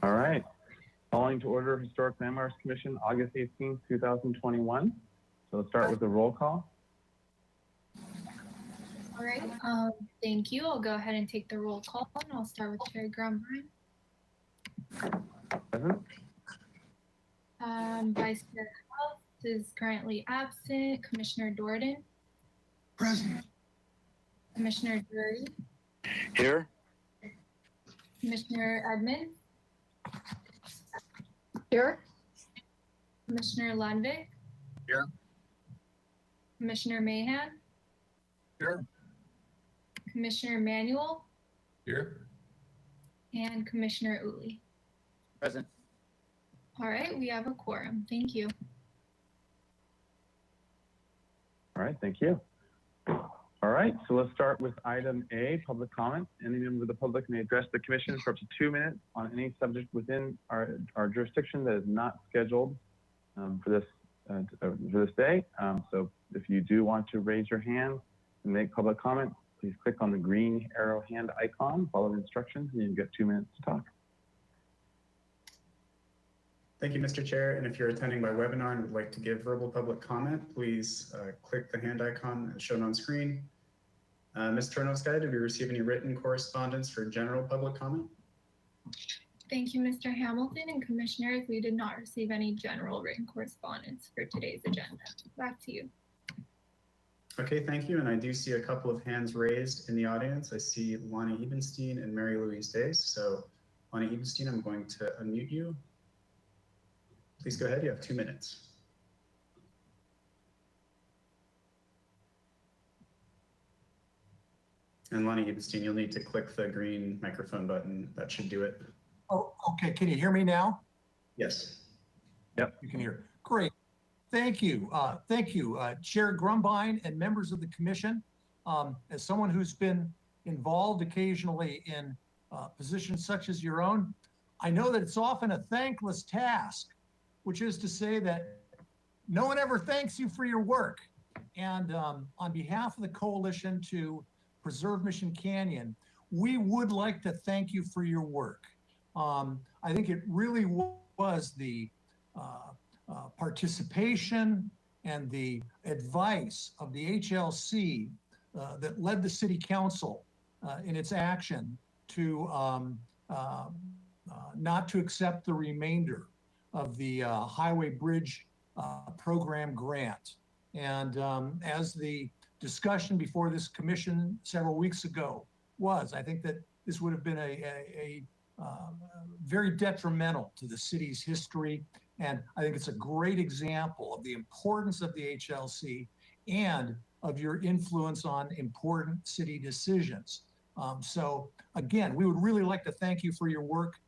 All right. Calling to order Historic Landmarks Commission, August 18th, 2021. So let's start with the roll call. All right, thank you. I'll go ahead and take the roll call, and I'll start with Chair Grumbrine. Present. Vice Chair House is currently absent. Commissioner Dordan. Present. Commissioner Drury. Here. Commissioner Edmonds. Here. Commissioner Lundvik. Here. Commissioner Mahan. Here. Commissioner Manuel. Here. And Commissioner Uli. Present. All right, we have a quorum. Thank you. All right, thank you. All right, so let's start with item A, public comment. Any member of the public may address the commission for up to 2 minutes on any subject within our jurisdiction that is not scheduled for this day. So if you do want to raise your hand and make public comment, please click on the green arrow hand icon, follow the instructions, and you get 2 minutes to talk. Thank you, Mr. Chair. And if you're attending by webinar and would like to give verbal public comment, please click the hand icon shown on screen. Ms. Turnovskaya, did we receive any written correspondence for general public comment? Thank you, Mr. Hamilton and Commissioners. We did not receive any general written correspondence for today's agenda. Back to you. Okay, thank you. And I do see a couple of hands raised in the audience. I see Lonnie Ebenstein and Mary Louise Days. So Lonnie Ebenstein, I'm going to unmute you. Please go ahead. You have 2 minutes. And Lonnie Ebenstein, you'll need to click the green microphone button. That should do it. Oh, okay. Can you hear me now? Yes. Yep. You can hear. Great. Thank you. Thank you, Chair Grumbine and members of the commission. As someone who's been involved occasionally in positions such as your own, I know that it's often a thankless task, which is to say that no one ever thanks you for your work. And on behalf of the Coalition to Preserve Mission Canyon, we would like to thank you for your work. I think it really was the participation and the advice of the HLC that led the City Council in its action to not to accept the remainder of the Highway Bridge Program grant. And as the discussion before this commission several weeks ago was, I think that this would have been a very detrimental to the city's history. And I think it's a great example of the importance of the HLC and of your influence on important city decisions. So again, we would really like to thank you for your work.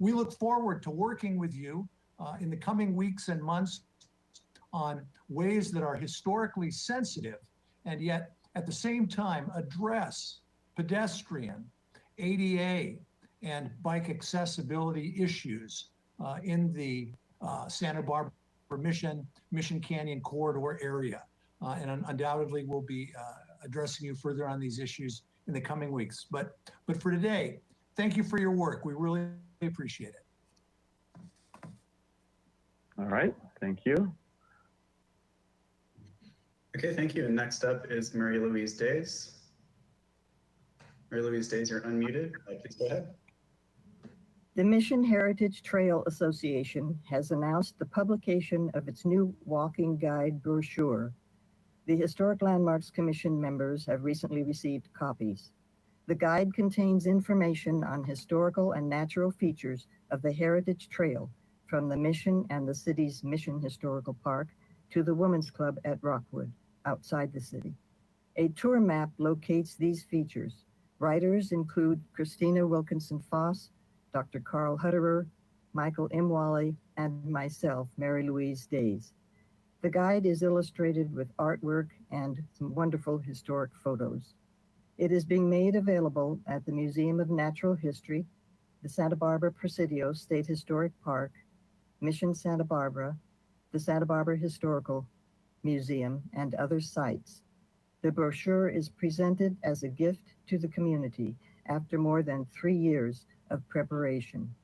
We look forward to working with you in the coming weeks and months on ways that are historically sensitive and yet at the same time address pedestrian, ADA, and bike accessibility issues in the Santa Barbara Mission Canyon corridor area. And undoubtedly we'll be addressing you further on these issues in the coming weeks. But for today, thank you for your work. We really appreciate it. All right, thank you. Okay, thank you. And next up is Mary Louise Days. Mary Louise Days, you're unmuted. Please go ahead. The Mission Heritage Trail Association has announced the publication of its new walking guide brochure. The Historic Landmarks Commission members have recently received copies. The guide contains information on historical and natural features of the Heritage Trail from the Mission and the city's Mission Historical Park to the Women's Club at Rockwood, outside the city. A tour map locates these features. Writers include Christina Wilkinson Foss, Dr. Carl Hutterer, Michael Imwally, and myself, Mary Louise Days. The guide is illustrated with artwork and some wonderful historic photos. It is being made available at the Museum of Natural History, the Santa Barbara Presidio State Historic Park, Mission Santa Barbara, the Santa Barbara Historical Museum, and other sites. The brochure is presented as a gift to the community after more than 3 years of preparation.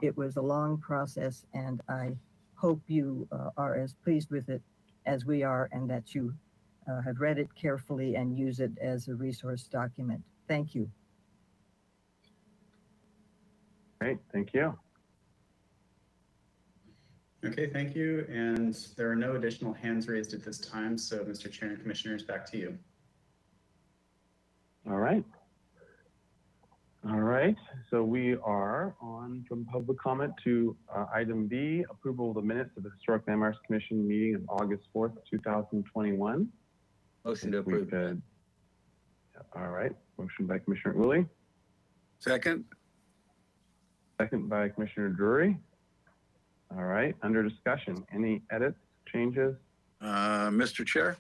It was a long process, and I hope you are as pleased with it as we are, and that you have read it carefully and use it as a resource document. Thank you. Great, thank you. Okay, thank you. And there are no additional hands raised at this time. So Mr. Chair and Commissioners, back to you. All right. All right, so we are on from public comment to item B, approval of the minutes of the Historic Landmarks Commission meeting of August 4th, 2021. Motion to approve. All right, motion by Commissioner Woolley, Second. second by Commissioner Drury. All right, under discussion, any edits, changes? Mr. Chair?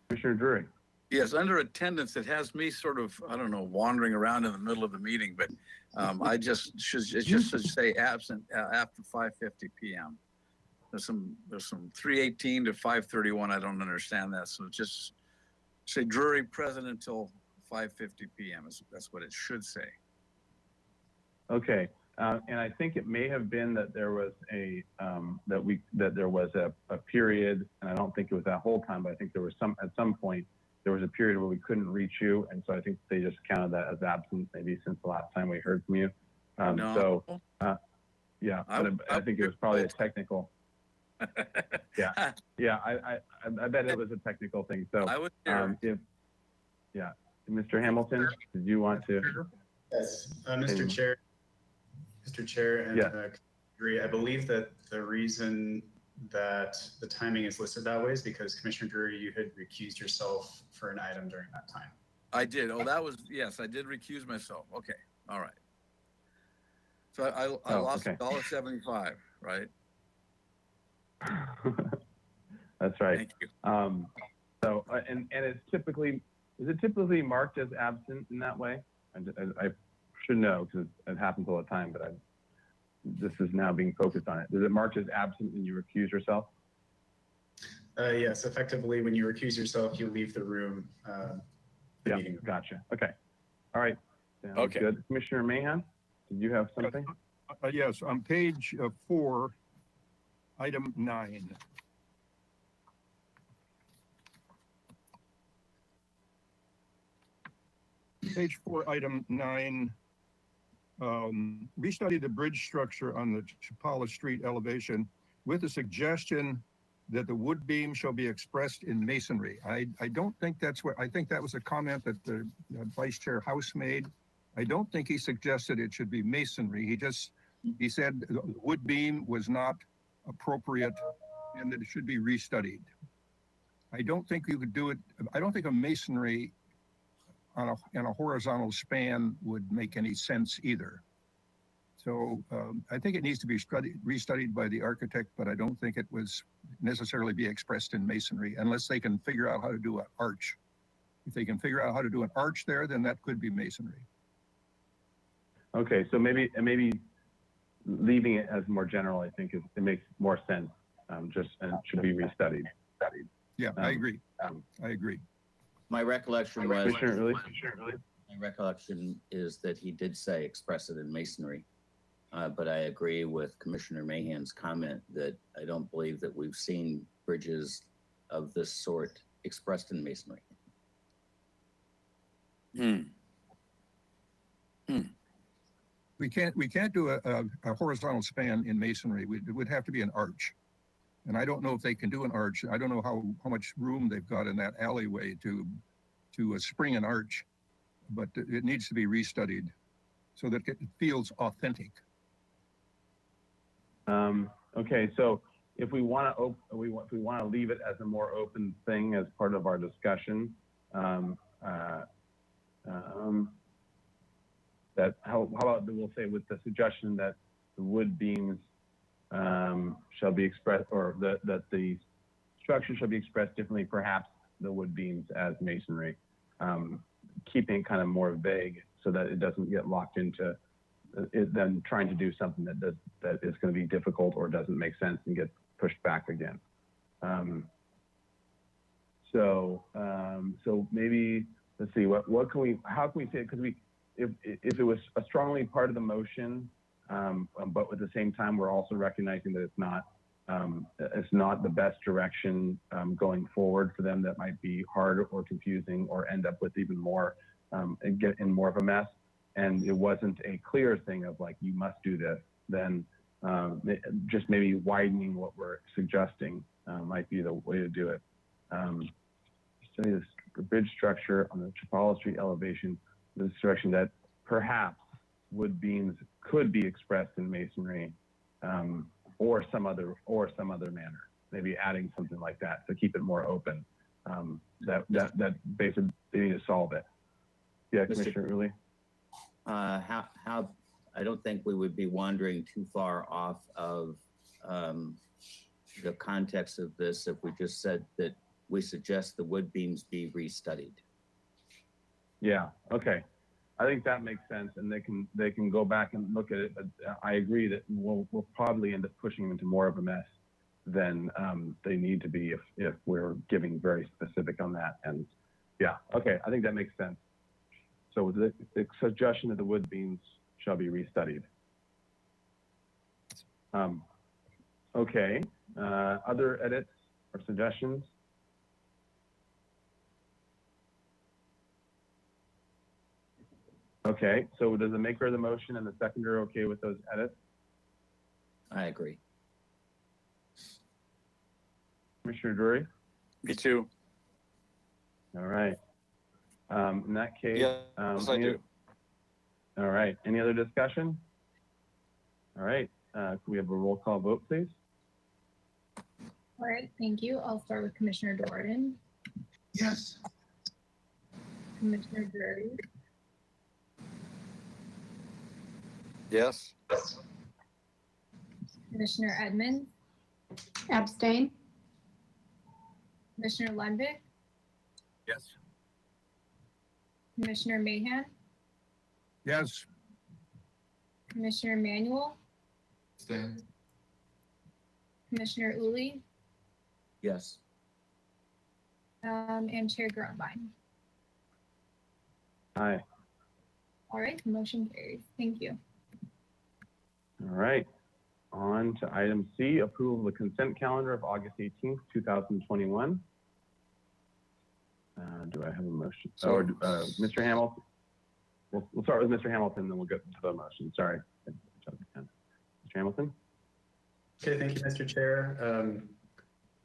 Commissioner Drury. Yes, under attendance, it has me sort of, I don't know, wandering around in the middle of the meeting, but it just should say absent after 5:50 p.m. There's some 3:18 to 5:31. I don't understand that. So just say Drury present until 5:50 p.m. That's what it should say. Okay, and I think it may have been that there was a a period, and I don't think it was that whole time, but I think there was at some point there was a period where we couldn't reach you, and so I think they just counted that as absent, maybe since the last time we heard from you. No. Yeah, but I think it was probably a technical. Yeah, I bet it was a technical thing. So, I was here. Mr. Hamilton, did you want to? Yes, Mr. Chair. Mr. Chair, and agree. I believe that the reason that the timing is listed that way is because Commissioner Drury, you had recused yourself for an item during that time. I did. Oh, yes, I did recuse myself. Okay, all right. So I lost $1.75, right? That's right. Thank you. So and it's typically, is it typically marked as absent in that way? I should know because it happens all the time, but this is now being focused on it. Is it marked as absent when you recuse yourself? Yes, effectively, when you recuse yourself, you leave the room. Yeah, gotcha. Okay. All right. Sounds good. Commissioner Mahan, did you have something? Yes, on page 4, item 9. Page 4, item 9. Restudy the bridge structure on the Chapala Street elevation with a suggestion that the wood beam shall be expressed in masonry. I don't think that's what, I think that was a comment that the Vice Chair House made. I don't think he suggested it should be masonry. He said the wood beam was not appropriate and that it should be restudied. I don't think you could do it. I don't think a masonry in a horizontal span would make any sense either. So I think it needs to be restudied by the architect, but I don't think it was necessarily be expressed in masonry unless they can figure out how to do an arch. If they can figure out how to do an arch there, then that could be masonry. Okay, so maybe leaving it as more general, I think it makes more sense. And it should be restudied. Yeah, I agree. I agree. My recollection was, My recollection is that he did say express it in masonry. But I agree with Commissioner Mahan's comment that I don't believe that we've seen bridges of this sort expressed in masonry. We can't do a horizontal span in masonry. It would have to be an arch. And I don't know if they can do an arch. I don't know how much room they've got in that alleyway to spring an arch, but it needs to be restudied so that it feels authentic. Okay, so if we want to leave it as a more open thing as part of our discussion, that how about we'll say with the suggestion that the wood beams shall be expressed, or that the structure shall be expressed differently, perhaps the wood beams as masonry, keeping it kind of more vague so that it doesn't get locked into then trying to do something that is going to be difficult or doesn't make sense and get pushed back again. So maybe let's see how can we say it? Because if it was a strongly part of the motion, but at the same time we're also recognizing that it's not the best direction going forward for them. That might be hard or confusing or end up with even more and get in more of a mess. And it wasn't a clear thing of like, you must do this, then just maybe widening what we're suggesting might be the way to do it. Study the bridge structure on the Chapala Street elevation, this direction that perhaps wood beams could be expressed in masonry or some other manner, maybe adding something like that to keep it more open. That basically they need to solve it. Yeah, Commissioner Uli. How I don't think we would be wandering too far off of the context of this if we just said that we suggest the wood beams be restudied. Yeah, okay. I think that makes sense, and they can go back and look at it. But I agree that we'll probably end up pushing them into more of a mess than they need to be if we're giving very specific on that. And yeah, okay, I think that makes sense. So the suggestion that the wood beams shall be restudied. Okay, other edits or suggestions? Okay, so does the maker of the motion and the seconder okay with those edits? I agree. Commissioner Drury? Me too. All right. In that case, Yes, I do. All right. Any other discussion? All right. Can we have a roll call vote, please? All right, thank you. I'll start with Commissioner Jordan, Yes. Commissioner Drury, Yes. Commissioner Edmonds, Abstain? Commissioner Lundvik, Yes. Commissioner Mahan, Yes. Commissioner Manuel, Abstain. Commissioner Uli, Yes. and Chair Grunbein. Aye. All right, the motion carries. Thank you. All right. On to item C, approval of the consent calendar of August 18th, 2021. Do I have a motion? So- Mr. Hamilton? We'll start with Mr. Hamilton, then we'll get to the motion. Sorry. Mr. Hamilton? Okay, thank you, Mr. Chair.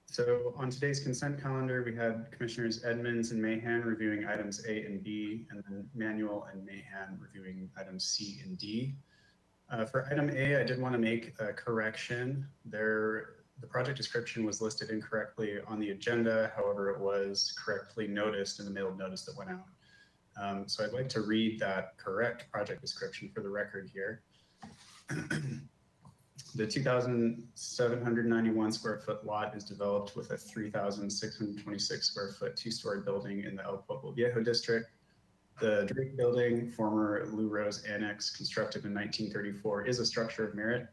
So on today's consent calendar, we had Commissioners Edmonds and Mahan reviewing items A and B, and then Manuel and Mahan reviewing items C and D. For item A, I did want to make a correction. The project description was listed incorrectly on the agenda. However, it was correctly noticed in the mailed notice that went out. So I'd like to read that correct project description for the record here. The 2,791 square foot lot is developed with a 3,626 square foot two-story building in the El Pueblo Viejo district. The Drake building, former Lou Rose Annex, constructed in 1934, is a structure of merit.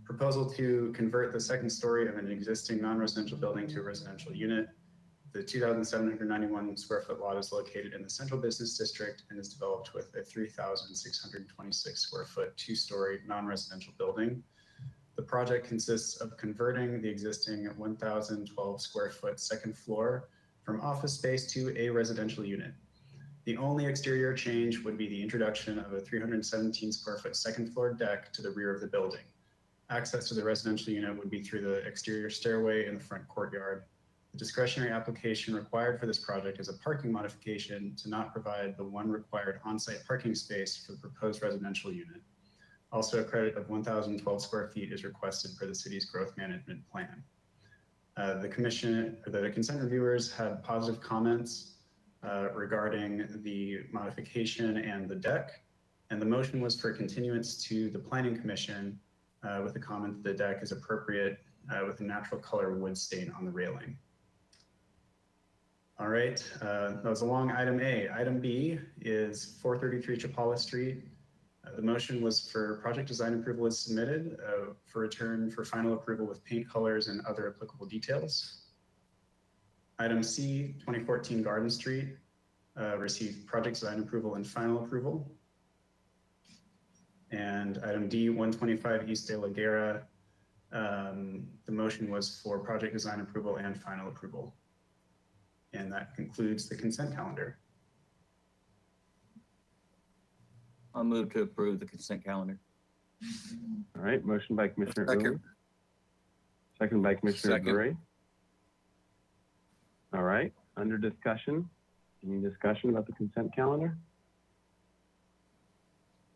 Proposal to convert the second story of an existing non-residential building to a residential unit. The 2,791 square foot lot is located in the Central Business District and is developed with a 3,626 square foot two-story non-residential building. The project consists of converting the existing 1,012 square foot second floor from office space to a residential unit. The only exterior change would be the introduction of a 317 square foot second floor deck to the rear of the building. Access to the residential unit would be through the exterior stairway in the front courtyard. The discretionary application required for this project is a parking modification to not provide the one required on-site parking space for the proposed residential unit. Also, a credit of 1,012 square feet is requested for the city's growth management plan. The consent reviewers had positive comments regarding the modification and the deck, and the motion was for continuance to the Planning Commission with the comment that the deck is appropriate with a natural color wood stain on the railing. All right, that was a long item A. Item B is 433 Chapala Street. The motion was for project design approval is submitted for return for final approval with paint colors and other applicable details. Item C, 2014 Garden Street, received project design approval and final approval. And item D, 125 East De La Guerra, the motion was for project design approval and final approval. And that concludes the consent calendar. I'll move to approve the consent calendar. All right, motion by Commissioner Second. Uli. Second by Commissioner Second. Drury. All right, under discussion. Any discussion about the consent calendar?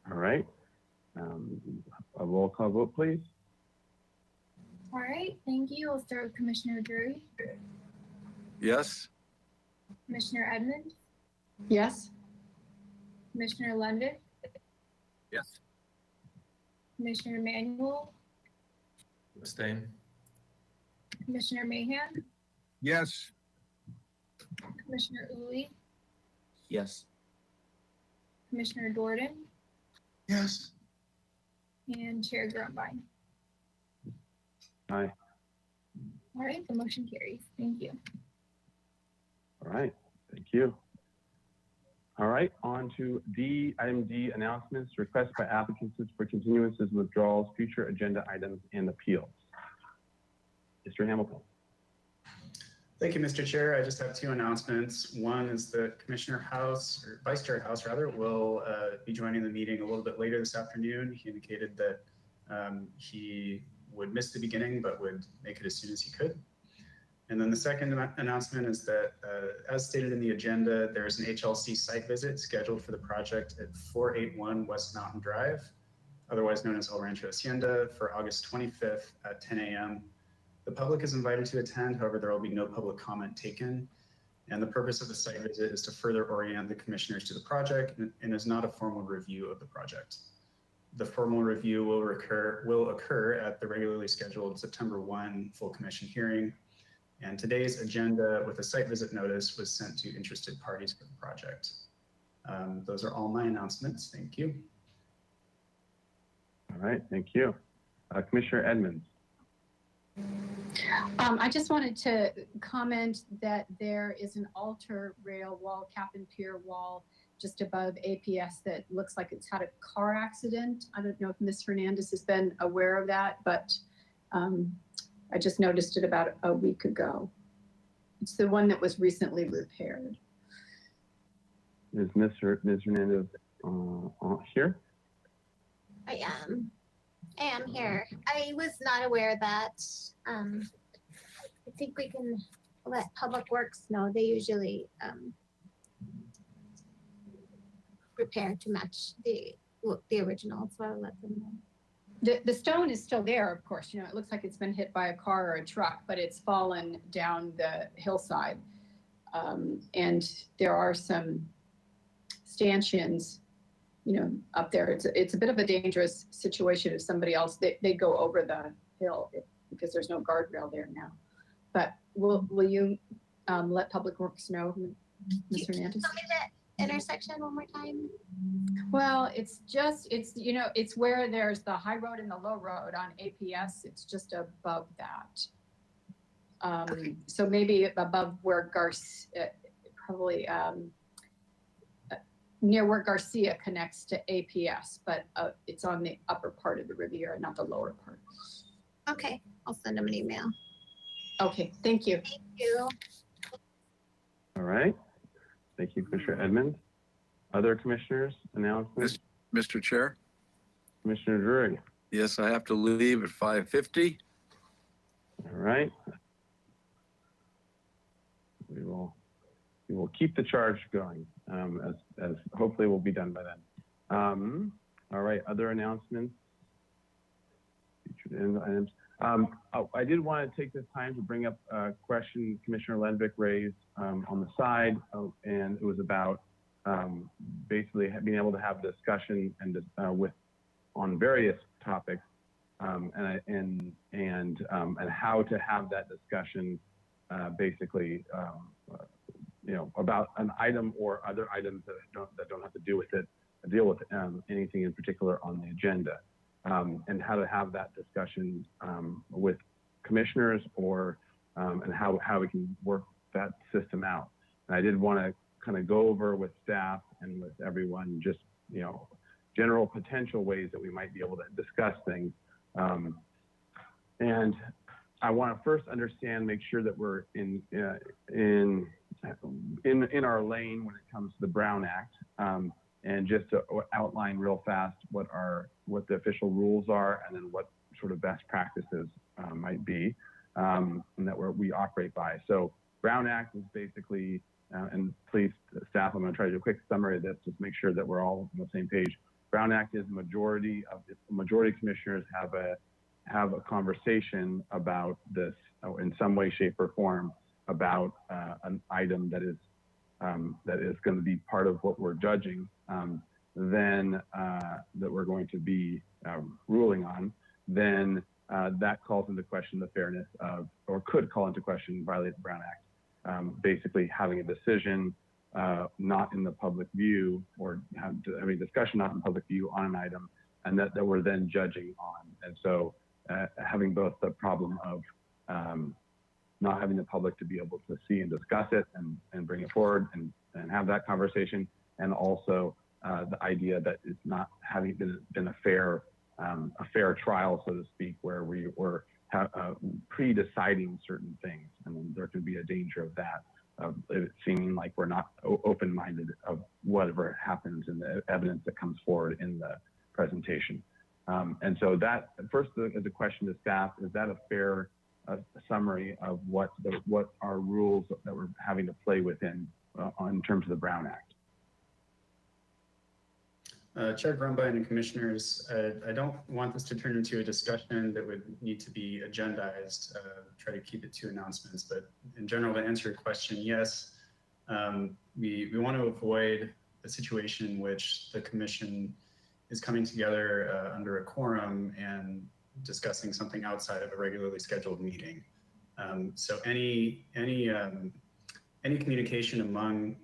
All right, a roll call vote, please. All right, thank you. I'll start with Commissioner Drury, Yes. Commissioner Edmonds, Yes? Commissioner Lundvik, Yes. Commissioner Manuel, Abstain. Commissioner Mahan, Yes. Commissioner Uli, Yes. Commissioner Jordan, Yes. and Chair Grunbein. Aye. All right, the motion carries. Thank you. All right, thank you. All right, on to D, item D, announcements, requests by applicants for continuances, withdrawals, future agenda items, and appeals. Mr. Hamilton. Thank you, Mr. Chair. I just have two announcements. One is that Commissioner House, or Vice Chair House rather, will be joining the meeting a little bit later this afternoon. He indicated that he would miss the beginning, but would make it as soon as he could. And then the second announcement is that, as stated in the agenda, there's an HLC site visit scheduled for the project at 481 West Mountain Drive, otherwise known as El Rancho Hacienda, for August 25th at 10 a.m. The public is invited to attend, however, there will be no public comment taken. And the purpose of the site visit is to further orient the commissioners to the project and is not a formal review of the project. The formal review will occur at the regularly scheduled September 1 full commission hearing. And today's agenda with a site visit notice was sent to interested parties for the project. Those are all my announcements. Thank you. All right, thank you. Commissioner Edmonds. I just wanted to comment that there is an altar rail wall, cap and pier wall, just above APS that looks like it's had a car accident. I don't know if Ms. Hernandez has been aware of that, but I just noticed it about a week ago. It's the one that was recently repaired. Is Ms. Hernandez here? I am here. I was not aware that. I think we can let Public Works know. They usually prepare to match the original, so I'll let them know. The stone is still there, of course. You know, it looks like it's been hit by a car or a truck, but it's fallen down the hillside. And there are some stanchions, you know, up there. It's a bit of a dangerous situation if somebody else, they go over the hill because there's no guardrail there now. But will you let Public Works know, Ms. Hernandez? Tell me the intersection one more time. Well, it's you know, it's where there's the high road and the low road on APS. It's just above that. So maybe above where probably near where Garcia connects to APS, but it's on the upper part of the Riviera, not the lower part. Okay, I'll send them an email. Okay, thank you. Thank you. All right. Thank you, Commissioner Edmonds. Other commissioners, announcements? Mr. Chair? Commissioner Drury. Yes, I have to leave at 5:50. All right. We will keep the charge going, as hopefully we'll be done by then. All right, other announcements? Featured items. I did want to take this time to bring up a question Commissioner Lenvik raised on the side, and it was about basically being able to have a discussion and on various topics, and how to have that discussion, basically, you know, about an item or other items that don't have to deal with anything in particular on the agenda. And how to have that discussion with commissioners, or and how we can work that system out. And I did want to kind of go over with staff and with everyone, just, you know, general potential ways that we might be able to discuss things. And I want to first make sure that we're in our lane when it comes to the Brown Act. And just to outline real fast what the official rules are, and then what sort of best practices might be, and that we operate by. So Brown Act is basically, and please, staff, I'm going to try to do a quick summary of this, just make sure that we're all on the same page. Brown Act is majority commissioners have a conversation about this in some way, shape, or form about an item that is going to be part of what we're judging, then that we're going to be ruling on, then that calls into question the fairness of, or could call into question, violate the Brown Act. Basically having a decision not in the public view, or having a discussion not in the public view on an item, and that we're then judging on. And so having both the problem of not having the public to be able to see and discuss it and bring it forward and have that conversation, and also the idea that it's not having been a fair trial, so to speak, where we were pre-deciding certain things, and there could be a danger of that, of it seeming like we're not open-minded of whatever happens in the evidence that comes forward in the presentation. And so that first, as a question to staff, is that a fair summary of what our rules that we're having to play within in terms of the Brown Act? Chair Grumby and commissioners, I don't want this to turn into a discussion that would need to be agendized. Try to keep it to announcements, but in general, to answer your question, yes, we want to avoid a situation in which the commission is coming together under a quorum and discussing something outside of a regularly scheduled meeting. So any communication among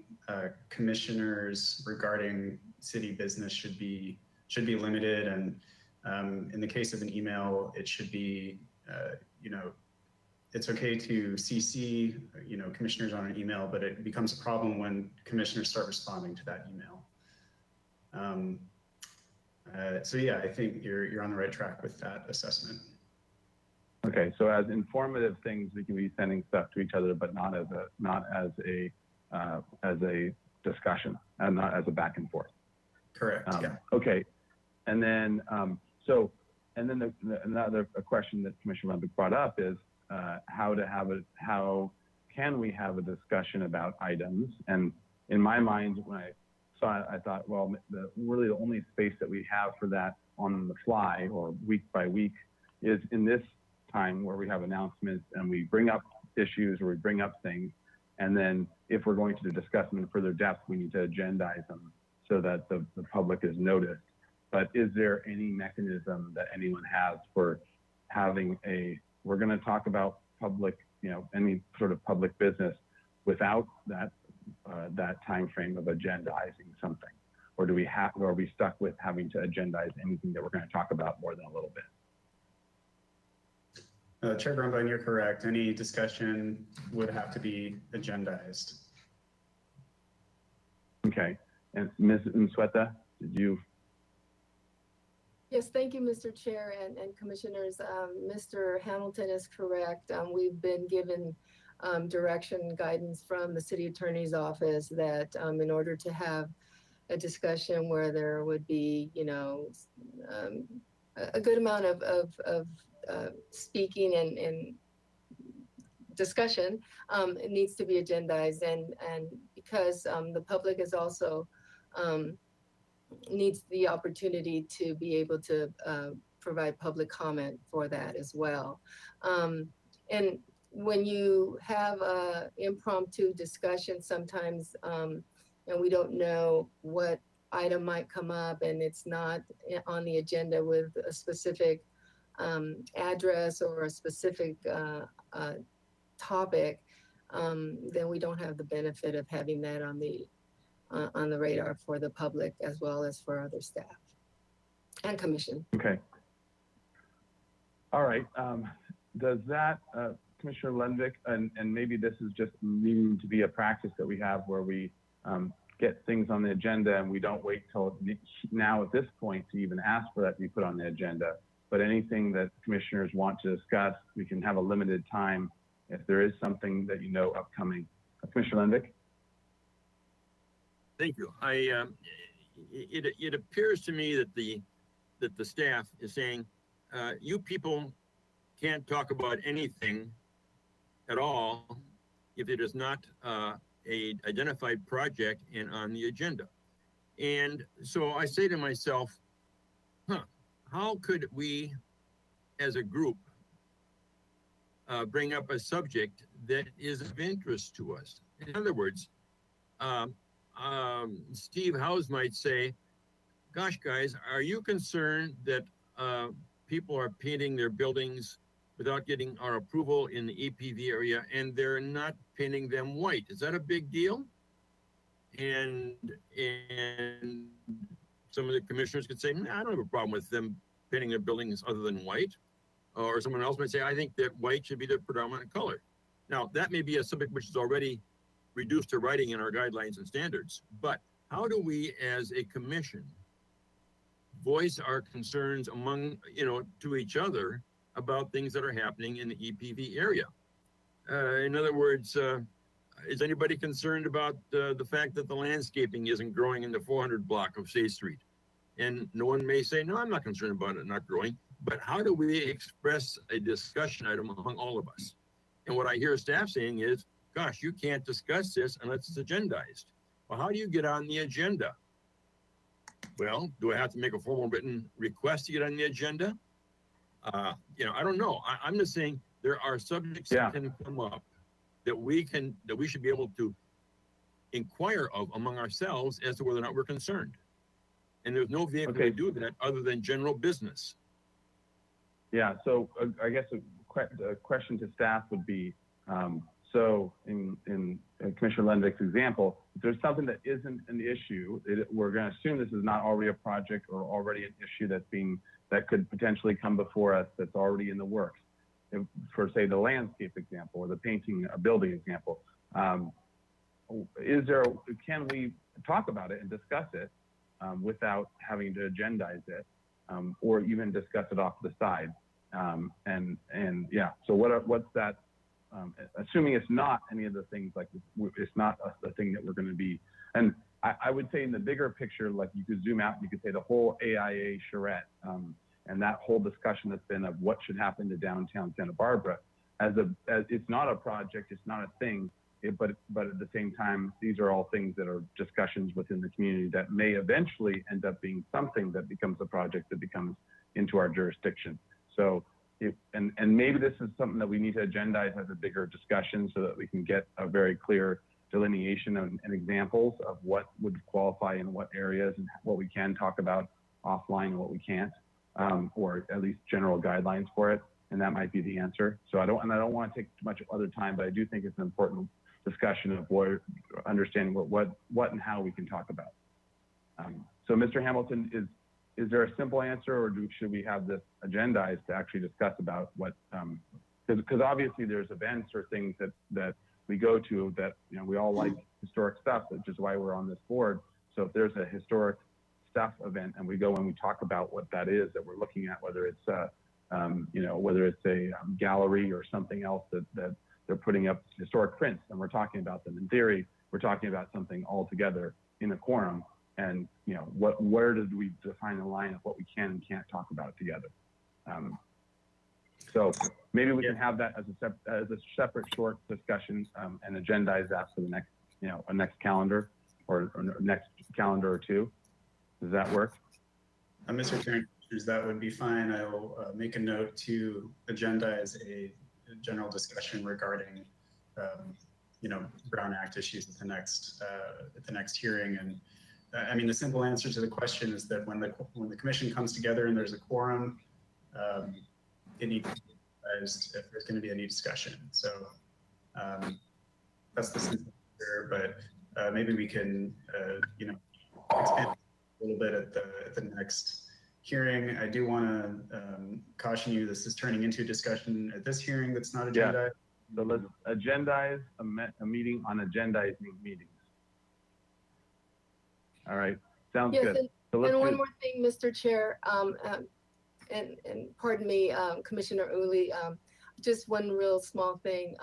commissioners regarding city business should be limited, and in the case of an email, it should be it's okay to CC commissioners on an email, but it becomes a problem when commissioners start responding to that email. So yeah, I think you're on the right track with that assessment. Okay, so as informative things, we can be sending stuff to each other, but not as a discussion and not as a back and forth. Correct. Yeah. Okay, and then another question that Commissioner Lembeck brought up is how can we have a discussion about items? And in my mind, when I saw it, I thought, well, really the only space that we have for that on the fly or week by week is in this time where we have announcements and we bring up issues or we bring up things. And then if we're going to discuss them in further depth, we need to agendize them so that the public is noticed. But is there any mechanism that anyone has for having we're going to talk about public, any sort of public business without that time frame of agendizing something? Or are we stuck with having to agendize anything that we're going to talk about more than a little bit? Chair Brumbaugh, you're correct. Any discussion would have to be agendized. Okay. And Ms. Nsweta, did you? Yes, thank you, Mr. Chair and Commissioners. Mr. Hamilton is correct. We've been given direction guidance from the City Attorney's Office that in order to have a discussion where there would be, a good amount of speaking and discussion, it needs to be agendized, and because the public is also needs the opportunity to be able to provide public comment for that as well. And when you have a impromptu discussion, sometimes and we don't know what item might come up and it's not on the agenda with a specific address or a specific topic, then we don't have the benefit of having that on the radar for the public as well as for other staff and commission. Okay. All right. Does that, Commissioner Lenvick, and maybe this is just needing to be a practice that we have where we get things on the agenda and we don't wait till now at this point to even ask for that to be put on the agenda, but anything that commissioners want to discuss, we can have a limited time if there is something that upcoming. Commissioner Lenvick? Thank you. It appears to me that the staff is saying, you people can't talk about anything at all if it is not a identified project and on the agenda. And so I say to myself, how could we as a group bring up a subject that is of interest to us? In other words, Steve Howes might say, gosh, guys, are you concerned that people are painting their buildings without getting our approval in the EPV area and they're not painting them white? Is that a big deal? And some of the commissioners could say, nah, I don't have a problem with them painting their buildings other than white. Or someone else might say, I think that white should be the predominant color. Now, that may be a subject which is already reduced to writing in our guidelines and standards, but how do we as a commission voice our concerns among, to each other about things that are happening in the EPV area. In other words, is anybody concerned about the fact that the landscaping isn't growing in the 400 block of State Street? And no one may say, no, I'm not concerned about it not growing, but how do we express a discussion item among all of us? And what I hear staff saying is, gosh, you can't discuss this unless it's agendized. Well, how do you get on the agenda? Well, do I have to make a formal written request to get on the agenda? I don't know. I'm just saying there are subjects that can come up that we should be able to inquire of among ourselves as to whether or not we're concerned. And there's no vehicle to do that other than general business. Yeah, so I guess a question to staff would be, so in Commissioner Lendick's example, if there's something that isn't an issue, we're going to assume this is not already a project or already an issue that could potentially come before us that's already in the works. For say the landscape example or the painting a building example, can we talk about it and discuss it without having to agendize it, or even discuss it off to the side? So what's that? Assuming it's not any of the things, like it's not the thing that we're going to be. And I would say in the bigger picture, like you could zoom out and you could say the whole AIA charrette, and that whole discussion that's been of what should happen to downtown Santa Barbara, as it's not a project, it's not a thing, but at the same time, these are all things that are discussions within the community that may eventually end up being something that becomes a project that becomes into our jurisdiction. So, and maybe this is something that we need to agendize as a bigger discussion so that we can get a very clear delineation and examples of what would qualify in what areas and what we can talk about offline and what we can't, or at least general guidelines for it. And that might be the answer. So I don't want to take too much other time, but I do think it's an important discussion of understanding what and how we can talk about. So Mr. Hamilton, is there a simple answer, or should we have this agendized to actually discuss about what, because obviously there's events or things that we go to that, we all like historic stuff, which is why we're on this board. So if there's a historic stuff event and we go and we talk about what that is that we're looking at, whether it's whether it's a gallery or something else that they're putting up historic prints and we're talking about them. In theory, we're talking about something altogether in a quorum. And where did we define the line of what we can and can't talk about together? So maybe we can have that as a separate short discussion and agendize that for the next a next calendar or next calendar or two. Does that work? Mr. Chairman, that would be fine. I will make a note to agendize a general discussion regarding Brown Act issues at the next hearing. And I mean, the simple answer to the question is that when the commission comes together and there's a quorum, it needs to be agendized if there's going to be any discussion. So that's the simple answer. But maybe we can expand a little bit at the next hearing. I do want to caution you, this is turning into a discussion at this hearing that's not agendized. So let's agendize a meeting on agendizing meetings. All right, sounds good. And one more thing, Mr. Chair, and pardon me, Commissioner Uli, just one real small thing.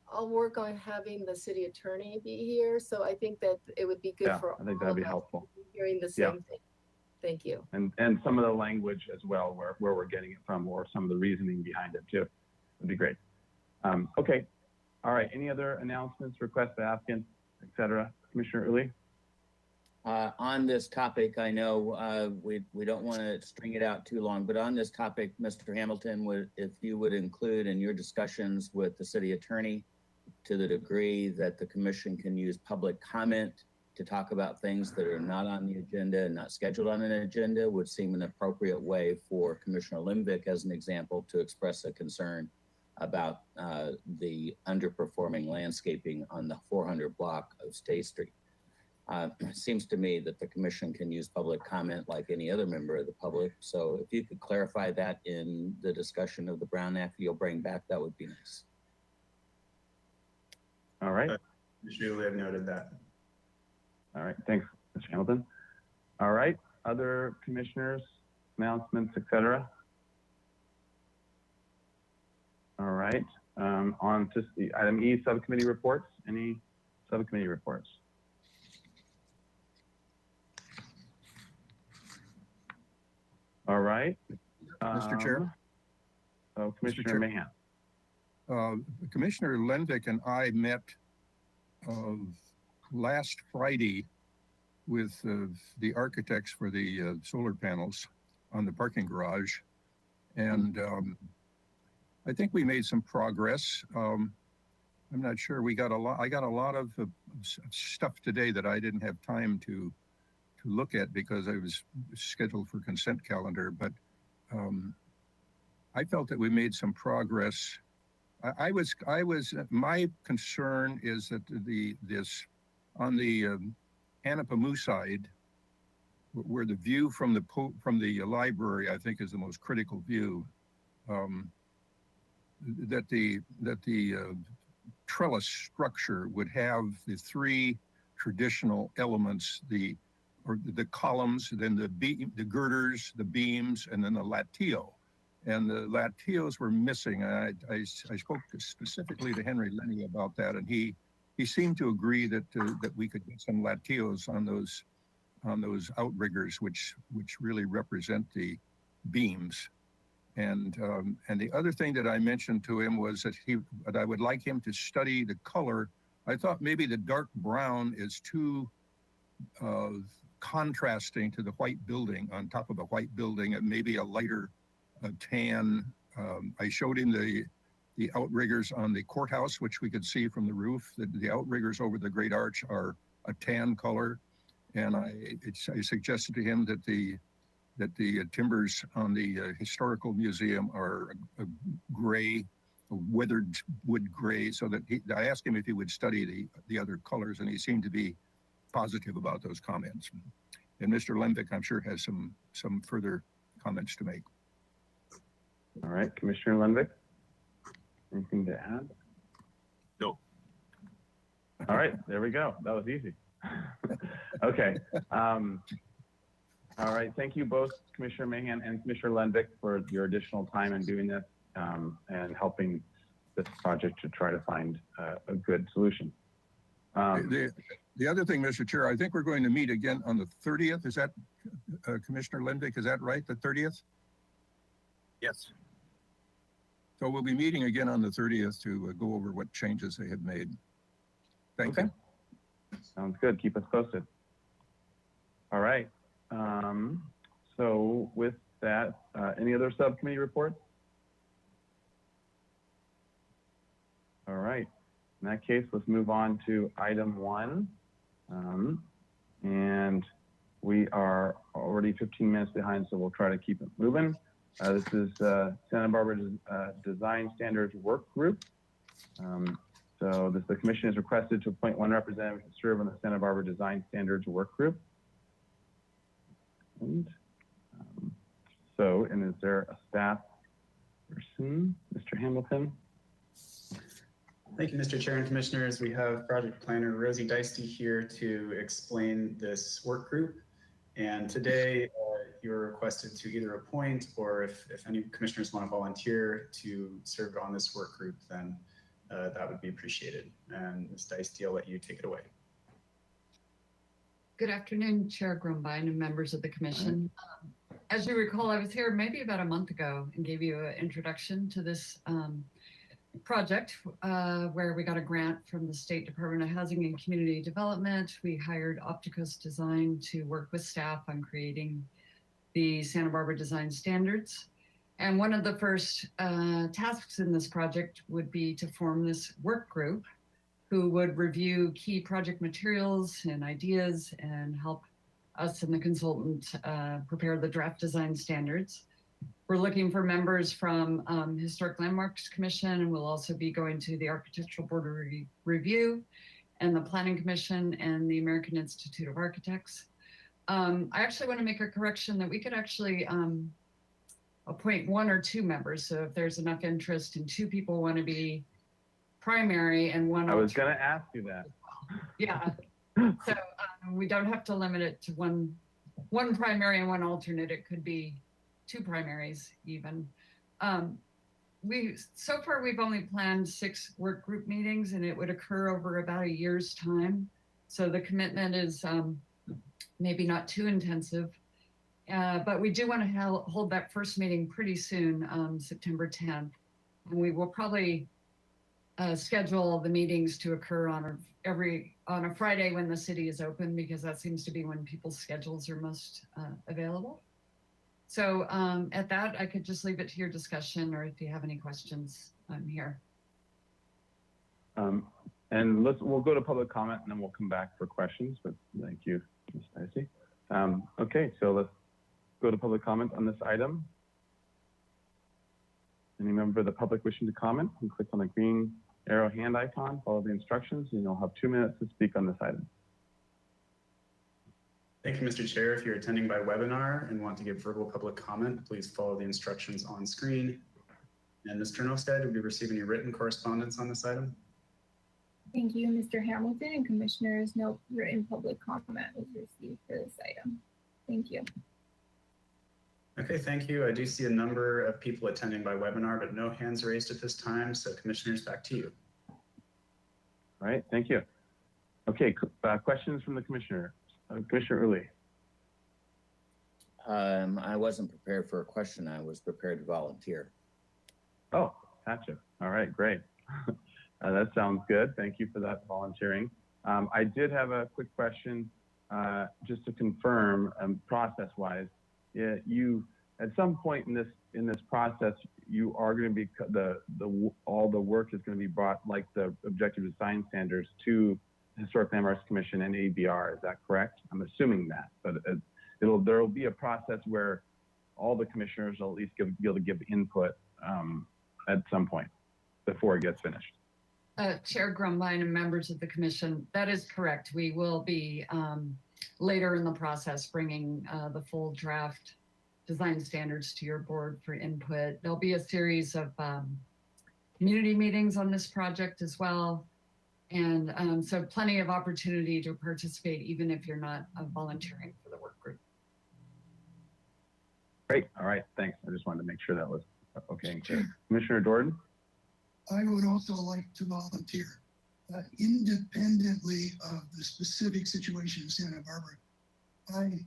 I'll work on having the city attorney be here. So I think that it would be good for I think that'd be helpful. Hearing the same thing. Thank you. And some of the language as well, where we're getting it from, or some of the reasoning behind it too, would be great. Okay, all right. Any other announcements, requests by applicants, et cetera? Commissioner Uli? On this topic, I know we don't want to string it out too long, but on this topic, Mr. Hamilton, if you would include in your discussions with the city attorney, to the degree that the commission can use public comment to talk about things that are not on the agenda and not scheduled on an agenda, would seem an appropriate way for Commissioner Limvick, as an example, to express a concern about the underperforming landscaping on the 400 block of State Street. It seems to me that the commission can use public comment like any other member of the public. So if you could clarify that in the discussion of the Brown Act you'll bring back, that would be nice. All right. Julie, I've noted that. All right, thanks, Mr. Hamilton. All right, other commissioners, announcements, et cetera? All right. On to the item E, subcommittee reports. Any subcommittee reports? All right. Mr. Chair? So Commissioner Chair. Mahan. Commissioner Lenvick and I met last Friday with the architects for the solar panels on the parking garage. And I think we made some progress. I'm not sure. I got a lot of stuff today that I didn't have time to look at because I was scheduled for consent calendar, but I felt that we made some progress. My concern is that on the Anapamu side, where the view from the library, I think, is the most critical view, that the trellis structure would have the three traditional elements, the columns, then the girders, the beams, and then the latio. And the latios were missing. I spoke specifically to Henry Lenny about that, and he seemed to agree that we could get some latios on those outriggers, which really represent the beams. And the other thing that I mentioned to him was that I would like him to study the color. I thought maybe the dark brown is too contrasting to the white building on top of a white building, and maybe a lighter tan. I showed him the outriggers on the courthouse, which we could see from the roof. The outriggers over the Great Arch are a tan color, and I suggested to him that the timbers on the historical museum are a gray, a weathered wood gray. So that I asked him if he would study the other colors, and he seemed to be positive about those comments. And Mr. Lenvick, I'm sure, has some further comments to make. All right, Commissioner Lenvick, anything to add? No. All right, there we go. That was easy. Okay. All right, thank you both, Commissioner Mahan and Commissioner Lenvick, for your additional time in doing this and helping this project to try to find a good solution. The other thing, Mr. Chair, I think we're going to meet again on the 30th. Is that, Commissioner Lenvick, is that right, the 30th? Yes. So we'll be meeting again on the 30th to go over what changes they have made. Thank you. Sounds good. Keep us posted. All right. So with that, any other subcommittee reports? All right. In that case, let's move on to item 1. And we are already 15 minutes behind, so we'll try to keep it moving. This is Santa Barbara Design Standards Work Group. So the commission is requested to appoint one representative to serve on the Santa Barbara Design Standards Work Group. And is there a staff person, Mr. Hamilton? Thank you, Mr. Chair and Commissioners. We have Project Planner Rosie Deisty here to explain this work group. And today you're requested to either appoint, or if any commissioners want to volunteer to serve on this work group, then that would be appreciated. And Ms. Deisty, I'll let you take it away. Good afternoon, Chair Grumbine and members of the commission. As you recall, I was here maybe about a month ago and gave you an introduction to this project where we got a grant from the State Department of Housing and Community Development. We hired Opticos Design to work with staff on creating the Santa Barbara Design Standards. And one of the first tasks in this project would be to form this work group who would review key project materials and ideas and help us and the consultant prepare the draft design standards. We're looking for members from Historic Landmarks Commission, and we'll also be going to the Architectural Board of Review and the Planning Commission and the American Institute of Architects. I actually want to make a correction that we could actually appoint 1 or 2 members. So if there's enough interest and 2 people want to be primary and 1. I was going to ask you that. Yeah. So we don't have to limit it to one primary and 1 alternate. It could be 2 primaries even. so far we've only planned 6 work group meetings, and it would occur over about a year's time. So the commitment is maybe not too intensive, but we do want to hold that first meeting pretty soon, September 10th. And we will probably schedule the meetings to occur on a Friday when the city is open, because that seems to be when people's schedules are most available. So at that, I could just leave it to your discussion, or if you have any questions, I'm here. And we'll go to public comment and then we'll come back for questions, but thank you, Ms. Dicey. Okay, so let's go to public comment on this item. Any member of the public wishing to comment, you click on the green arrow hand icon, follow the instructions, and you'll have 2 minutes to speak on this item. Thank you, Mr. Chair. If you're attending by webinar and want to give verbal public comment, please follow the instructions on screen. And Ms. Turnowstead, did we receive any written correspondence on this item? Thank you, Mr. Hamilton, and Commissioners. No written public comment was received for this item. Thank you. Okay, thank you. I do see a number of people attending by webinar, but no hands raised at this time. So Commissioners, back to you. All right, thank you. Okay, questions from the Commissioner. Commissioner Uli. I wasn't prepared for a question. I was prepared to volunteer. Oh, gotcha. All right, great. That sounds good. Thank you for that volunteering. I did have a quick question, just to confirm, process-wise. Yeah, you at some point in this process, you are going to be all the work is going to be brought, like the objective design standards, to the Historic Landmarks Commission and ABR. Is that correct? I'm assuming that, but there will be a process where all the commissioners will at least be able to give input at some point before it gets finished. Chair Grumbine and members of the commission, that is correct. We will be later in the process bringing the full draft design standards to your board for input. There'll be a series of community meetings on this project as well. And so plenty of opportunity to participate, even if you're not volunteering for the work group. Great. All right. Thanks. I just wanted to make sure that was okay and clear. Commissioner Jordan? I would also like to volunteer. Independently of the specific situation in Santa Barbara, I have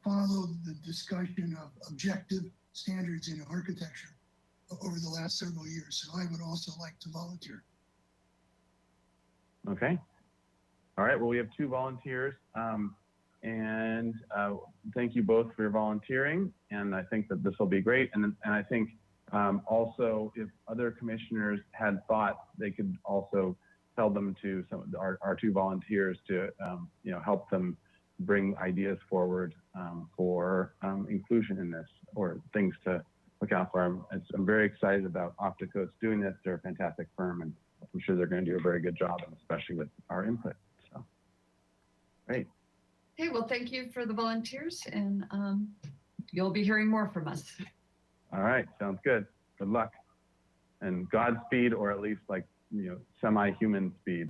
followed the discussion of objective standards in architecture over the last several years, so I would also like to volunteer. Okay. All right. Well, we have 2 volunteers, and thank you both for your volunteering. And I think that this will be great. And I think also, if other commissioners had thought, they could also tell them to our 2 volunteers to help them bring ideas forward for inclusion in this, or things to look out for. I'm very excited about Opticoats doing this. They're a fantastic firm, and I'm sure they're going to do a very good job, and especially with our input. So, great. Okay, well, thank you for the volunteers, and you'll be hearing more from us. All right, sounds good. Good luck, and Godspeed, or at least semi-human speed.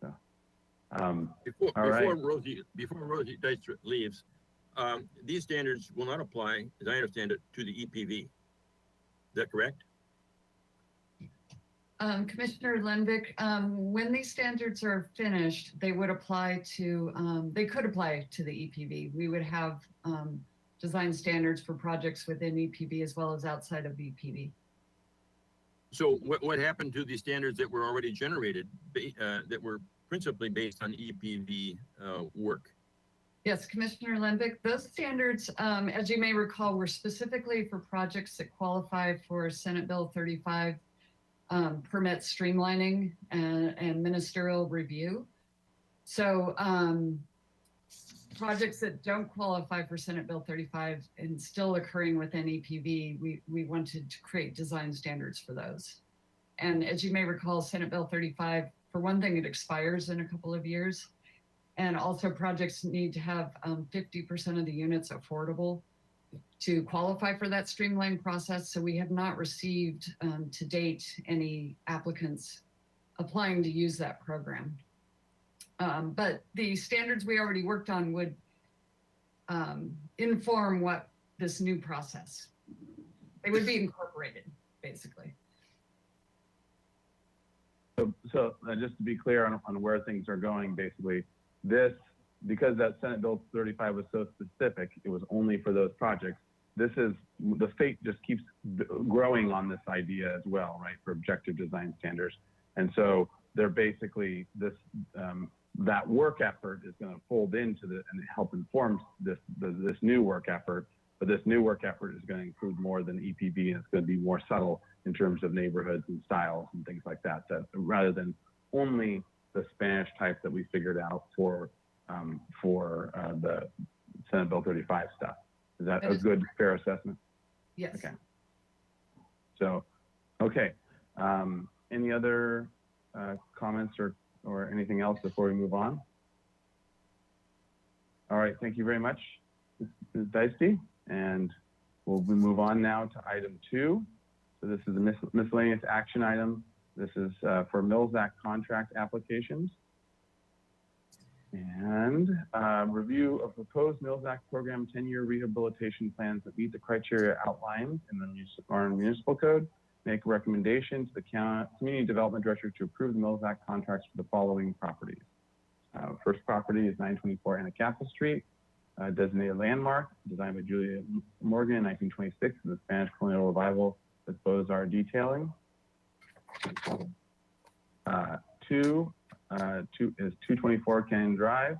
So, before Rosie Dice leaves, these standards will not apply, as I understand it, to the EPV. Is that correct? Commissioner Lenvik, when these standards are finished, they would apply to, they could apply to the EPV. We would have design standards for projects within EPV as well as outside of EPV. So what happened to the standards that were already generated, that were principally based on EPV work? Yes, Commissioner Lenvik, those standards, as you may recall, were specifically for projects that qualify for Senate Bill 35 permit streamlining and ministerial review. So projects that don't qualify for Senate Bill 35 and still occurring within EPV, we wanted to create design standards for those. And as you may recall, Senate Bill 35, for one thing, it expires in a couple of years. And also projects need to have 50% of the units affordable to qualify for that streamlined process. So we have not received to date any applicants applying to use that program. But the standards we already worked on would inform what this new process, they would be incorporated basically. So just to be clear on where things are going, basically, this, because that Senate Bill 35 was so specific, it was only for those projects. This is, the state just keeps growing on this idea as well, right, for objective design standards. And so they're basically, this, that work effort is going to fold into the, and help inform this new work effort. But this new work effort is going to include more than EPB, and it's going to be more subtle in terms of neighborhoods and styles and things like that, rather than only the Spanish type that we figured out for the Senate Bill 35 stuff. Is that a good, fair assessment? Yes. Okay. So, okay. Any other comments or anything else before we move on? All right. Thank you very much, Ms. Dicey. And we'll move on now to item 2. So this is a miscellaneous action item. This is for Mills Act contract applications. And review of proposed Mills Act program 10-year rehabilitation plans that meet the criteria outlined in the municipal code. Make a recommendation to the community development director to approve the Mills Act contracts for the following properties. First property is 924 Anacapa Street, designated landmark, designed by Julia Morgan in 1926 in the Spanish colonial revival with Beaux-Arts detailing. 2 is 224 Canyon Drive,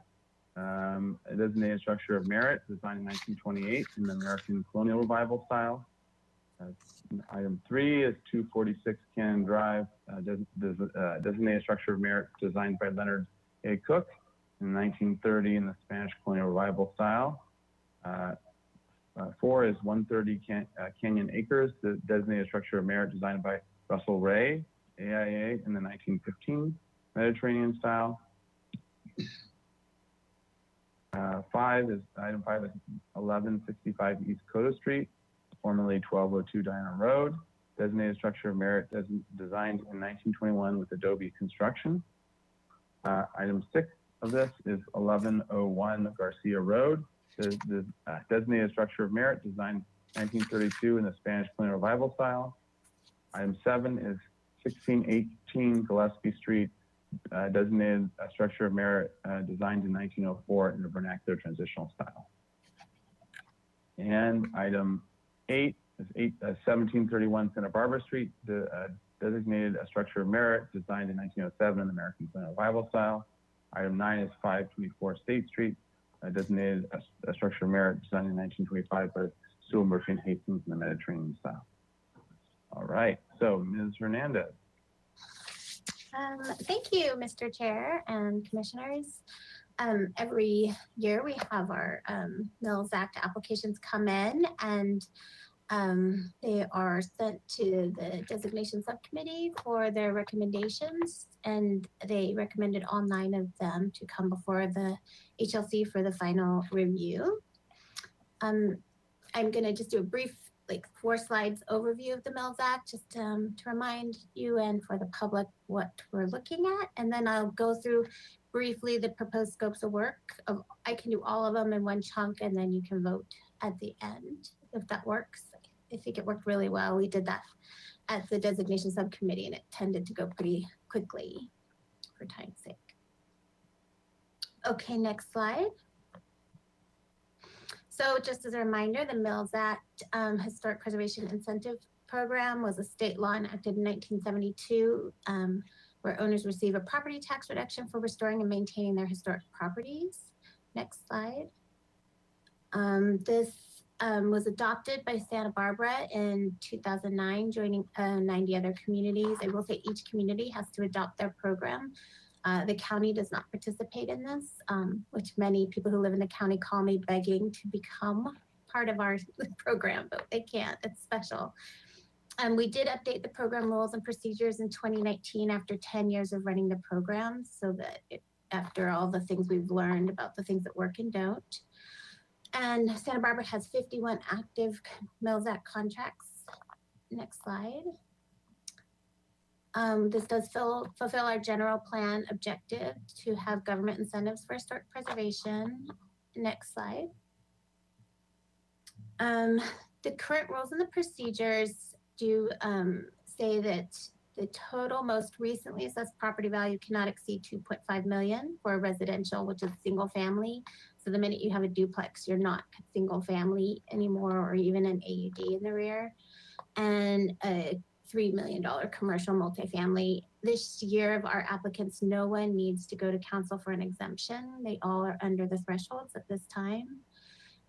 a designated structure of merit designed in 1928 in the American colonial revival style. Item 3 is 246 Canyon Drive, designated structure of merit designed by Leonard A. Cook in 1930 in the Spanish colonial revival style. 4 is 130 Canyon Acres, the designated structure of merit designed by Russell Ray, AIA, in the 1915 Mediterranean style. Item 5 is 1165 East Coda Street, formerly 1202 Diana Road, designated structure of merit designed in 1921 with Adobe construction. Item 6 of this is 1101 Garcia Road, the designated structure of merit designed 1932 in the Spanish colonial revival style. Item 7 is 1618 Gillespie Street, designated structure of merit designed in 1904 in the vernacular transitional style. And item 8 is 1731 Santa Barbara Street, designated a structure of merit designed in 1907 in the American colonial revival style. Item 9 is 524 State Street, designated a structure of merit designed in 1925 by Sewell Murphy and Hastings in the Mediterranean style. All right, so Ms. Hernandez. Thank you, Mr. Chair and Commissioners. Every year we have our Mills Act applications come in, and they are sent to the designation subcommittee for their recommendations, and they recommended all 9 of them to come before the HLC for the final review. I'm going to just do a brief, like 4 slides overview of the Mills Act, just to remind you and for the public what we're looking at. And then I'll go through briefly the proposed scopes of work. I can do all of them in one chunk, and then you can vote at the end if that works. I think it worked really well. We did that at the designation subcommittee, and it tended to go pretty quickly for time's sake. Okay, next slide. So just as a reminder, the Mills Act Historic Preservation Incentive Program was a state law enacted in 1972, where owners receive a property tax reduction for restoring and maintaining their historic properties. Next slide. This was adopted by Santa Barbara in 2009, joining 90 other communities. I will say each community has to adopt their program. The county does not participate in this, which many people who live in the county call me begging to become part of our program, but they can't. It's special. We did update the program rules and procedures in 2019 after 10 years of running the program, so that after all the things we've learned about the things that work and don't. And Santa Barbara has 51 active Mills Act contracts. Next slide. This does fulfill our general plan objective to have government incentives for historic preservation. Next slide. The current rules and the procedures do say that the total most recently assessed property value cannot exceed 2.5 million for a residential, which is single family. So the minute you have a duplex, you're not single family anymore, or even an AUD in the rear. And a $3 million commercial multifamily. This year of our applicants, no one needs to go to council for an exemption. They all are under the thresholds at this time.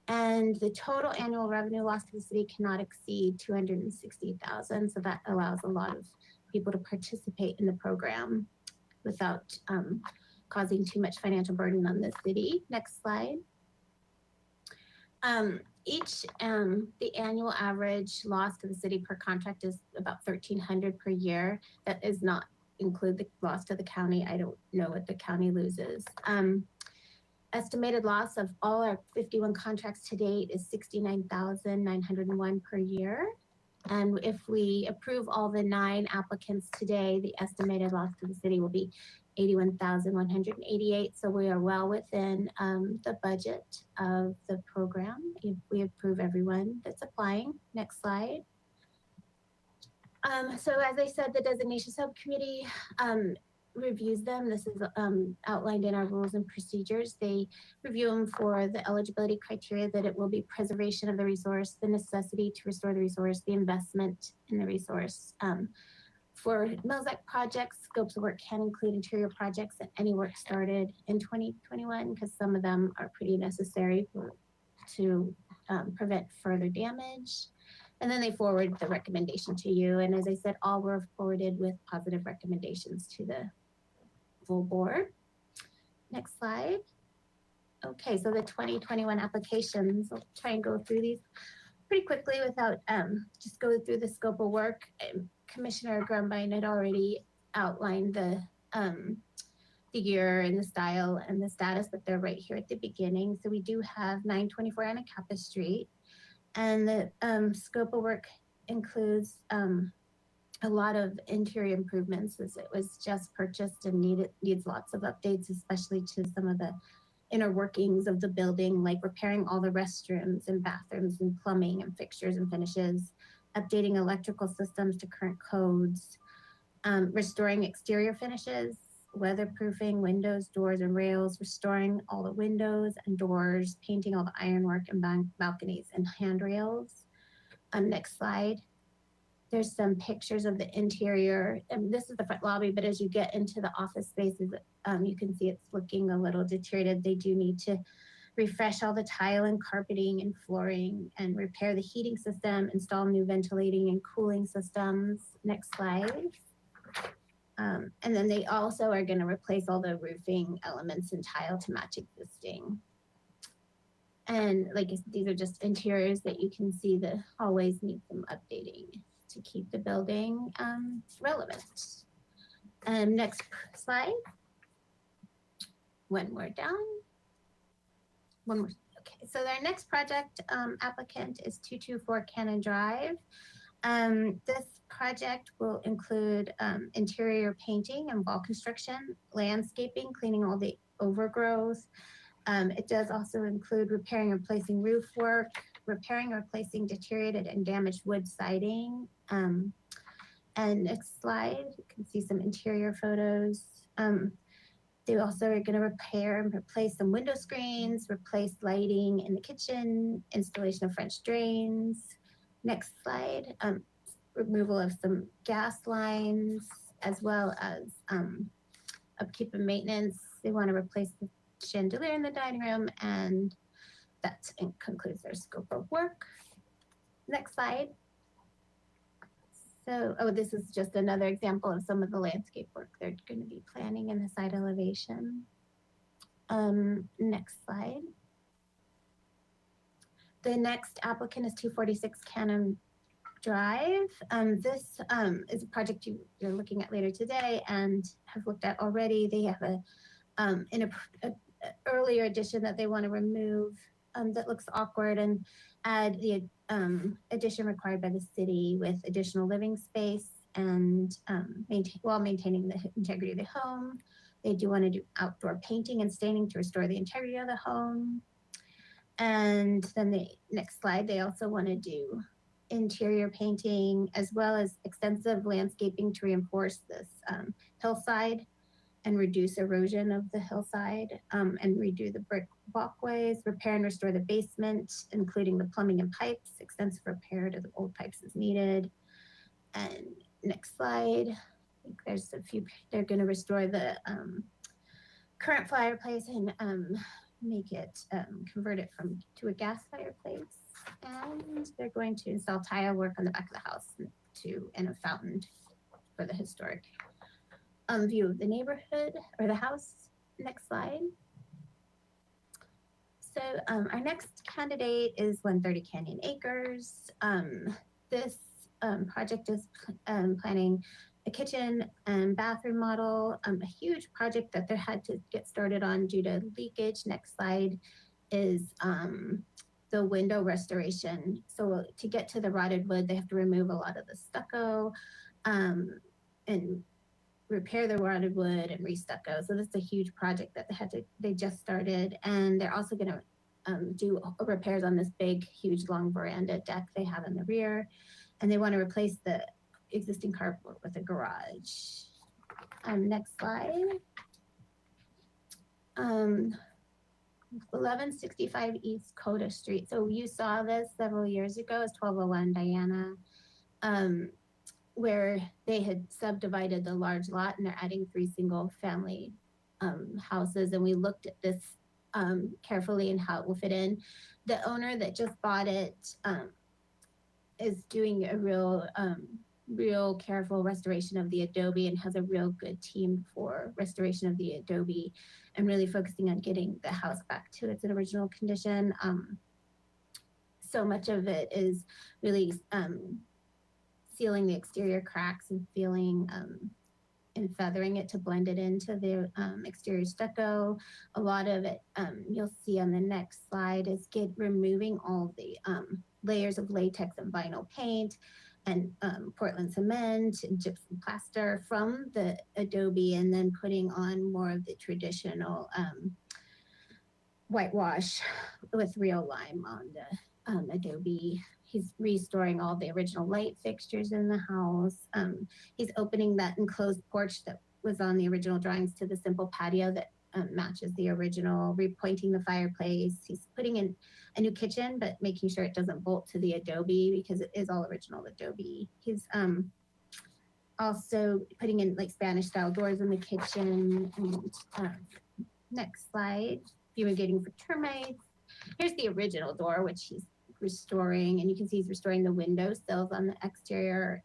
And the total annual revenue loss to the city cannot exceed 260,000. So that allows a lot of people to participate in the program without causing too much financial burden on the city. Next slide. The annual average loss to the city per contract is about 1,300 per year. That does not include the loss to the county. I don't know what the county loses. Estimated loss of all our 51 contracts to date is 69,901 per year. And if we approve all the 9 applicants today, the estimated loss to the city will be 81,188. So we are well within the budget of the program if we approve everyone that's applying. Next slide. So as I said, the designation subcommittee reviews them. This is outlined in our rules and procedures. They review them for the eligibility criteria, that it will be preservation of the resource, the necessity to restore the resource, the investment in the resource. For Mills Act projects, scopes of work can include interior projects and any work started in 2021, because some of them are pretty necessary to prevent further damage. And then they forward the recommendation to you. And as I said, all were forwarded with positive recommendations to the full board. Next slide. Okay, so the 2021 applications, I'll try and go through these pretty quickly without just going through the scope of work. Commissioner Grumbine had already outlined the year and the style and the status, but they're right here at the beginning. So we do have 924 Anacapa Street, and the scope of work includes a lot of interior improvements, as it was just purchased and needs lots of updates, especially to some of the inner workings of the building, like repairing all the restrooms and bathrooms and plumbing and fixtures and finishes, updating electrical systems to current codes, restoring exterior finishes, weatherproofing windows, doors, and rails, restoring all the windows and doors, painting all the ironwork and balconies and handrails. Next slide. There's some pictures of the interior, and this is the front lobby, but as you get into the office spaces, you can see it's looking a little deteriorated. They do need to refresh all the tile and carpeting and flooring and repair the heating system, install new ventilating and cooling systems. Next slide. And then they also are going to replace all the roofing elements and tile to match existing. And like these are just interiors that you can see the hallways need some updating to keep the building relevant. Next slide. One more down. One more. Okay, so our next project applicant is 224 Cannon Drive. This project will include interior painting and wall construction, landscaping, cleaning all the overgrowth. It does also include repairing and replacing roof work, repairing or replacing deteriorated and damaged wood siding. And next slide, you can see some interior photos. They also are going to repair and replace some window screens, replace lighting in the kitchen, installation of French drains. Next slide, removal of some gas lines, as well as upkeep and maintenance. They want to replace the chandelier in the dining room, and that concludes their scope of work. Next slide. So, this is just another example of some of the landscape work they're going to be planning in the side elevation. Next slide. The next applicant is 246 Cannon Drive. This is a project you're looking at later today and have looked at already. They have an earlier addition that they want to remove that looks awkward and add the addition required by the city with additional living space and while maintaining the integrity of the home. They do want to do outdoor painting and staining to restore the integrity of the home. And then the next slide, they also want to do interior painting, as well as extensive landscaping to reinforce this hillside and reduce erosion of the hillside, and redo the brick walkways, repair and restore the basement, including the plumbing and pipes. Extensive repair to the old pipes is needed. And next slide. I think there's a few, they're going to restore the current fireplace and make it, convert it to a gas fireplace. And they're going to install tile work on the back of the house and a fountain for the historic view of the neighborhood or the house. Next slide. So our next candidate is 130 Canyon Acres. This project is planning a kitchen and bathroom model, a huge project that they had to get started on due to leakage. Next slide is the window restoration. So to get to the rotted wood, they have to remove a lot of the stucco and repair the rotted wood and re-stucco. So this is a huge project that they just started. And they're also gonna do repairs on this big, huge, long veranda deck they have in the rear. And they wanna replace the existing carport with a garage. Next slide. 1165 East Coda Street. So you saw this several years ago. It's 1201 Diana, where they had subdivided the large lot and they're adding 3 single family houses. And we looked at this carefully and how it will fit in. The owner that just bought it is doing a real careful restoration of the adobe and has a real good team for restoration of the adobe and really focusing on getting the house back to its original condition. So much of it is really sealing the exterior cracks and feeling and feathering it to blend it into the exterior stucco. A lot of it, you'll see on the next slide, is removing all the layers of latex and vinyl paint and Portland cement and gypsum plaster from the adobe, and then putting on more of the traditional whitewash with real lime on the adobe. He's restoring all the original light fixtures in the house. He's opening that enclosed porch that was on the original drawings to the simple patio that matches the original, repointing the fireplace. He's putting in a new kitchen, but making sure it doesn't bolt to the adobe because it is all original adobe. He's also putting in like Spanish style doors in the kitchen. And next slide, fumigating for termites. Here's the original door, which he's restoring, and you can see he's restoring the window sills on the exterior.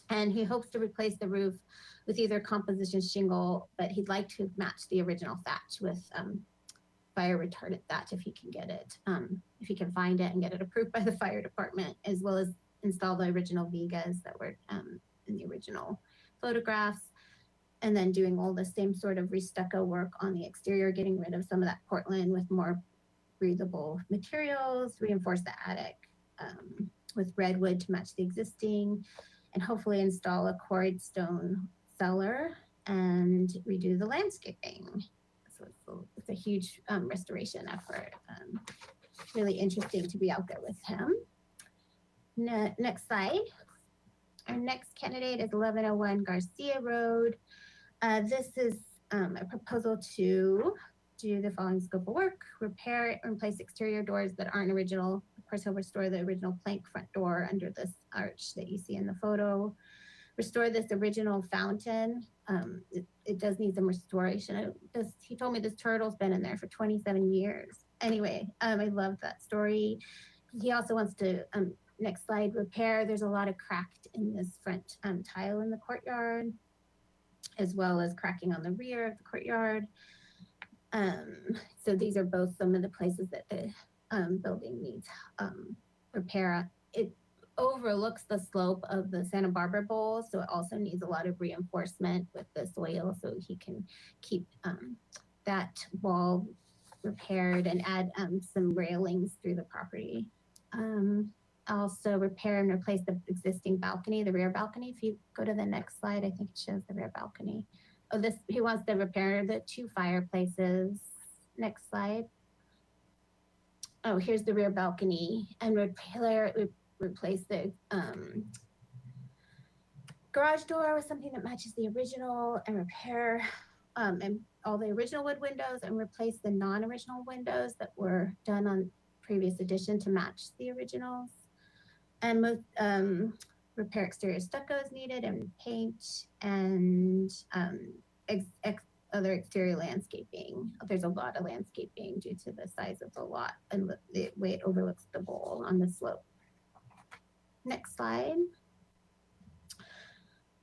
And he hopes to replace the roof with either composition shingle, but he'd like to match the original thatch with fire retardant thatch if he can get it, if he can find it and get it approved by the fire department, as well as install the original vigas that were in the original photographs. And then doing all the same sort of restucco work on the exterior, getting rid of some of that Portland with more breathable materials, reinforce the attic with redwood to match the existing, and hopefully install a quarried stone cellar and redo the landscaping. So it's a huge restoration effort. Really interesting to be out there with him. Next slide. Our next candidate is 1101 Garcia Road. This is a proposal to do the following scope of work: repair and replace exterior doors that aren't original. Of course, he'll restore the original plank front door under this arch that you see in the photo. Restore this original fountain. It does need some restoration. He told me this turtle's been in there for 27 years. Anyway, I love that story. He also wants to, next slide, repair. There's a lot of cracked in this front tile in the courtyard, as well as cracking on the rear of the courtyard. So these are both some of the places that the building needs repair. It overlooks the slope of the Santa Barbara Bowl, so it also needs a lot of reinforcement with the soil so he can keep that wall repaired and add some railings through the property. Also repair and replace the existing balcony, the rear balcony. If you go to the next slide, I think it shows the rear balcony. Oh, he wants to repair the 2 fireplaces. Next slide. Oh, here's the rear balcony, and replace the garage door with something that matches the original and repair and all the original wood windows and replace the non-original windows that were done on previous edition to match the originals. And most repair exterior stucco is needed and paint and other exterior landscaping. There's a lot of landscaping due to the size of the lot and the way it overlooks the bowl on the slope. Next slide.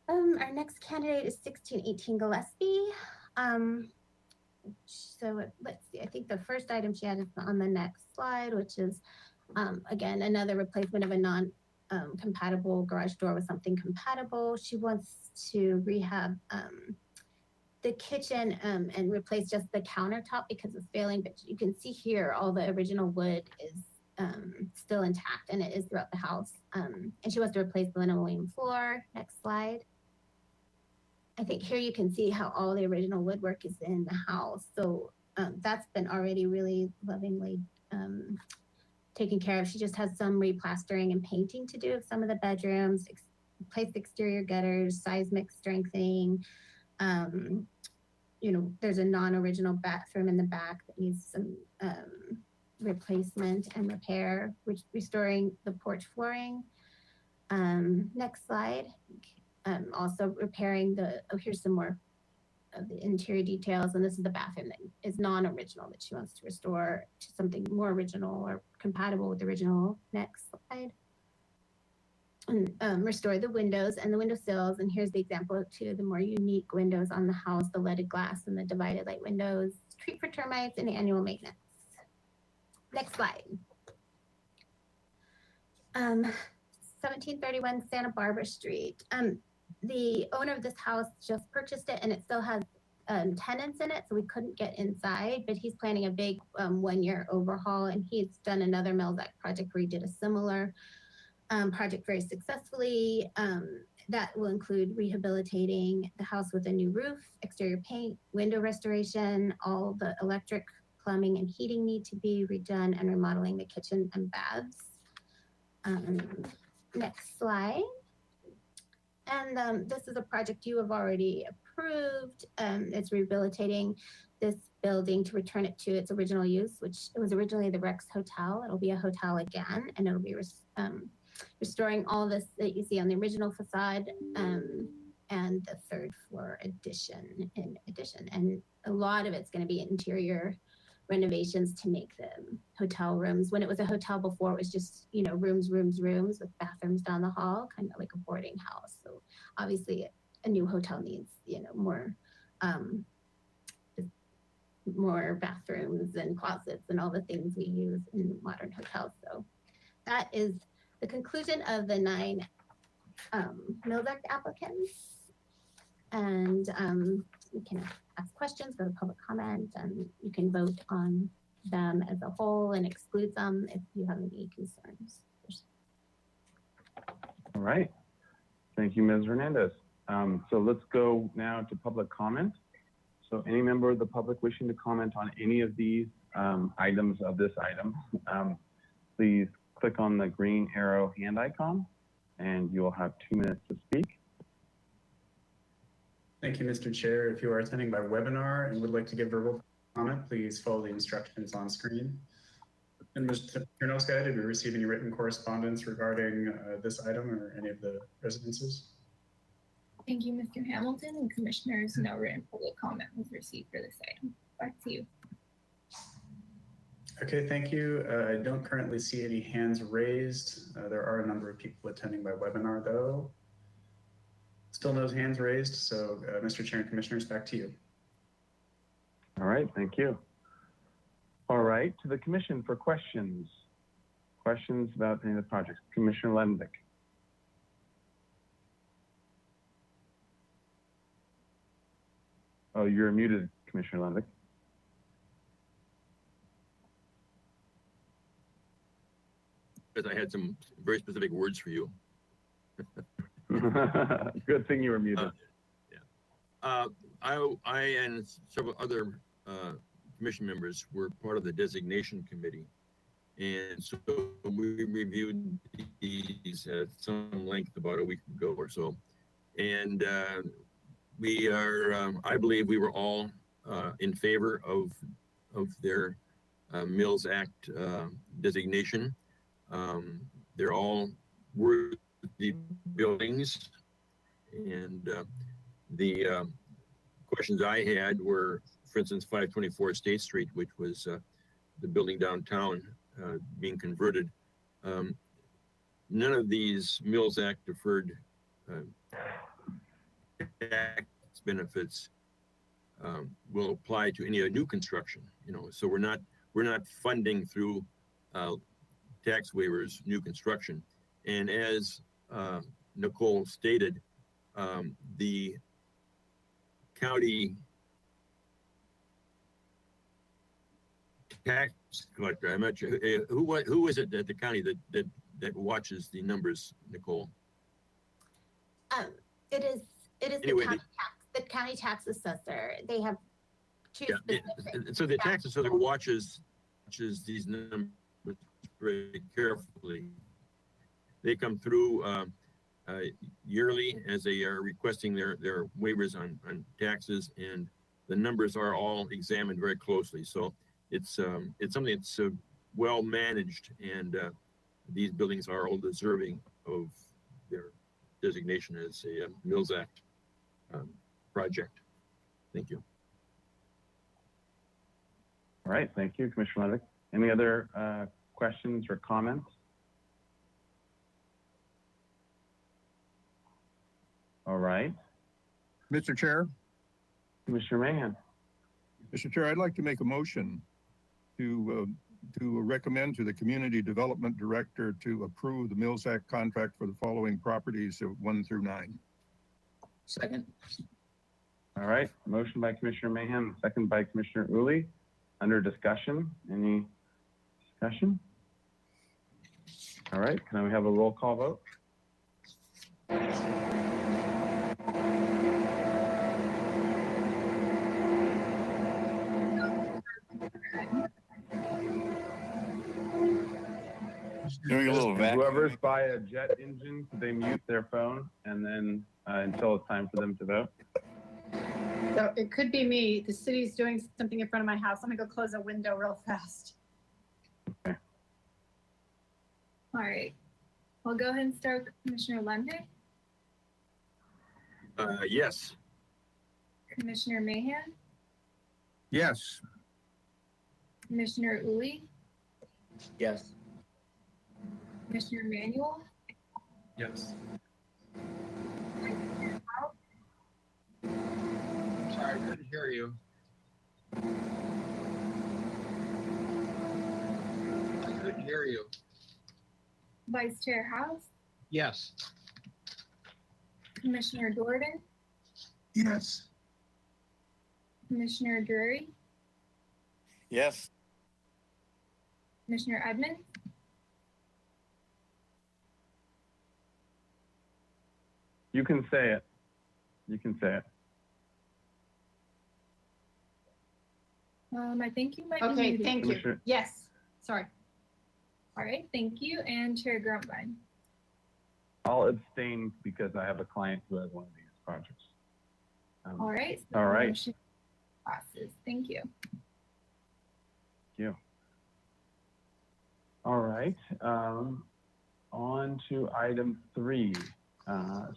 Our next candidate is 1618 Gillespie. So let's see, I think the first item she had is on the next slide, which is again, another replacement of a non-compatible garage door with something compatible. She wants to rehab the kitchen and replace just the countertop because it's failing, but you can see here all the original wood is still intact and it is throughout the house. And she wants to replace the linoleum floor. Next slide. I think here you can see how all the original woodwork is in the house. So that's been already really lovingly taken care of. She just has some replastering and painting to do of some of the bedrooms, replace the exterior gutters, seismic strengthening. You know, there's a non-original bathroom in the back that needs some replacement and repair, restoring the porch flooring. Next slide. Also repairing here's some more of the interior details, and this is the bathroom that is non-original that she wants to restore to something more original or compatible with the original. Next slide. And restore the windows and the window sills, and here's the example of two of the more unique windows on the house, the leaded glass and the divided light windows. Treat for termites and annual maintenance. Next slide. 1731 Santa Barbara Street. The owner of this house just purchased it and it still has tenants in it, so we couldn't get inside, but he's planning a big 1-year overhaul, and he's done another Mills Act project where he did a similar project very successfully. That will include rehabilitating the house with a new roof, exterior paint, window restoration, all the electric, plumbing, and heating need to be redone, and remodeling the kitchen and baths. Next slide. And this is a project you have already approved. It's rehabilitating this building to return it to its original use, which it was originally the Rex Hotel. It'll be a hotel again, and it'll be restoring all this that you see on the original facade and the third floor addition in addition. And a lot of it's going to be interior renovations to make them hotel rooms. When it was a hotel before, it was just, you know, rooms with bathrooms down the hall, kind of like a boarding house. So obviously a new hotel needs, you know, more bathrooms and closets and all the things we use in modern hotels. So that is the conclusion of the 9 Mills Act applicants. And we can ask questions, go to public comment, and you can vote on them as a whole and exclude them if you have any concerns. All right. Thank you, Ms. Hernandez. So let's go now to public comment. So any member of the public wishing to comment on any of these items of this item, please click on the green arrow hand icon and you'll have 2 minutes to speak. Thank you, Mr. Chair. If you are attending by webinar and would like to give verbal comment, please follow the instructions on screen. And Mr. Kernowska, did we receive any written correspondence regarding this item or any of the residences? Thank you, Mr. Hamilton, and commissioners. No written public comment was received for this item. Back to you. Okay, thank you. I don't currently see any hands raised. There are a number of people attending by webinar though. Still no hands raised, so Mr. Chair and Commissioners, back to you. All right, thank you. All right, to the Commission for questions. Questions about any of the projects. Commissioner Lendick. Oh, you're muted, Commissioner Lendick. Because I had some very specific words for you. Good thing you were muted. I and several other commission members were part of the designation committee And so we reviewed these at some length about a week ago or so. And we are, I believe we were all in favor of their Mills Act designation. They're all worthy buildings. And the questions I had were, for instance, 524 State Street, which was the building downtown being converted. None of these Mills Act deferred tax benefits will apply to any new construction. You know, so we're not funding through tax waivers new construction. And as Nicole stated, the county tax collector, I'm not sure who is it at the county that watches the numbers, Nicole? It is Anyway, the county tax assessor. They have two specific. So the tax assessor watches these numbers very carefully. They come through yearly as they are requesting their waivers on taxes, and the numbers are all examined very closely. So it's something that's well managed, and these buildings are all deserving of their designation as a Mills Act project. Thank you. All right, thank you, Commissioner Levick. Any other questions or comments? All right. Mr. Chair. Commissioner Mahan. Mr. Chair, I'd like to make a motion to recommend to the Community Development Director to approve the Mills Act contract for the following properties of 1 through 9. Second. All right, motion by Commissioner Mahan, second by Commissioner Uli. Under discussion, any discussion? All right, can we have a roll call vote? Doing a little vacuum. Whoever's by a jet engine, could they mute their phone and then until it's time for them to vote? So it could be me. The city's doing something in front of my house. I'm gonna go close a window real fast. Okay. All right. I'll go ahead and start with Commissioner Lundy, Yes. Commissioner Mahan, Yes. Commissioner Uli, Yes. Commissioner Manuel, Yes. Sorry, I couldn't hear you. I couldn't hear you. Vice Chair House, Yes. Commissioner Jordan, Yes. Commissioner Drury, Yes. Commissioner Edmonds, You can say it. You can say it. I think you might be Okay, muted. thank you. Commissioner- Yes, sorry. All right, thank you. And Chair Grumpine. I'll abstain because I have a client who has one of these projects. All right. So All right. motion passes. Thank you. Thank you. All right, on to item 3.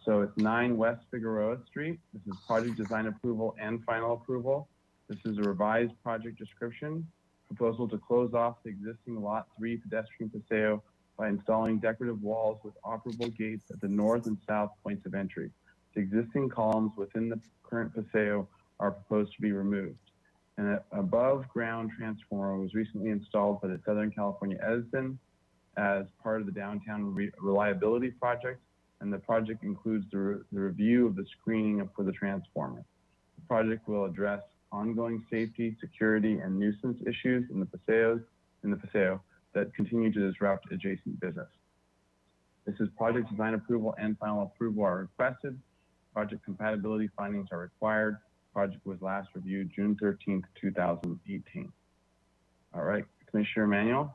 So it's 9 West Figueroa Street. This is project design approval and final approval. This is a revised project description. Proposal to close off the existing Lot 3 pedestrian paseo by installing decorative walls with operable gates at the north and south points of entry. The existing columns within the current paseo are proposed to be removed. An above-ground transformer was recently installed by the Southern California Edison as part of the downtown reliability project, and the project includes the review of the screening for the transformer. The project will address ongoing safety, security, and nuisance issues in the paseo that continue to disrupt adjacent business. This is project design approval and final approval are requested. Project compatibility findings are required. Project was last reviewed June 13th, 2018. All right, Commissioner Emanuel.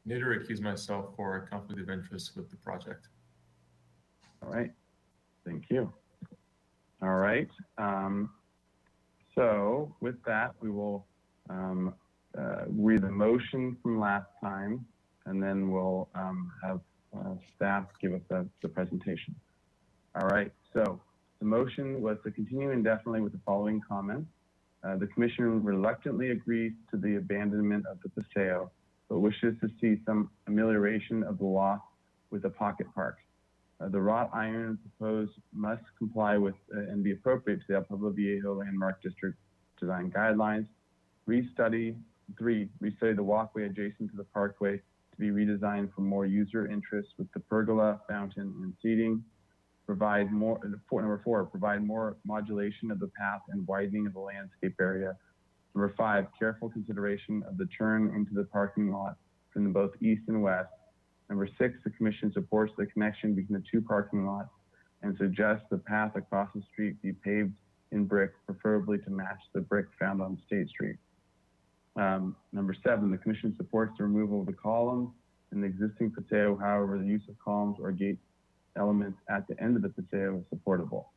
Need to recuse myself for a conflict of interest with the project. All right, thank you. All right, so with that, we will read the motion from last time, and then we'll have staff give us the presentation. All right, so the motion was to continue indefinitely with the following comments. The commission reluctantly agrees to the abandonment of the Paseo, but wishes to see some amelioration of the loss with the pocket park. The wrought iron proposed must comply with and be appropriate to the El Pueblo Viejo Landmark District Design Guidelines. Restudy the walkway adjacent to the parkway to be redesigned for more user interest with the pergola, fountain, and seating. Number 4, provide more modulation of the path and widening of the landscape area. Number 5, careful consideration of the turn into the parking lot from both east and west. Number 6, the commission supports the connection between the two parking lots and suggests the path across the street be paved in brick, preferably to match the brick found on State Street. Number 7, the commission supports the removal of the columns in the existing Paseo. However, the use of columns or gate elements at the end of the Paseo is supportable.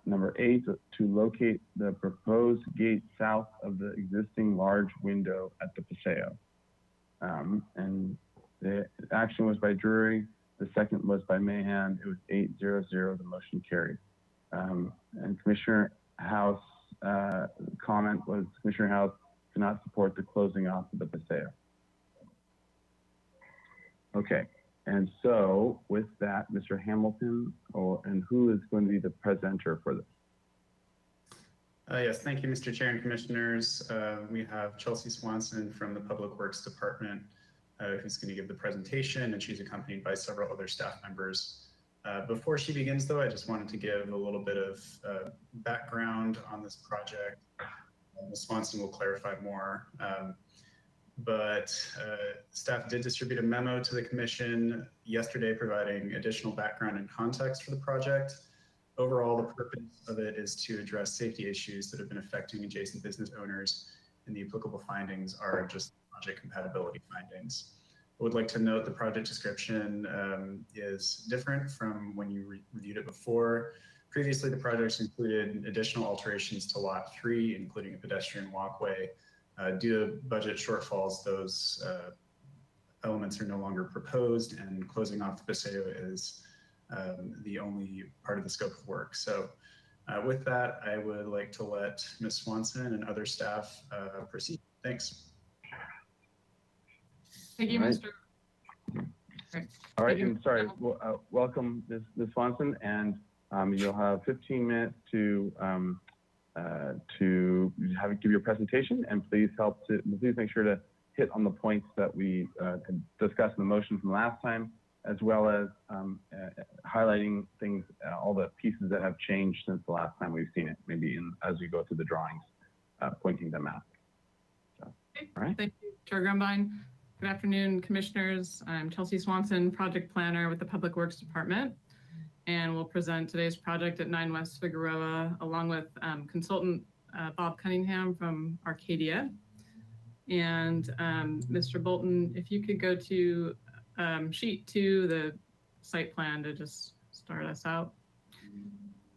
Number 8, to locate the proposed gate south of the existing large window at the Paseo. And the action was by Drury. The second was by Mahan. It was 8-0-0. The motion carried. And Commissioner House comment was Commissioner House cannot support the closing off of the Paseo. Okay. And so with that, Mr. Hamilton, and who is going to be the presenter for this? Yes, thank you, Mr. Chair and Commissioners. We have Chelsea Swanson from the Public Works Department, who's going to give the presentation, and she's accompanied by several other staff members. Before she begins, though, I just wanted to give a little bit of background on this project. Ms. Swanson will clarify more. But staff did distribute a memo to the commission yesterday providing additional background and context for the project. Overall, the purpose of it is to address safety issues that have been affecting adjacent business owners, and the applicable findings are just project compatibility findings. I would like to note the project description is different from when you reviewed it before. Previously, the projects included additional alterations to Lot 3, including a pedestrian walkway. Due to budget shortfalls, those elements are no longer proposed, and closing off the Paseo is the only part of the scope of work. So with that, I would like to let Ms. Swanson and other staff proceed. Thanks. Thank you, Mr. All right, and sorry, welcome Ms. Swanson, and you'll have 15 minutes to give your presentation, and please make sure to hit on the points that we discussed in the motion from last time, as well as highlighting things, all the pieces that have changed since the last time we've seen it, maybe as we go through the drawings, pointing them out. So, all right. Thank you, Chair Grumbine. Good afternoon, commissioners. I'm Chelsea Swanson, project planner with the Public Works Department, and we'll present today's project at 9 West Figueroa, along with consultant Bob Cunningham from Arcadia. And Mr. Bolton, if you could go to sheet 2, the site plan, to just start us out.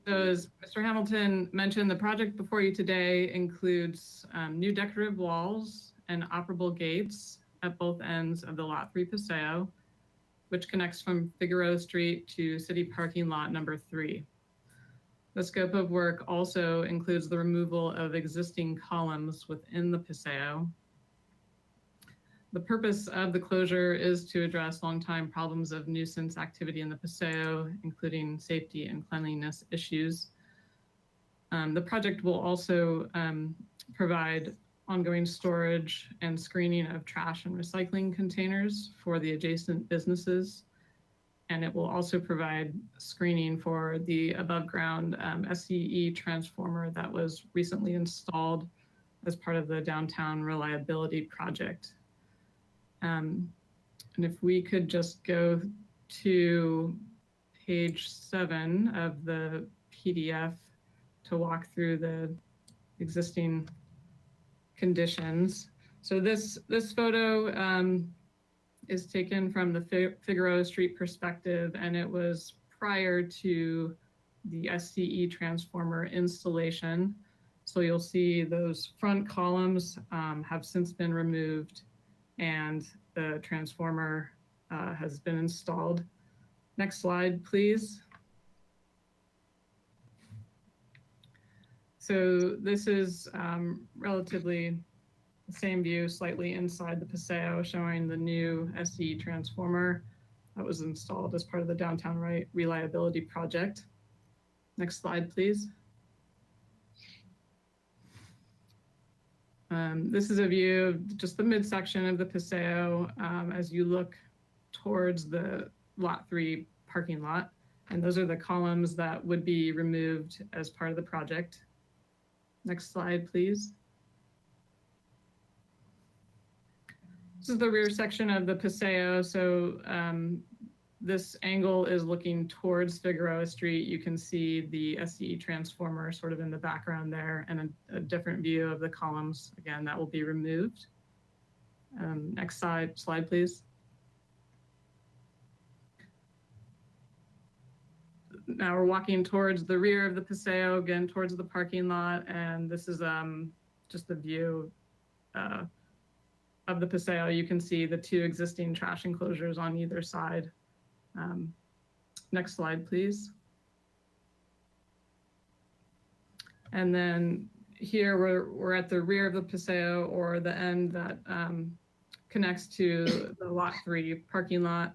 So as Mr. Hamilton mentioned, the project before you today includes new decorative walls and operable gates at both ends of the Lot 3 Paseo, which connects from Figueroa Street to City Parking Lot number 3. The scope of work also includes the removal of existing columns within the Paseo. The purpose of the closure is to address longtime problems of nuisance activity in the Paseo, including safety and cleanliness issues. The project will also provide ongoing storage and screening of trash and recycling containers for the adjacent businesses. And it will also provide screening for the above ground SCE transformer that was recently installed as part of the downtown reliability project. And if we could just go to page 7 of the PDF to walk through the existing conditions. So this photo is taken from the Figueroa Street perspective, and it was prior to the SCE transformer installation. So you'll see those front columns have since been removed and the transformer has been installed. Next slide, please. So this is relatively the same view, slightly inside the Paseo, showing the new SCE transformer that was installed as part of the downtown reliability project. Next slide, please. This is a view of just the midsection of the Paseo as you look towards the Lot 3 parking lot. And those are the columns that would be removed as part of the project. Next slide, please. This is the rear section of the Paseo. So this angle is looking towards Figueroa Street. You can see the SCE transformer sort of in the background there, and a different view of the columns. Again, that will be removed. Next slide, please. Now we're walking towards the rear of the Paseo, again, towards the parking lot. And this is just the view of the Paseo. You can see the two existing trash enclosures on either side. Next slide, please. And then here we're at the rear of the Paseo, or the end that connects to the Lot 3 parking lot,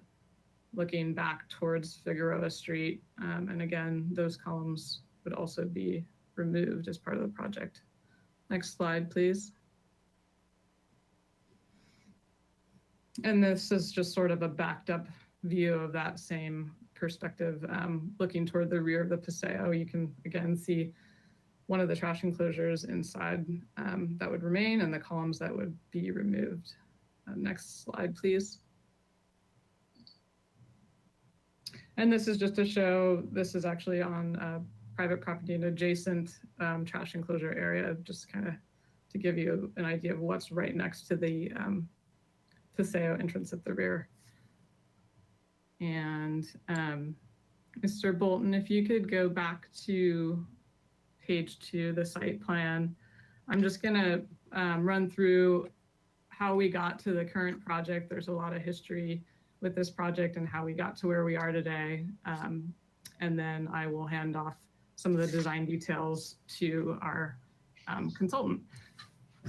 looking back towards Figueroa Street. And again, those columns would also be removed as part of the project. Next slide, please. And this is just sort of a backed up view of that same perspective, looking toward the rear of the Paseo. You can again see one of the trash enclosures inside that would remain, and the columns that would be removed. Next slide, please. And this is just to show, this is actually on private property and adjacent trash enclosure area, just kind of to give you an idea of what's right next to the Paseo entrance at the rear. And Mr. Bolton, if you could go back to page 2, the site plan. I'm just gonna run through how we got to the current project. There's a lot of history with this project and how we got to where we are today. And then I will hand off some of the design details to our consultant.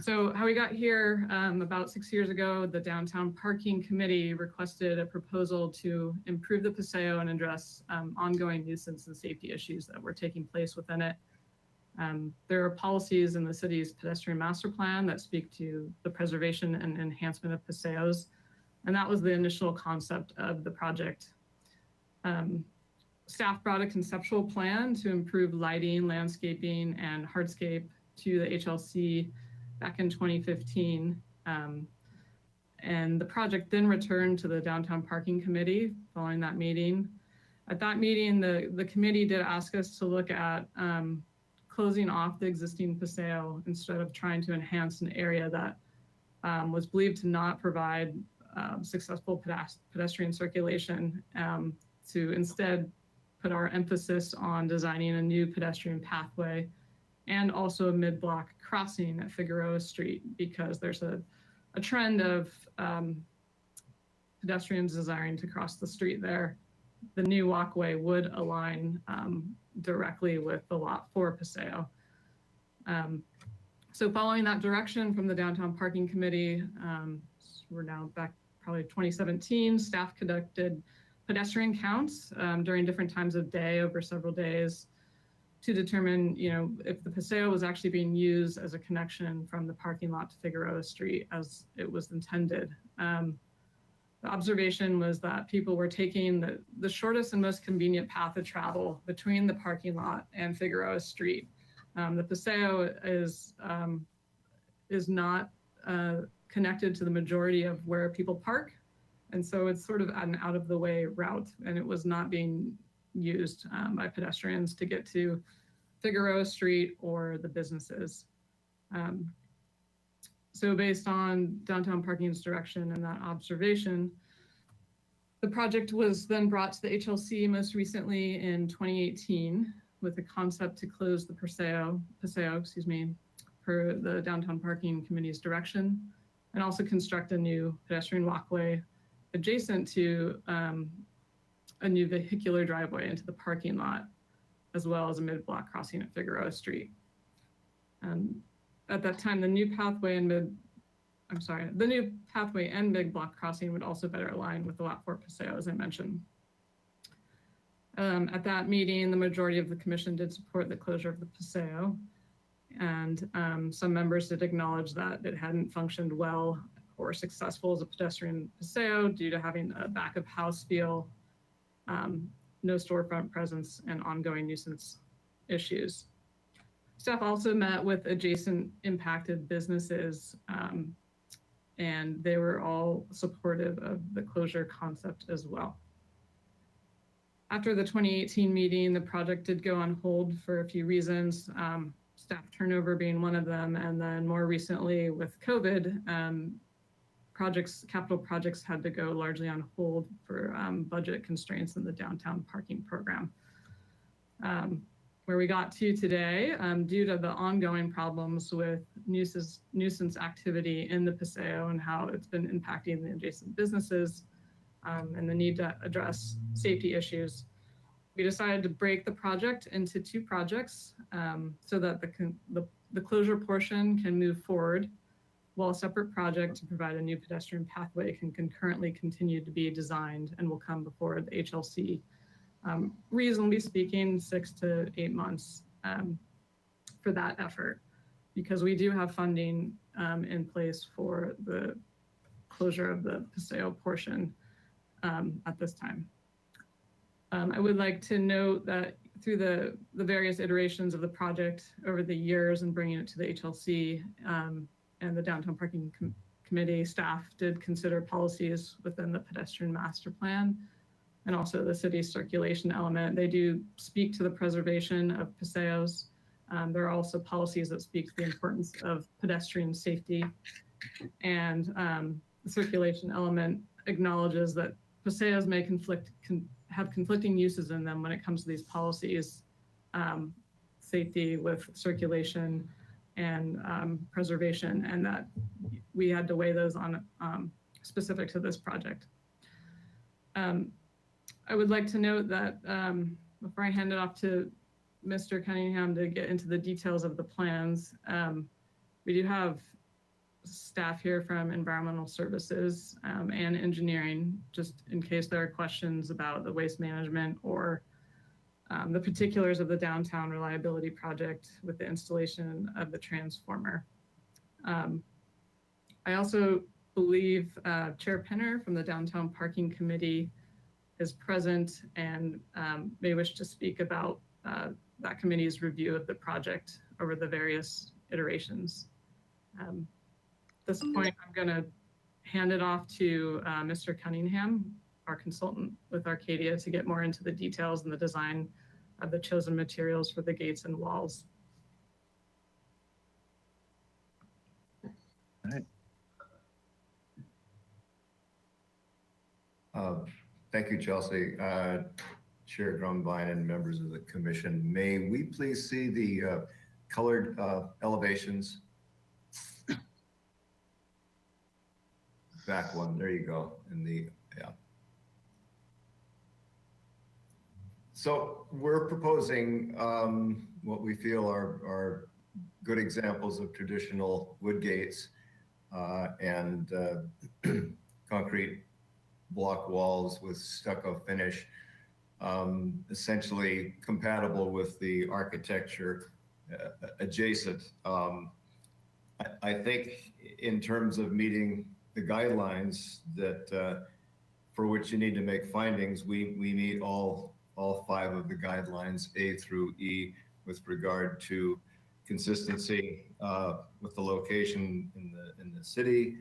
So how we got here, about 6 years ago, the Downtown Parking Committee requested a proposal to improve the Paseo and address ongoing nuisance and safety issues that were taking place within it. There are policies in the city's pedestrian master plan that speak to the preservation and enhancement of Paseos. And that was the initial concept of the project. Staff brought a conceptual plan to improve lighting, landscaping, and hardscape to the HLC back in 2015. And the project then returned to the Downtown Parking Committee following that meeting. At that meeting, the committee did ask us to look at closing off the existing Paseo instead of trying to enhance an area that was believed to not provide successful pedestrian circulation, to instead put our emphasis on designing a new pedestrian pathway and also a mid-block crossing at Figueroa Street, because there's a trend of pedestrians desiring to cross the street there. The new walkway would align directly with the Lot 4 Paseo. So following that direction from the Downtown Parking Committee, we're now back probably 2017, staff conducted pedestrian counts during different times of day over several days to determine, if the Paseo was actually being used as a connection from the parking lot to Figueroa Street as it was intended. The observation was that people were taking the shortest and most convenient path of travel between the parking lot and Figueroa Street. The Paseo is not connected to the majority of where people park. And so it's sort of an out of the way route, and it was not being used by pedestrians to get to Figueroa Street or the businesses. So based on Downtown Parking's direction and that observation, The project was then brought to the HLC most recently in 2018 with a concept to close the Paseo, per the Downtown Parking Committee's direction, and also construct a new pedestrian walkway adjacent to a new vehicular driveway into the parking lot, as well as a mid-block crossing at Figueroa Street. At that time, the new pathway and mid-block crossing would also better align with the Lot 4 Paseo, as I mentioned. At that meeting, the majority of the commission did support the closure of the Paseo, and some members did acknowledge that it hadn't functioned well or successful as a pedestrian Paseo due to having a back of house feel, no storefront presence, and ongoing nuisance issues. Staff also met with adjacent impacted businesses, and they were all supportive of the closure concept as well. After the 2018 meeting, the project did go on hold for a few reasons, staff turnover being one of them, and then more recently with COVID, capital projects had to go largely on hold for budget constraints in the downtown parking program. Where we got to today, due to the ongoing problems with nuisance activity in the Paseo and how it's been impacting the adjacent businesses, and the need to address safety issues, we decided to break the project into two projects so that the closure portion can move forward, while a separate project to provide a new pedestrian pathway can concurrently continue to be designed and will come before the HLC, reasonably speaking, 6 to 8 months for that effort, because we do have funding in place for the closure of the Paseo portion at this time. I would like to note that through the various iterations of the project over the years and bringing it to the HLC and the Downtown Parking Committee, staff did consider policies within the pedestrian master plan and also the city's circulation element. They do speak to the preservation of Paseos. There are also policies that speak to the importance of pedestrian safety, and the circulation element acknowledges that Paseos may have conflicting uses in them when it comes to these policies, safety with circulation and preservation, and that we had to weigh those on specific to this project. I would like to note that before I hand it off to Mr. Cunningham to get into the details of the plans, we do have staff here from environmental services and engineering, just in case there are questions about the waste management or the particulars of the downtown reliability project with the installation of the transformer. I also believe Chair Penner from the Downtown Parking Committee is present and may wish to speak about that committee's review of the project over the various iterations. At this point, I'm going to hand it off to Mr. Cunningham, our consultant with Arcadia, to get more into the details and the design of the chosen materials for the gates and walls. All right. Thank you, Chelsea. Chair Grumbine and members of the commission, may we please see the colored elevations? Back one, there you go. Yeah. So we're proposing what we feel are good examples of traditional wood gates and concrete block walls with stucco finish, essentially compatible with the architecture adjacent. I think in terms of meeting the guidelines that for which you need to make findings, we meet all 5 of the guidelines, A through E, with regard to consistency with the location in the city,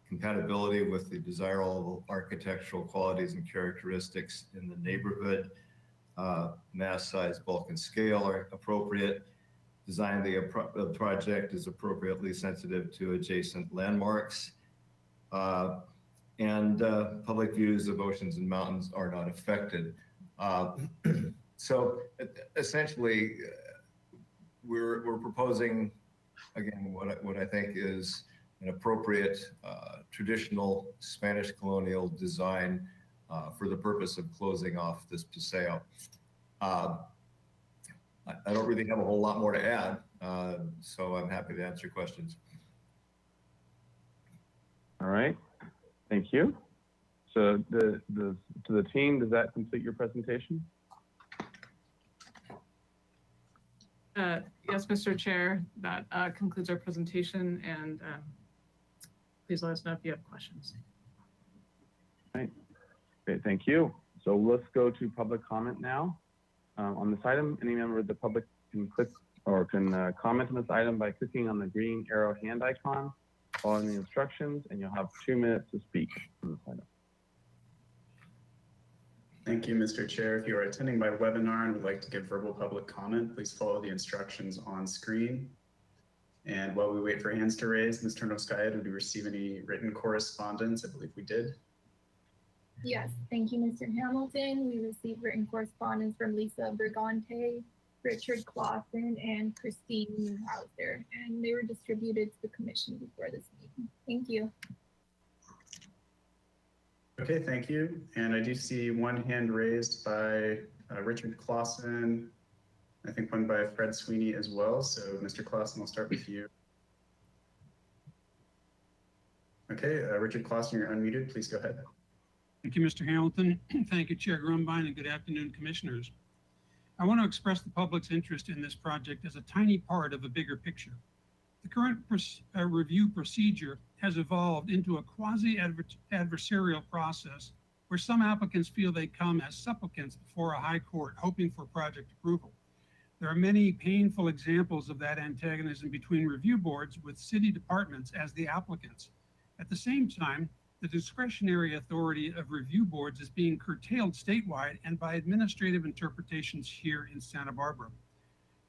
compatibility with the desirable architectural qualities and characteristics in the neighborhood, mass, size, bulk, and scale are appropriate. Design the project is appropriately sensitive to adjacent landmarks. and public views of oceans and mountains are not affected. So essentially, we're proposing, again, what I think is an appropriate traditional Spanish colonial design for the purpose of closing off this paseo. I don't really have a whole lot more to add, so I'm happy to answer questions. All right, thank you. So to the team, does that complete your presentation? Yes, Mr. Chair, that concludes our presentation, and please let us know if you have questions. All right, great, thank you. So let's go to public comment now. On this item, any member of the public can click or can comment on this item by clicking on the green arrow hand icon, following the instructions, and you'll have 2 minutes to speak on this item. Thank you, Mr. Chair. If you are attending by webinar and would like to give verbal public comment, please follow the instructions on screen. And while we wait for hands to raise, Ms. Turnovskaya, did we receive any written correspondence? I believe we did. Yes, thank you, Mr. Hamilton. We received written correspondence from Lisa Brigante, Richard Clausen, and Christine Newhouser, and they were distributed to the commission before this meeting. Thank you. Okay, thank you. And I do see one hand raised by Richard Clausen, I think one by Fred Sweeney as well. So Mr. Clausen, I'll start with you. Okay, Richard Clausen, you're unmuted. Please go ahead. Thank you, Mr. Hamilton. Thank you, Chair Grumbine, and good afternoon, commissioners. I want to express the public's interest in this project as a tiny part of a bigger picture. The current review procedure has evolved into a quasi-adversarial process where some applicants feel they come as supplicants before a high court hoping for project approval. There are many painful examples of that antagonism between review boards with city departments as the applicants. At the same time, the discretionary authority of review boards is being curtailed statewide and by administrative interpretations here in Santa Barbara.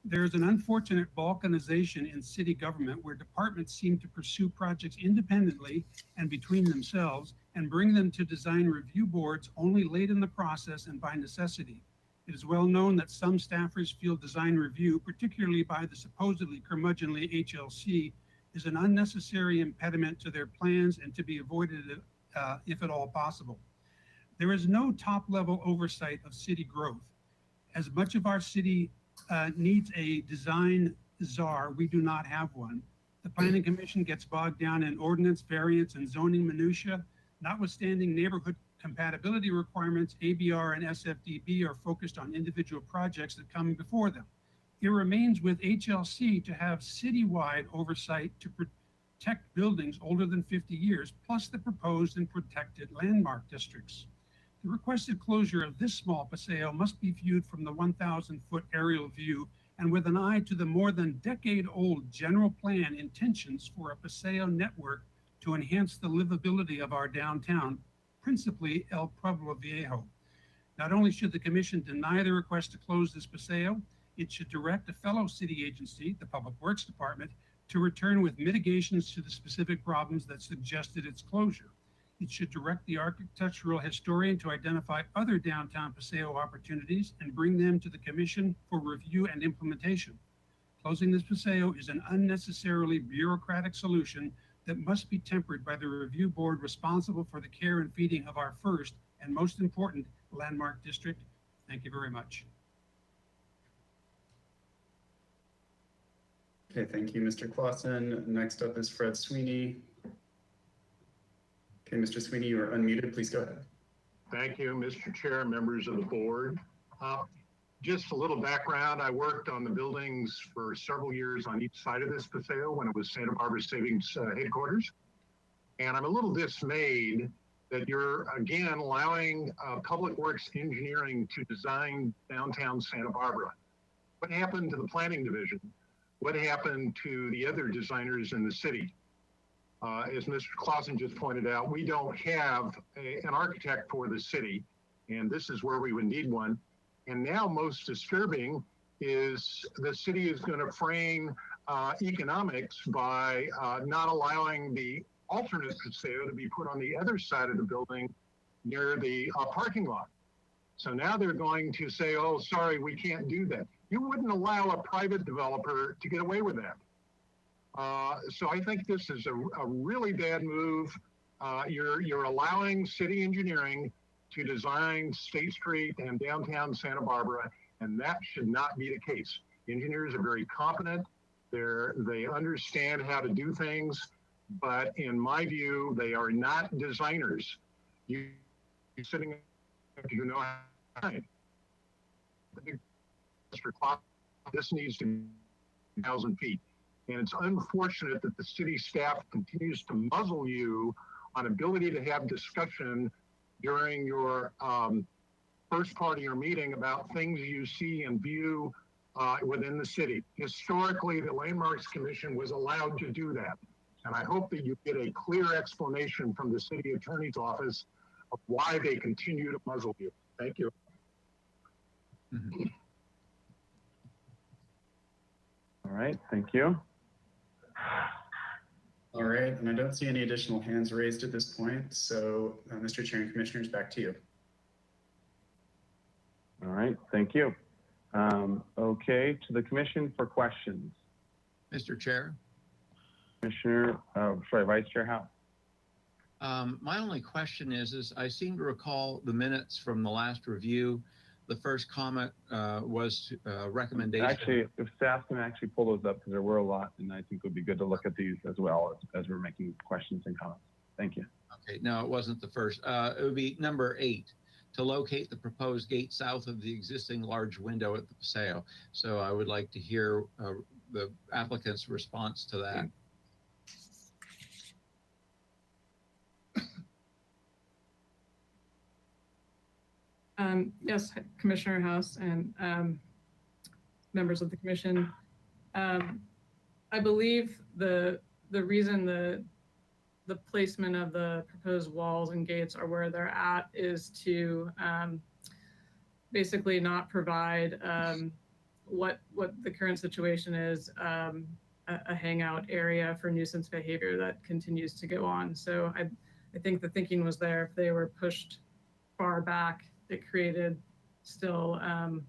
There is an unfortunate balkanization in city government where departments seem to pursue projects independently and between themselves and bring them to design review boards only late in the process and by necessity. It is well known that some staffers feel design review, particularly by the supposedly curmudgeonly HLC, is an unnecessary impediment to their plans and to be avoided if at all possible. There is no top-level oversight of city growth. As much of our city needs a design czar, we do not have one. The Planning Commission gets bogged down in ordinance, variance, and zoning minutia. Notwithstanding neighborhood compatibility requirements, ABR and SFDB are focused on individual projects that come before them. It remains with HLC to have citywide oversight to protect buildings older than 50 years, plus the proposed and protected landmark districts. The requested closure of this small paseo must be viewed from the 1,000-foot aerial view and with an eye to the more than decade-old general plan intentions for a paseo network to enhance the livability of our downtown, principally El Pueblo Viejo. Not only should the commission deny the request to close this paseo, it should direct a fellow city agency, the Public Works Department, to return with mitigations to the specific problems that suggested its closure. It should direct the architectural historian to identify other downtown paseo opportunities and bring them to the commission for review and implementation. Closing this paseo is an unnecessarily bureaucratic solution that must be tempered by the review board responsible for the care and feeding of our first and most important landmark district. Thank you very much. Okay, thank you, Mr. Clausen. Next up is Fred Sweeney. Okay, Mr. Sweeney, you are unmuted. Please go ahead. Thank you, Mr. Chair, members of the board. Just a little background. I worked on the buildings for several years on each side of this paseo when it was Santa Barbara Savings headquarters. And I'm a little dismayed that you're again allowing Public Works Engineering to design downtown Santa Barbara. What happened to the planning division? What happened to the other designers in the city? As Mr. Clausen just pointed out, we don't have an architect for the city, and this is where we would need one. And now most disturbing is the city is going to frame economics by not allowing the alternate paseo to be put on the other side of the building near the parking lot. So now they're going to say, oh, sorry, we can't do that. You wouldn't allow a private developer to get away with that. So I think this is a really bad move. You're allowing city engineering to design State Street and downtown Santa Barbara, and that should not be the case. Engineers are very competent. They understand how to do things, but in my view, they are not designers. You're sitting, you know, this needs to be 1,000 feet. And it's unfortunate that the city staff continues to muzzle you on ability to have discussion during your first part of your meeting about things you see and view within the city. Historically, the Landmarks Commission was allowed to do that. And I hope that you get a clear explanation from the city attorney's office of why they continue to muzzle you. Thank you. All right, thank you. All right, and I don't see any additional hands raised at this point. So, Mr. Chair and Commissioners, back to you. All right, thank you. Okay, to the commission for questions. Mr. Chair. Commissioner, Vice Chair Howe. My only question is I seem to recall the minutes from the last review. The first comment was recommendation. Actually, if staff can actually pull those up, because there were a lot, and I think it would be good to look at these as well as we're making questions and comments. Thank you. Okay, no, it wasn't the first. It would be number 8, to locate the proposed gate south of the existing large window at the Paseo. So I would like to hear the applicant's response to that. Yes, Commissioner House and members of the commission. I believe the reason the placement of the proposed walls and gates are where they're at is to basically not provide what the current situation is, a hangout area for nuisance behavior that continues to go on. So I think the thinking was there. If they were pushed far back, it created still an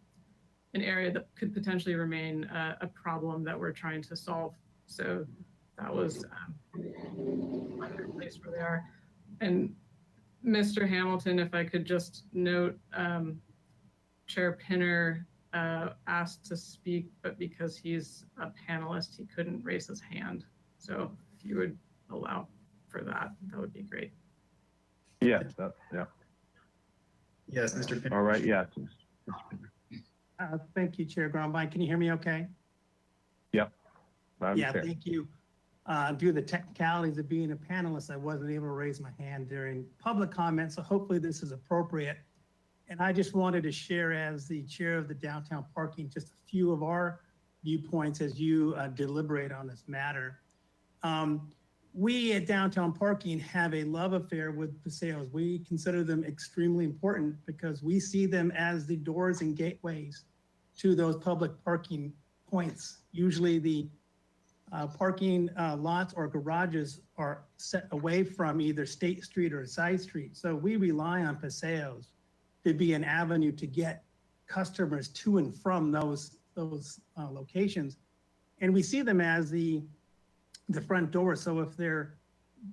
area that could potentially remain a problem that we're trying to solve. So that was the place where they are. And Mr. Hamilton, if I could just note, Chair Pinner asked to speak, but because he's a panelist, he couldn't raise his hand. So if you would allow for that, that would be great. Yes, yeah. Yes, Mr. Pinner. All right, yes. Thank you, Chair Grumbine. Can you hear me okay? Yep. Yeah, thank you. Due to the technicalities of being a panelist, I wasn't able to raise my hand during public comment, so hopefully this is appropriate. And I just wanted to share, as the chair of the downtown parking, just a few of our viewpoints as you deliberate on this matter. We at Downtown Parking have a love affair with paseos. We consider them extremely important because we see them as the doors and gateways to those public parking points. Usually the parking lots or garages are set away from either State Street or a side street. So we rely on paseos to be an avenue to get customers to and from those locations. And we see them as the front door. So if they're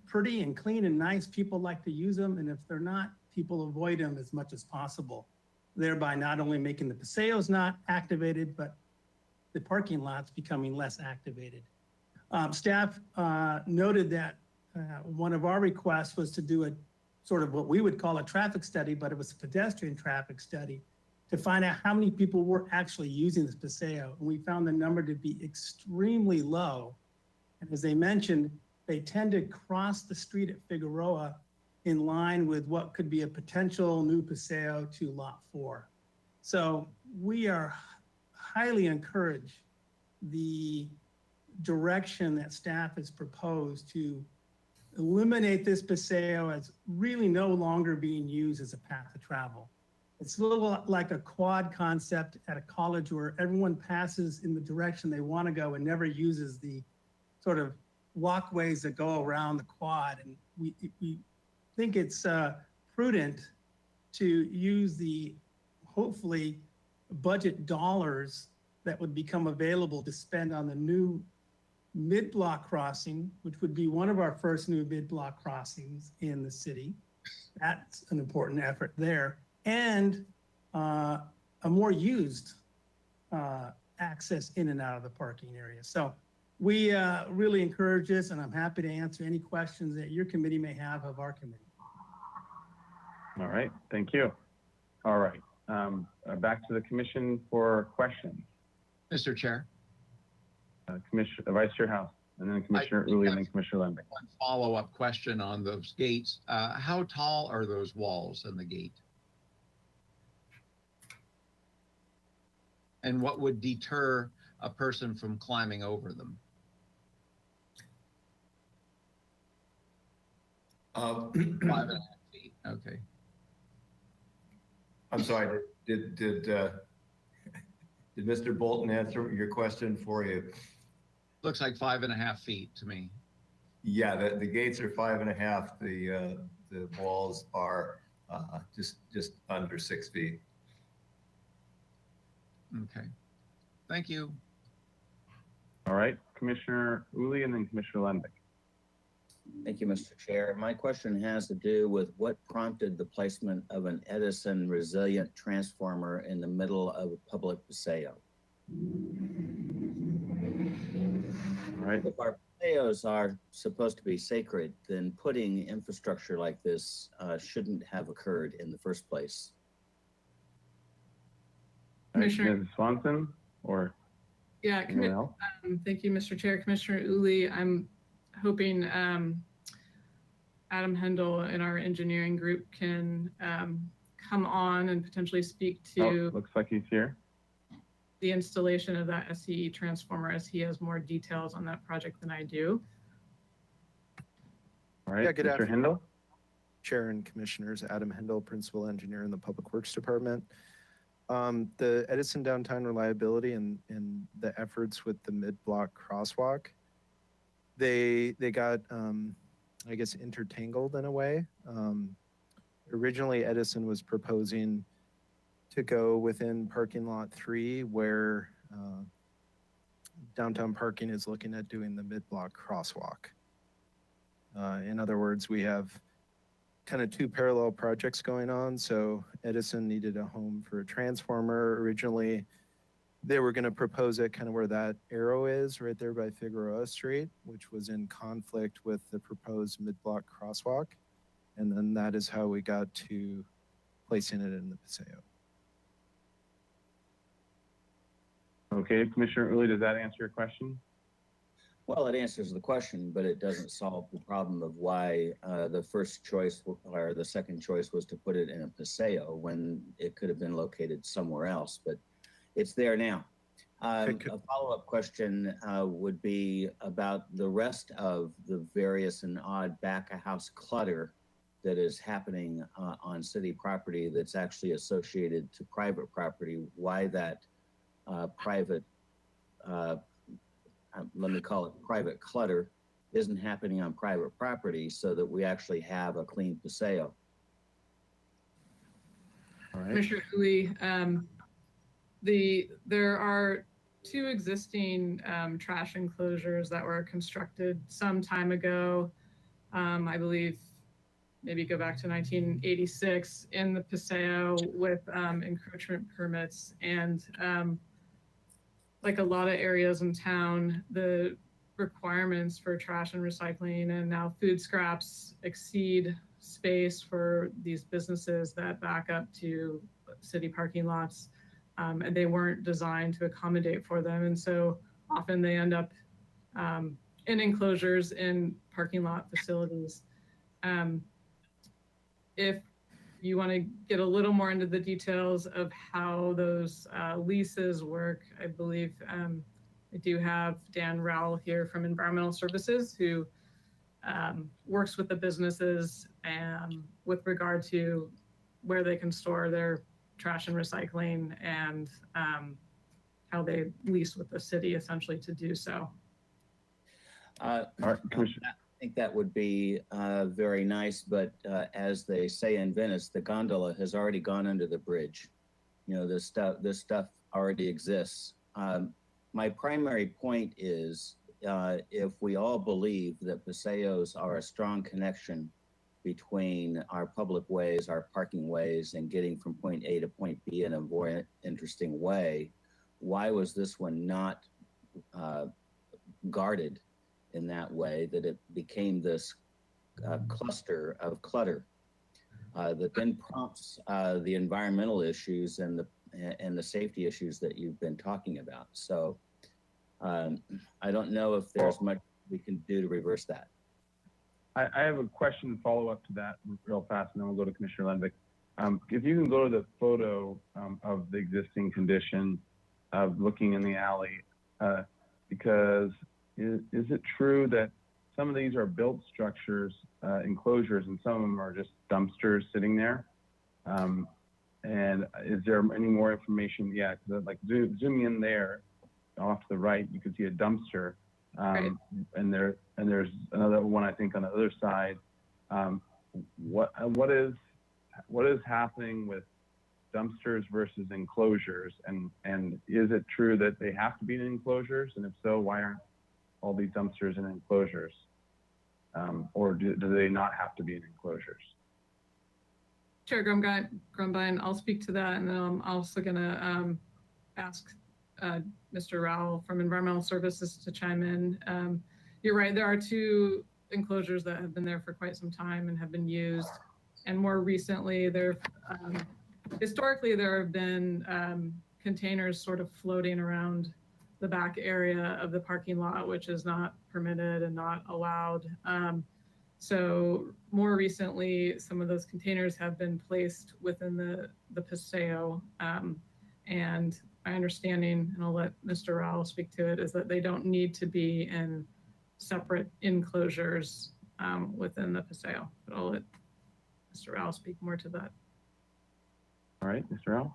pretty and clean and nice, people like to use them. And if they're not, people avoid them as much as possible, thereby not only making the paseos not activated, but the parking lots becoming less activated. Staff noted that one of our requests was to do a sort of what we would call a traffic study, but it was a pedestrian traffic study to find out how many people were actually using this paseo. And we found the number to be extremely low. And as they mentioned, they tend to cross the street at Figueroa in line with what could be a potential new paseo to Lot 4. So we are highly encourage the direction that staff has proposed to eliminate this paseo as really no longer being used as a path to travel. It's a little like a quad concept at a college where everyone passes in the direction they want to go and never uses the sort of walkways that go around the quad. And we think it's prudent to use the, hopefully, budget dollars that would become available to spend on the new mid-block crossing, which would be one of our first new mid-block crossings in the city. That's an important effort there. And a more used access in and out of the parking area. So we really encourage this, and I'm happy to answer any questions that your committee may have of our committee. All right, thank you. All right, back to the commission for questions. Mr. Chair. Commissioner, Vice Chair House, and then Commissioner Uli, and then Commissioner Lembeck. One follow-up question on those gates. How tall are those walls and the gate? And what would deter a person from climbing over them? 5.5 feet. Okay. I'm sorry. Did Mr. Bolton answer your question for you? Looks like 5.5 feet to me. Yeah, the gates are 5.5. The walls are just under 6 feet. Okay. Thank you. All right, Commissioner Uli, and then Commissioner Lembeck. Thank you, Mr. Chair. My question has to do with what prompted the placement of an Edison resilient transformer in the middle of a public paseo. All right. If our paseos are supposed to be sacred, then putting infrastructure like this shouldn't have occurred in the first place. Commissioner Ms. Swanson, or yeah, anyone else? thank you, Mr. Chair. Commissioner Uli, I'm hoping Adam Hendel and our engineering group can come on and potentially speak to looks like he's here. The installation of that SCE transformer, as he has more details on that project than I do. All right, Yeah, good Mr. afternoon. Hendel. Chair and Commissioners, Adam Hendel, Principal Engineer in the Public Works Department. The Edison downtown reliability and the efforts with the mid-block crosswalk, they got, I guess, intertangled in a way. Originally, Edison was proposing to go within parking lot 3, where downtown parking is looking at doing the mid-block crosswalk. In other words, we have kind of 2 parallel projects going on. So Edison needed a home for a transformer. Originally, they were going to propose it kind of where that arrow is, right there by Figueroa Street, which was in conflict with the proposed mid-block crosswalk. And then that is how we got to placing it in the Paseo. Okay, Commissioner Uli, does that answer your question? Well, it answers the question, but it doesn't solve the problem of why the first choice or the second choice was to put it in a Paseo when it could have been located somewhere else, but it's there now. A follow-up question would be about the rest of the various and odd back-of-house clutter that is happening on city property that's actually associated to private property, why that private let me call it private clutter, isn't happening on private property so that we actually have a clean Paseo. All right. Commissioner Uli, there are 2 existing trash enclosures that were constructed some time ago. I believe maybe go back to 1986 in the Paseo with encroachment permits, and like a lot of areas in town, the requirements for trash and recycling and now food scraps exceed space for these businesses that back up to city parking lots, and they weren't designed to accommodate for them. And so often they end up in enclosures in parking lot facilities. If you want to get a little more into the details of how those leases work, I believe I do have Dan Rowell here from Environmental Services, who works with the businesses with regard to where they can store their trash and recycling, and how they lease with the city essentially to do so. All right, Commissioner. I think that would be very nice, but as they say in Venice, the gondola has already gone under the bridge. You know, this stuff already exists. My primary point is if we all believe that paseos are a strong connection between our public ways, our parking ways, and getting from point A to point B in a more interesting way, why was this one not guarded in that way that it became this cluster of clutter that then prompts the environmental issues and the safety issues that you've been talking about. So I don't know if there's much we can do to reverse that. I have a question follow up to that real fast, and then we'll go to Commissioner Lenvick. If you can go to the photo of the existing condition of looking in the alley, because is it true that some of these are built structures, enclosures, and some of them are just dumpsters sitting there? And is there any more information? Yeah, like zooming in there off to the right, you can see a dumpster. Right. And there's another one, I think, on the other side. What is happening with dumpsters versus enclosures? And is it true that they have to be in enclosures? And if so, why aren't all these dumpsters in enclosures? Or do they not have to be in enclosures? Chair Grumbine, I'll speak to that, and then I'm also going to ask Mr. Rowell from Environmental Services to chime in. You're right, there are two enclosures that have been there for quite some time and have been used. And more recently, historically, there have been containers sort of floating around the back area of the parking lot, which is not permitted and not allowed. So more recently, some of those containers have been placed within the paseo. And my understanding, and I'll let Mr. Rowell speak to it, is that they don't need to be in separate enclosures within the paseo. But I'll let Mr. Rowell speak more to that. All right, Mr. Rowell.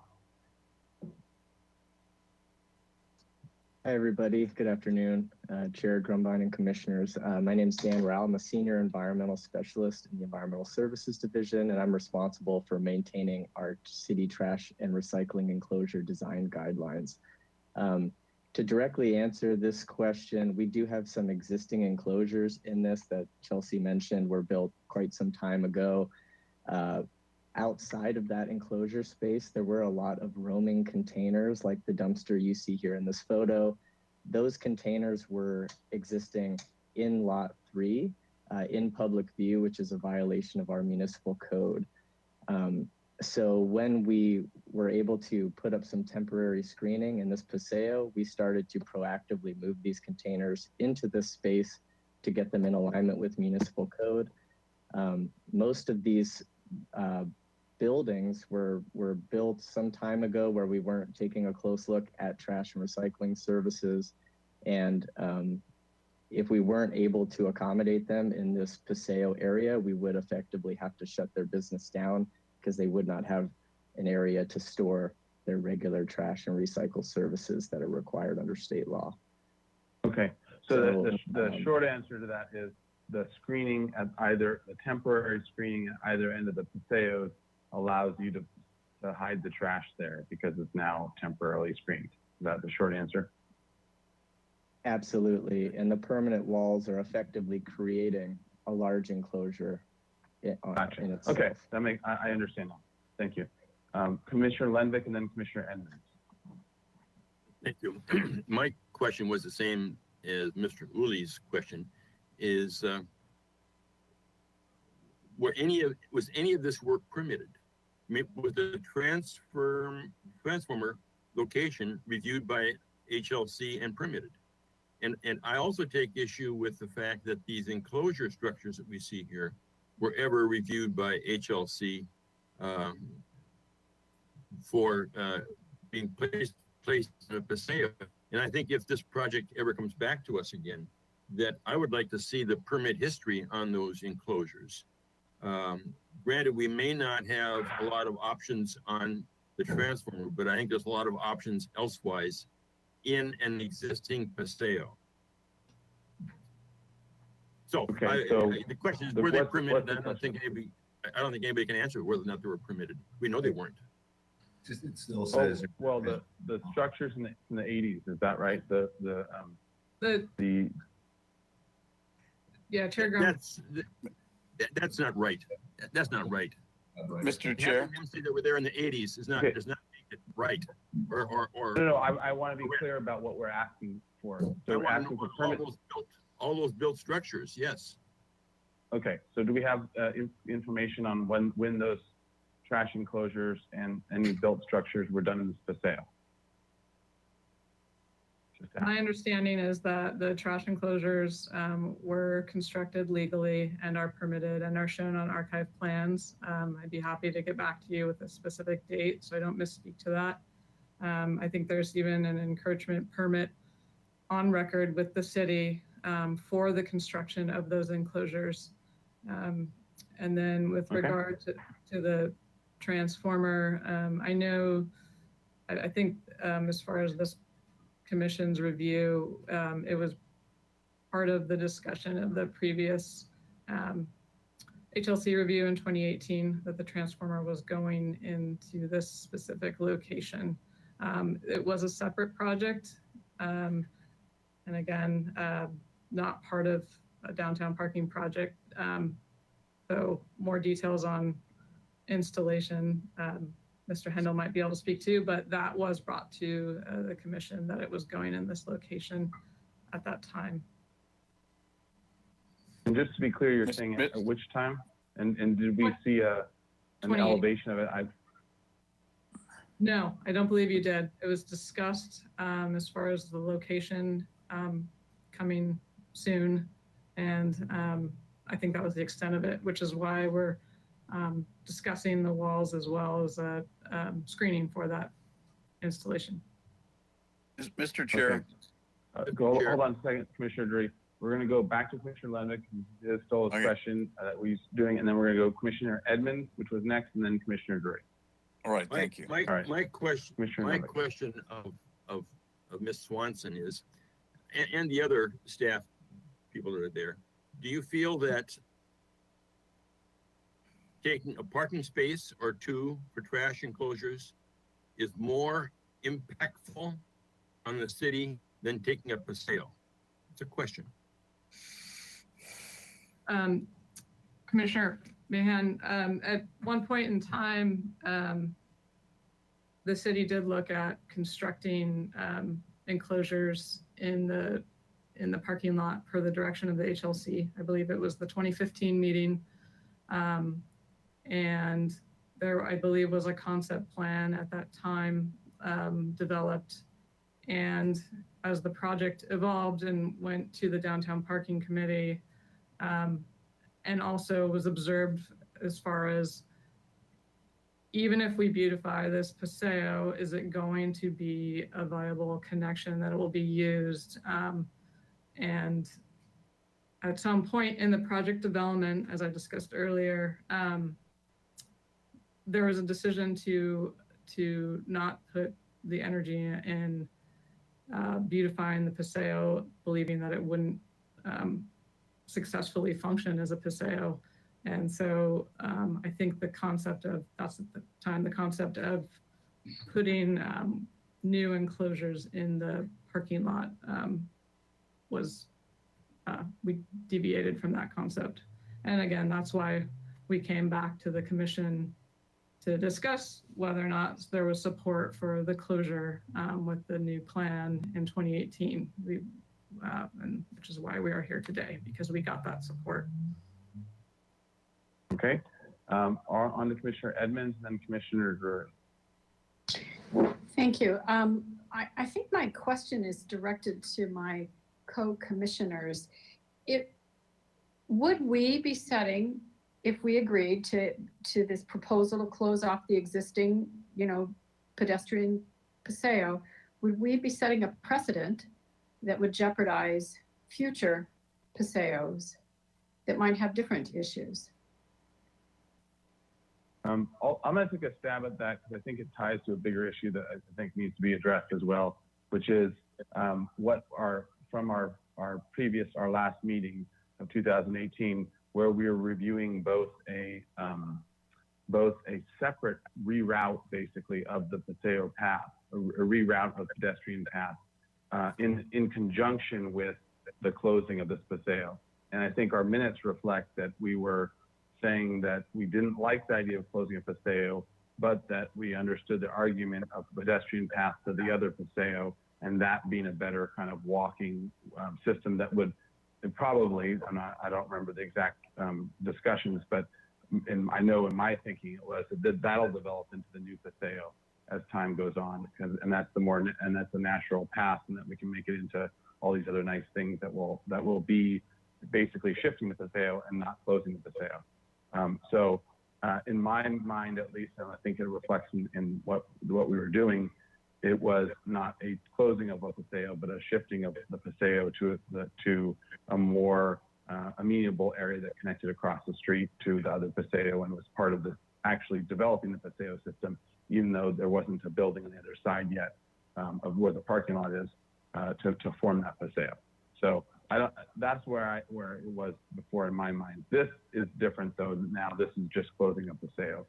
Hi, everybody. Good afternoon, Chair Grumbine and Commissioners. My name is Dan Rowell. I'm a Senior Environmental Specialist in the Environmental Services Division, and I'm responsible for maintaining our city trash and recycling enclosure design guidelines. To directly answer this question, we do have some existing enclosures in this that Chelsea mentioned were built quite some time ago. Outside of that enclosure space, there were a lot of roaming containers like the dumpster you see here in this photo. Those containers were existing in Lot 3 in public view, which is a violation of our municipal code. So when we were able to put up some temporary screening in this paseo, we started to proactively move these containers into this space to get them in alignment with municipal code. Most of these buildings were built some time ago where we weren't taking a close look at trash and recycling services. And if we weren't able to accommodate them in this paseo area, we would effectively have to shut their business down because they would not have an area to store their regular trash and recycle services that are required under state law. Okay, so the short answer to that is the screening at the temporary screening at either end of the paseos allows you to hide the trash there because it's now temporarily screened. Is that the short answer? Absolutely, and the permanent walls are effectively creating a large enclosure Gotcha. in itself. Okay, I understand now. Thank you. Commissioner Lenvick and then Commissioner Edmonds. Thank you. My question was the same as Mr. Uli's question. Was any of this work permitted? Was the transformer location reviewed by HLC and permitted? And I also take issue with the fact that these enclosure structures that we see here were ever reviewed by HLC for being placed in a paseo. And I think if this project ever comes back to us again, that I would like to see the permit history on those enclosures. Granted, we may not have a lot of options on the transformer, but I think there's a lot of options elsewise in an existing paseo. So, Okay, so the question is, the- were they what's- permitted? what's the I don't think anybody can answer whether or not they were permitted. We know they weren't. Just, it still Oh, says. well, the structures in the 80s, is that right? The Yeah, Chair Graham. That's not right. That's not right. Mr. Chair. Having them say that we're there in the 80s is not Okay. does not make it right. Or No, I want to be clear about what we're asking for. I So we're want to asking know for permits. all those built structures. Yes. Okay, so do we have information on when those trash enclosures and any built structures were done in this Paseo? My understanding is that the trash enclosures were constructed legally and are permitted and are shown on archive plans. I'd be happy to get back to you with a specific date so I don't misspeak to that. I think there's even an encroachment permit on record with the city for the construction of those enclosures. And then with regard to the transformer, I know, I think as far as this Commission's review, it was part of the discussion of the previous HLC review in 2018 that the transformer was going into this specific location. It was a separate project, and again, not part of a downtown parking project. So more details on installation, Mr. Hendel might be able to speak to, but that was brought to the Commission that it was going in this location at that time. And just to be clear, you're saying at which time? And did we see an 28. elevation of it? No, I don't believe you did. It was discussed as far as the location coming soon. And I think that was the extent of it, which is why we're discussing the walls as well as screening for that installation. Mr. Chair. Okay. Hold on a second, Commissioner Drury. We're going to go back to Commissioner Lenvick. His stole his question that we're doing, and then we're going to go Commissioner Edmonds, which was next, and then Commissioner Drury. All right, thank you. My question, Commissioner Lenvick. question of Ms. Swanson is, and the other staff people that are there, do you feel that taking a parking space or two for trash enclosures is more impactful on the city than taking a Paseo? It's a question. Commissioner Mahan, at one point in time, the city did look at constructing enclosures in the parking lot per the direction of the HLC. I believe it was the 2015 meeting. And there, I believe, was a concept plan at that time developed. And as the project evolved and went to the Downtown Parking Committee, and also was observed as far as, even if we beautify this Paseo, is it going to be a viable connection that it will be used? And at some point in the project development, as I discussed earlier, there was a decision to not put the energy in beautifying the Paseo, believing that it wouldn't successfully function as a Paseo. And so I think the concept of, that's at the time, the concept of putting new enclosures in the parking lot was, we deviated from that concept. And again, that's why we came back to the Commission to discuss whether or not there was support for the closure with the new plan in 2018. And which is why we are here today, because we got that support. Okay. On to Commissioner Edmonds and then Commissioner Drury. Thank you. I think my question is directed to my co-commissioners. Would we be setting, if we agreed to this proposal to close off the existing, pedestrian Paseo, would we be setting a precedent that would jeopardize future Paseos that might have different issues? I'm going to take a stab at that because I think it ties to a bigger issue that I think needs to be addressed as well, which is from our last meeting, of 2018, where we were reviewing both a separate reroute, basically, of the Paseo path, a reroute of pedestrian path, in conjunction with the closing of this Paseo. And I think our minutes reflect that we were saying that we didn't like the idea of closing a Paseo, but that we understood the argument of pedestrian path to the other Paseo, and that being a better kind of walking system that would probably, I don't remember the exact discussions, but I know in my thinking it was that that'll develop into the new Paseo as time goes on, and that's the natural path, and that we can make it into all these other nice things that will be basically shifting the Paseo and not closing the Paseo. So in my mind, at least, and I think it reflects in what we were doing, it was not a closing of a Paseo, but a shifting of the Paseo to a more amenable area that connected across the street to the other Paseo, and was part of actually developing the Paseo system, even though there wasn't a building on the other side yet of where the parking lot is to form that Paseo. So that's where it was before in my mind. This is different though. Now this is just closing up Paseo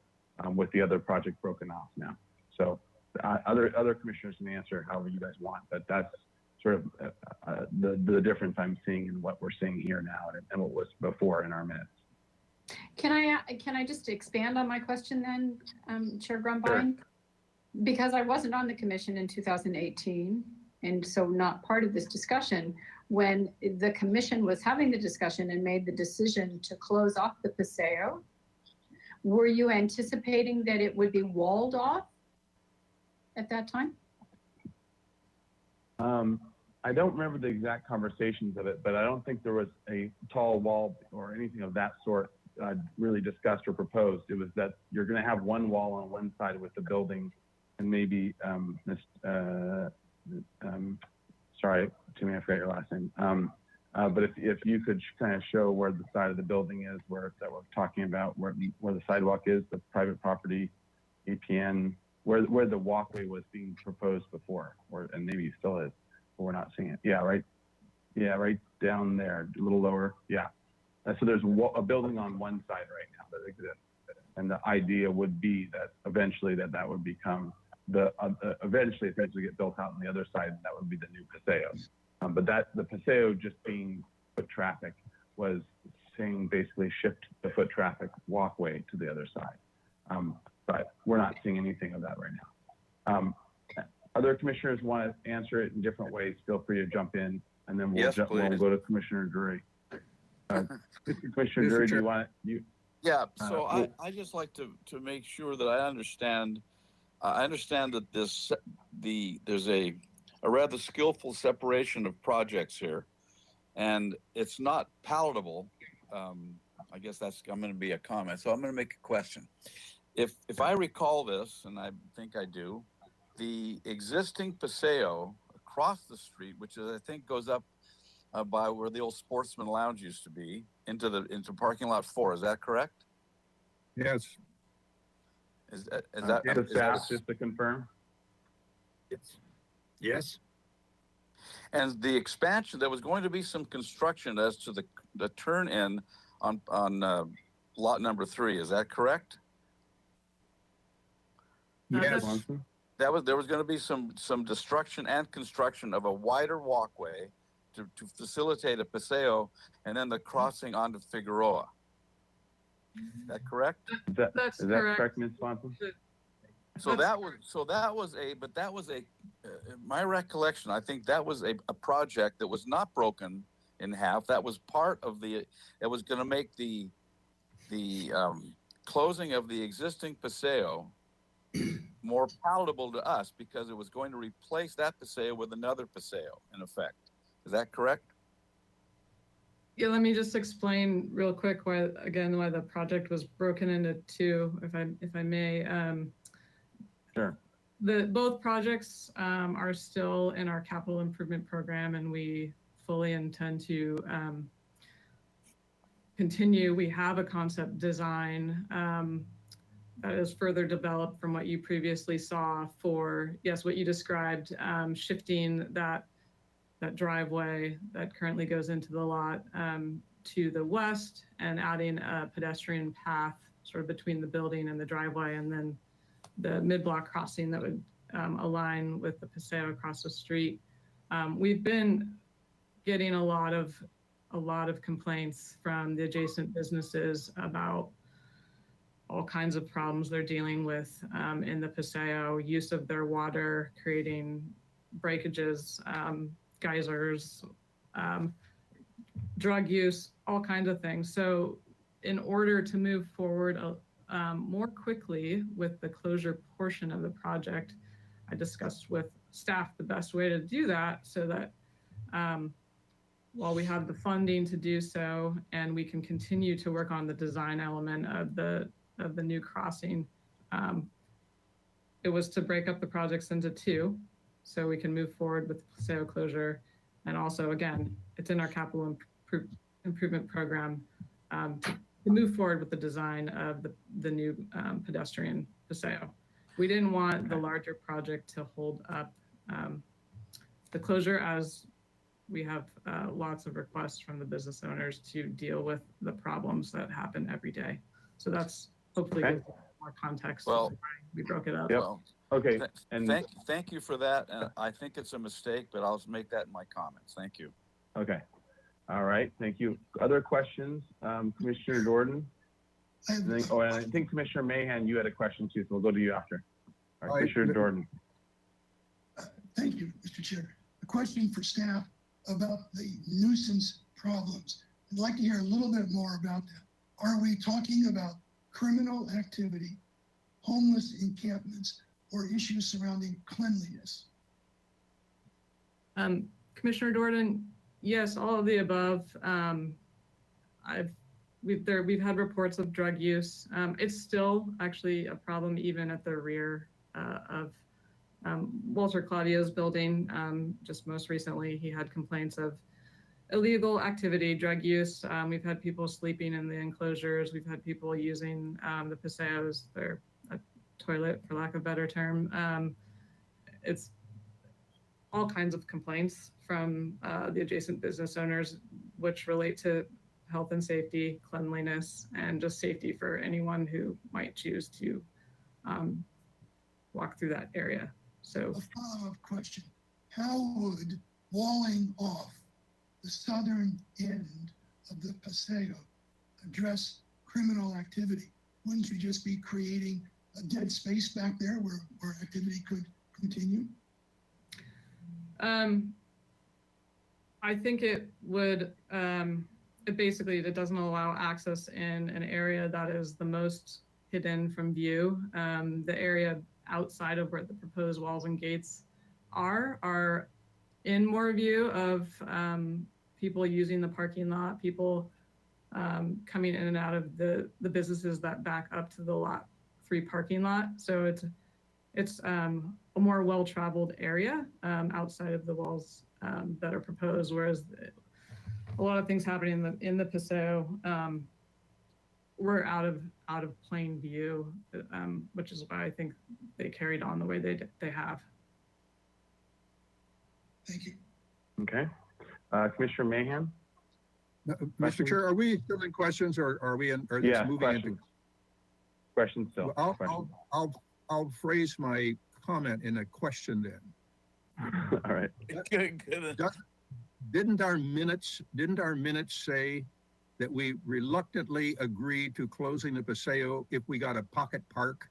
with the other project broken off now. So other commissioners can answer however you guys want, but that's sort of the difference I'm seeing in what we're seeing here now and what was before in our minutes. Can I just expand on my question then, Chair Grumbine? Sure. Because I wasn't on the commission in 2018, and so not part of this discussion. When the commission was having the discussion and made the decision to close off the Paseo, were you anticipating that it would be walled off at that time? I don't remember the exact conversations of it, but I don't think there was a tall wall or anything of that sort really discussed or proposed. It was that you're going to have one wall on one side with the building, and maybe sorry, Timmy, I forgot your last name. But if you could kind of show where the side of the building is, that we're talking about, where the sidewalk is, the private property, APN, where the walkway was being proposed before, and maybe it still is, but we're not seeing it. Yeah, right. Yeah, right down there, a little lower. Yeah. So there's a building on one side right now that exists, and the idea would be that eventually that would become eventually things would get built out on the other side, and that would be the new Paseo. But the Paseo just being foot traffic was saying basically shift the foot traffic walkway to the other side. But we're not seeing anything of that right now. Other commissioners want to answer it in different ways. Feel free to jump in, and then we'll go to Commissioner Drury. Commissioner Drury, do you want to? Yeah. So I just like to make sure that I understand. I understand that there's a rather skillful separation of projects here, and it's not palatable. I guess I'm going to be a comment. So I'm going to make a question. If I recall this, and I think I do, the existing Paseo across the street, which I think goes up by where the old Sportsman Lounge used to be, into parking lot 4. Is that correct? Yes. Is that just to confirm? Yes. And the expansion, there was going to be some construction as to the turn in on lot number 3. Is that correct? Yes. There was going to be some destruction and construction of a wider walkway to facilitate a Paseo, and then the crossing onto Figueroa. Is that correct? That's is that correct, Ms. Swanson? So that was my recollection. I think that was a project that was not broken in half. That was part of it was going to make the closing of the existing Paseo more palatable to us, because it was going to replace that Paseo with another Paseo, in effect. Is that correct? Yeah, let me just explain real quick why the project was broken into two, if I may. Sure. Both projects are still in our capital improvement program, and we fully intend to continue. We have a concept design that is further developed from what you previously saw for, yes, what you described, shifting that driveway that currently goes into the lot to the west and adding a pedestrian path sort of between the building and the driveway, and then the mid-block crossing that would align with the Paseo across the street. We've been getting a lot of complaints from the adjacent businesses about all kinds of problems they're dealing with in the Paseo, use of their water, creating breakages, geysers, drug use, all kinds of things. So in order to move forward more quickly with the closure portion of the project, I discussed with staff the best way to do that so that while we have the funding to do so and we can continue to work on the design element of the new crossing, it was to break up the projects into two so we can move forward with the Paseo closure. And also, again, it's in our capital improvement program to move forward with the design of the new pedestrian Paseo. We didn't want the larger project to hold up the closure, as we have lots of requests from the business owners to deal with the problems that happen every day. So that's hopefully gives more context. Well, we broke it up. Yep. Well, Okay. thank you for that. I think it's a mistake, but I'll make that in my comments. Thank you. Okay. All right. Thank you. Other questions? Commissioner Jordan? And I think Commissioner Mahan, you had a question too, so we'll go to you after. All right, Commissioner Jordan. Thank you, Mr. Chair. A question for staff about the nuisance problems. I'd like to hear a little bit more about that. Are we talking about criminal activity, homeless encampments, or issues surrounding cleanliness? Commissioner Jordan, yes, all of the above. We've had reports of drug use. It's still actually a problem even at the rear of Walter Claudio's building. Just most recently, he had complaints of illegal activity, drug use. We've had people sleeping in the enclosures. We've had people using the Paseos, their toilet, for lack of a better term. It's all kinds of complaints from the adjacent business owners, which relate to health and safety, cleanliness, and just safety for anyone who might choose to walk through that area. So, a follow-up question. How would walling off the southern end of the Paseo address criminal activity? Wouldn't you just be creating a dead space back there where activity could continue? I think it would, it doesn't allow access in an area that is the most hidden from view. The area outside of where the proposed walls and gates are in more view of people using the parking lot, people coming in and out of the businesses that back up to the lot 3 parking lot. So it's a more well-traveled area outside of the walls that are proposed, whereas a lot of things happening in the Paseo were out of plain view, which is why I think they carried on the way they have. Thank you. Okay. Commissioner Mahan? Mr. Chair, are we still in questions, or are we in, or this moving questions. into? Questions still. I'll phrase my comment in a question then. All right. Good. Didn't our minutes say that we reluctantly agreed to closing the Paseo if we got a pocket park?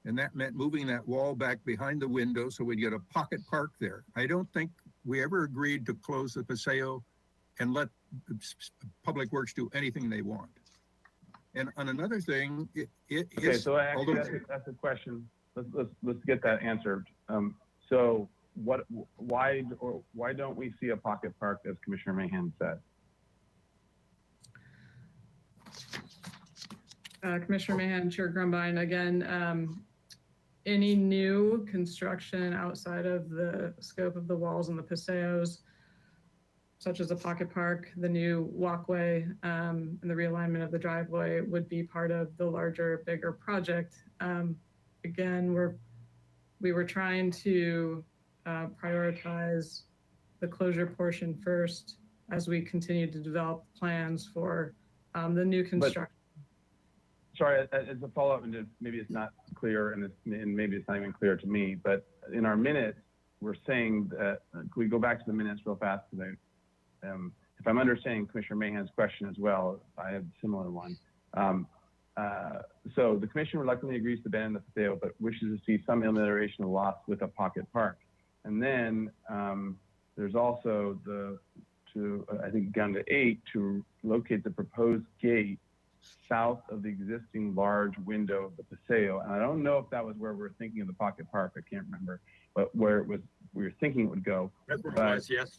And that meant moving that wall back behind the window so we'd get a pocket park there. I don't think we ever agreed to close the Paseo and let Public Works do anything they want. And on another thing, Okay, so I actually that's a question. Let's get that answered. So why don't we see a pocket park, as Commissioner Mahan said? Commissioner Mahan, Chair Grumbine, again, any new construction outside of the scope of the walls and the Paseos, such as a pocket park, the new walkway, and the realignment of the driveway would be part of the larger, bigger project. Again, we were trying to prioritize the closure portion first as we continue to develop plans for the new construction. Sorry, as a follow-up, and maybe it's not clear, and maybe it's not even clear to me, but in our minutes, we're saying that, can we go back to the minutes real fast? Because if I'm understanding Commissioner Mahan's question as well, I have a similar one. So the commission reluctantly agrees to ban the paseo, but wishes to see some amelioration of lots with a pocket park. And then there's also I think down to 8, to locate the proposed gate south of the existing large window of the paseo. And I don't know if that was where we're thinking of the pocket park. I can't remember, but where it was, we were thinking it would go. That's where it was, yes.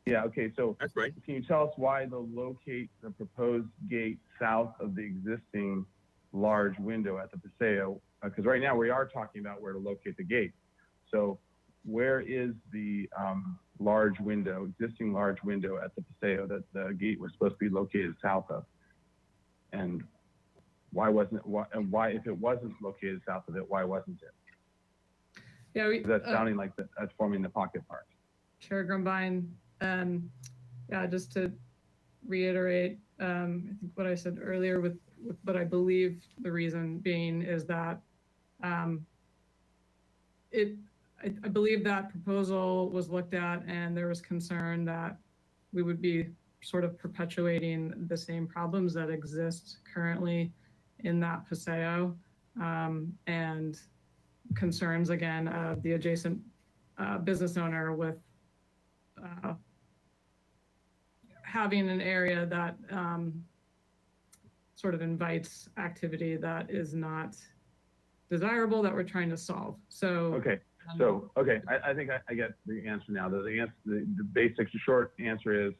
Yeah, okay, so that's right. Can you tell us why the locate the proposed gate south of the existing large window at the paseo? Because right now we are talking about where to locate the gate. So where is the large window, existing large window at the paseo that the gate was supposed to be located south of? And why wasn't it, why, if it wasn't located south of it, why wasn't it? Yeah, that's sounding like that's forming the pocket park. Chair Grumbine, yeah, just to reiterate, I think what I said earlier with what I believe the reason being is that I believe that proposal was looked at and there was concern that we would be sort of perpetuating the same problems that exist currently in that paseo, and concerns again of the adjacent business owner with having an area that sort of invites activity that is not desirable that we're trying to solve. So okay, okay, I think I get the answer now. The basic short answer is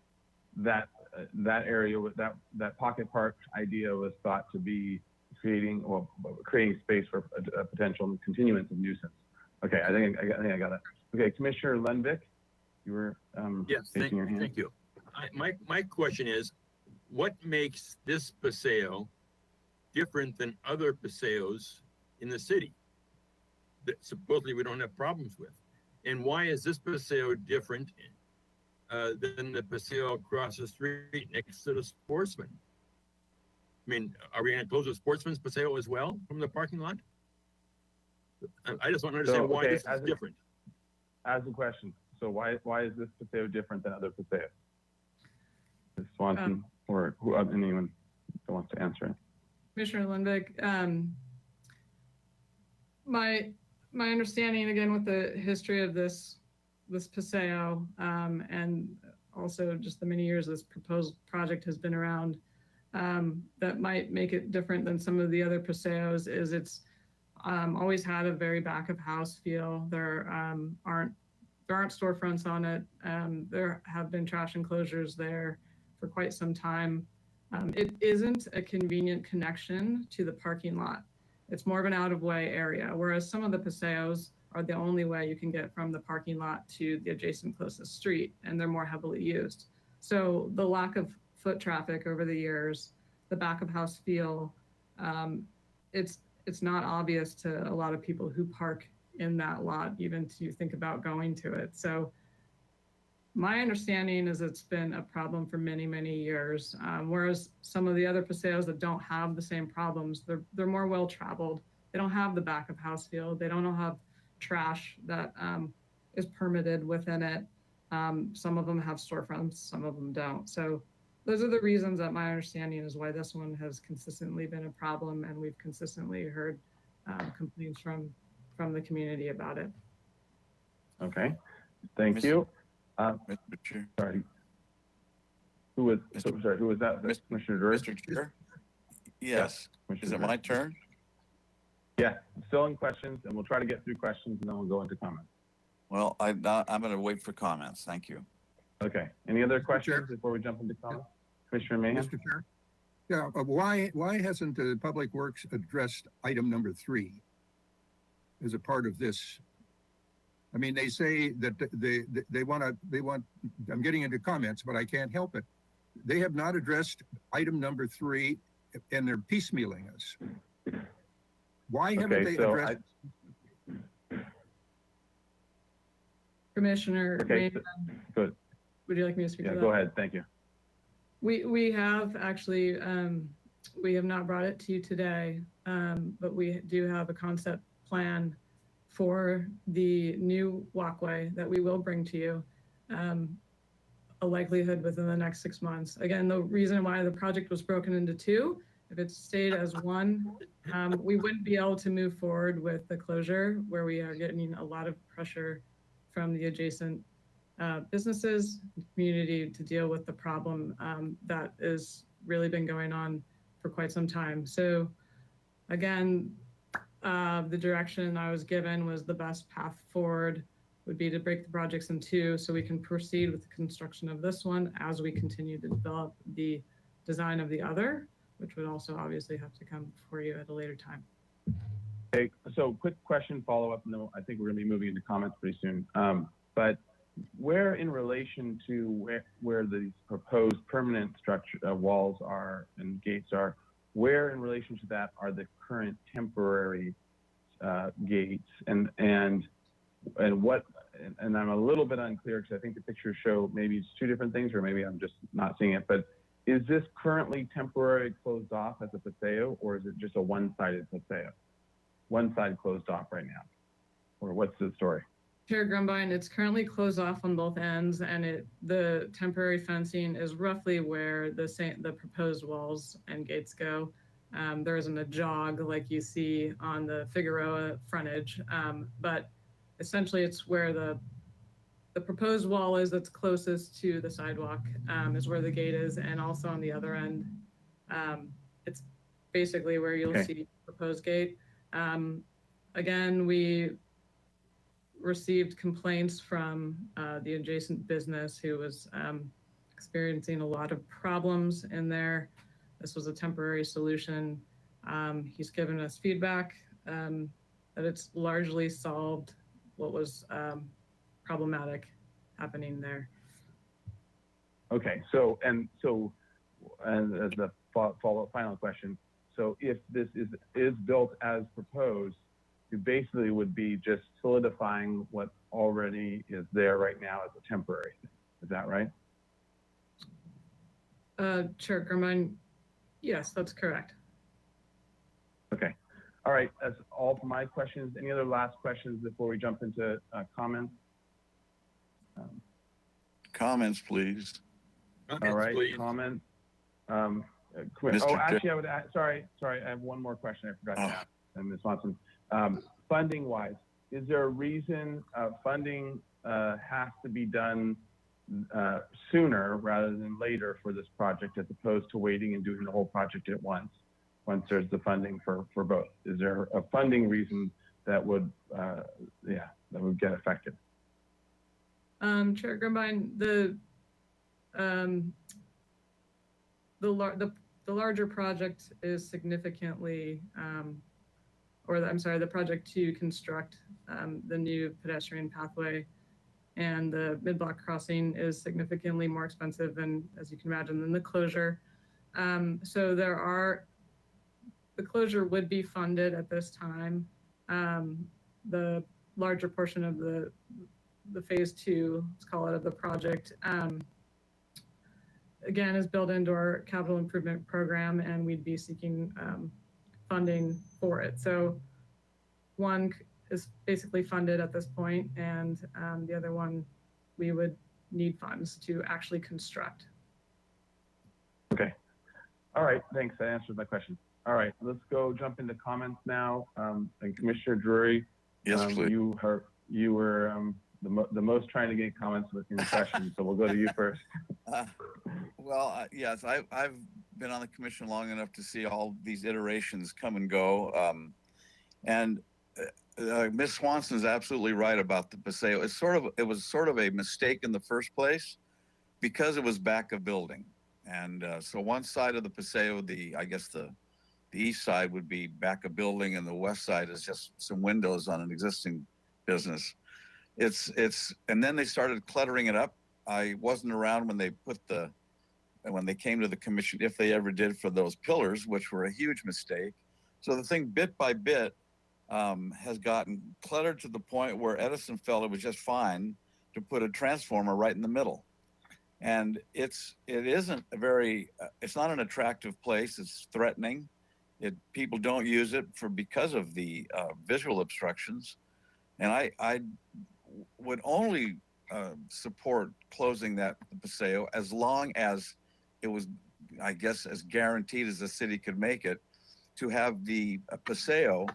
that that area with that pocket park idea was thought to be creating space for a potential continuance of nuisance. Okay, I think I got it. Okay, Commissioner Lundvik, you were yes, raising your hand. Thank you. My question is, what makes this paseo different than other paseos in the city that supposedly we don't have problems with? And why is this paseo different than the paseo across the street next to the Sportsman? I mean, are we going to close the Sportsman's paseo as well from the parking lot? I just want to understand why this is different. As a question, so why is this paseo different than other paseos? Ms. Swanson or anyone that wants to answer it. Commissioner Lundvik, my understanding again with the history of this paseo, and also just the many years this proposed project has been around, that might make it different than some of the other paseos is it's always had a very back of house feel. There aren't storefronts on it. There have been trash enclosures there for quite some time. It isn't a convenient connection to the parking lot. It's more of an out of way area, whereas some of the paseos are the only way you can get from the parking lot to the adjacent closest street, and they're more heavily used. So the lack of foot traffic over the years, the back of house feel, it's not obvious to a lot of people who park in that lot, even to think about going to it. So my understanding is it's been a problem for many, many years, whereas some of the other paseos that don't have the same problems, they're more well-traveled. They don't have the back of house feel. They don't have trash that is permitted within it. Some of them have storefronts, some of them don't. So those are the reasons that my understanding is why this one has consistently been a problem, and we've consistently heard complaints from the community about it. Okay, thank you. Mr. Chair. Sorry. Who was that? Commissioner Durst? Mr. Chair? Yes. Is it my turn? Yeah, still in questions, and we'll try to get through questions, and then we'll go into comments. Well, I'm going to wait for comments. Thank you. Okay. Any other questions before we jump into comments? Commissioner Mahan? Mr. Chair? Yeah, why hasn't the Public Works addressed item number 3 as a part of this? I mean, they say that they want, I'm getting into comments, but I can't help it. They have not addressed item number 3, and they're piecemealing us. Why haven't they addressed? Commissioner, okay, good. Would you like me to speak to Yeah, that? go ahead. Thank you. We have actually, we have not brought it to you today, but we do have a concept plan for the new walkway that we will bring to you, a likelihood within the next 6 months. Again, the reason why the project was broken into two, if it stayed as one, we wouldn't be able to move forward with the closure where we are getting a lot of pressure from the adjacent businesses, community to deal with the problem that has really been going on for quite some time. So again, the direction I was given was the best path forward would be to break the projects in two so we can proceed with the construction of this one as we continue to develop the design of the other, which would also obviously have to come before you at a later time. Okay, so quick question, follow up. No, I think we're gonna be moving into comments pretty soon. But where in relation to where these proposed permanent structure walls are and gates are, where in relation to that are the current temporary gates and what, and I'm a little bit unclear because I think the pictures show maybe it's two different things or maybe I'm just not seeing it, but is this currently temporarily closed off as a paseo or is it just a one-sided paseo? One side closed off right now, or what's the story? Chair Grumbine, it's currently closed off on both ends, and the temporary fencing is roughly where the proposed walls and gates go. There isn't a jog like you see on the Figueroa frontage, but essentially it's where the proposed wall is that's closest to the sidewalk is where the gate is, and also on the other end, it's basically where you'll see the proposed gate. Again, we received complaints from the adjacent business who was experiencing a lot of problems in there. This was a temporary solution. He's given us feedback that it's largely solved what was problematic happening there. Okay, so as the final question, so if this is built as proposed, it basically would be just solidifying what already is there right now as a temporary thing. Is that right? Chair Germain, yes, that's correct. Okay. All right, that's all for my questions. Any other last questions before we jump into comments? Comments, please. All right, please. comments. Mr. Actually, I would add, sorry, I have one more question I forgot to ask, and Ms. Swanson. Funding wise, is there a reason funding has to be done sooner rather than later for this project as opposed to waiting and doing the whole project at once there's the funding for both? Is there a funding reason that would, that would get affected? Chair Grumbine, the larger project is significantly, the project to construct the new pedestrian pathway and the mid-block crossing is significantly more expensive than, as you can imagine, than the closure. So the closure would be funded at this time. The larger portion of the phase two, let's call it, of the project, again, is built into our capital improvement program, and we'd be seeking funding for it. So one is basically funded at this point, and the other one, we would need funds to actually construct. Okay. All right, thanks. That answers my question. All right, let's go jump into comments now. And Commissioner Drury, yes, please. You were the most trying to get comments within questions, so we'll go to you first. Yes, I've been on the commission long enough to see all these iterations come and go. And Ms. Swanson is absolutely right about the paseo. It was sort of a mistake in the first place because it was back of building. And so one side of the paseo, I guess the east side would be back of building, and the west side is just some windows on an existing business. And then they started cluttering it up. I wasn't around when they when they came to the commission, if they ever did, for those pillars, which were a huge mistake. So the thing bit by bit has gotten cluttered to the point where Edison felt it was just fine to put a transformer right in the middle. And it isn't a very, it's not an attractive place. It's threatening. People don't use it because of the visual obstructions. And I would only support closing the Paseo as long as it was, I guess, as guaranteed as the city could make it, to have the Paseo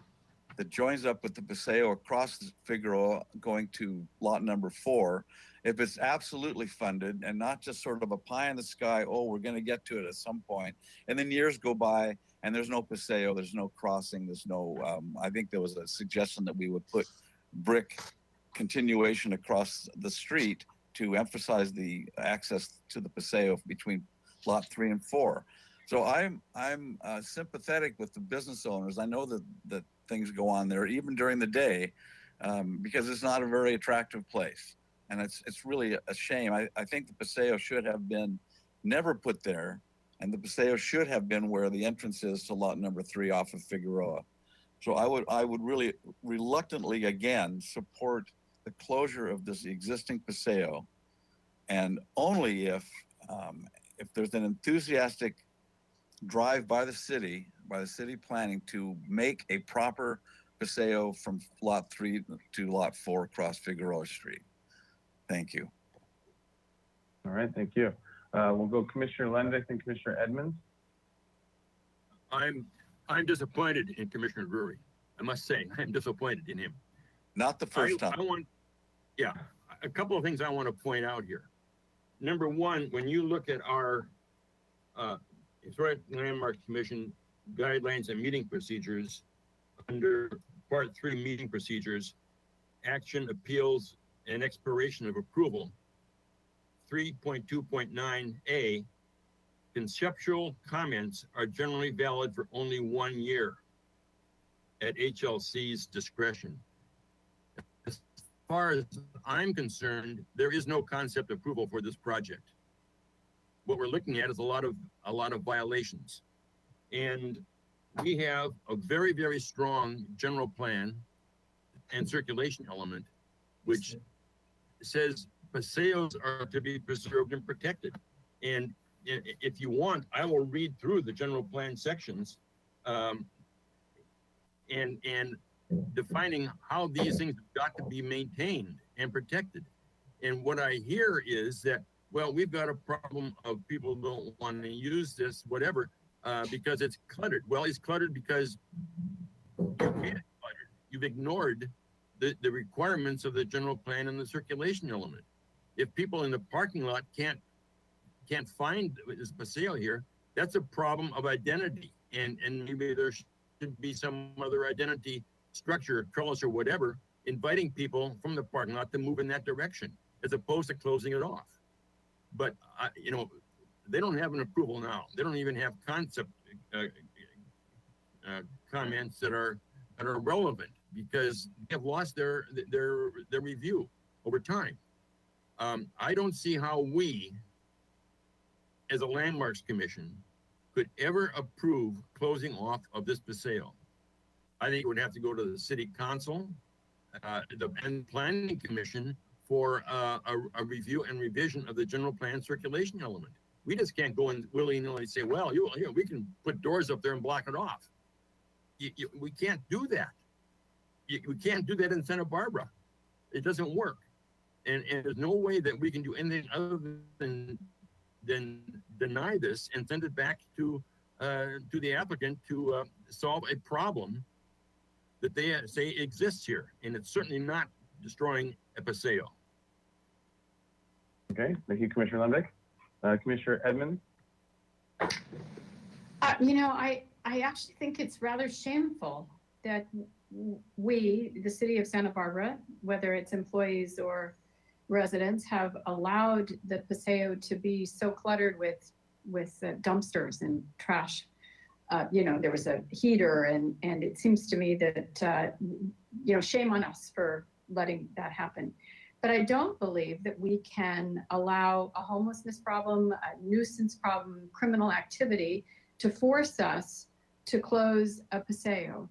that joins up with the Paseo across Figueroa going to lot number 4. If it's absolutely funded and not just sort of a pie in the sky, oh, we're going to get to it at some point, and then years go by and there's no Paseo, there's no crossing, there's no, I think there was a suggestion that we would put brick continuation across the street to emphasize the access to the Paseo between lot 3 and 4. So I'm sympathetic with the business owners. I know that things go on there even during the day because it's not a very attractive place. And it's really a shame. I think the Paseo should have been never put there, and the Paseo should have been where the entrance is to lot number 3 off of Figueroa. So I would really reluctantly again support the closure of this existing Paseo, and only if there's an enthusiastic drive by the city planning to make a proper Paseo from lot 3 to lot 4 across Figueroa Street. Thank you. All right, thank you. We'll go Commissioner Lendick and Commissioner Edmonds. I'm disappointed in Commissioner Drury. I must say, I'm disappointed in him. Not the first time. Yeah, a couple of things I want to point out here. Number one, when you look at our Historic Landmarks Commission guidelines and meeting procedures, under Part 3 meeting procedures, action, appeals, and expiration of approval, 3.2.9A, conceptual comments are generally valid for only 1 year at HLC's discretion. As far as I'm concerned, there is no concept approval for this project. What we're looking at is a lot of violations. And we have a very, very strong general plan and circulation element, which says Paseos are to be preserved and protected. And if you want, I will read through the general plan sections and defining how these things have got to be maintained and protected. And what I hear is that, well, we've got a problem of people don't want to use this, whatever, because it's cluttered. Well, it's cluttered because you made it cluttered. You've ignored the requirements of the general plan and the circulation element. If people in the parking lot can't find this Paseo here, that's a problem of identity. And maybe there should be some other identity structure, trellis or whatever, inviting people from the parking lot to move in that direction, as opposed to closing it off. But, they don't have an approval now. They don't even have concept comments that are relevant because they have lost their review over time. I don't see how we, as a Landmarks Commission, could ever approve closing off of this Paseo. I think it would have to go to the City Council, and Planning Commission for a review and revision of the general plan circulation element. We just can't go and willy-nilly say, well, we can put doors up there and block it off. We can't do that. We can't do that in Santa Barbara. It doesn't work. And there's no way that we can do anything other than deny this and send it back to the applicant to solve a problem that they say exists here. And it's certainly not destroying a Paseo. Okay, thank you, Commissioner Lendick. Commissioner Edmonds. I actually think it's rather shameful that we, the city of Santa Barbara, whether it's employees or residents, have allowed the Paseo to be so cluttered with dumpsters and trash. There was a heater, and it seems to me that shame on us for letting that happen. But I don't believe that we can allow a homelessness problem, a nuisance problem, criminal activity to force us to close a Paseo.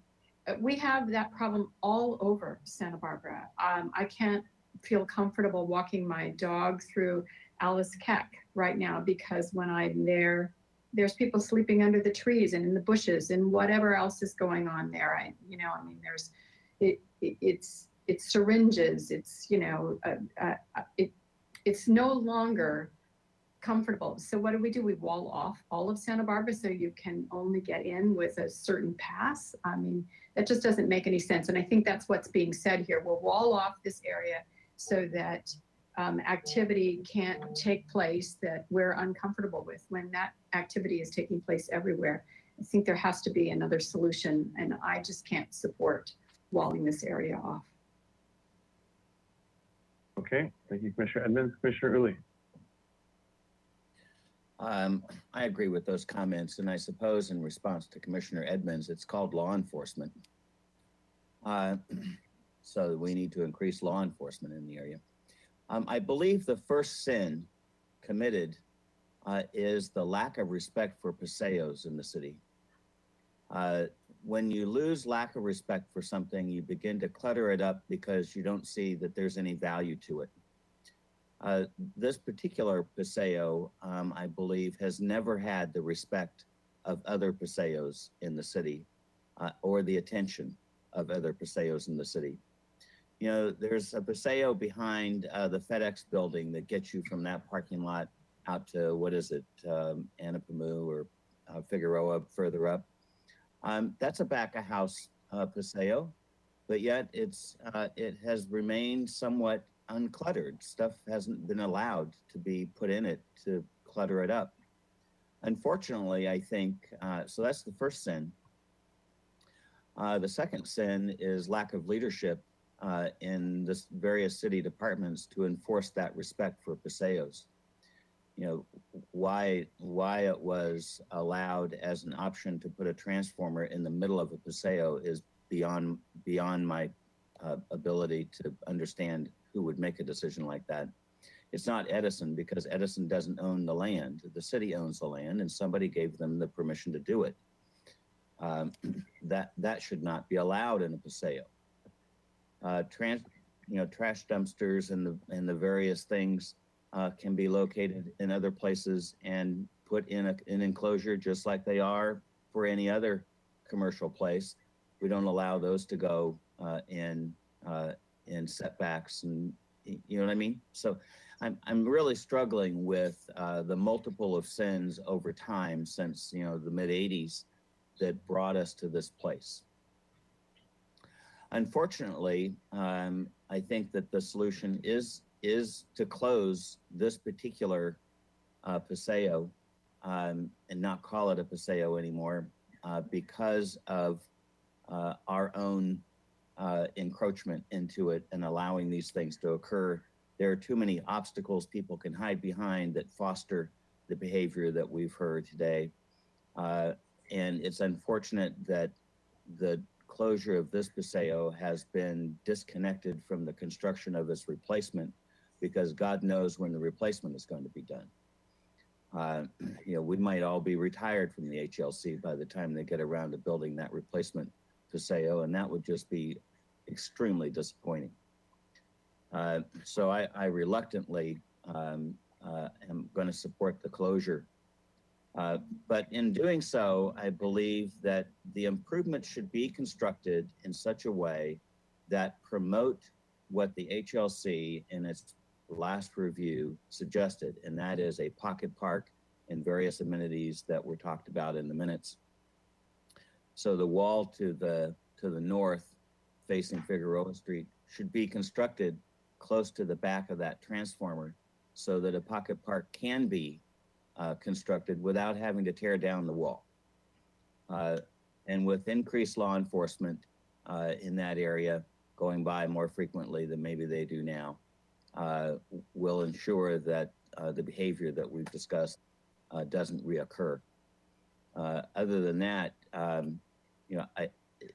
We have that problem all over Santa Barbara. I can't feel comfortable walking my dog through Alice Keck right now, because when I'm there, there's people sleeping under the trees and in the bushes and whatever else is going on there. It's syringes. It's, it's no longer comfortable. So what do? We wall off all of Santa Barbara so you can only get in with a certain pass. I mean, that just doesn't make any sense. And I think that's what's being said here. We'll wall off this area so that activity can't take place that we're uncomfortable with when that activity is taking place everywhere. I think there has to be another solution, and I just can't support walling this area off. Okay, thank you, Commissioner Edmonds. Commissioner Uli. I agree with those comments, and I suppose in response to Commissioner Edmonds, it's called law enforcement. So we need to increase law enforcement in the area. I believe the first sin committed is the lack of respect for paseos in the city. When you lose lack of respect for something, you begin to clutter it up because you don't see that there's any value to it. This particular paseo, I believe, has never had the respect of other paseos in the city or the attention of other paseos in the city. You know, there's a paseo behind the FedEx building that gets you from that parking lot out to, what is it, Anapamu or Figueroa further up. That's a back-of-house paseo, but yet it has remained somewhat uncluttered. Stuff hasn't been allowed to be put in it to clutter it up. Unfortunately, I think, so that's the first sin. The second sin is lack of leadership in the various city departments to enforce that respect for paseos. You know, why it was allowed as an option to put a transformer in the middle of a paseo is beyond my ability to understand who would make a decision like that. It's not Edison, because Edison doesn't own the land. The city owns the land, and somebody gave them the permission to do it. That should not be allowed in a paseo. Trash dumpsters and the various things can be located in other places and put in an enclosure just like they are for any other commercial place. We don't allow those to go in setbacks, and you know what I mean? So I'm really struggling with the multiple of sins over time since, the mid 80s that brought us to this place. Unfortunately, I think that the solution is to close this particular paseo and not call it a paseo anymore because of our own encroachment into it and allowing these things to occur. There are too many obstacles people can hide behind that foster the behavior that we've heard today. And it's unfortunate that the closure of this paseo has been disconnected from the construction of its replacement, because God knows when the replacement is going to be done. We might all be retired from the HLC by the time they get around to building that replacement paseo, and that would just be extremely disappointing. So I reluctantly am going to support the closure. But in doing so, I believe that the improvement should be constructed in such a way that promote what the HLC in its last review suggested, and that is a pocket park and various amenities that were talked about in the minutes. So the wall to the north facing Figueroa Street should be constructed close to the back of that transformer so that a pocket park can be constructed without having to tear down the wall. And with increased law enforcement in that area going by more frequently than maybe they do now, will ensure that the behavior that we've discussed doesn't reoccur. Other than that,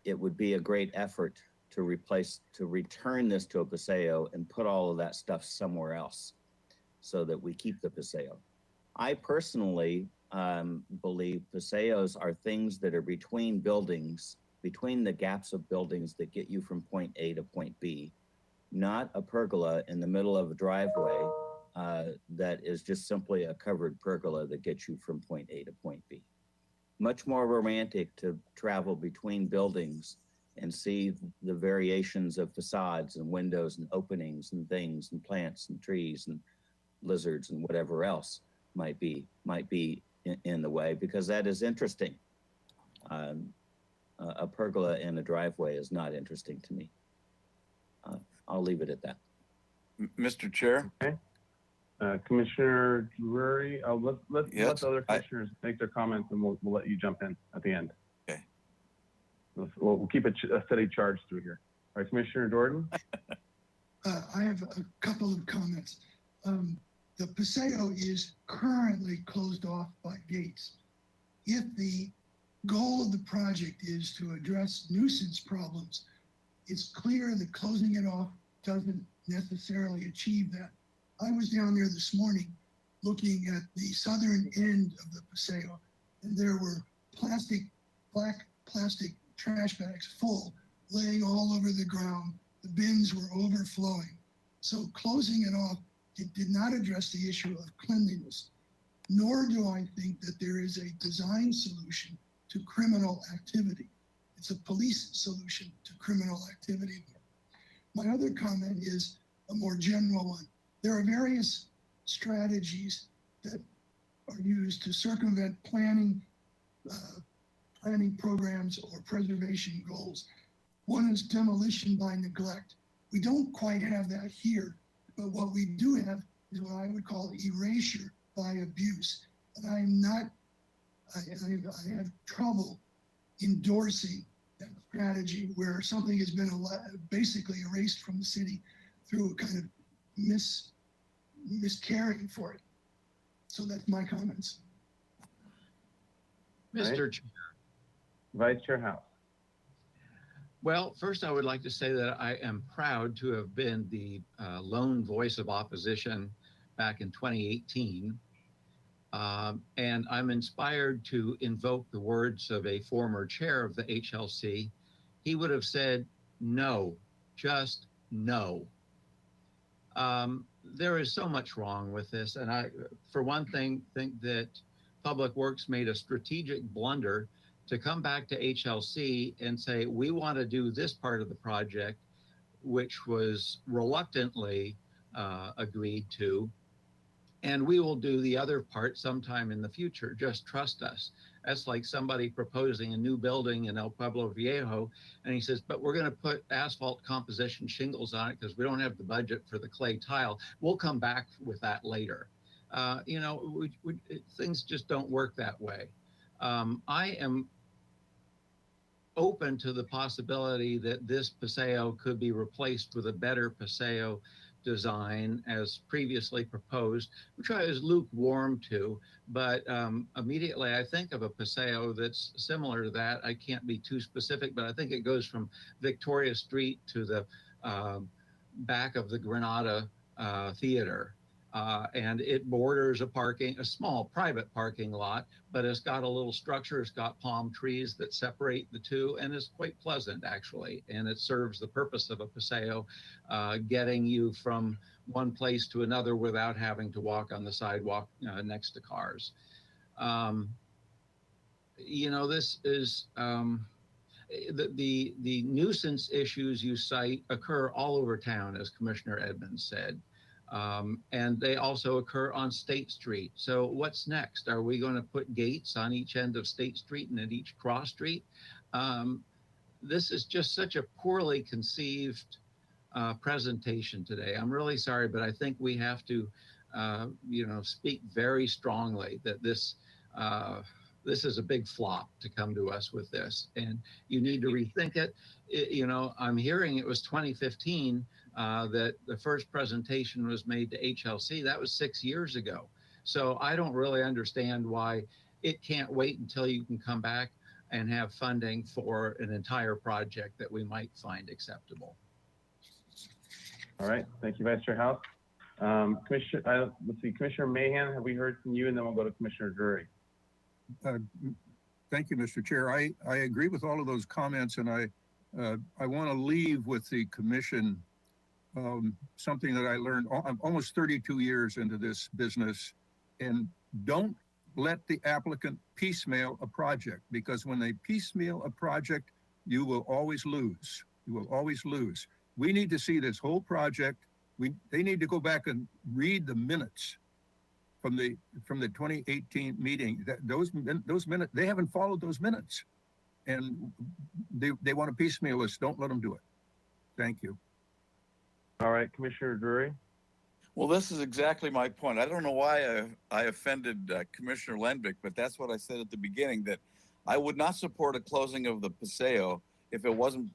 it would be a great effort to return this to a paseo and put all of that stuff somewhere else so that we keep the paseo. I personally believe paseos are things that are between buildings, between the gaps of buildings that get you from point A to point B, not a pergola in the middle of a driveway that is just simply a covered pergola that gets you from point A to point B. Much more romantic to travel between buildings and see the variations of facades and windows and openings and things and plants and trees and lizards and whatever else might be in the way, because that is interesting. A pergola in a driveway is not interesting to me. I'll leave it at that. Mr. Chair? Okay. Commissioner Drury, let's let the other commissioners make their comments, and we'll let you jump in at the end. Okay. We'll keep a steady charge through here. All right, Commissioner Jordan? I have a couple of comments. The Paseo is currently closed off by gates. If the goal of the project is to address nuisance problems, it's clear that closing it off doesn't necessarily achieve that. I was down there this morning looking at the southern end of the Paseo, and there were black plastic trash bags full, laying all over the ground. The bins were overflowing. So closing it off, it did not address the issue of cleanliness, nor do I think that there is a design solution to criminal activity. It's a police solution to criminal activity. My other comment is a more general one. There are various strategies that are used to circumvent planning programs or preservation goals. One is demolition by neglect. We don't quite have that here, but what we do have is what I would call erasure by abuse. And I have trouble endorsing that strategy where something has been basically erased from the city through a kind of miscaring for it. So that's my comments. Mr. Chair. Vice Chair House. Well, first I would like to say that I am proud to have been the lone voice of opposition back in 2018. And I'm inspired to invoke the words of a former chair of the HLC. He would have said, no, just no. There is so much wrong with this. And I, for one thing, think that Public Works made a strategic blunder to come back to HLC and say, we want to do this part of the project, which was reluctantly agreed to, and we will do the other part sometime in the future. Just trust us. That's like somebody proposing a new building in El Pueblo Viejo, and he says, but we're going to put asphalt composition shingles on it because we don't have the budget for the clay tile. We'll come back with that later. You know, things just don't work that way. I am open to the possibility that this Paseo could be replaced with a better Paseo design as previously proposed, which I was lukewarm to, but immediately I think of a Paseo that's similar to that. I can't be too specific, but I think it goes from Victoria Street to the back of the Granada Theater. And it borders a small private parking lot, but it's got a little structure. It's got palm trees that separate the two, and it's quite pleasant actually. And it serves the purpose of a Paseo, getting you from one place to another without having to walk on the sidewalk next to cars. You know, this is the nuisance issues you cite occur all over town, as Commissioner Edmonds said. And they also occur on State Street. So what's next? Are we going to put gates on each end of State Street and at each cross street? This is just such a poorly conceived presentation today. I'm really sorry, but I think we have to, you know, speak very strongly that this is a big flop to come to us with this, and you need to rethink it. You know, I'm hearing it was 2015 that the first presentation was made to HLC. That was 6 years ago. So I don't really understand why it can't wait until you can come back and have funding for an entire project that we might find acceptable. All right, thank you, Vice Chair House. Commissioner, let's see, Commissioner Mahan, have we heard from you? And then we'll go to Commissioner Drury. Thank you, Mr. Chair. I agree with all of those comments, and I want to leave with the commission something that I learned. I'm almost 32 years into this business, and don't let the applicant piecemeal a project, because when they piecemeal a project, you will always lose. You will always lose. We need to see this whole project. They need to go back and read the minutes from the 2018 meeting. Those minutes, they haven't followed those minutes, and they want to piecemeal us. Don't let them do it. Thank you. All right, Commissioner Drury. Well, this is exactly my point. I don't know why I offended Commissioner Lenbick, but that's what I said at the beginning, that I would not support a closing of the Paseo if it wasn't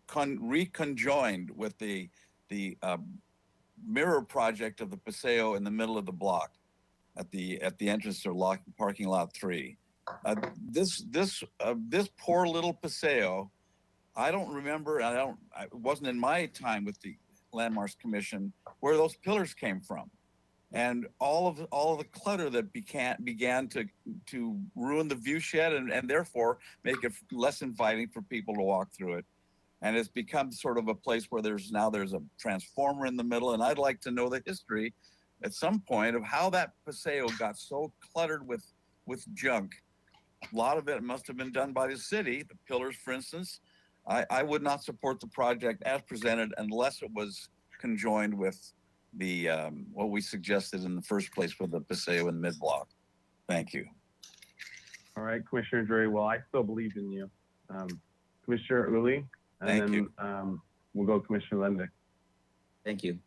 reconjoined with the mirror project of the Paseo in the middle of the block at the entrance to parking lot 3. This poor little Paseo, I don't remember. It wasn't in my time with the Landmarks Commission where those pillars came from, and all of the clutter that began to ruin the view shed and therefore make it less inviting for people to walk through it. And it's become sort of a place where there's a transformer in the middle. And I'd like to know the history at some point of how that Paseo got so cluttered with junk. A lot of it must have been done by the city. The pillars, for instance. I would not support the project as presented unless it was conjoined with the what we suggested in the first place with the Paseo and mid-block. Thank you. All right, Commissioner Drury. Well, I still believe in you. Commissioner Uli, and Thank then you. We'll go Commissioner Lendick. Thank you.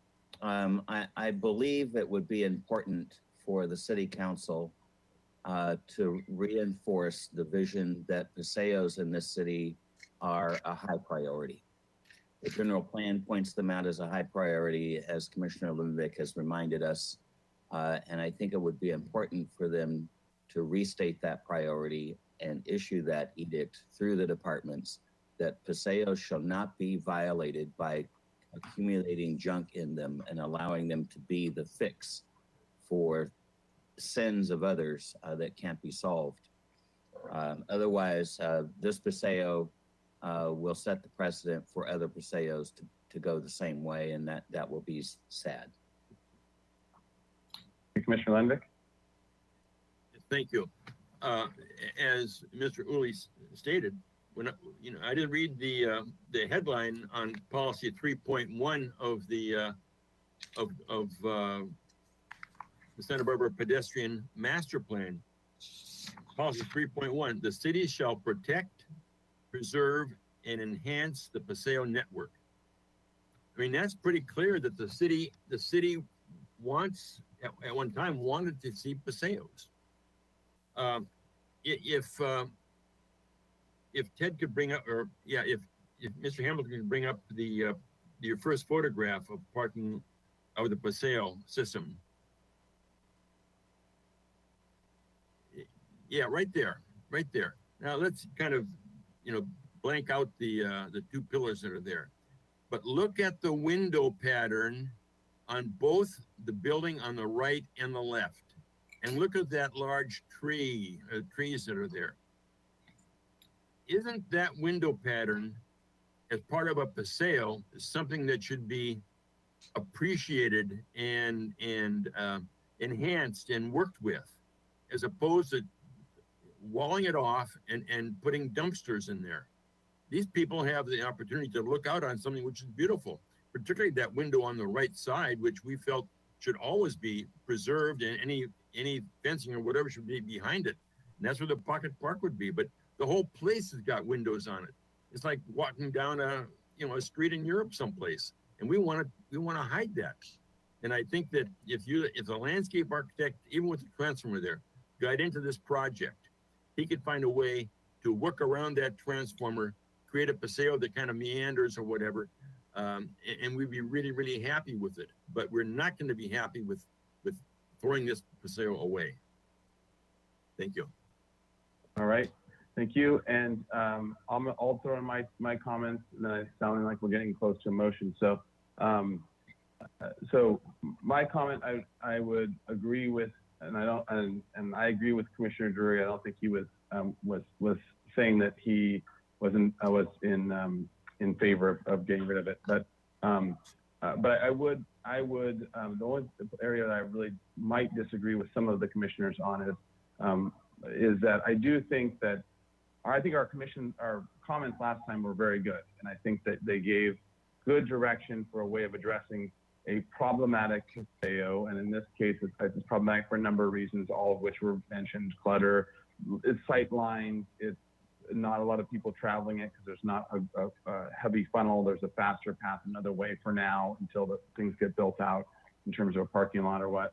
I believe it would be important for the city council to reinforce the vision that Paseos in this city are a high priority. The general plan points them out as a high priority, as Commissioner Lundvik has reminded us. And I think it would be important for them to restate that priority and issue that edict through the departments that Paseos shall not be violated by accumulating junk in them and allowing them to be the fix for sins of others that can't be solved. Otherwise, this Paseo will set the precedent for other Paseos to go the same way, and that will be sad. Commissioner Lendick. Thank you. As Mr. Uli stated, when I didn't read the headline on policy 3.1 of the Santa Barbara Pedestrian Master Plan. Policy 3.1: the city shall protect, preserve, and enhance the Paseo network. I mean, that's pretty clear that the city wants, at one time, wanted to see Paseos. If Ted could bring up, if Mr. Hamilton could bring up your first photograph of parking of the Paseo system. Yeah, right there. Now let's kind of, blank out the two pillars that are there. But look at the window pattern on both the building on the right and the left. And look at that large trees that are there. Isn't that window pattern, as part of a Paseo, something that should be appreciated and enhanced and worked with, as opposed to walling it off and putting dumpsters in there? These people have the opportunity to look out on something which is beautiful, particularly that window on the right side, which we felt should always be preserved, and any fencing or whatever should be behind it. And that's where the pocket park would be. But the whole place has got windows on it. It's like walking down a street in Europe someplace, and we want to hide that. And I think that if the landscape architect, even with the transformer there, got into this project, he could find a way to work around that transformer, create a Paseo that kind of meanders or whatever, and we'd be really, really happy with it. But we're not going to be happy with throwing this Paseo away. Thank you. All right. Thank you. And I'll throw in my comments, and it's sounding like we're getting close to a motion. So, so my comment, I would agree with, and I agree with Commissioner Drury. I don't think he was saying that he was in favor of getting rid of it. But but I would, the only area that I really might disagree with some of the commissioners on is that I do think that, I think our comments last time were very good. And I think that they gave good direction for a way of addressing a problematic Paseo. And in this case, it's problematic for a number of reasons, all of which were mentioned: clutter, it's sight lines, it's not a lot of people traveling it because there's not a heavy funnel. There's a faster path another way for now until the things get built out in terms of a parking lot or what.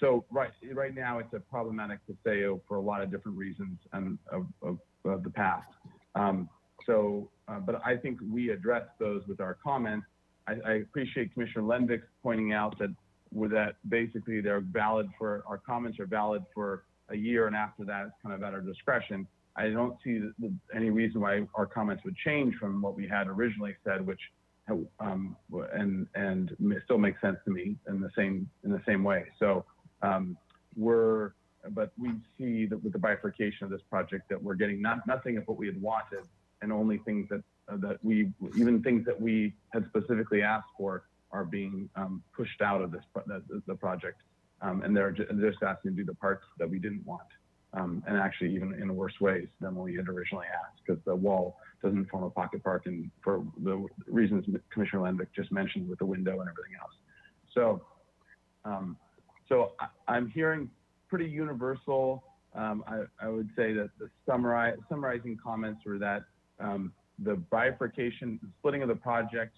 So right now it's a problematic Paseo for a lot of different reasons of the past. But I think we addressed those with our comments. I appreciate Commissioner Lenvik pointing out that basically they're valid for, our comments are valid for a year, and after that it's kind of at our discretion. I don't see any reason why our comments would change from what we had originally said, which and still makes sense to me in the same way. So but we see that with the bifurcation of this project that we're getting nothing of what we had wanted, and only things even things that we had specifically asked for are being pushed out of the project, and they're just asking to do the parts that we didn't want, and actually even in worse ways than what we had originally asked, because the wall doesn't form a pocket park, and for the reasons Commissioner Lenvik just mentioned with the window and everything else. So I'm hearing pretty universal. I would say that the summarizing comments were that the bifurcation, the splitting of the project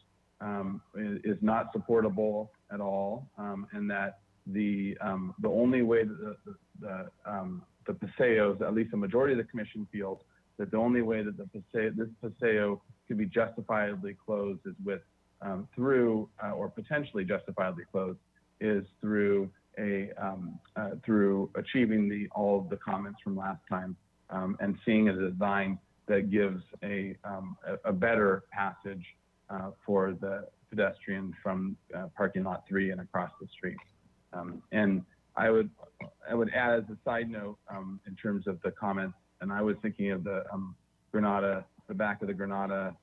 is not supportable at all, and that the only way that the Paseos, at least the majority of the commission feels, that the only way that this Paseo could be justifiably closed is through or potentially justifiably closed is through through achieving all of the comments from last time, and seeing a design that gives a better passage for the pedestrian from parking lot 3 and across the street. And I would add as a side note, in terms of the comments, and I was thinking of the back of the Granada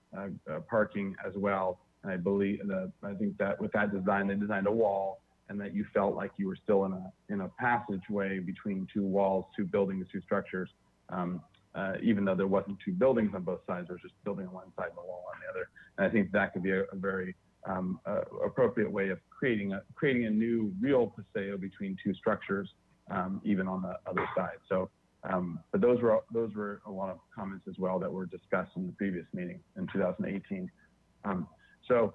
parking as well. And I think that with that design, they designed a wall, and that you felt like you were still in a passageway between two walls, two buildings, two structures, even though there wasn't two buildings on both sides. There was just a building on one side and a wall on the other. And I think that could be a very appropriate way of creating a new real Paseo between two structures, even on the other side. So, but those were a lot of comments as well that were discussed in the previous meeting in 2018. So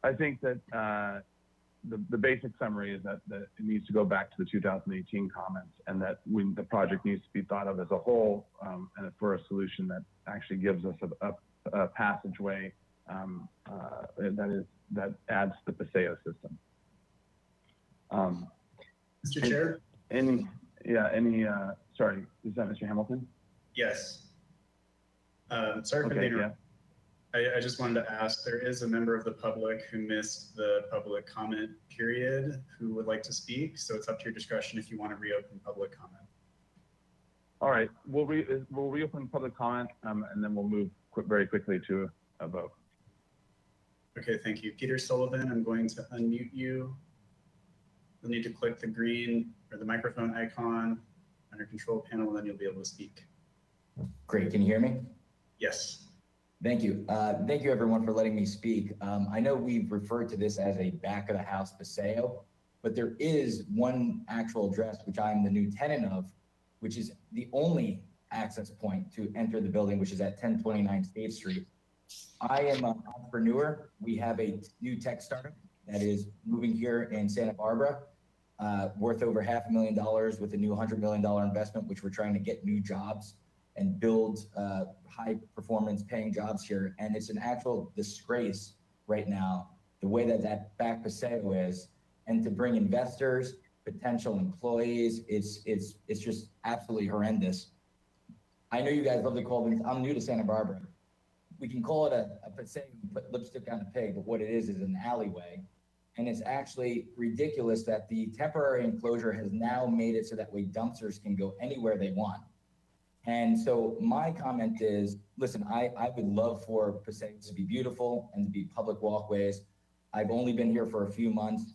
I think that the basic summary is that it needs to go back to the 2018 comments, and that the project needs to be thought of as a whole, and for a solution that actually gives us a passageway that adds to the Paseo system. Mr. Chair? Sorry, is that Mr. Hamilton? Yes. Sorry for the interruption. I just wanted to ask, there is a member of the public who missed the public comment period who would like to speak. So it's up to your discretion if you want to reopen public comment. All right, we'll reopen public comment, and then we'll move very quickly to a vote. Okay, thank you. Peter Sullivan, I'm going to unmute you. You'll need to click the green or the microphone icon on your control panel, and then you'll be able to speak. Great, can you hear me? Yes. Thank you. Thank you everyone for letting me speak. I know we've referred to this as a back of the house Paseo, but there is one actual address which I'm the new tenant of, which is the only access point to enter the building, which is at 1029 State Street. I am an entrepreneur. We have a new tech startup that is moving here in Santa Barbara, worth over $500,000 with a new $100 million investment, which we're trying to get new jobs and build high performance paying jobs here. And it's an actual disgrace right now, the way that back Paseo is, and to bring investors, potential employees, it's just absolutely horrendous. I know you guys love to call things, I'm new to Santa Barbara. We can call it a Paseo, put lipstick on a pig, but what it is an alleyway. And it's actually ridiculous that the temporary enclosure has now made it so that way dumpsters can go anywhere they want. And so my comment is, listen, I would love for Paseos to be beautiful and to be public walkways, I've only been here for a few months.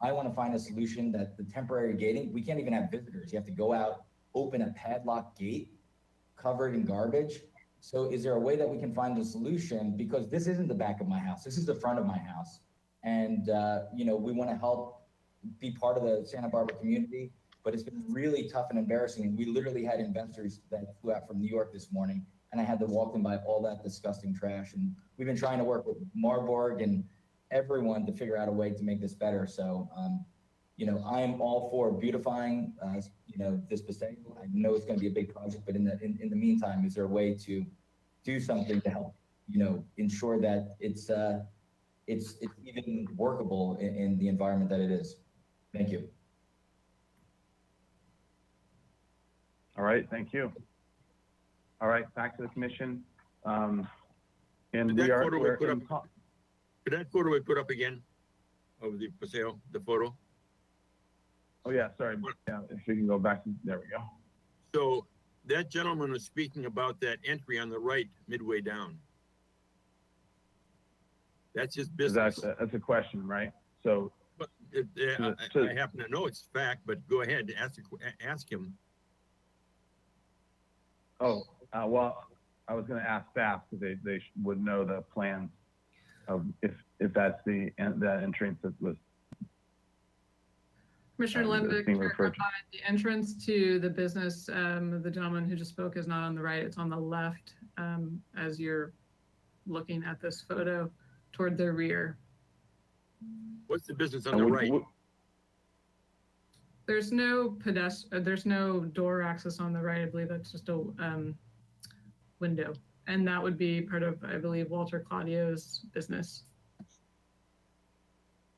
I want to find a solution that the temporary gating, we can't even have visitors. You have to go out, open a padlock gate covered in garbage. So is there a way that we can find a solution? Because this isn't the back of my house. This is the front of my house. And, you know, we want to help be part of the Santa Barbara community, but it's been really tough and embarrassing. We literally had investors that flew out from New York this morning, and I had to walk them by all that disgusting trash. And we've been trying to work with Marburg and everyone to figure out a way to make this better. So, you know, I am all for beautifying, you know, this Paseo. I know it's going to be a big project, but in the meantime, is there a way to do something to help, you know, ensure that it's even workable in the environment that it is? Thank you. All right, thank you. All right, back to the commission. And Could we that are, photo we're we put in, up, could that photo we put up again of the Paseo, the photo? oh yeah, sorry, yeah, if we can go back, there we go. So that gentleman was speaking about that entry on the right midway down. That's his business. That's a question, right? So, But I happen to know it's fact, but go ahead, ask him. oh, well, I was going to ask staff because they would know the plans of if that's that entrance that was. Commissioner Lembeck, being referred to. the entrance to the business, the gentleman who just spoke is not on the right, it's on the left, as you're looking at this photo toward the rear. What's the business on the right? There's no there's no door access on the right. I believe that's just a window. And that would be part of, I believe, Walter Claudio's business.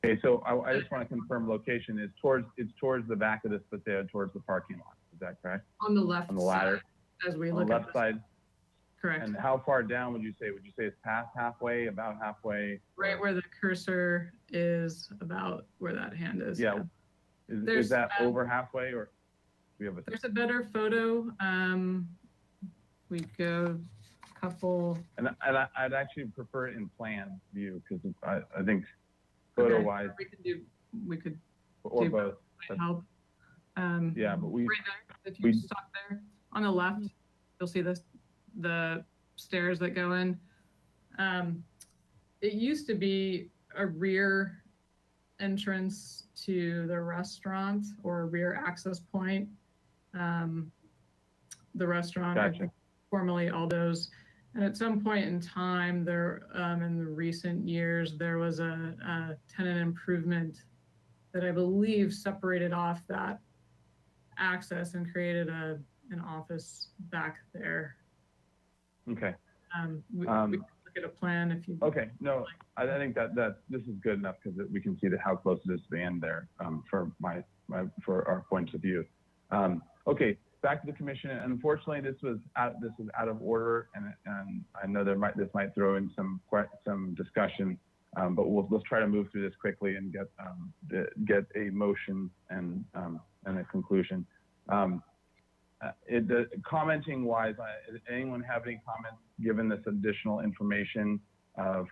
Okay, so I just want to confirm location is it's towards the back of this Paseo, towards the parking lot. Is that correct? On the left On the ladder? side, as we On look the at left this. side? Correct. And how far down would you say? Would you say it's past halfway, about halfway? Right where the cursor is, about where that hand is. Yeah. Is that over halfway, or we have a? There's a better photo. We go a couple. And I'd actually prefer it in plan view because I think photo wise. We could or do both. might help. Yeah, but we. Right there, if you stop there on the left, you'll see the stairs that go in. It used to be a rear entrance to the restaurant or a rear access point. The restaurant, Gotcha. formerly Aldo's. And at some point in time, there in the recent years, there was a tenant improvement that I believe separated off that access and created an office back there. Okay. We can look at a plan if you. Okay, no, I think that this is good enough because we can see how close it is to the end there for our points of view. Okay, back to the commission. Unfortunately, this was out of order, and I know this might throw in some discussion, but let's try to move through this quickly and get a motion and a conclusion. Commenting wise, anyone have any comments given this additional information of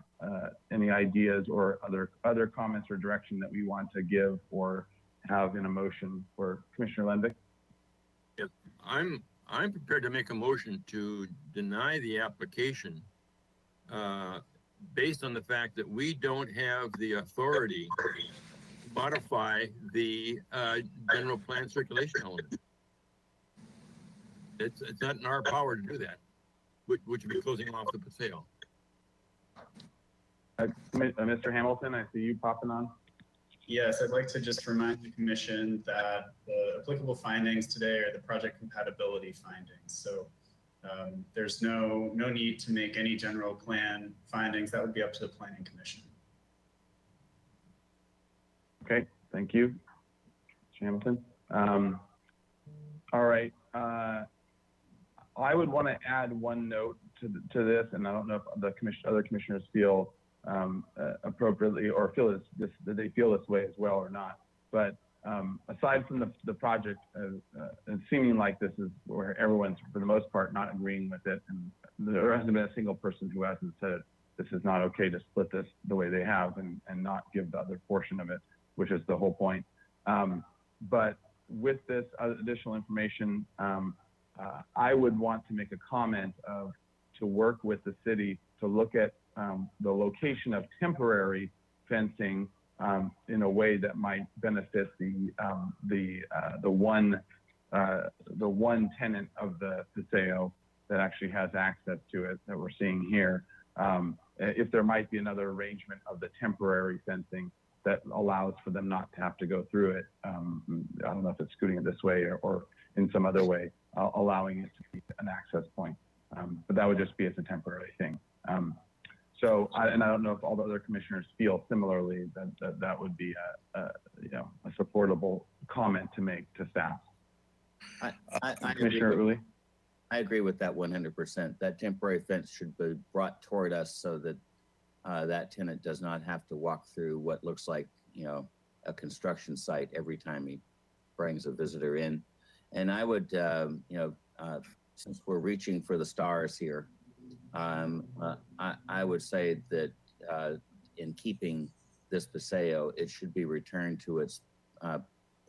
any ideas or other comments or direction that we want to give or have in a motion for Commissioner Lenvick? Yes, I'm prepared to make a motion to deny the application based on the fact that we don't have the authority to modify the general plan circulation element. It's not in our power to do that, which would be closing off the Paseo. Mr. Hamilton, I see you popping on. Yes, I'd like to just remind the commission that the applicable findings today are the project compatibility findings. So there's no need to make any general plan findings. That would be up to the planning commission. Okay, thank you, Mr. Hamilton. All right. I would want to add one note to this, and I don't know if the other commissioners feel appropriately or feel that they feel this way as well or not. But aside from the project, it's seeming like this is where everyone's, for the most part, not agreeing with it, and there hasn't been a single person who hasn't said this is not okay to split this the way they have and not give the other portion of it, which is the whole point. But with this additional information, I would want to make a comment to work with the city to look at the location of temporary fencing in a way that might benefit the one tenant of the Paseo that actually has access to it that we're seeing here. If there might be another arrangement of the temporary fencing that allows for them not to have to go through it. I don't know if it's scooting it this way or in some other way, allowing it to be an access point. But that would just be as a temporary thing. I don't know if all the other commissioners feel similarly that would be a supportable comment to make to staff. Commissioner Uli? I agree with that 100%. That temporary fence should be brought toward us so that that tenant does not have to walk through what looks like, a construction site every time he brings a visitor in. And I would, since we're reaching for the stars here, I would say that in keeping this Paseo, it should be returned to its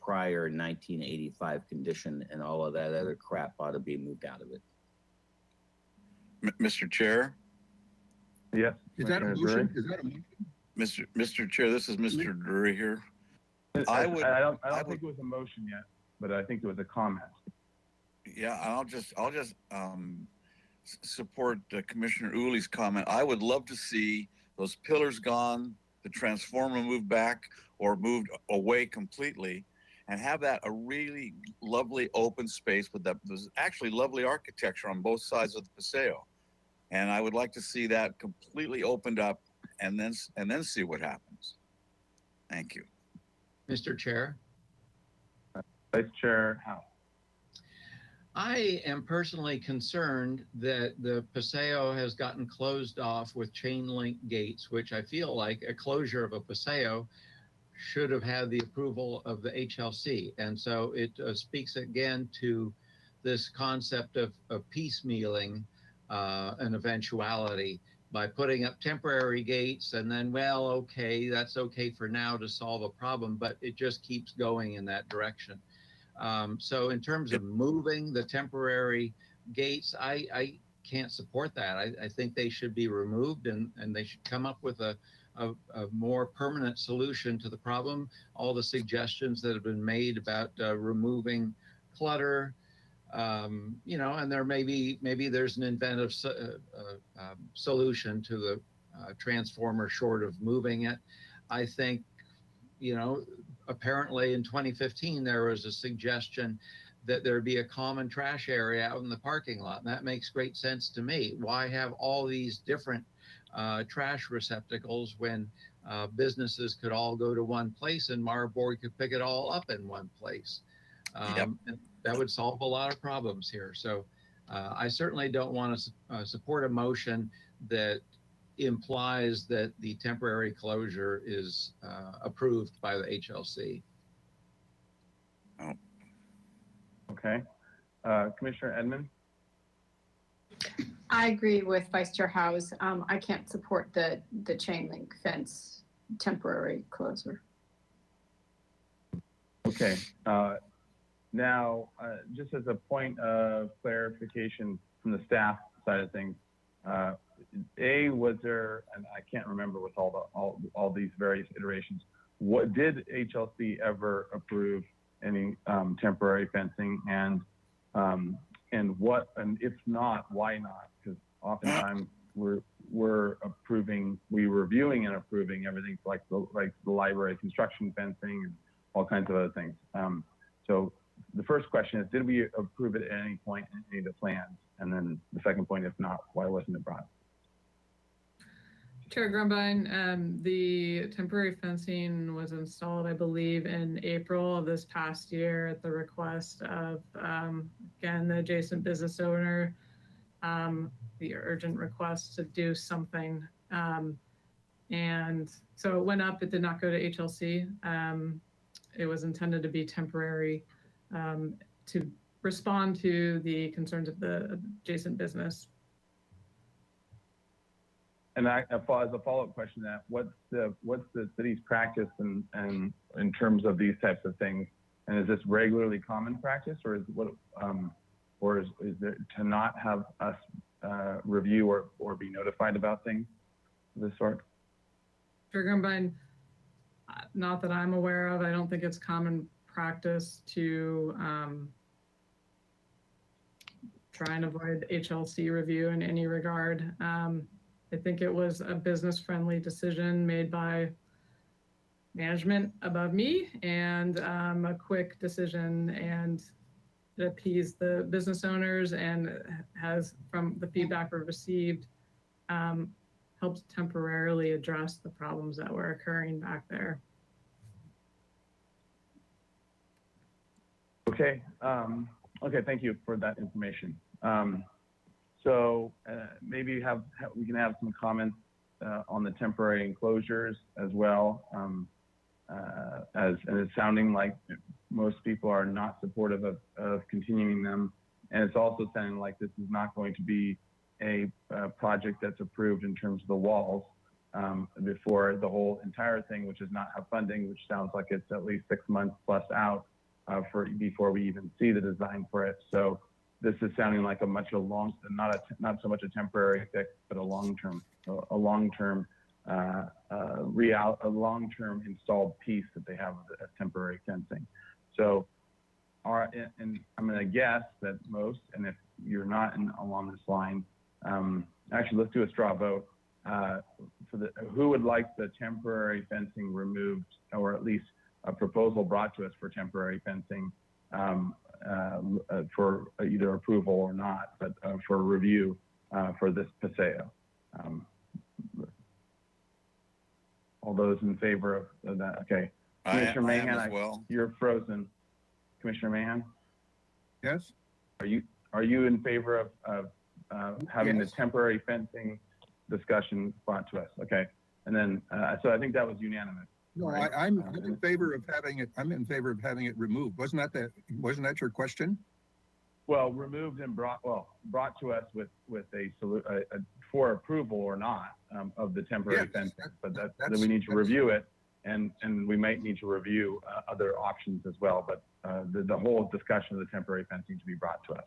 prior 1985 condition, and all of that other crap ought to be moved out of it. Mr. Chair? Yes. Is that a motion? Is that a motion? Mr. Chair, this is Mr. Drury here. I don't think it was a motion yet, but I think it was a comment. Yeah, I'll just support Commissioner Uli's comment. I would love to see those pillars gone, the transformer moved back or moved away completely, and have that a really lovely open space with there's actually lovely architecture on both sides of the Paseo. And I would like to see that completely opened up and then see what happens. Thank you. Mr. Chair. Vice Chair Howe. I am personally concerned that the Paseo has gotten closed off with chain link gates, which I feel like a closure of a Paseo should have had the approval of the HLC. And so it speaks again to this concept of piecemealing an eventuality by putting up temporary gates and then, well, okay, that's okay for now to solve a problem, but it just keeps going in that direction. So in terms of moving the temporary gates, I can't support that. I think they should be removed and they should come up with a more permanent solution to the problem. All the suggestions that have been made about removing clutter, and there maybe there's an inventive solution to the transformer short of moving it. I think, apparently in 2015, there was a suggestion that there be a common trash area out in the parking lot. And that makes great sense to me. Why have all these different trash receptacles when businesses could all go to one place and Marburg could pick it all up in one place? And that would solve a lot of problems here. So I certainly don't want to support a motion that implies that the temporary closure is approved by the HLC. Oh. Okay. Commissioner Edmond? I agree with Vice Chair Howes. I can't support the chain link fence temporary closure. Okay. Now, just as a point of clarification from the staff side of things, was there, and I can't remember with all these various iterations, what did HLC ever approve any temporary fencing, and if not, why not? Because oftentimes we're reviewing and approving everything like the library construction fencing and all kinds of other things. So the first question is, did we approve it at any point in any of the plans? And then the second point, if not, why wasn't it brought? Chair Grumbine, the temporary fencing was installed, I believe, in April of this past year at the request of, again, the adjacent business owner, the urgent request to do something. And so it went up, it did not go to HLC. It was intended to be temporary to respond to the concerns of the adjacent business. And as a follow-up question to that, what's the city's practice and in terms of these types of things? And is this regularly common practice, or is there to not have us review or be notified about things of this sort? Chair Grumbine, not that I'm aware of. I don't think it's common practice to try and avoid HLC review in any regard. I think it was a business-friendly decision made by management above me, and a quick decision, and it appeased the business owners, and has, from the feedback we've received, helped temporarily address the problems that were occurring back there. Okay. Okay. Thank you for that information. So maybe we can have some comments on the temporary enclosures as well, and it's sounding like most people are not supportive of continuing them, and it's also sounding like this is not going to be a project that's approved in terms of the walls before the whole entire thing, which does not have funding, which sounds like it's at least 6 months plus out before we even see the design for it. So this is sounding like not so much a temporary fix, but a long-term installed piece that they have as temporary fencing. So, and I'm going to guess that most, and if you're not along this line, actually let's do a straw vote. Who would like the temporary fencing removed, or at least a proposal brought to us for temporary fencing? For either approval or not, but for review for this paseo. All those in favor of that? Okay. Commissioner I am Mahan, as well. you're frozen. Commissioner Mahan? Yes? Are you in favor of having Yes. the temporary fencing discussion brought to us? Okay. And then, so I think that was unanimous. No, right? I'm in favor of having it. I'm in favor of having it removed. Wasn't that your question? Well, removed and brought to us with for approval or not of the temporary Yes, fencing, but then that's- we need to review it, and we might need to review other options as well. But the whole discussion of the temporary fencing to be brought to us,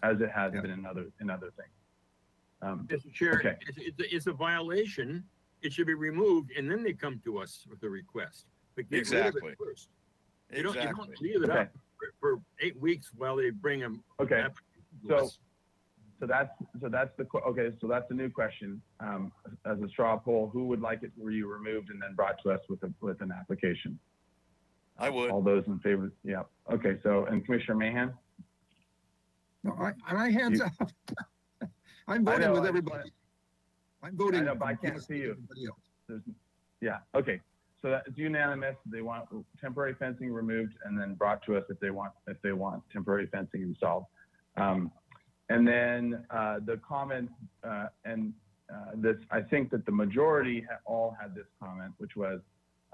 as it has been in other things. Mr. Chair, okay. it's a violation. It should be removed, and then they come to us with a request. But get rid of it Exactly. first. You don't leave it Okay. up for 8 weeks while they bring them. Okay. So that's the new question. As a straw poll, who would like it removed and then brought to us with an application? I would. All those in favor? Yeah. Okay. So, and Commissioner Mahan? No, my hands up. I'm voting with everybody. I'm voting. I know, but I can't see you. Yeah. Okay. So that's unanimous. They want temporary fencing removed and then brought to us if they want temporary fencing installed. And then the comment this, I think that the majority all had this comment, which was,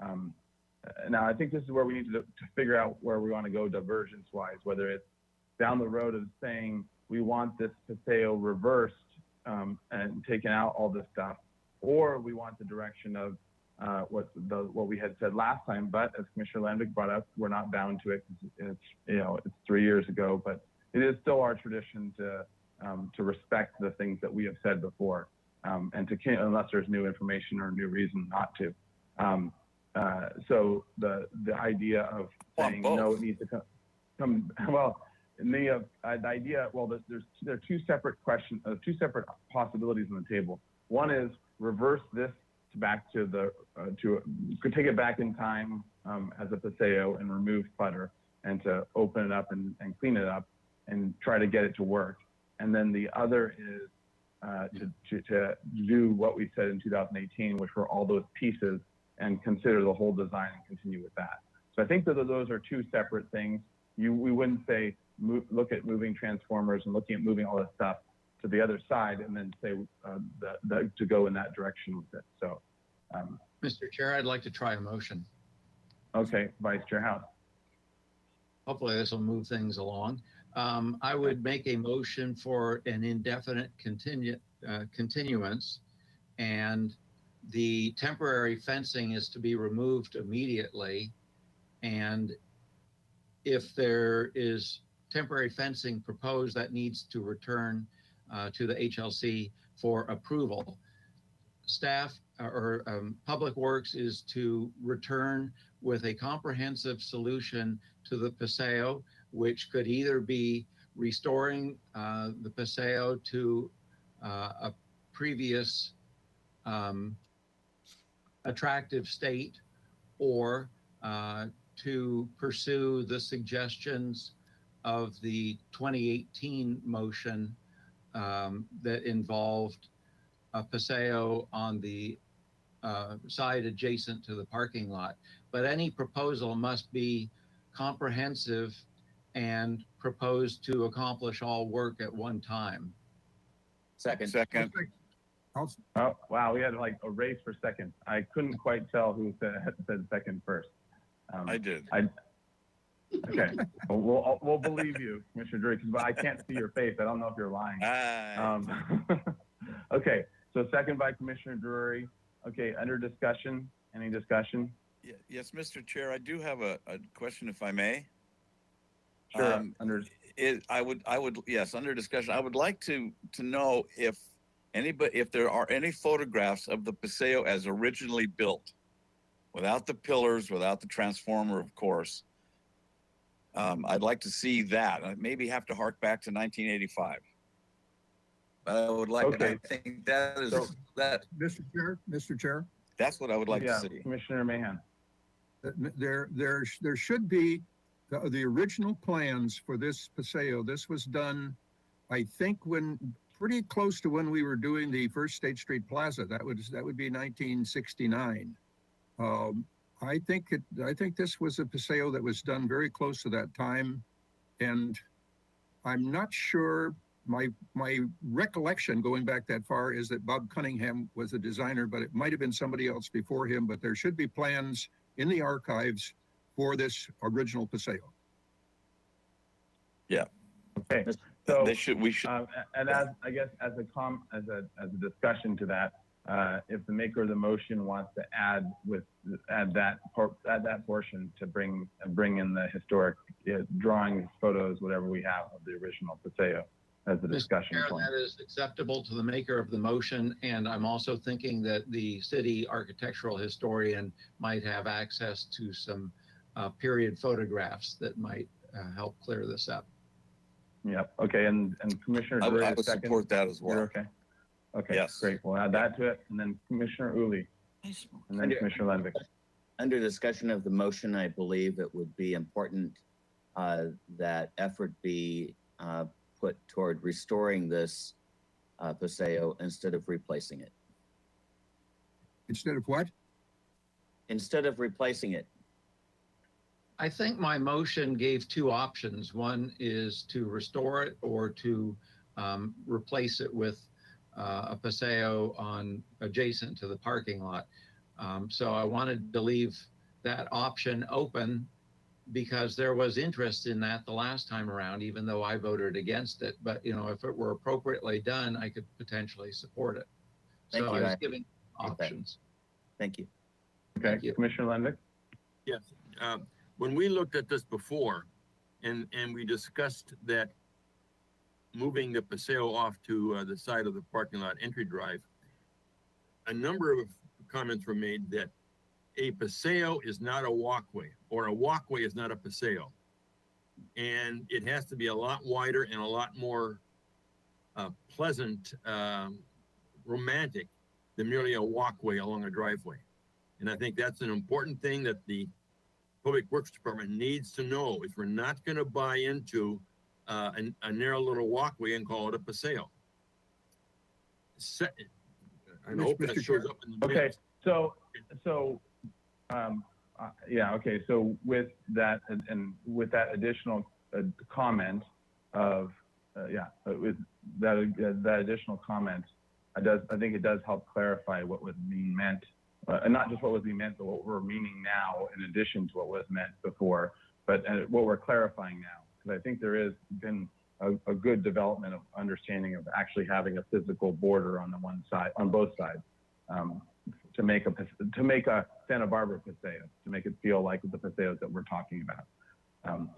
now I think this is where we need to figure out where we want to go divergence wise, whether it's down the road of saying we want this paseo reversed and taken out all this stuff, or we want the direction of what we had said last time. But as Commissioner Landvik brought up, we're not bound to it. It's 3 years ago, but it is still our tradition to respect the things that we have said before, and unless there's new information or new reason not to. So the idea of saying no, it needs to come well. The idea, well, there are two separate questions, two separate possibilities on the table. One is reverse this back to take it back in time as a paseo and remove clutter, and to open it up and clean it up and try to get it to work. And then the other is to do what we said in 2018, which were all those pieces, and consider the whole design and continue with that. So I think that those are two separate things. We wouldn't say look at moving transformers and looking at moving all this stuff to the other side and then say to go in that direction with it. So, Mr. Chair, I'd like to try a motion. Okay, Vice Chair House. Hopefully this will move things along. I would make a motion for an indefinite continuance and the temporary fencing is to be removed immediately. And if there is temporary fencing proposed, that needs to return to the HLC for approval. Staff or Public Works is to return with a comprehensive solution to the Paseo, which could either be restoring the Paseo to a previous attractive state, or to pursue the suggestions of the 2018 motion that involved a Paseo on the side adjacent to the parking lot. But any proposal must be comprehensive and proposed to accomplish all work at one time. Second. Oh, wow, we had like a race for second. I couldn't quite tell who said second first. I did. Okay, we'll believe you, Commissioner Drury, but I can't see your face. I don't know if you're lying. Okay, so second by Commissioner Drury. Okay, under discussion, any discussion? Yes, Mr. Chair, I do have a question, if I may. Sure. Under discussion, I would like to know if there are any photographs of the Paseo as originally built, without the pillars, without the transformer, of course. I'd like to see that. I maybe have to hark back to 1985. But I would like. Okay. I think that is that. Mr. Chair. That's what I would like to see. Commissioner Mahan. There should be the original plans for this Paseo. This was done, I think, when pretty close to when we were doing the first State Street Plaza. That would be 1969. I think this was a Paseo that was done very close to that time, and I'm not sure. My recollection going back that far is that Bob Cunningham was the designer, but it might have been somebody else before him. But there should be plans in the archives for this original Paseo. Yeah. Okay. So we should. And as a discussion to that, if the maker of the motion wants to add that portion to bring in the historic drawings, photos, whatever we have of the original Paseo as a discussion Mr. point. Chair, that is acceptable to the maker of the motion, and I'm also thinking that the city architectural historian might have access to some period photographs that might help clear this up. Yep. Okay. And Commissioner Drury, I would support that as well. You're okay. Okay. Yes. Great. We'll add that to it, and then Commissioner Uli, and then Commissioner Lenvik. Under discussion of the motion, I believe it would be important that effort be put toward restoring this Paseo instead of replacing it. Instead of what? Instead of replacing it. I think my motion gave two options. One is to restore it or to replace it with a Paseo adjacent to the parking lot. So I wanted to leave that option open because there was interest in that the last time around, even though I voted against it. But, if it were appropriately done, I could potentially support it. Thank so you. I was giving options. Thank you. Okay. Thank you. Commissioner Lenvik. Yes. When we looked at this before and we discussed that moving the Paseo off to the side of the parking lot entry drive, a number of comments were made that a Paseo is not a walkway, or a walkway is not a Paseo. And it has to be a lot wider and a lot more pleasant, romantic than merely a walkway along a driveway. And I think that's an important thing that the Public Works Department needs to know, is we're not going to buy into a narrow little walkway and call it a Paseo. I hope that shows up in the Okay, minutes. so okay. So with that and with that additional comment of with that additional comment, I think it does help clarify what was being meant, and not just what was being meant, but what we're meaning now, in addition to what was meant before, but what we're clarifying now. Because I think there has been a good development of understanding of actually having a physical border on the one side, on both sides. to make a Santa Barbara Paseo, to make it feel like the Paseos that we're talking about.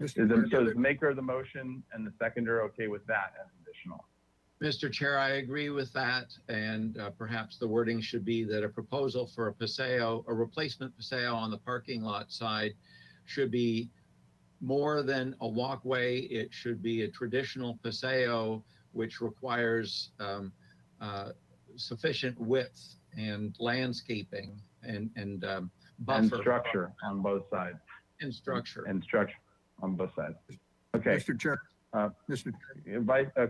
Is the maker of the motion and the seconder okay with that as additional? Mr. Chair, I agree with that, and perhaps the wording should be that a proposal for a Paseo, a replacement Paseo on the parking lot side should be more than a walkway. It should be a traditional Paseo, which requires sufficient width and landscaping and buffer. And structure on both sides. And structure. And structure on both sides. Okay. Mr. Chair. Mr.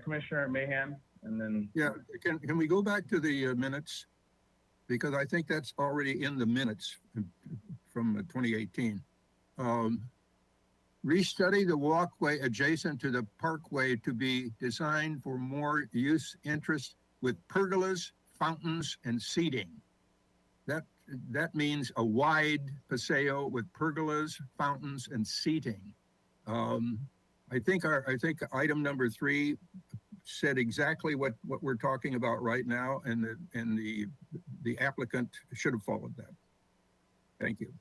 Commissioner Mahan, and then. Yeah, can we go back to the minutes? Because I think that's already in the minutes from 2018. Restudy the walkway adjacent to the parkway to be designed for more use interest with pergolas, fountains, and seating. That means a wide Paseo with pergolas, fountains, and seating. I think item number 3 said exactly what we're talking about right now, and the applicant should have followed that. Thank you.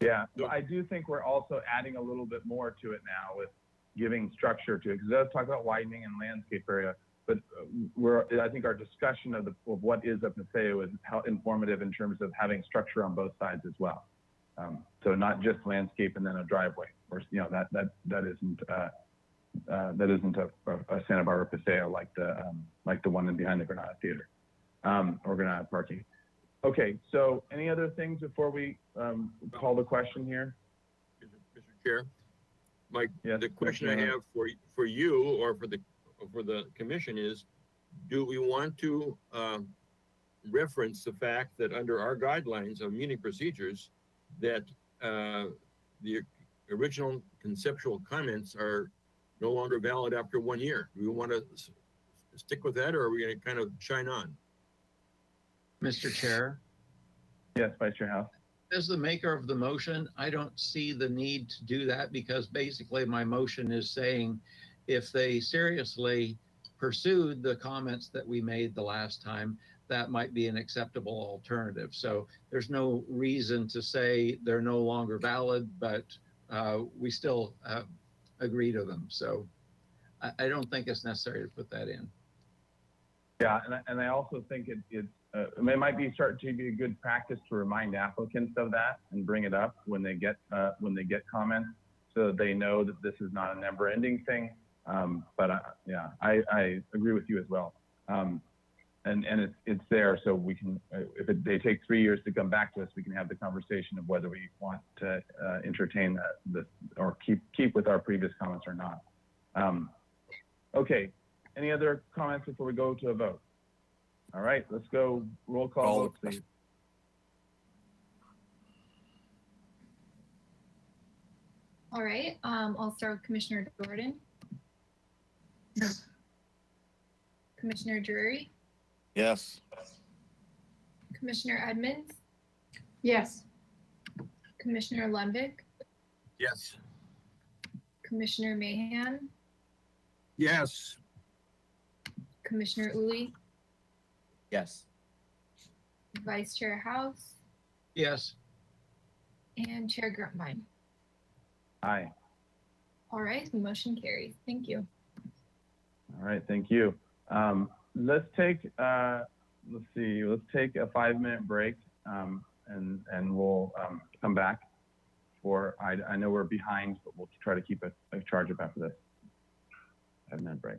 Yeah, but I do think we're also adding a little bit more to it now with giving structure to it, because it does talk about widening and landscape area, but I think our discussion of what is a Paseo is how informative in terms of having structure on both sides as well. So not just landscape and then a driveway, or that isn't a Santa Barbara Paseo like the one in behind the Granada Theater or Granada parking. Okay, so any other things before we call the question here? Mr. Chair, Mike, yes, the question I have for you or for the commission is, do we want to reference the fact that under our guidelines of meeting procedures that the original conceptual comments are no longer valid after 1 year? Do we want to stick with that, or are we going to kind of shine on? Mr. Chair? Yes, Vice Chair House. As the maker of the motion, I don't see the need to do that, because basically my motion is saying if they seriously pursued the comments that we made the last time, that might be an acceptable alternative. So there's no reason to say they're no longer valid, but we still agree to them. So I don't think it's necessary to put that in. Yeah, and I also think it might be starting to be a good practice to remind applicants of that and bring it up when they get comments, so that they know that this is not a never-ending thing. Yeah, I agree with you as well. And it's there, so we can, if they take 3 years to come back to us, we can have the conversation of whether we want to entertain that or keep with our previous comments or not. Okay, any other comments before we go to a vote? All right, let's go roll call vote, please. All right, I'll start with Commissioner Jordan. Yes. Commissioner Drury, Yes. Commissioner Edmonds, Yes. Commissioner Lundvik, Yes. Commissioner Mahan, Yes. Commissioner Uli, Yes. Vice Chair House, Yes. and Chair Grumpine. Aye. All right, the motion carries. Thank you. All right, thank you. Let's take a 5-minute break, and we'll come back for, I know we're behind, but we'll try to keep a charge up after this 5-minute break.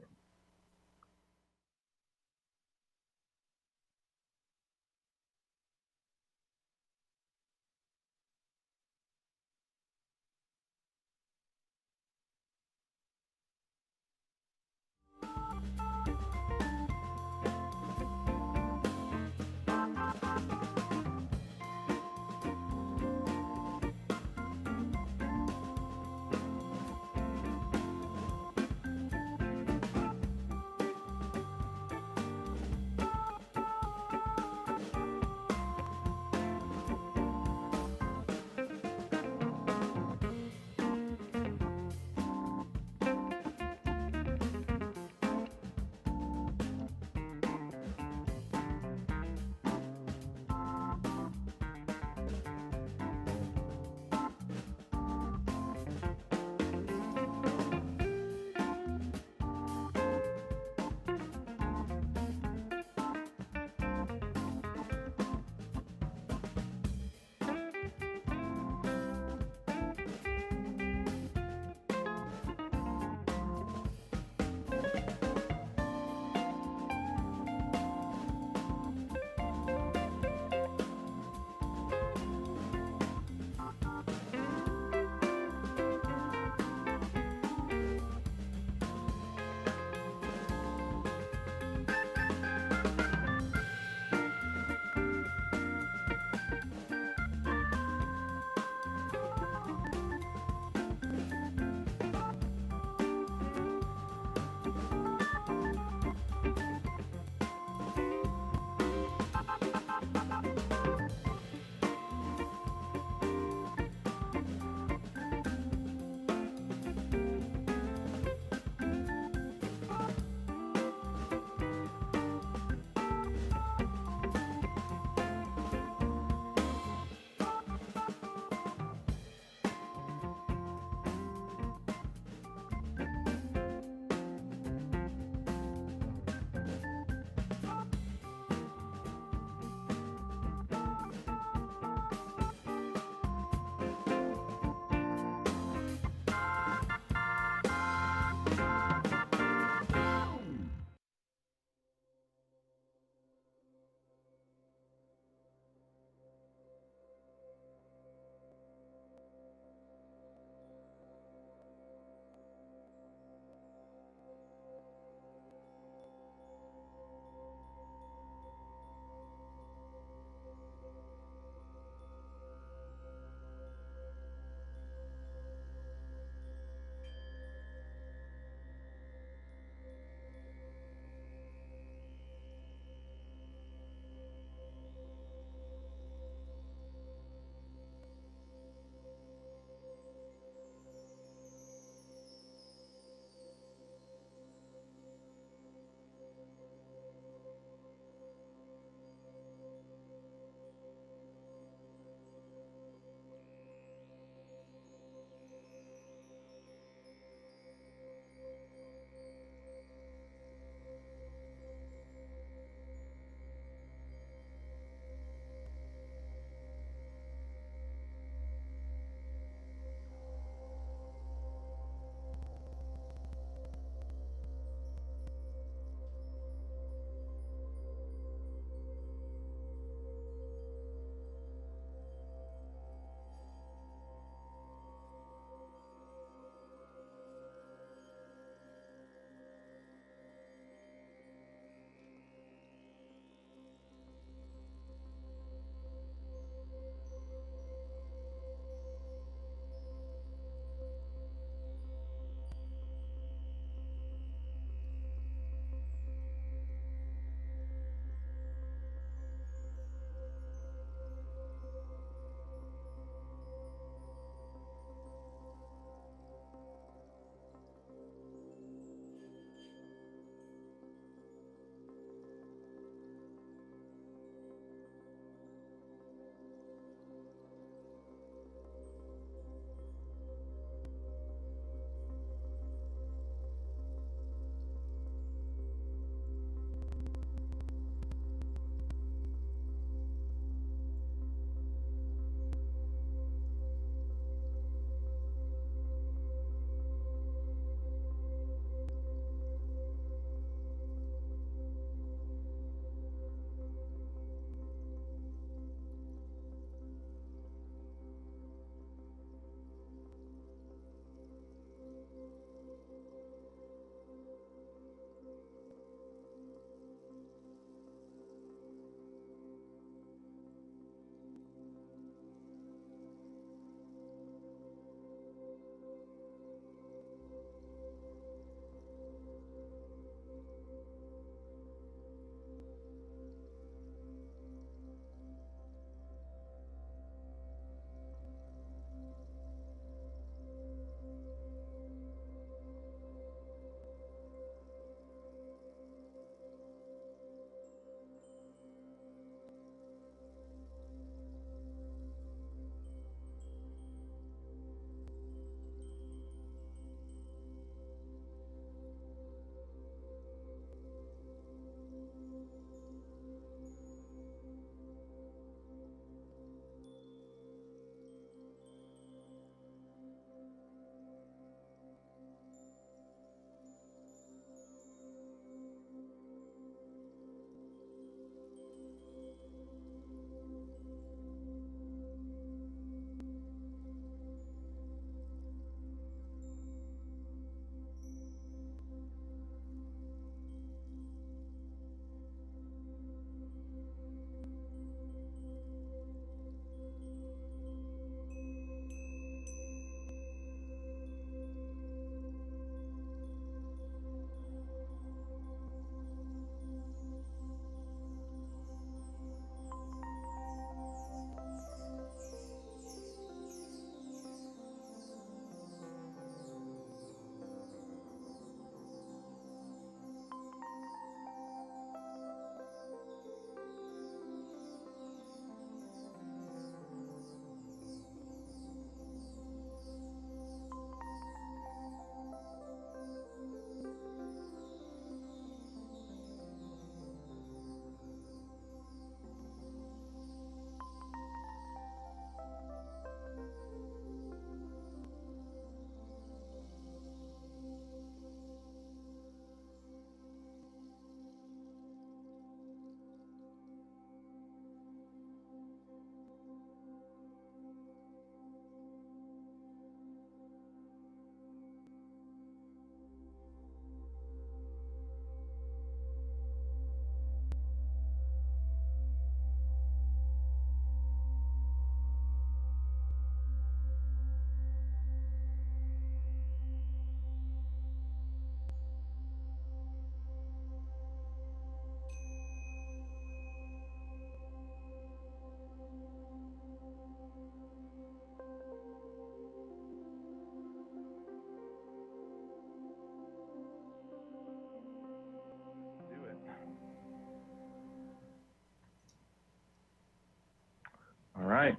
All right.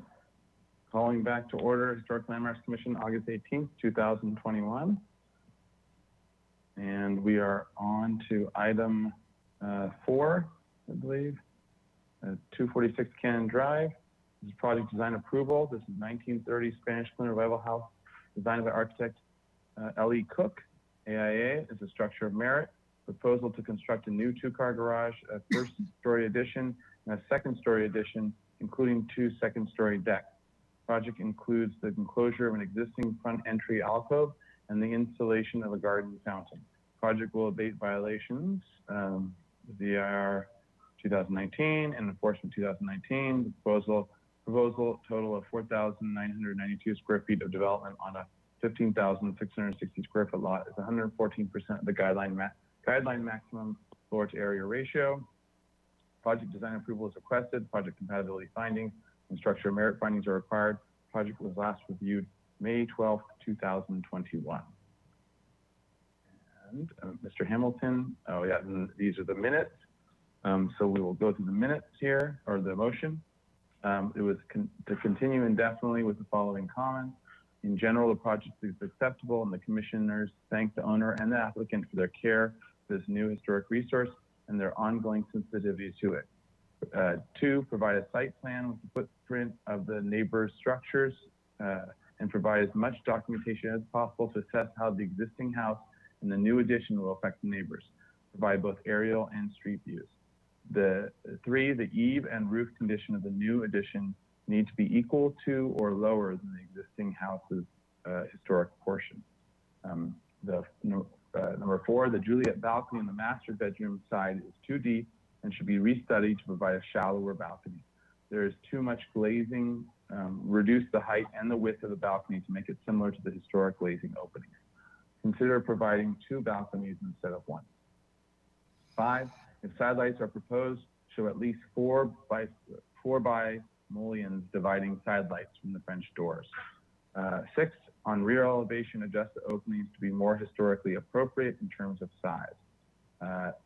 Calling back to order Historic Landmarks Commission, August 18th, 2021. And we are on to item 4, I believe, 246 Cannon Drive. This is project design approval. This is 1930 Spanish Colonial Revival House, designed by architect L.E. Cook. AIA is a structure of merit. Proposal to construct a new 2-car garage, a first-story addition, and a second-story addition, including 2 second-story decks. Project includes the enclosure of an existing front entry alcove and the installation of a garden fountain. Project will abate violations, VIR 2019 and enforcement 2019. The proposal total of 4,992 square feet of development on a 15,660 square foot lot is 114% of the guideline maximum floor to area ratio. Project design approval is requested. Project compatibility findings and structure merit findings are required. Project was last reviewed May 12th, 2021. And Mr. Hamilton, oh yeah, and these are the minutes. So we will go through the minutes here, or the motion. It was to continue indefinitely with the following comments. In general, the project is acceptable, and the commissioners thank the owner and the applicant for their care for this new historic resource and their ongoing sensitivity to it. 2, provide a site plan with the footprint of the neighbor's structures and provide as much documentation as possible to assess how the existing house and the new addition will affect the neighbors. Provide both aerial and street views. 3, the eave and roof condition of the new addition need to be equal to or lower than the existing house's historic portion. Number 4, the Juliet balcony in the master bedroom side is too deep and should be restudied to provide a shallower balcony. There is too much glazing. Reduce the height and the width of the balcony to make it similar to the historic glazing openings. Consider providing 2 balconies instead of 1. 5, if side lights are proposed, show at least 4 by mullions dividing side lights from the French doors. 6, on rear elevation, adjust the openings to be more historically appropriate in terms of size.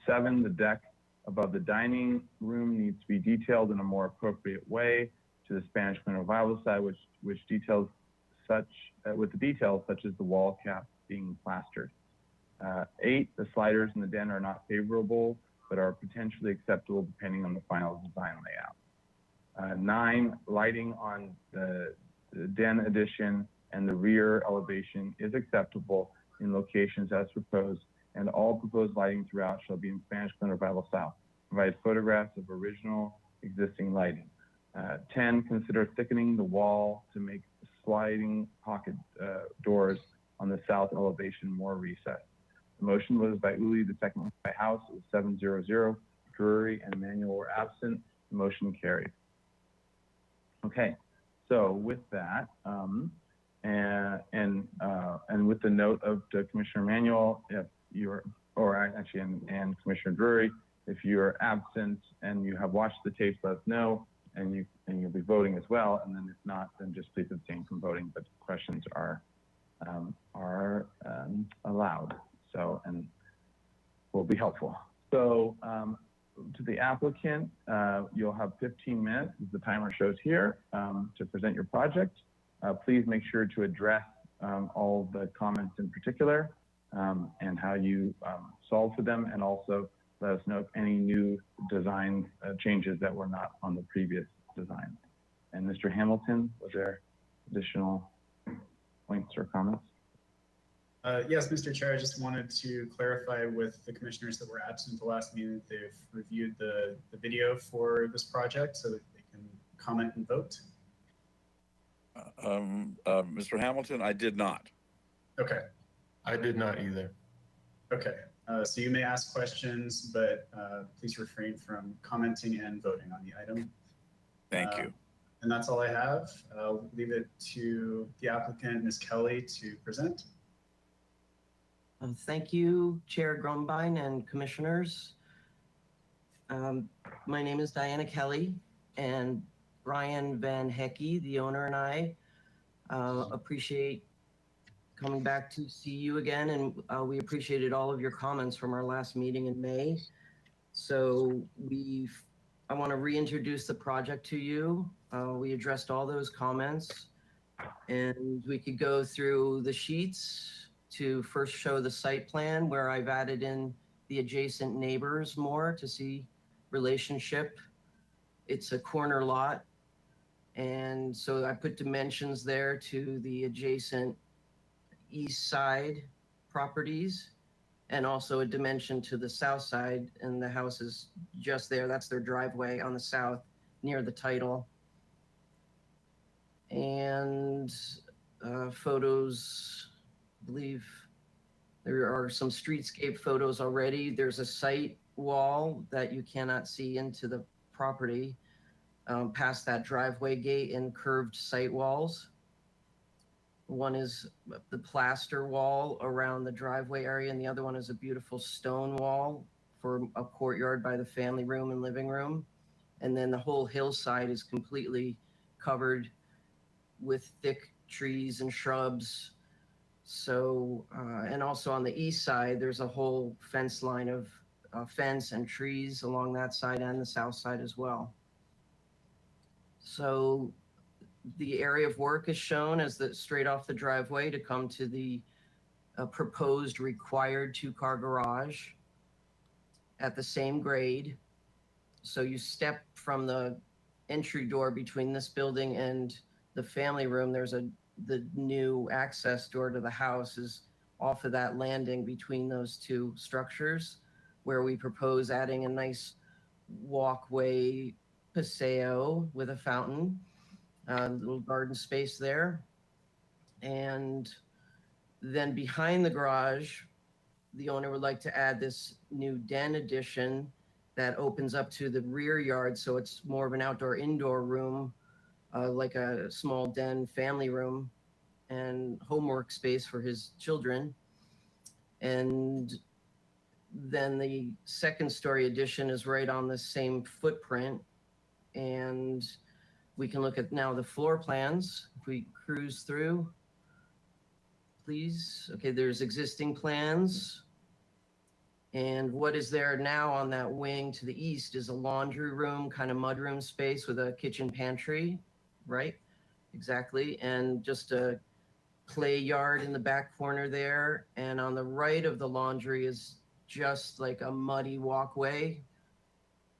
7, the deck above the dining room needs to be detailed in a more appropriate way to the Spanish Colonial Revival side, with the details such as the wall cap being plastered. 8, the sliders in the den are not favorable, but are potentially acceptable depending on the final design layout. 9, lighting on the den addition and the rear elevation is acceptable in locations as proposed, and all proposed lighting throughout shall be in Spanish Colonial Revival style. Provide photographs of original existing lighting. 10, consider thickening the wall to make sliding pocket doors on the south elevation more recessed. The motion was by Uli, the second one by House. It was 7-0-0. Drury and Manuel were absent. The motion carried. Okay, so with that, and with the note of the Commissioner Manuel, if you're, and Commissioner Drury, if you're absent and you have watched the tapes, let us know, and you'll be voting as well. And then if not, then just please abstain from voting. But questions are allowed. So, and will be helpful. So to the applicant, you'll have 15 minutes, as the timer shows here, to present your project. Please make sure to address all the comments in particular and how you solve for them, and also let us know if any new design changes that were not on the previous design. And Mr. Hamilton, was there additional points or comments? Yes, Mr. Chair, I just wanted to clarify with the commissioners that were absent the last meeting that they've reviewed the video for this project so that they can comment and vote. Mr. Hamilton, I did not. Okay. I did not either. Okay. So you may ask questions, but please refrain from commenting and voting on the item. Thank you. And that's all I have. I'll leave it to the applicant, Ms. Kelly, to present. Thank you, Chair Grumbine and commissioners. My name is Diana Kelly, and Brian Van Hecky, the owner, and I appreciate coming back to see you again, and we appreciated all of your comments from our last meeting in May. So we've I want to reintroduce the project to you. We addressed all those comments, and we could go through the sheets to first show the site plan where I've added in the adjacent neighbors more to see relationship. It's a corner lot, and so I put dimensions there to the adjacent east side properties, and also a dimension to the south side, and the house is just there. That's their driveway on the south near the title. And photos, I believe there are some streetscape photos already. There's a site wall that you cannot see into the property past that driveway gate, and curved site walls. One is the plaster wall around the driveway area, and the other one is a beautiful stone wall for a courtyard by the family room and living room. And then the whole hillside is completely covered with thick trees and shrubs. So, and also on the east side, there's a whole fence line of fence and trees along that side and the south side as well. So the area of work is shown as the straight off the driveway to come to the proposed required 2-car garage at the same grade. So you step from the entry door between this building and the family room. There's the new access door to the house is off of that landing between those two structures, where we propose adding a nice walkway paseo with a fountain, little garden space there. And then behind the garage, the owner would like to add this new den addition that opens up to the rear yard. So it's more of an outdoor indoor room, like a small den family room and homework space for his children. And then the second story addition is right on the same footprint. And we can look at now the floor plans. If we cruise through, please. Okay, there's existing plans. And what is there now on that wing to the east is a laundry room, kind of mudroom space with a kitchen pantry, right? Exactly. And just a play yard in the back corner there. And on the right of the laundry is just like a muddy walkway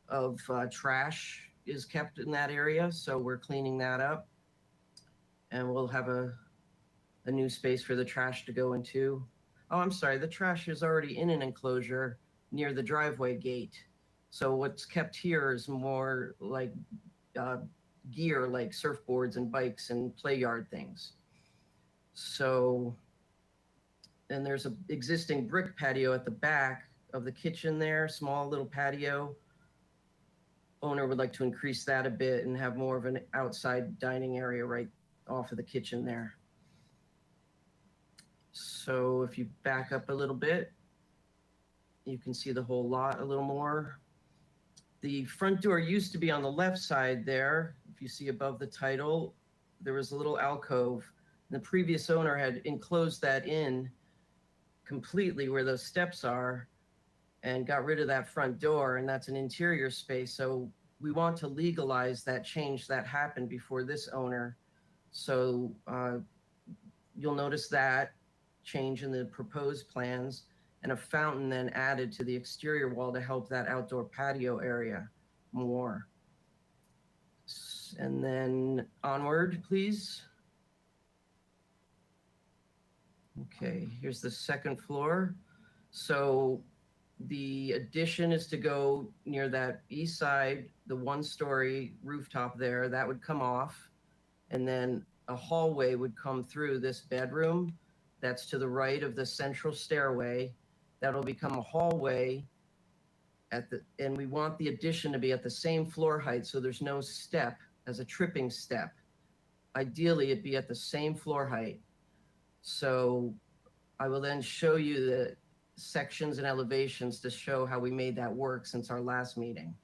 of trash is kept in that area. So we're cleaning that up. And we'll have a new space for the trash to go into. Oh, I'm sorry, the trash is already in an enclosure near the driveway gate. So what's kept here is more like gear, like surfboards and bikes and play yard things. So, and there's an existing brick patio at the back of the kitchen there, small little patio. Owner would like to increase that a bit and have more of an outside dining area right off of the kitchen there. So if you back up a little bit, you can see the whole lot a little more. The front door used to be on the left side there. If you see above the title, there was a little alcove. The previous owner had enclosed that in completely where those steps are and got rid of that front door, and that's an interior space. So we want to legalize that change that happened before this owner. So you'll notice that change in the proposed plans, and a fountain then added to the exterior wall to help that outdoor patio area more. And then onward, please. Okay, here's the second floor. So the addition is to go near that east side, the 1-story rooftop there, that would come off. And then a hallway would come through this bedroom that's to the right of the central stairway. That'll become a hallway and we want the addition to be at the same floor height, so there's no step as a tripping step. Ideally, it'd be at the same floor height. So I will then show you the sections and elevations to show how we made that work since our last meeting.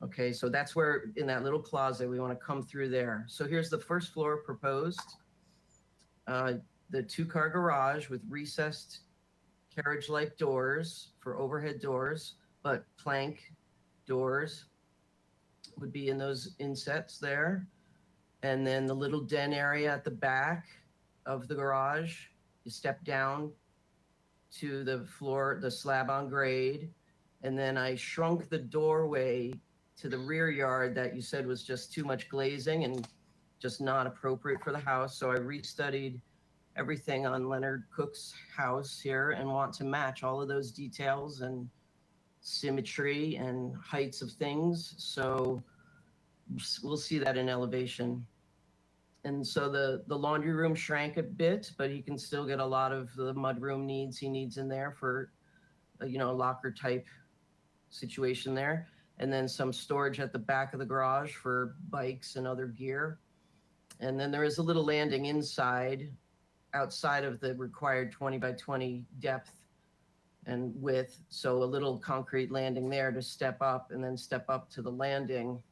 Okay, so that's where in that little closet, we want to come through there. So here's the first floor proposed. The 2-car garage with recessed carriage-like doors for overhead doors, but plank doors. would be in those insets there. And then the little den area at the back of the garage, you step down to the floor, the slab on grade. And then I shrunk the doorway to the rear yard that you said was just too much glazing and just not appropriate for the house. So I restudied everything on Leonard Cook's house here and want to match all of those details and symmetry and heights of things. So we'll see that in elevation. And so the laundry room shrank a bit, but he can still get a lot of the mudroom needs he needs in there for, you know, a locker type situation there. And then some storage at the back of the garage for bikes and other gear. And then there is a little landing inside, outside of the required 20 by 20 depth and width. So a little concrete landing there to step up and then step up to the landing.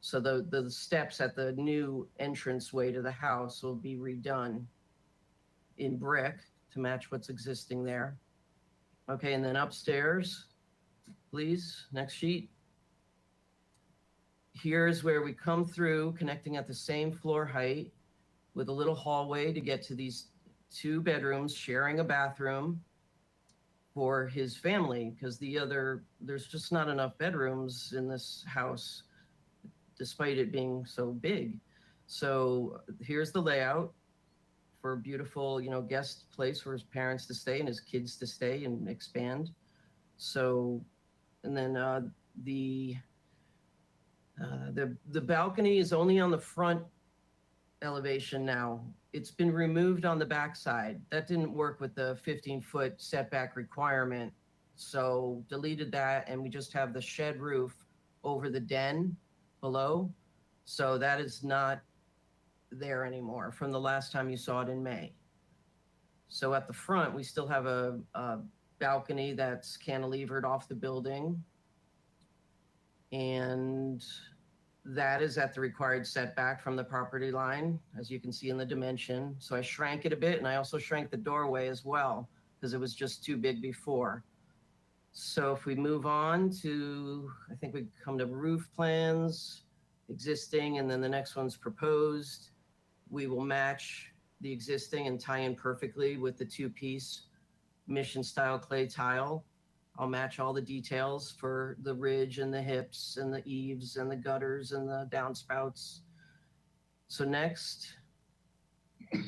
So the steps at the new entranceway to the house will be redone in brick to match what's existing there. Okay, and then upstairs, please, next sheet. Here's where we come through, connecting at the same floor height with a little hallway to get to these 2 bedrooms, sharing a bathroom for his family, because there's just not enough bedrooms in this house, despite it being so big. So here's the layout for a beautiful, you know, guest place for his parents to stay and his kids to stay and expand. So, and then the balcony is only on the front elevation now. It's been removed on the back side. That didn't work with the 15-foot setback requirement. So deleted that, and we just have the shed roof over the den below. So that is not there anymore from the last time you saw it in May. So at the front, we still have a balcony that's cantilevered off the building. And that is at the required setback from the property line, as you can see in the dimension. So I shrank it a bit, and I also shrank the doorway as well, because it was just too big before. So if we move on to, I think we come to roof plans, existing, and then the next one's proposed. We will match the existing and tie in perfectly with the 2-piece mission style clay tile. I'll match all the details for the ridge and the hips and the eaves and the gutters and the downspouts. So next,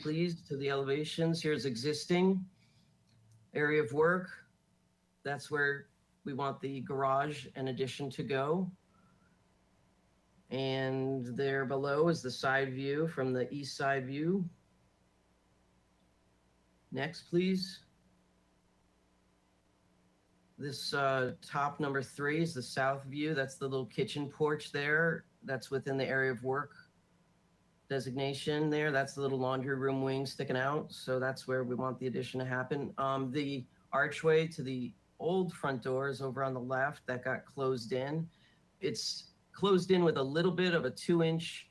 please, to the elevations. Here's existing area of work. That's where we want the garage and addition to go. And there below is the side view from the east side view. Next, please. This top number 3 is the south view. That's the little kitchen porch there. That's within the area of work designation there. That's the little laundry room wing sticking out. So that's where we want the addition to happen. The archway to the old front door is over on the left. That got closed in. It's closed in with a little bit of a 2-inch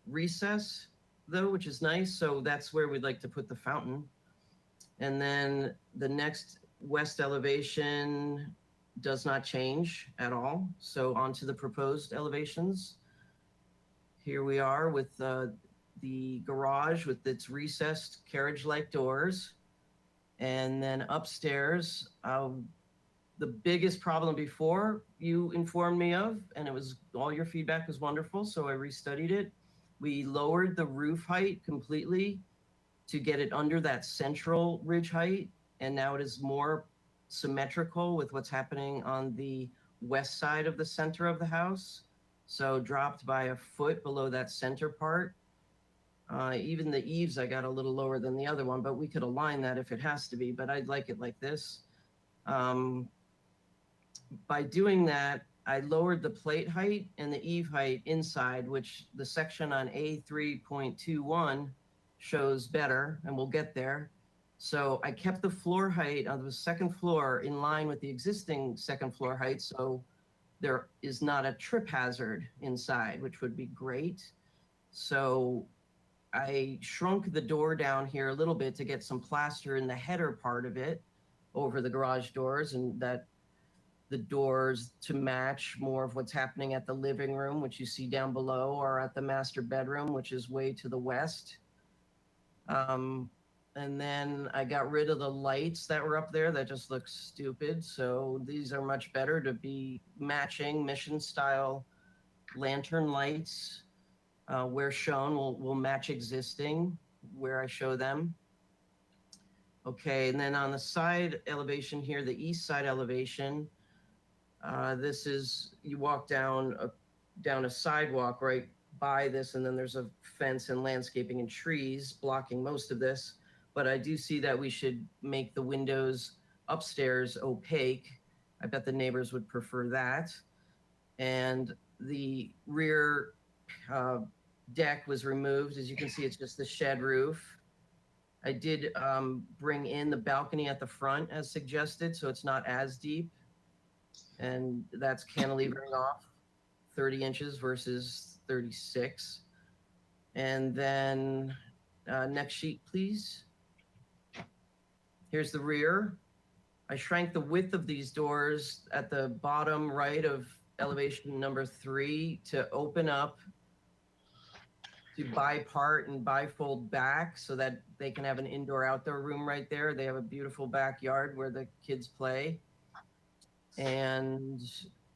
recess though, which is nice. So that's where we'd like to put the fountain. And then the next west elevation does not change at all. So onto the proposed elevations. Here we are with the garage with its recessed carriage-like doors. And then upstairs, the biggest problem before you informed me of, and it was all your feedback was wonderful, so I restudied it. We lowered the roof height completely to get it under that central ridge height. And now it is more symmetrical with what's happening on the west side of the center of the house. So dropped by a foot below that center part. Even the eaves, I got a little lower than the other one, but we could align that if it has to be, but I'd like it like this. By doing that, I lowered the plate height and the eave height inside, which the section on A3.21 shows better, and we'll get there. So I kept the floor height of the second floor in line with the existing second floor height, so there is not a trip hazard inside, which would be great. So I shrunk the door down here a little bit to get some plaster in the header part of it over the garage doors, and that the doors to match more of what's happening at the living room, which you see down below, or at the master bedroom, which is way to the west. And then I got rid of the lights that were up there that just look stupid. So these are much better to be matching mission style lantern lights. Where shown will match existing where I show them. Okay, and then on the side elevation here, the east side elevation, this is, you walk down a sidewalk right by this, and then there's a fence and landscaping and trees blocking most of this. But I do see that we should make the windows upstairs opaque. I bet the neighbors would prefer that. And the rear deck was removed. As you can see, it's just the shed roof. I did bring in the balcony at the front as suggested, so it's not as deep. And that's cantilevering off 30 inches versus 36. And then next sheet, please. Here's the rear. I shrank the width of these doors at the bottom right of elevation number 3 to open up, to bipart and bifold back so that they can have an indoor-outdoor room right there. They have a beautiful backyard where the kids play. And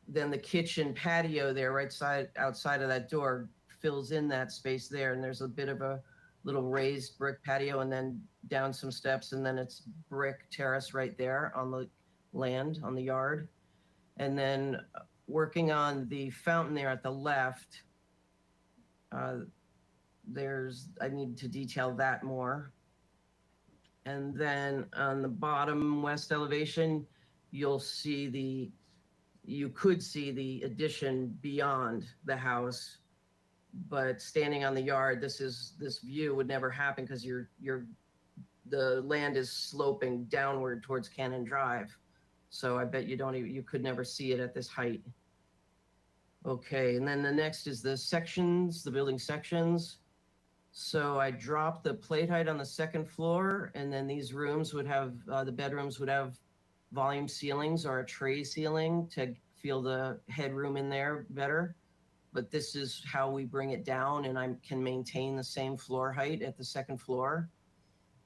then the kitchen patio there right outside of that door fills in that space there. And there's a bit of a little raised brick patio and then down some steps, and then it's brick terrace right there on the land, on the yard. And then working on the fountain there at the left, I need to detail that more. And then on the bottom west elevation, you could see the addition beyond the house, but standing on the yard, this view would never happen because the land is sloping downward towards Cannon Drive. So I bet you could never see it at this height. Okay, and then the next is the sections, the building sections. So I dropped the plate height on the second floor, and then these rooms would have, the bedrooms would have volume ceilings or a tray ceiling to feel the headroom in there better. But this is how we bring it down, and I can maintain the same floor height at the second floor.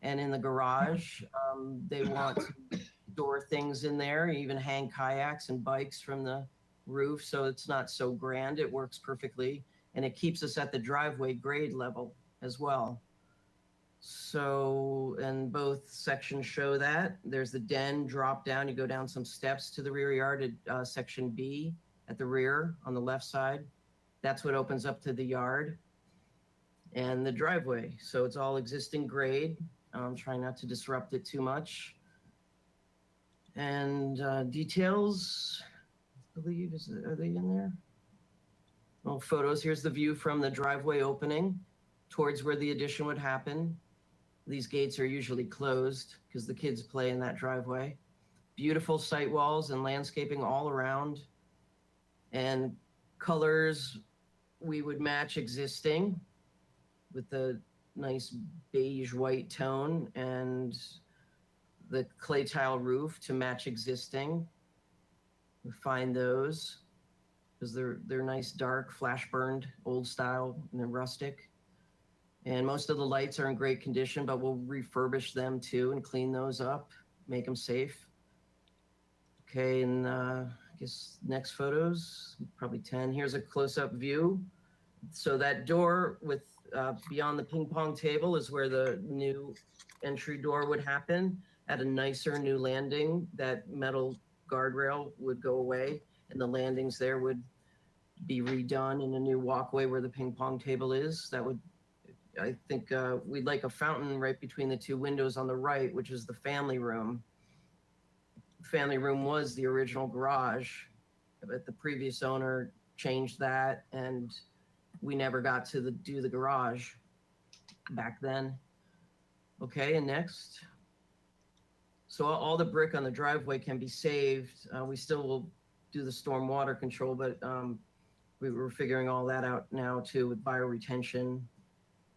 And in the garage, they want to store things in there, even hang kayaks and bikes from the roof, so it's not so grand. It works perfectly, and it keeps us at the driveway grade level as well. So, and both sections show that. There's the den drop down. You go down some steps to the rear yard at section B at the rear on the left side. That's what opens up to the yard and the driveway. So it's all existing grade. I'm trying not to disrupt it too much. And details, I believe, are they in there? Oh, photos. Here's the view from the driveway opening towards where the addition would happen. These gates are usually closed because the kids play in that driveway. Beautiful site walls and landscaping all around. And colors, we would match existing with the nice beige white tone and the clay tile roof to match existing. We find those because they're nice, dark, flash burned, old style, and they're rustic. And most of the lights are in great condition, but we'll refurbish them too and clean those up, make them safe. Okay, and I guess next photos, probably 10. Here's a close-up view. So that door with beyond the ping pong table is where the new entry door would happen at a nicer new landing. That metal guardrail would go away and the landings there would be redone in a new walkway where the ping pong table is. That would, I think we'd like a fountain right between the two windows on the right, which is the family room. Family room was the original garage, but the previous owner changed that and we never got to do the garage back then. Okay, and next. So all the brick on the driveway can be saved. We still will do the storm water control, but we were figuring all that out now too with bioretention,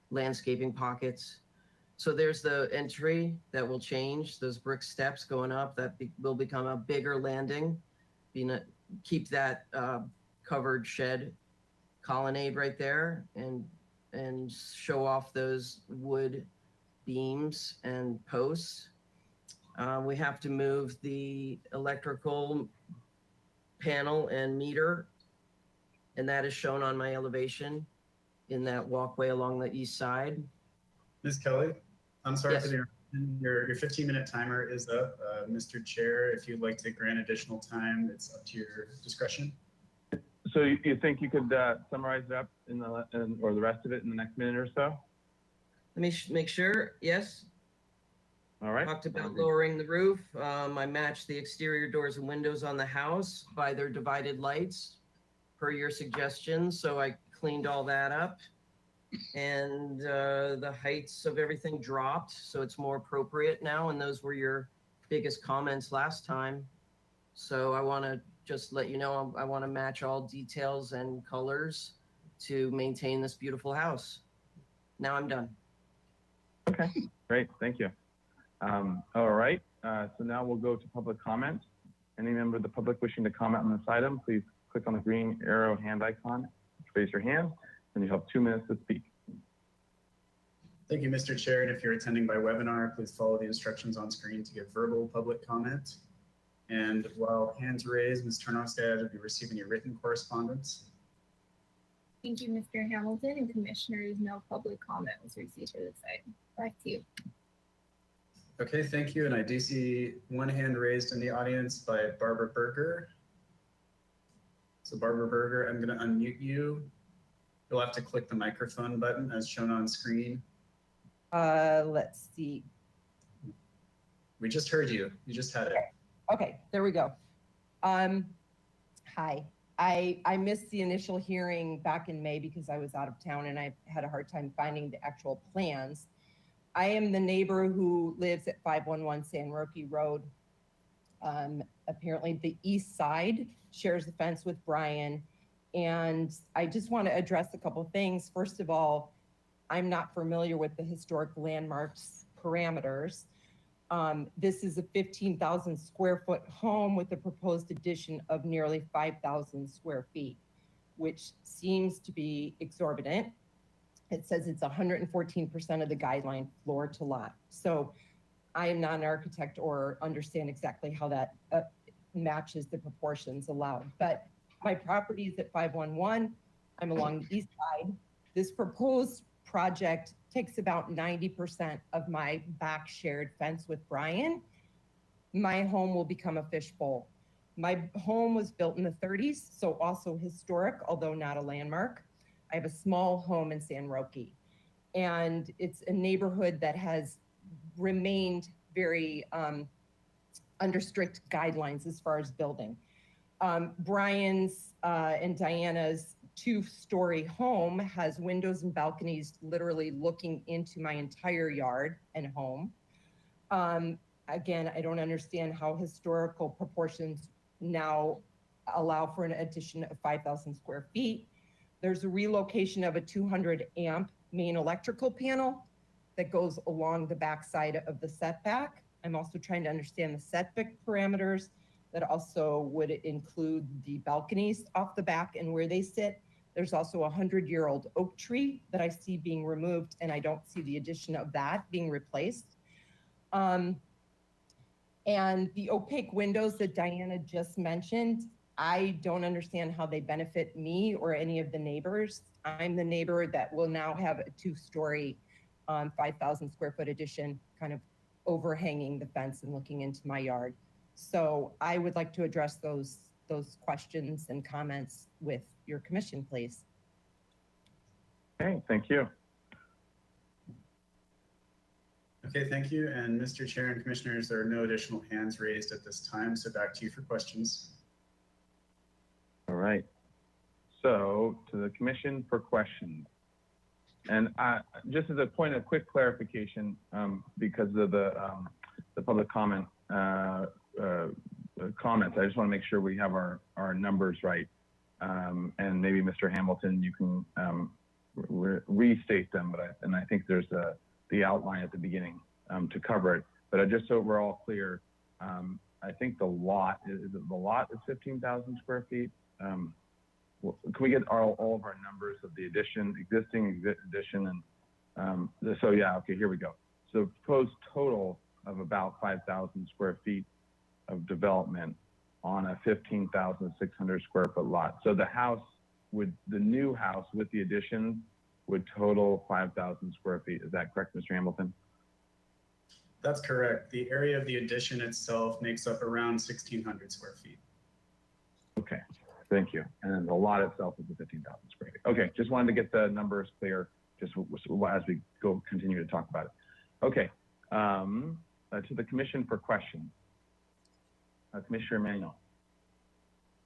landscaping pockets. So there's the entry that will change, those brick steps going up that will become a bigger landing. keep that covered shed colonnade right there and show off those wood beams and posts. We have to move the electrical panel and meter, and that is shown on my elevation in that walkway along the east side. Ms. Kelly, I'm sorry Yes. for the interruption. Your 15-minute timer is up. Mr. Chair, if you'd like to grant additional time, it's up to your discretion. So you think you could summarize it up or the rest of it in the next minute or so? Let me make sure. Yes. All right. Talked about lowering the roof. I matched the exterior doors and windows on the house by their divided lights per your suggestions. So I cleaned all that up, and the heights of everything dropped. So it's more appropriate now. And those were your biggest comments last time. So I want to just let you know, I want to match all details and colors to maintain this beautiful house. Now I'm done. Okay, great, thank you. All right, so now we'll go to public comment. Any member of the public wishing to comment on this item, please click on the green arrow hand icon, raise your hand, and you have 2 minutes to speak. Thank you, Mr. Chair. And if you're attending by webinar, please follow the instructions on screen to give verbal public comment. And while hands raised, Ms. Tarnowska, have you received any written correspondence? Thank you, Mr. Hamilton, and commissioners, no public comment was received for this item. Back to you. Okay, thank you. And I do see one hand raised in the audience by Barbara Berger. So Barbara Berger, I'm going to unmute you. You'll have to click the microphone button as shown on screen. Let's see. We just heard you. You just had it. Okay, there we go. Hi. I missed the initial hearing back in May because I was out of town and I had a hard time finding the actual plans. I am the neighbor who lives at 511 San Roque Road. Apparently the east side shares the fence with Brian. And I just want to address a couple things. First of all, I'm not familiar with the historic landmarks parameters. This is a 15,000 square foot home with a proposed addition of nearly 5,000 square feet, which seems to be exorbitant. It says it's 114% of the guideline floor to lot. So I am not an architect or understand exactly how that matches the proportions allowed. But my property is at 511. I'm along the east side. This proposed project takes about 90% of my back shared fence with Brian. My home will become a fishbowl. My home was built in the 30s, so also historic, although not a landmark. I have a small home in San Roque, and it's a neighborhood that has remained very under strict guidelines as far as building. Brian's and Diana's 2-story home has windows and balconies literally looking into my entire yard and home. Again, I don't understand how historical proportions now allow for an addition of 5,000 square feet. There's a relocation of a 200 amp main electrical panel that goes along the backside of the setback. I'm also trying to understand the setback parameters that also would include the balconies off the back and where they sit. There's also a 100-year-old oak tree that I see being removed, and I don't see the addition of that being replaced. And the opaque windows that Diana just mentioned, I don't understand how they benefit me or any of the neighbors. I'm the neighbor that will now have a 2-story 5,000 square foot addition kind of overhanging the fence and looking into my yard. So I would like to address those questions and comments with your commission, please. Okay, thank you. Okay, thank you. And Mr. Chair and Commissioners, there are no additional hands raised at this time, so back to you for questions. All right. So to the commission for questions. And just as a point of quick clarification, because of the public comment comments, I just want to make sure we have our numbers right. And maybe Mr. Hamilton, you can restate them, and I think there's the outline at the beginning to cover it. But just so we're all clear, I think the lot, is it the lot is 15,000 square feet? Well, can we get all of our numbers of the existing addition and, so yeah, okay, here we go. So proposed total of about 5,000 square feet of development on a 15,600 square foot lot. So the new house with the addition would total 5,000 square feet. Is that correct, Mr. Hamilton? That's correct. The area of the addition itself makes up around 1,600 square feet. Okay, thank you. And then the lot itself is the 15,000 square feet. Okay, just wanted to get the numbers clear just as we continue to talk about it. Okay, to the commission for questions. Commissioner Emanuel.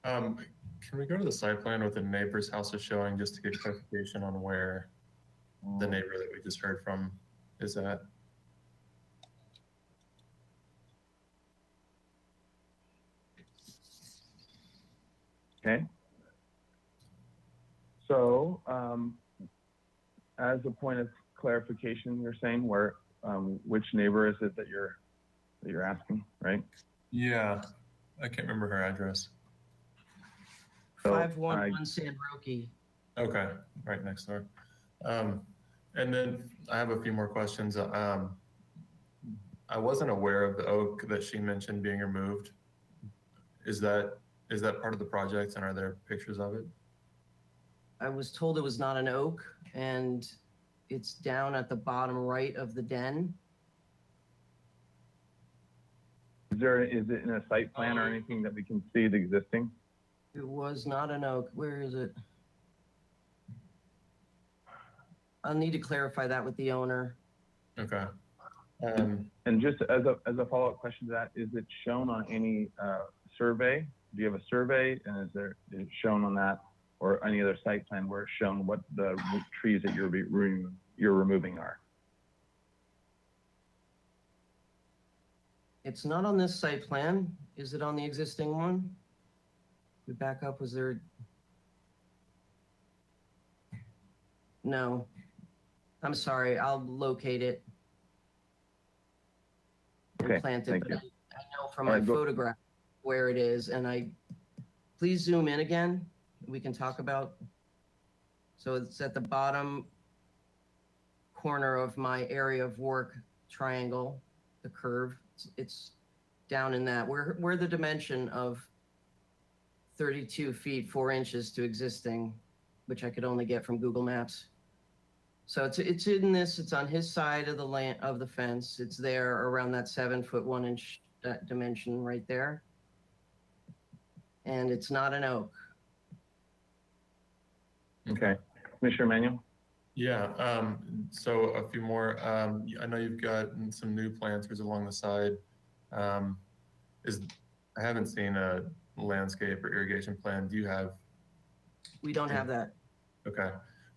Can we go to the site plan with the neighbor's house is showing just to get clarification on where the neighbor that we just heard from is at? Okay. So, as a point of clarification, you're saying which neighbor is it that you're asking, right? Yeah, I can't remember her address. So 511 San Roque. Okay, right next door. And then I have a few more questions. I wasn't aware of the oak that she mentioned being removed. Is that part of the project, and are there pictures of it? I was told it was not an oak, and it's down at the bottom right of the den. Is it in a site plan or anything that we can see the existing? It was not an oak. Where is it? I'll need to clarify that with the owner. Okay. And just as a follow-up question to that, is it shown on any survey? Do you have a survey, and is it shown on that or any other site plan where it's shown what the trees that you're removing are? It's not on this site plan. Is it on the existing one? We back up, was there? No. I'm sorry, I'll locate it. And Okay, plant it. thank But you. I know from my photograph where it is, and please zoom in again. We can talk about. So it's at the bottom corner of my area of work triangle, the curve. It's down in that. We're the dimension of 32 feet 4 inches to existing, which I could only get from Google Maps. So it's in this. It's on his side of the fence. It's there around that 7 foot 1 inch dimension right there, and it's not an oak. Okay, Commissioner Emanuel. Yeah. So a few more. I know you've got some new planters along the side. I haven't seen a landscape or irrigation plan. Do you have? We don't have that. Okay.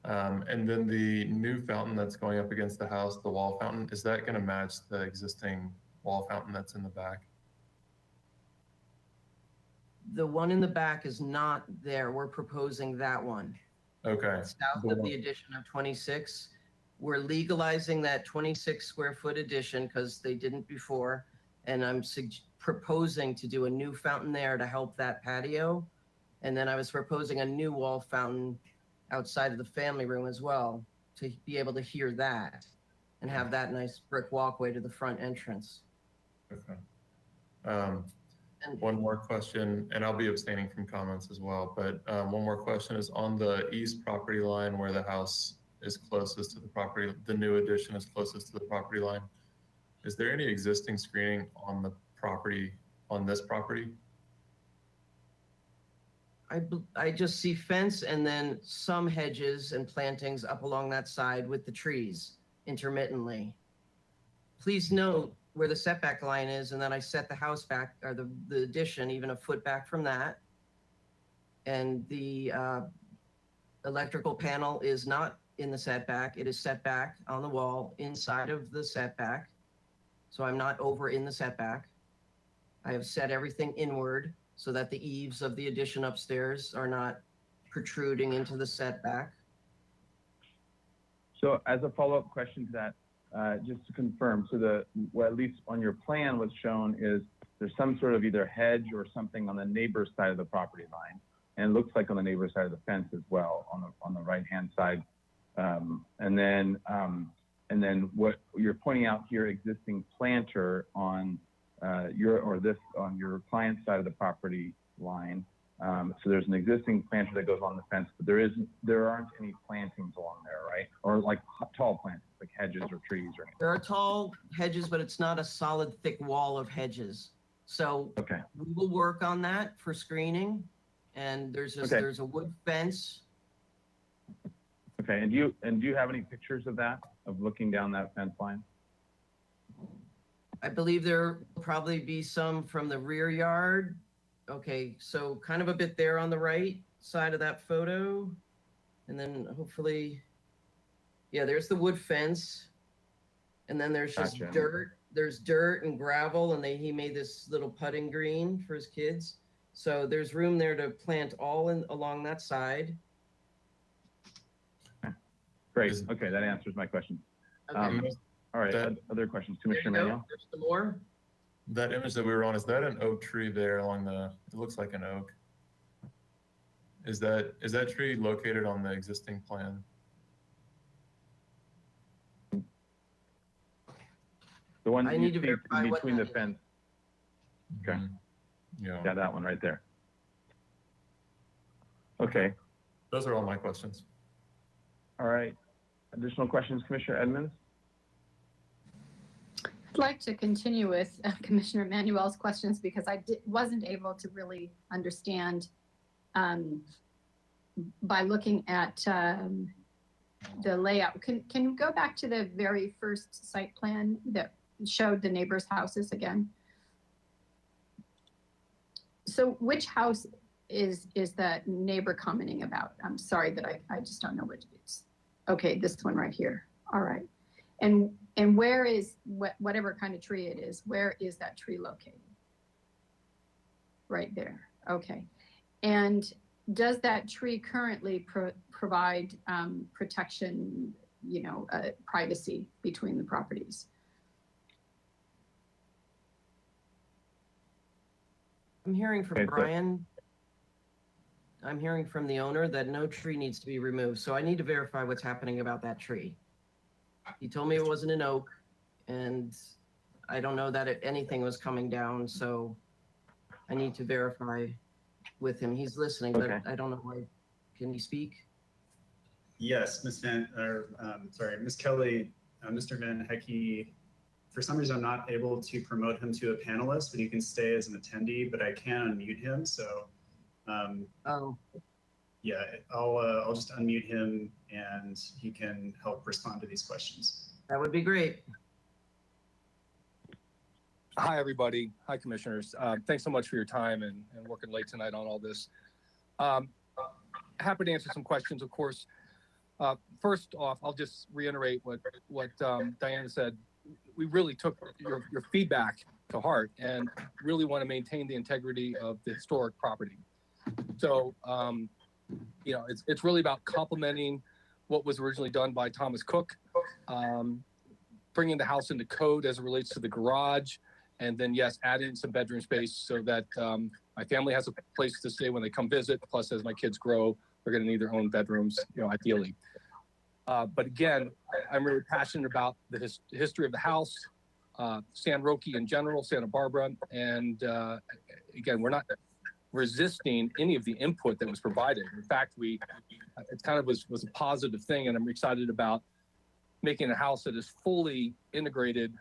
And then the new fountain that's going up against the house, the wall fountain, is that going to match the existing wall fountain that's in the back? The one in the back is not there. We're proposing that one. Okay. South of the addition of 26. We're legalizing that 26 square foot addition because they didn't before. And I'm proposing to do a new fountain there to help that patio. And then I was proposing a new wall fountain outside of the family room as well to be able to hear that and have that nice brick walkway to the front entrance. Okay. One more question, and I'll be abstaining from comments as well, but one more question is on the east property line where the house is closest to the property, the new addition is closest to the property line. Is there any existing screening on the property, on this property? I just see fence and then some hedges and plantings up along that side with the trees intermittently. Please note where the setback line is, and then I set the house back, or the addition even a foot back from that. And the electrical panel is not in the setback. It is set back on the wall inside of the setback. So I'm not over in the setback. I have set everything inward so that the eaves of the addition upstairs are not protruding into the setback. So as a follow-up question to that, just to confirm, so what at least on your plan was shown is there's some sort of either hedge or something on the neighbor's side of the property line. And it looks like on the neighbor's side of the fence as well, on the right-hand side. And then what you're pointing out here, existing planter on your client's side of the property line. So there's an existing planter that goes on the fence, but there aren't any plantings along there, right? Or like tall plantings, like hedges or trees or anything. There are tall hedges, but it's not a solid, thick wall of hedges. So okay, we will work on that for screening. And there's a wood fence. Okay, and do you have any pictures of that, of looking down that fence line? I believe there will probably be some from the rear yard. Okay, so kind of a bit there on the right side of that photo. And then hopefully, yeah, there's the wood fence. And then there's just dirt. There's dirt and gravel, and he made this little putting green for his kids. So there's room there to plant all along that side. Great. Okay, that answers my question. Okay. All right. Other questions, Commissioner Manuel? There's some more. That image that we were on, is that an oak tree there along it looks like an oak. Is that tree located on the existing plan? The one I need to see verify in what between the that is. fence. Okay. Yeah, that one right there. Okay. Those are all my questions. All right. Additional questions, Commissioner Edmonds? I'd like to continue with Commissioner Manuel's questions because I wasn't able to really understand by looking at the layout. Can you go back to the very first site plan that showed the neighbors' houses again? So which house is that neighbor commenting about? I'm sorry that I just don't know what it is. Okay, this one right here. All right. And where is, whatever kind of tree it is, where is that tree located? Right there. Okay. And does that tree currently provide protection, privacy between the properties? I'm hearing from Brian. I'm hearing from the owner that no tree needs to be removed. So I need to verify what's happening about that tree. He told me it wasn't an oak, and I don't know that anything was coming down. So I need to verify with him. He's listening, but I don't know why. Can he speak? Yes, Ms. Kelly, Mr. Van Hecky, for some reason I'm not able to promote him to a panelist, but he can stay as an attendee, but I can unmute him. So yeah, I'll just unmute him and he can help respond to these questions. That would be great. Hi, everybody. Hi, commissioners. Thanks so much for your time and working late tonight on all this. Happy to answer some questions, of course. First off, I'll just reiterate what Diana said. We really took your feedback to heart and really want to maintain the integrity of the historic property. So, it's really about complementing what was originally done by Thomas Cook, bringing the house into code as it relates to the garage, and then, yes, adding some bedroom space so that my family has a place to stay when they come visit. Plus, as my kids grow, they're going to need their own bedrooms, ideally. But again, I'm really passionate about the history of the house, San Roque in general, Santa Barbara. And again, we're not resisting any of the input that was provided. In fact, it kind of was a positive thing. And I'm excited about making a house that is fully integrated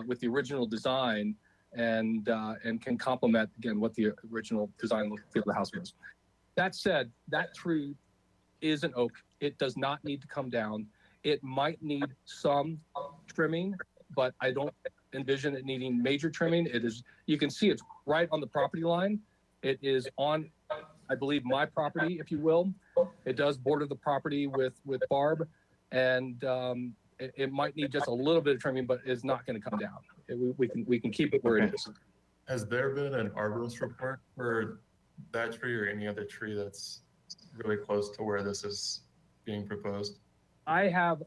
with the original design and can complement, again, what the original design look of the house was. That said, that tree is an oak. It does not need to come down. It might need some trimming, but I don't envision it needing major trimming. You can see it's right on the property line. It is on, I believe, my property, if you will. It does border the property with Barb, and it might need just a little bit of trimming, but it's not going to come down. We can keep it where it is. Has there been an arborist report for that tree or any other tree that's really close to where this is being proposed? I have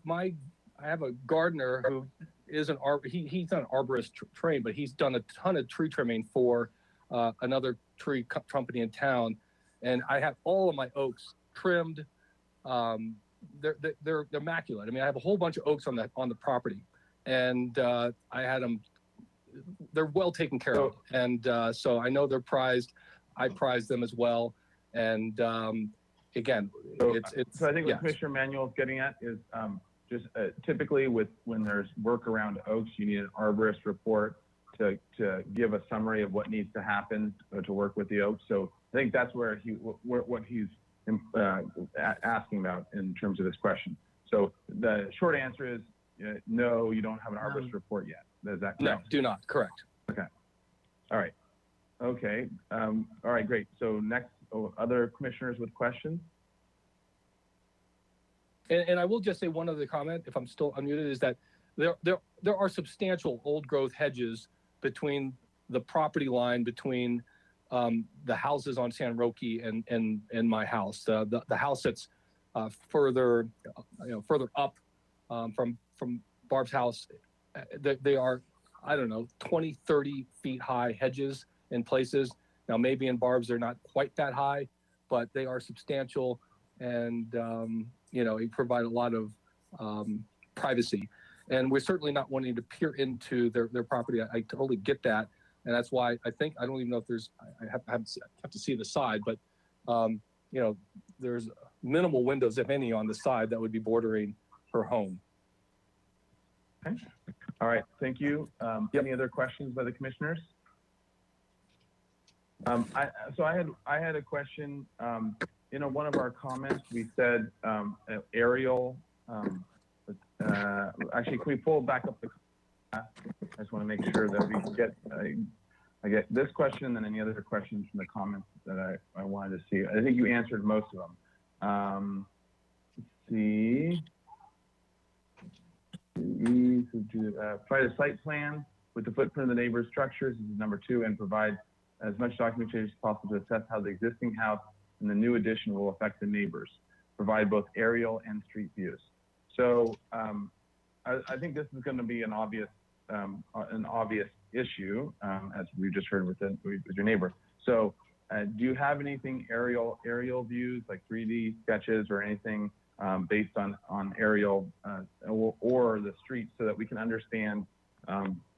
I have a gardener who is he's not an arborist trained, but he's done a ton of tree trimming for another tree company in town, and I have all of my oaks trimmed. They're immaculate. I mean, I have a whole bunch of oaks on the property, and I had them. They're well taken care of, and so I know they're prized. I prize them as well, and again, so I think what Commissioner Manuel is getting at is just typically when there's work around oaks, you need an arborist report to give a summary of what needs to happen to work with the oaks. So I think that's where what he's asking about in terms of this question. So the short answer is no, you don't have an arborist report yet. Is that correct? No, do not. Correct. Okay. All right. Okay. All right, great. So next, other commissioners with questions? And I will just say one other comment, if I'm still unmuted, is that there are substantial old growth hedges between the property line between the houses on San Roque and my house. The house that's further up from Barb's house, they are, I don't know, 20, 30 feet high hedges in places. Now, maybe in Barb's, they're not quite that high, but they are substantial and, it provide a lot of privacy. And we're certainly not wanting to peer into their property. I totally get that. And that's why I don't even know if there's, I have to see the side, but, there's minimal windows, if any, on the side that would be bordering her home. Okay. All right. Thank you. Any other questions by the commissioners? I had a question. One of our comments, we said aerial. Actually, can we pull back up the? I just want to make sure that we get. I get this question and then any other questions from the comments that I wanted to see. I think you answered most of them. Let's see. Provide a site plan with the footprint of the neighbor's structures. This is number 2, and provide as much documentation as possible to assess how the existing house and the new addition will affect the neighbors. Provide both aerial and street views. So I think this is going to be an obvious issue, as we just heard with your neighbor. So do you have anything aerial views, like 3D sketches or anything based on aerial or the streets, so that we can understand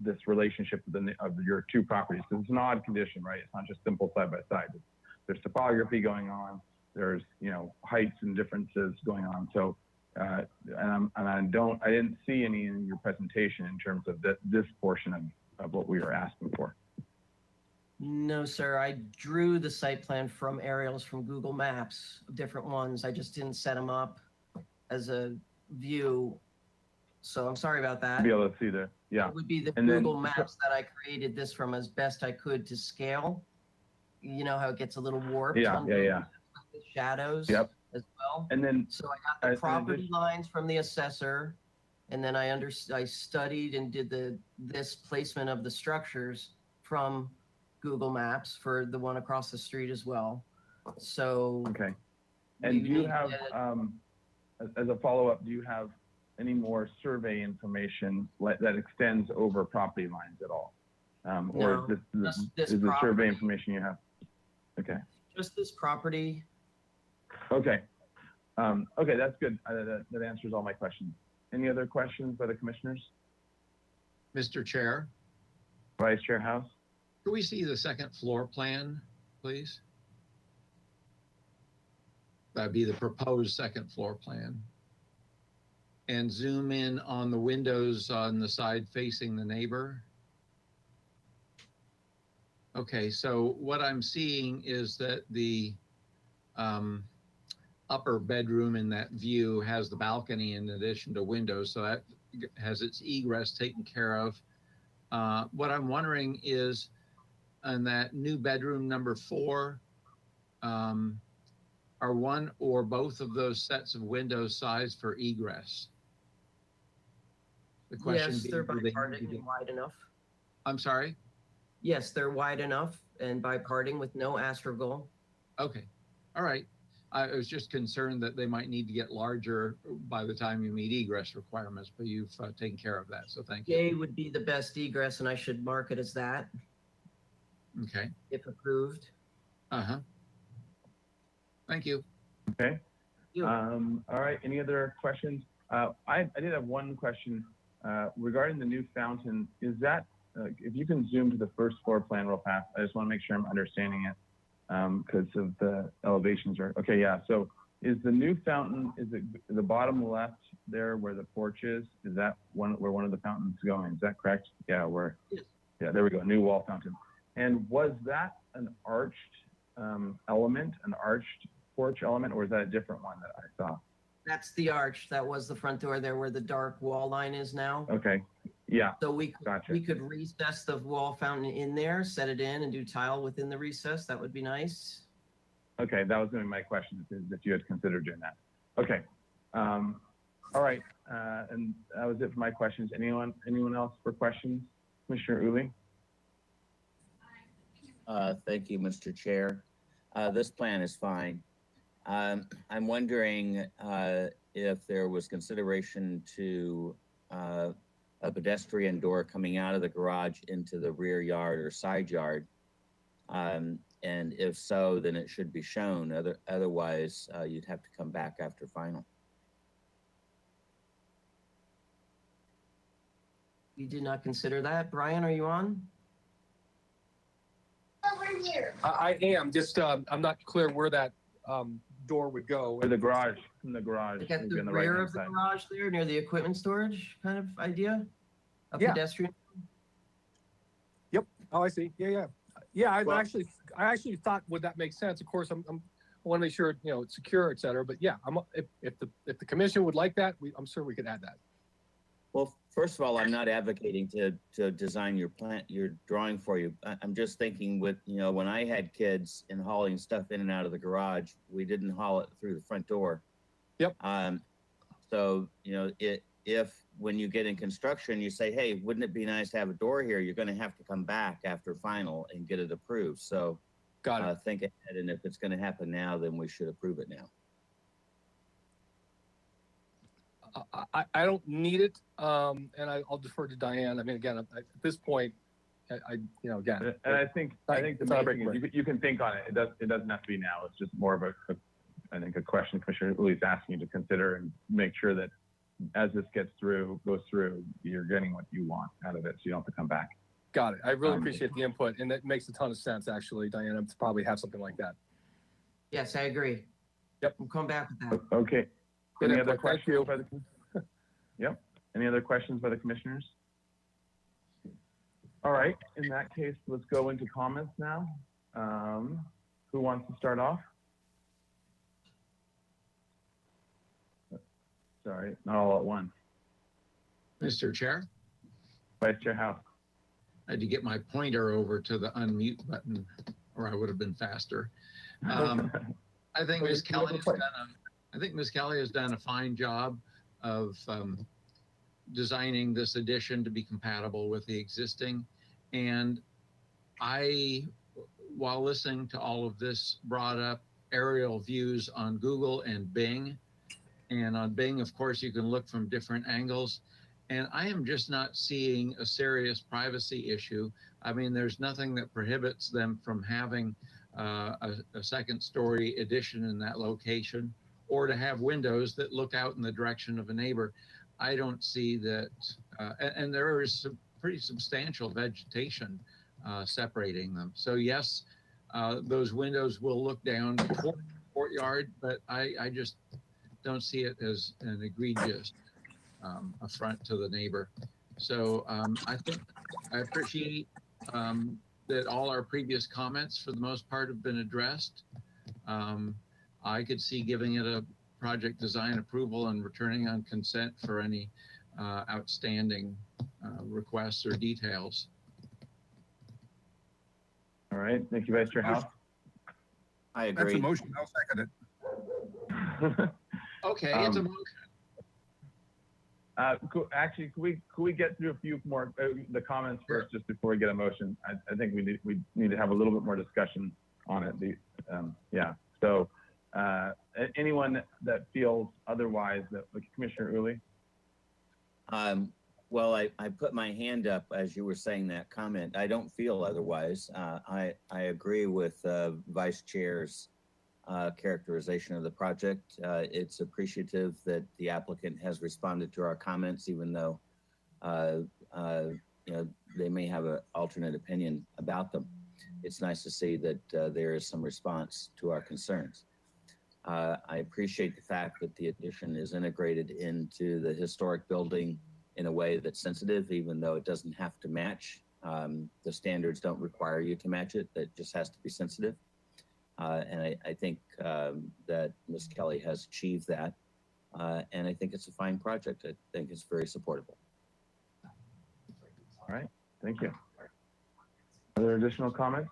this relationship of your two properties? Because it's an odd condition, right? It's not just simple side by side. There's topography going on. There's heights and differences going on. So I didn't see any in your presentation in terms of this portion of what we were asking for. No, sir. I drew the site plan from aerials from Google Maps, different ones. I just didn't set them up as a view. So I'm sorry about that. Be able to see there. Yeah. It would be the Google Maps that I created this from as best I could to scale. You know how it gets a little warped. Yeah. With shadows. Yep. As well. And then so I got the property lines from the assessor, and then I studied and did this placement of the structures from Google Maps for the one across the street as well. So okay. And do you have as a follow-up, do you have any more survey information that extends over property lines at all? Or no, is the survey information you have? Okay. Just this property. Okay. Okay, that's good. That answers all my questions. Any other questions by the commissioners? Mr. Chair. Vice Chair House. Can we see the second floor plan, please? That'd be the proposed second floor plan. And zoom in on the windows on the side facing the neighbor. Okay, so what I'm seeing is that the upper bedroom in that view has the balcony in addition to windows, so that has its egress taken care of. What I'm wondering is, on that new bedroom number 4, are one or both of those sets of windows sized for egress? The question yes, they're biparting and wide enough. I'm sorry? Yes, they're wide enough and biparting with no astragal. Okay, all right. I was just concerned that they might need to get larger by the time you meet egress requirements, but you've taken care of that, so thank you. J would be the best egress, and I should mark it as that, Okay. if approved. Uh-huh. Thank you. Okay. All right. Any other questions? I did have one question regarding the new fountain. Is that, if you can zoom to the first floor plan real fast, I just want to make sure I'm understanding it because of the elevations are, okay, yeah. So is the new fountain, is it the bottom left there where the porch is? Is that where one of the fountains is going? Is that correct? Yeah, yeah, there we go, new wall fountain. And was that an arched element, an arched porch element, or is that a different one that I saw? That's the arch. That was the front door there where the dark wall line is now. Okay, yeah. So we Gotcha. could recess the wall fountain in there, set it in and do tile within the recess. That would be nice. Okay, that was going to be my question, is if you had considered doing that. Okay. All right, and that was it for my questions. Anyone else for questions? Commissioner Uli? Thank you, Mr. Chair. This plan is fine. I'm wondering if there was consideration to a pedestrian door coming out of the garage into the rear yard or side yard. And if so, then it should be shown. Otherwise, you'd have to come back after final. We did not consider that. Brian, are you on? I am, just, I'm not clear where that door would go. Or the garage, from the garage. Like at maybe the on the rear right-hand of the side. garage there, near the equipment storage kind of idea? A Yeah. pedestrian? Yep. Oh, I see. Yeah. I actually thought, would that make sense? Of course, I want to make sure, it's secure, et cetera. But yeah, if the commission would like that, I'm sure we could add that. Well, first of all, I'm not advocating to design your drawing for you. I'm just thinking with, when I had kids and hauling stuff in and out of the garage, we didn't haul it through the front door. Yep. So, if when you get in construction, you say, hey, wouldn't it be nice to have a door here? You're going to have to come back after final and get it approved. So Got it. Think ahead. And if it's going to happen now, then we should approve it now. I don't need it, and I'll defer to Diane. I mean, again, at this point, again. And I think the main thing is you can think on it. It doesn't have to be now. It's just more of I think a question Commissioner Uli is asking you to consider and make sure that as this goes through, you're getting what you want out of it, so you don't have to come back. Got it. I really appreciate the input, and that makes a ton of sense, actually, Diana, to probably have something like that. Yes, I agree. Yep. We'll come back with that. Okay. Good Any input. other questions by the? Yep. Any other questions by the commissioners? All right. In that case, let's go into comments now. Who wants to start off? Sorry, not all at once. Mr. Chair, Vice Chair House. I had to get my pointer over to the unmute button, or I would have been faster. I think Ms. Kelly has done a fine job of designing this addition to be compatible with the existing. And while listening to all of this, brought up aerial views on Google and Bing. And on Bing, of course, you can look from different angles. And I am just not seeing a serious privacy issue. I mean, there's nothing that prohibits them from having a second story addition in that location, or to have windows that look out in the direction of a neighbor. I don't see that, and there is some pretty substantial vegetation separating them. So yes, those windows will look down toward the courtyard, but I just don't see it as an egregious affront to the neighbor. So I think I appreciate that all our previous comments for the most part have been addressed. I could see giving it a project design approval and returning on consent for any outstanding requests or details. All right, thank you, Vice Chair House. I agree. That's a motion. I'll second it. Okay, it's a motion. Actually, could we get through a few more the comments first, just before we get a motion? I think we need to have a little bit more discussion on it. Yeah. So Anyone that feels otherwise, that Commissioner Uli? Well, I put my hand up as you were saying that comment. I don't feel otherwise. I agree with Vice Chair's characterization of the project. It's appreciative that the applicant has responded to our comments, even though you know, they may have an alternate opinion about them. It's nice to see that there is some response to our concerns. I appreciate the fact that the addition is integrated into the historic building in a way that's sensitive, even though it doesn't have to match. The standards don't require you to match it. That just has to be sensitive. And I think that Ms. Kelly has achieved that. And I think it's a fine project. I think it's very supportable. All right, thank you. Other additional comments?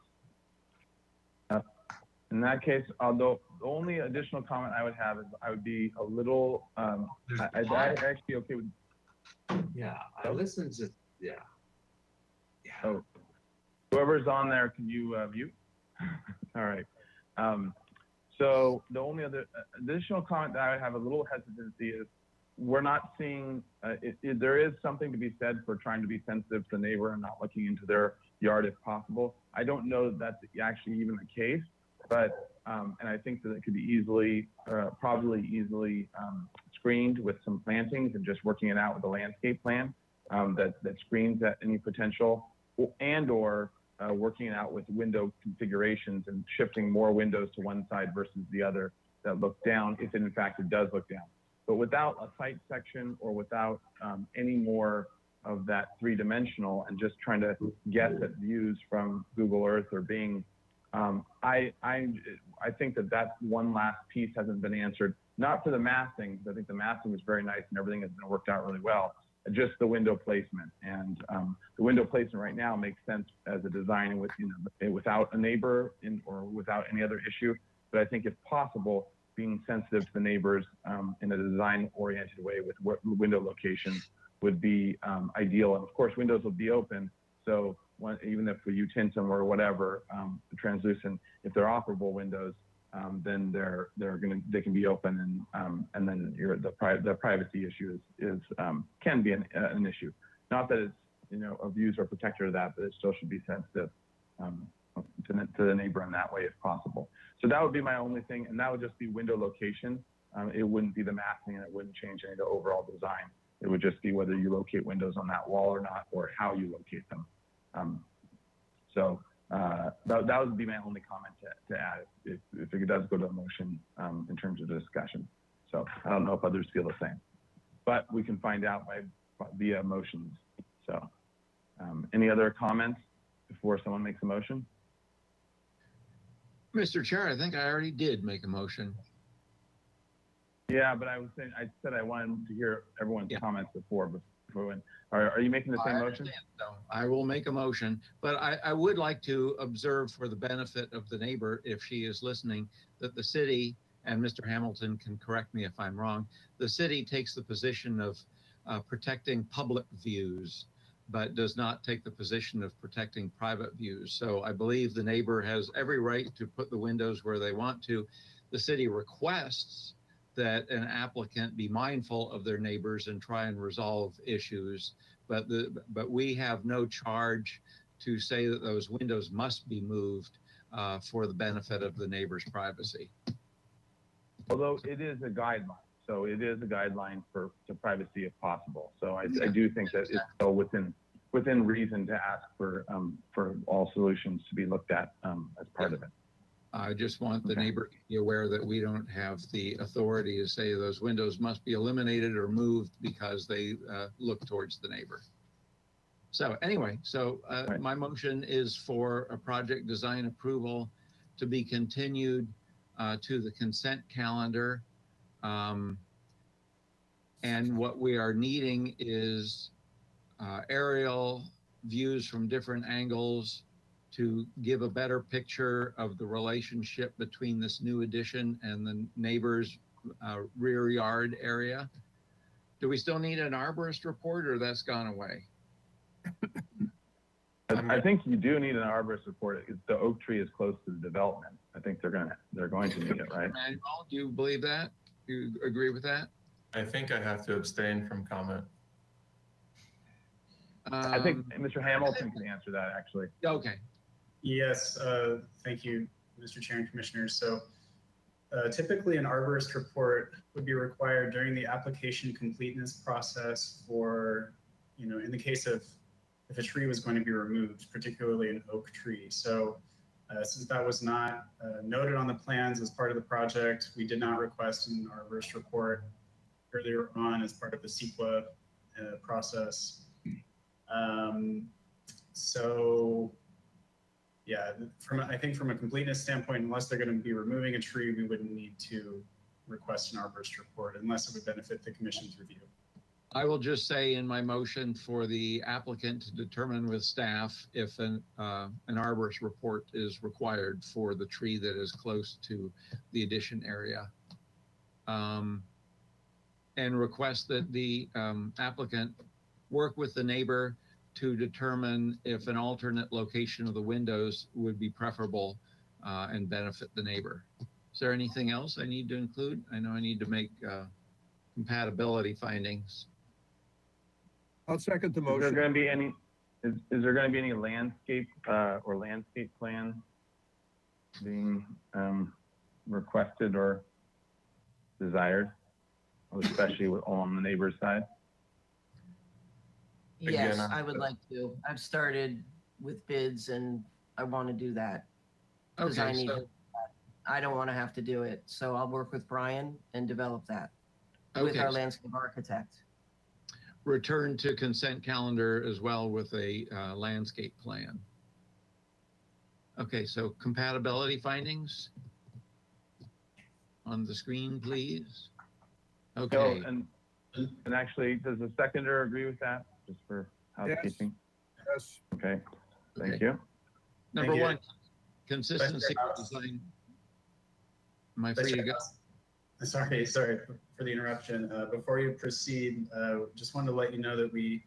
In that case, although the only additional comment I would have is I would be a little, I actually okay with. Yeah, I listened to, yeah. Oh, whoever's on there, can you mute? All right. So the only other additional comment that I would have a little hesitancy is we're not seeing, there is something to be said for trying to be sensitive to the neighbor and not looking into their yard if possible. I don't know that that's actually even the case, but, and I think that it could be easily, probably easily screened with some plantings and just working it out with a landscape plan that screens at any potential and or working it out with window configurations and shifting more windows to one side versus the other that look down, if in fact it does look down. But without a site section or without any more of that three-dimensional and just trying to guess at views from Google Earth or Bing, I think that that one last piece hasn't been answered. Not for the massing, because I think the massing was very nice and everything has been worked out really well. Just the window placement, and the window placement right now makes sense as a design with, you know, without a neighbor or without any other issue. But I think if possible, being sensitive to the neighbors in a design-oriented way with window locations would be ideal. And of course, windows will be open, so even if you tint them or whatever, translucent, if they're operable windows, then they can be open, and then the privacy issue can be an issue. Not that it's, you know, views are protected of that, but it still should be sensitive to the neighbor in that way if possible. So that would be my only thing, and that would just be window location. It wouldn't be the massing, and it wouldn't change any of the overall design. It would just be whether you locate windows on that wall or not, or how you locate them. That would be my only comment to add if it does go to a motion in terms of the discussion. So I don't know if others feel the same, but we can find out via motions. So any other comments before someone makes a motion? Mr. Chair, I think I already did make a motion. Yeah, but I said I wanted to hear everyone's comments before when. Are you making the same motion? So I will make a motion, but I would like to observe for the benefit of the neighbor, if she is listening, that the city, and Mr. Hamilton can correct me if I'm wrong, the city takes the position of protecting public views, but does not take the position of protecting private views. So I believe the neighbor has every right to put the windows where they want to. The city requests that an applicant be mindful of their neighbors and try and resolve issues, but we have no charge to say that those windows must be moved for the benefit of the neighbor's privacy. Although it is a guideline, so it is a guideline for privacy if possible. So I do think that it's still within reason to ask for all solutions to be looked at as part of it. I just want the neighbor to be aware that we don't have the authority to say those windows must be eliminated or moved because they look towards the neighbor. So anyway, my motion is for a project design approval to be continued to the consent calendar. And what we are needing is aerial views from different angles to give a better picture of the relationship between this new addition and the neighbor's rear yard area. Do we still need an arborist report, or that's gone away? I think you do need an arborist report. The oak tree is close to the development. I think they're going to need it, right? Manuel, do you believe that? Do you agree with that? I think I have to abstain from comment. I think Mr. Hamilton can answer that actually. Okay. Yes, thank you, Mr. Chair and Commissioners. So typically an arborist report would be required during the application completeness process for, in the case of if a tree was going to be removed, particularly an oak tree. So since that was not noted on the plans as part of the project, we did not request an arborist report earlier on as part of the CEQA process. So yeah, I think from a completeness standpoint, unless they're going to be removing a tree, we wouldn't need to request an arborist report unless it would benefit the commission's review. I will just say in my motion for the applicant to determine with staff if an arborist report is required for the tree that is close to the addition area. And request that the applicant work with the neighbor to determine if an alternate location of the windows would be preferable and benefit the neighbor. Is there anything else I need to include? I know I need to make compatibility findings. I'll second the motion. Is there going to be any? Is there going to be any landscape or landscape plan being requested or desired, especially on the neighbor's side? Yes, I would like to. I've started with bids and I want to do that. Because Okay, I don't want to have to do it. So I'll work with Brian and develop that with our landscape architect. Return to consent calendar as well with a landscape plan. Okay, so compatibility findings on the screen, please. Okay. So, and actually, does the seconder agree with that? Just for housekeeping. Yes. Okay. Thank you. Number one, consistency of design. Am I free to go? Sorry for the interruption. Before you proceed, just wanted to let you know that we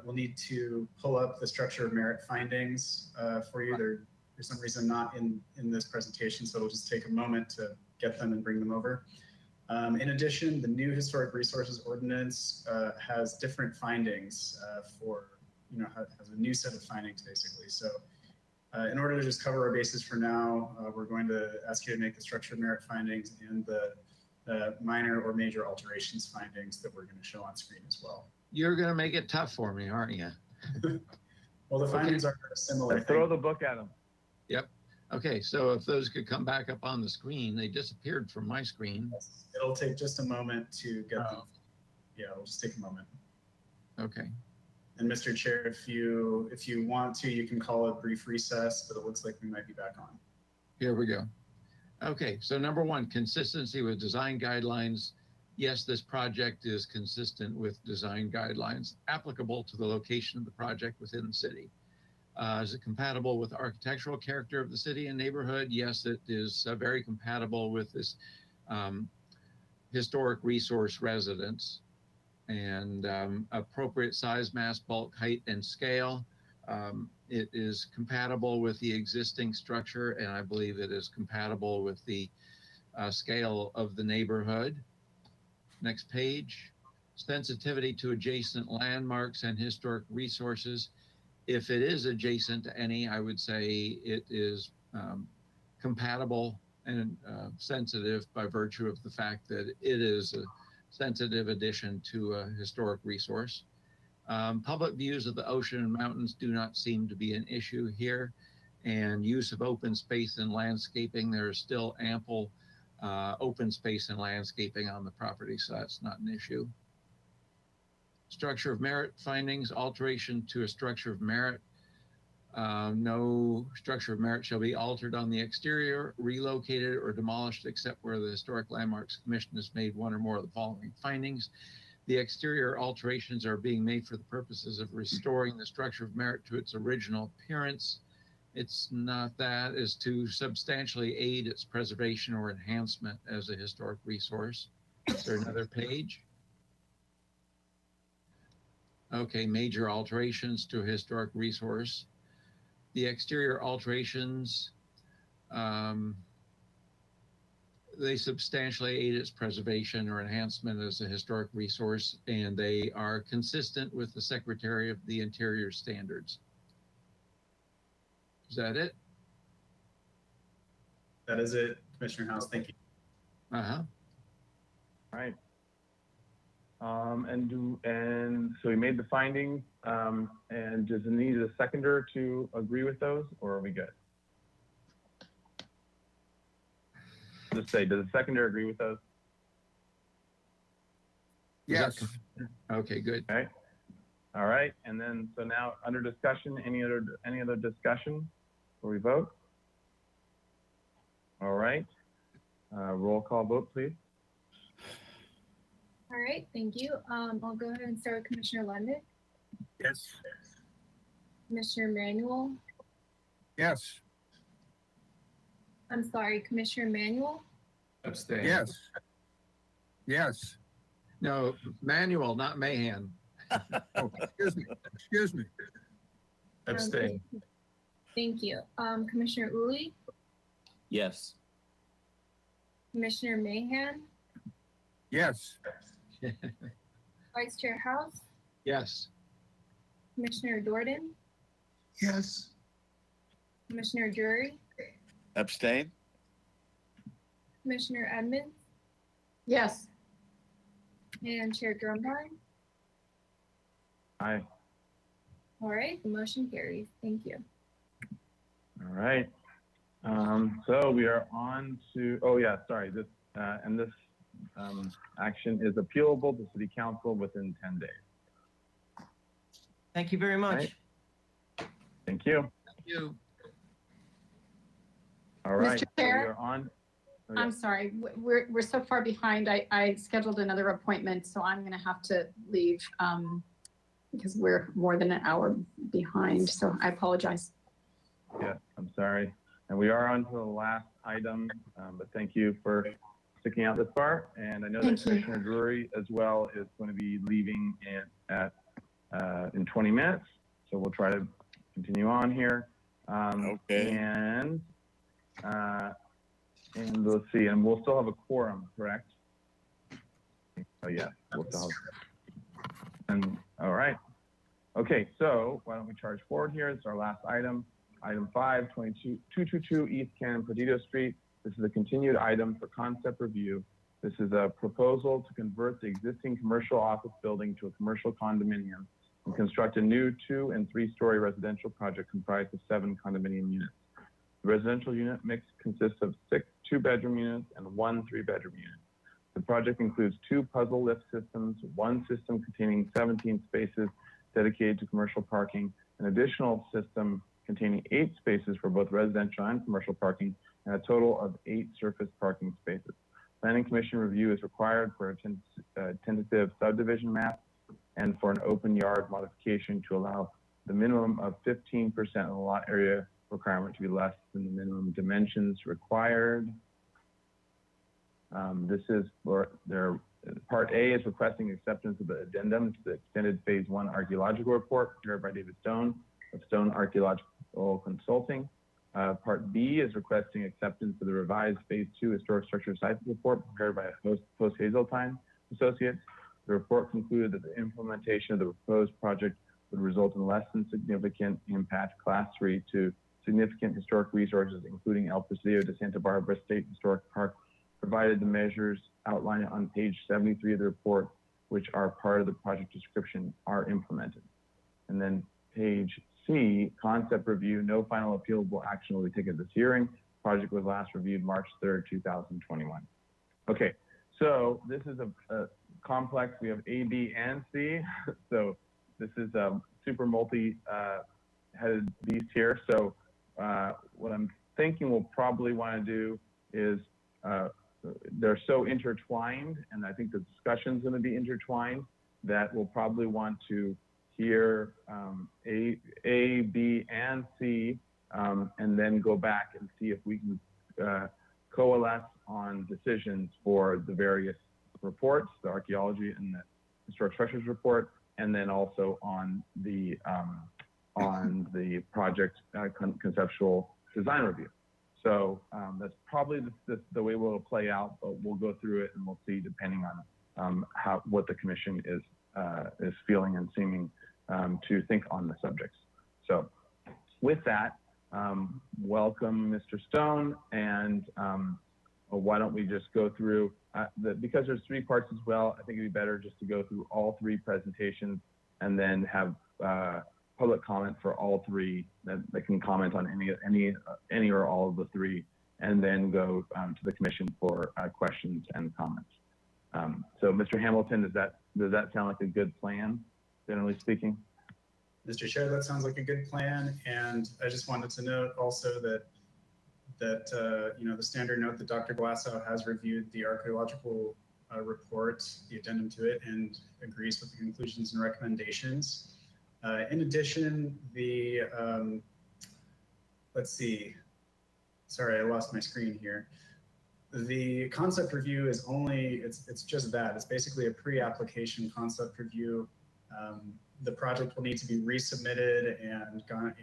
will need to pull up the structure of merit findings for you. They're for some reason not in this presentation, so it'll just take a moment to get them and bring them over. In addition, the new historic resources ordinance has different findings has a new set of findings basically. So in order to just cover our bases for now, we're going to ask you to make the structure of merit findings and the minor or major alterations findings that we're going to show on screen as well. You're going to make it tough for me, aren't you? Well, the findings are similar. Throw the book at them. Yep. Okay, so if those could come back up on the screen, they disappeared from my screen. It'll take just a moment to get them. Yeah, it'll just take a moment. Okay. And Mr. Chair, if you want to, you can call a brief recess, but it looks like we might be back on. Here we go. Okay, so number one, consistency with design guidelines. Yes, this project is consistent with design guidelines applicable to the location of the project within the city. Is it compatible with the architectural character of the city and neighborhood? Yes, it is very compatible with this historic resource residence and appropriate size, mass, bulk, height, and scale. It is compatible with the existing structure, and I believe it is compatible with the scale of the neighborhood. Next page. Sensitivity to adjacent landmarks and historic resources. If it is adjacent to any, I would say it is compatible and sensitive by virtue of the fact that it is a sensitive addition to a historic resource. Public views of the ocean and mountains do not seem to be an issue here. And use of open space and landscaping, there is still ample open space and landscaping on the property, so that's not an issue. Structure of merit findings, alteration to a structure of merit. No structure of merit shall be altered on the exterior, relocated, or demolished except where the Historic Landmarks Commission has made one or more of the following findings. The exterior alterations are being made for the purposes of restoring the structure of merit to its original appearance. It's not that, is to substantially aid its preservation or enhancement as a historic resource. Is there another page? Okay, major alterations to a historic resource. The exterior alterations they substantially aid its preservation or enhancement as a historic resource, and they are consistent with the Secretary of the Interior standards. Is that it? That is it, Commissioner House. Thank you. Uh-huh. All right. And so we made the findings, and does it need a seconder to agree with those, or are we good? Just say, does the seconder agree with those? Yes. Okay, good. Okay. All right. And then, so now under discussion, any other discussion before we vote? All right. Roll call vote, please. All right, thank you. I'll go ahead and start with Commissioner Lundick, Yes. Commissioner Manuel. Yes. I'm sorry, Commissioner Manuel. Abstain. Yes. Yes. No, Manuel, not Mahan. Oh, excuse me. Excuse me. Abstain. Thank you. Commissioner Uli, Yes. Commissioner Mahan, Yes. Vice Chair House, Yes. Commissioner Jordan, Yes. Commissioner Drury, Abstain? Commissioner Edmonds, Yes. and Chair Drumheim. Aye. All right, the motion carries. Thank you. All right. So we are on to, oh yeah, sorry, this, and this action is appealable to City Council within 10 days. Thank you very much. Right. Thank you. Thank you. All right. Mr. So Chair? we are on. Oh, yeah. I'm sorry, we're so far behind. I scheduled another appointment, so I'm gonna have to leave because we're more than an hour behind, so I apologize. Yeah, I'm sorry. And we are on to the last item, but thank you for sticking out this far. And I know that Commissioner Drury as well is going to be leaving in 20 minutes. So we'll try to continue on here. Okay. And let's see, and we'll still have a quorum, correct? Oh yeah, we'll still have. And all right. Okay, so why don't we charge forward here? It's our last item. Item 5, 222 East Cannon Perdido Street. This is a continued item for concept review. This is a proposal to convert the existing commercial office building to a commercial condominium and construct a new 2- and 3-story residential project comprised of 7 condominium units. The residential unit mix consists of 6 2-bedroom units and 1 3-bedroom unit. The project includes 2 puzzle lift systems, 1 system containing 17 spaces dedicated to commercial parking, an additional system containing 8 spaces for both residential and commercial parking, and a total of 8 surface parking spaces. Planning Commission review is required for a tentative subdivision map and for an open yard modification to allow the minimum of 15% of the lot area requirement to be less than the minimum dimensions required. This is for their Part A is requesting acceptance of the addendum to the extended Phase 1 archaeological report prepared by David Stone of Stone Archaeological Consulting. Part B is requesting acceptance of the revised Phase 2 historic structure site report prepared by Post Hazeltine Associates. The report concluded that the implementation of the proposed project would result in less than significant impact Class 3 to significant historic resources, including El Presidio de Santa Barbara State Historic Park, provided the measures outlined on page 73 of the report, which are part of the project description, are implemented. And then page C, concept review, no final appealable action will be taken at this hearing. Project was last reviewed March 3rd, 2021. Okay, so this is a complex. We have A, B, and C. So this is a super multi-headed beast here. So what I'm thinking we'll probably want to do is they're so intertwined, and I think the discussion's going to be intertwined, that we'll probably want to hear A, B, and C, and then go back and see if we can coalesce on decisions for the various reports, the archaeology and the historic structures report, and then also on the project conceptual design review. So that's probably the way we'll play out, but we'll go through it and we'll see depending on what the commission is feeling and seeming to think on the subjects. So with that, welcome Mr. Stone, and why don't we just go through, because there's 3 parts as well, I think it'd be better just to go through all 3 presentations and then have public comment for all 3 that can comment on any or all of the 3, and then go to the commission for questions and comments. So Mr. Hamilton, does that sound like a good plan, generally speaking? Mr. Chair, that sounds like a good plan. And I just wanted to note also that you know, the standard note that Dr. Glassow has reviewed the archaeological report, the addendum to it, and agrees with the conclusions and recommendations. In addition, let's see, sorry, I lost my screen here. The concept review is it's just that. It's basically a pre-application concept review. The project will need to be resubmitted and gone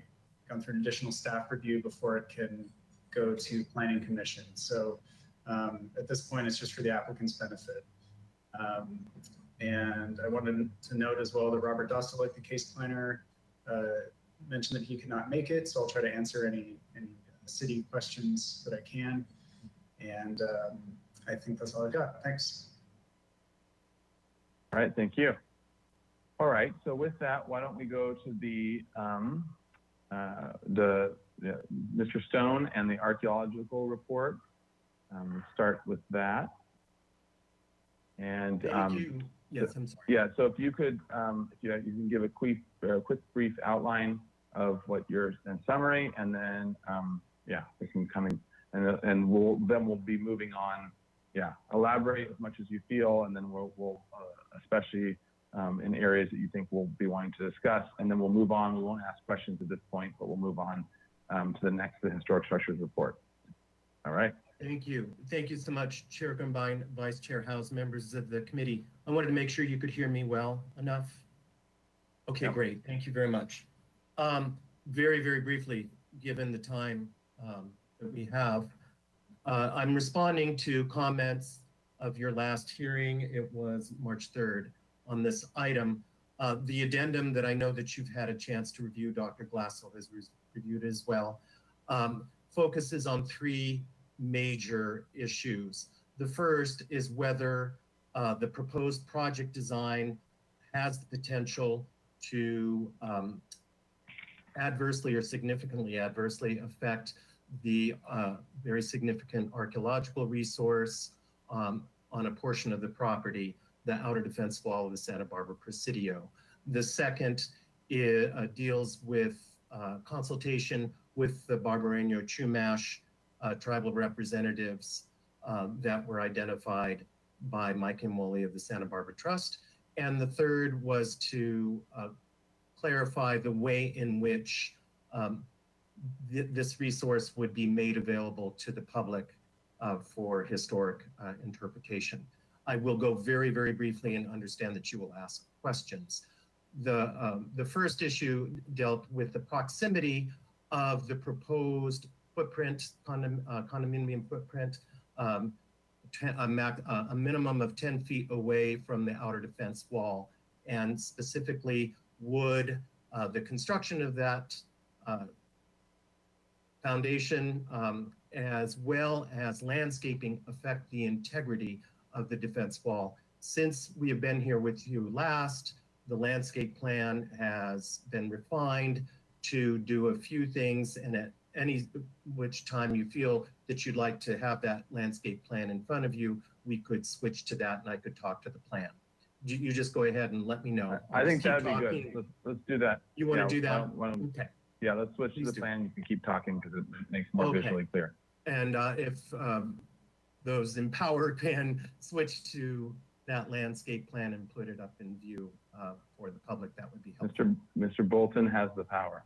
through an additional staff review before it can go to Planning Commission. So at this point, it's just for the applicant's benefit. And I wanted to note as well that Robert Dostalik, the case planner, mentioned that he could not make it. So I'll try to answer any city questions that I can. And I think that's all I've got. Thanks. All right, thank you. All right, so with that, why don't we go to the Mr. Stone and the archaeological report. Start with that. And thank you. Yes, I'm sorry. Yeah, so if you could, you can give a quick brief outline of what your summary, and then yeah, we can come in, and we'll be moving on. Yeah, elaborate as much as you feel, and then we'll especially in areas that you think we'll be wanting to discuss, and then we'll move on. We won't ask questions at this point, but we'll move on to the historic structures report. All right. Thank you. Thank you so much, Chair Combine, Vice Chair House, members of the committee. I wanted to make sure you could hear me well enough. Okay, yep. Great. Thank you very much. Very, very briefly, given the time that we have, I'm responding to comments of your last hearing. It was March 3rd on this item. The addendum that I know that you've had a chance to review, Dr. Glassow has reviewed as well, focuses on 3 major issues. The first is whether the proposed project design has the potential to adversely or significantly adversely affect the very significant archaeological resource on a portion of the property, the outer defense wall of the Santa Barbara Presidio. The second deals with consultation with the Barbareño Chumash tribal representatives that were identified by Mike Imwoli of the Santa Barbara Trust. And the third was to clarify the way in which this resource would be made available to the public for historic interpretation. I will go very, very briefly and understand that you will ask questions. The first issue dealt with the proximity of the proposed footprint, condominium footprint, a minimum of 10 feet away from the outer defense wall, and specifically would the construction of that foundation as well as landscaping affect the integrity of the defense wall. Since we have been here with you last, the landscape plan has been refined to do a few things, and at any which time you feel that you'd like to have that landscape plan in front of you, we could switch to that and I could talk to the plan. You just go ahead and let me know. I think that'd be good. Let's do that. You want to do that? Okay. Yeah, let's switch to the plan. You can keep talking because it makes it more visually clear. And if those empowered can switch to that landscape plan and put it up in view for the public, that would be helpful. Mr. Bolton has the power.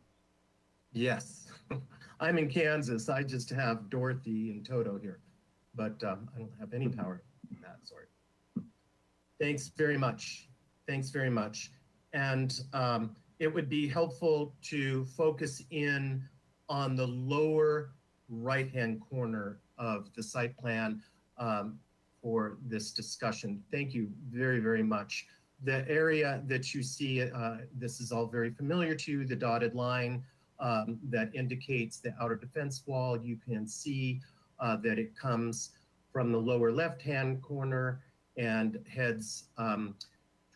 Yes. I'm in Kansas. I just have Dorothy and Toto here, but I don't have any power in that sort. Thanks very much. Thanks very much. And it would be helpful to focus in on the lower right-hand corner of the site plan for this discussion. Thank you very, very much. The area that you see, this is all very familiar to you, the dotted line that indicates the outer defense wall. You can see that it comes from the lower left-hand corner and heads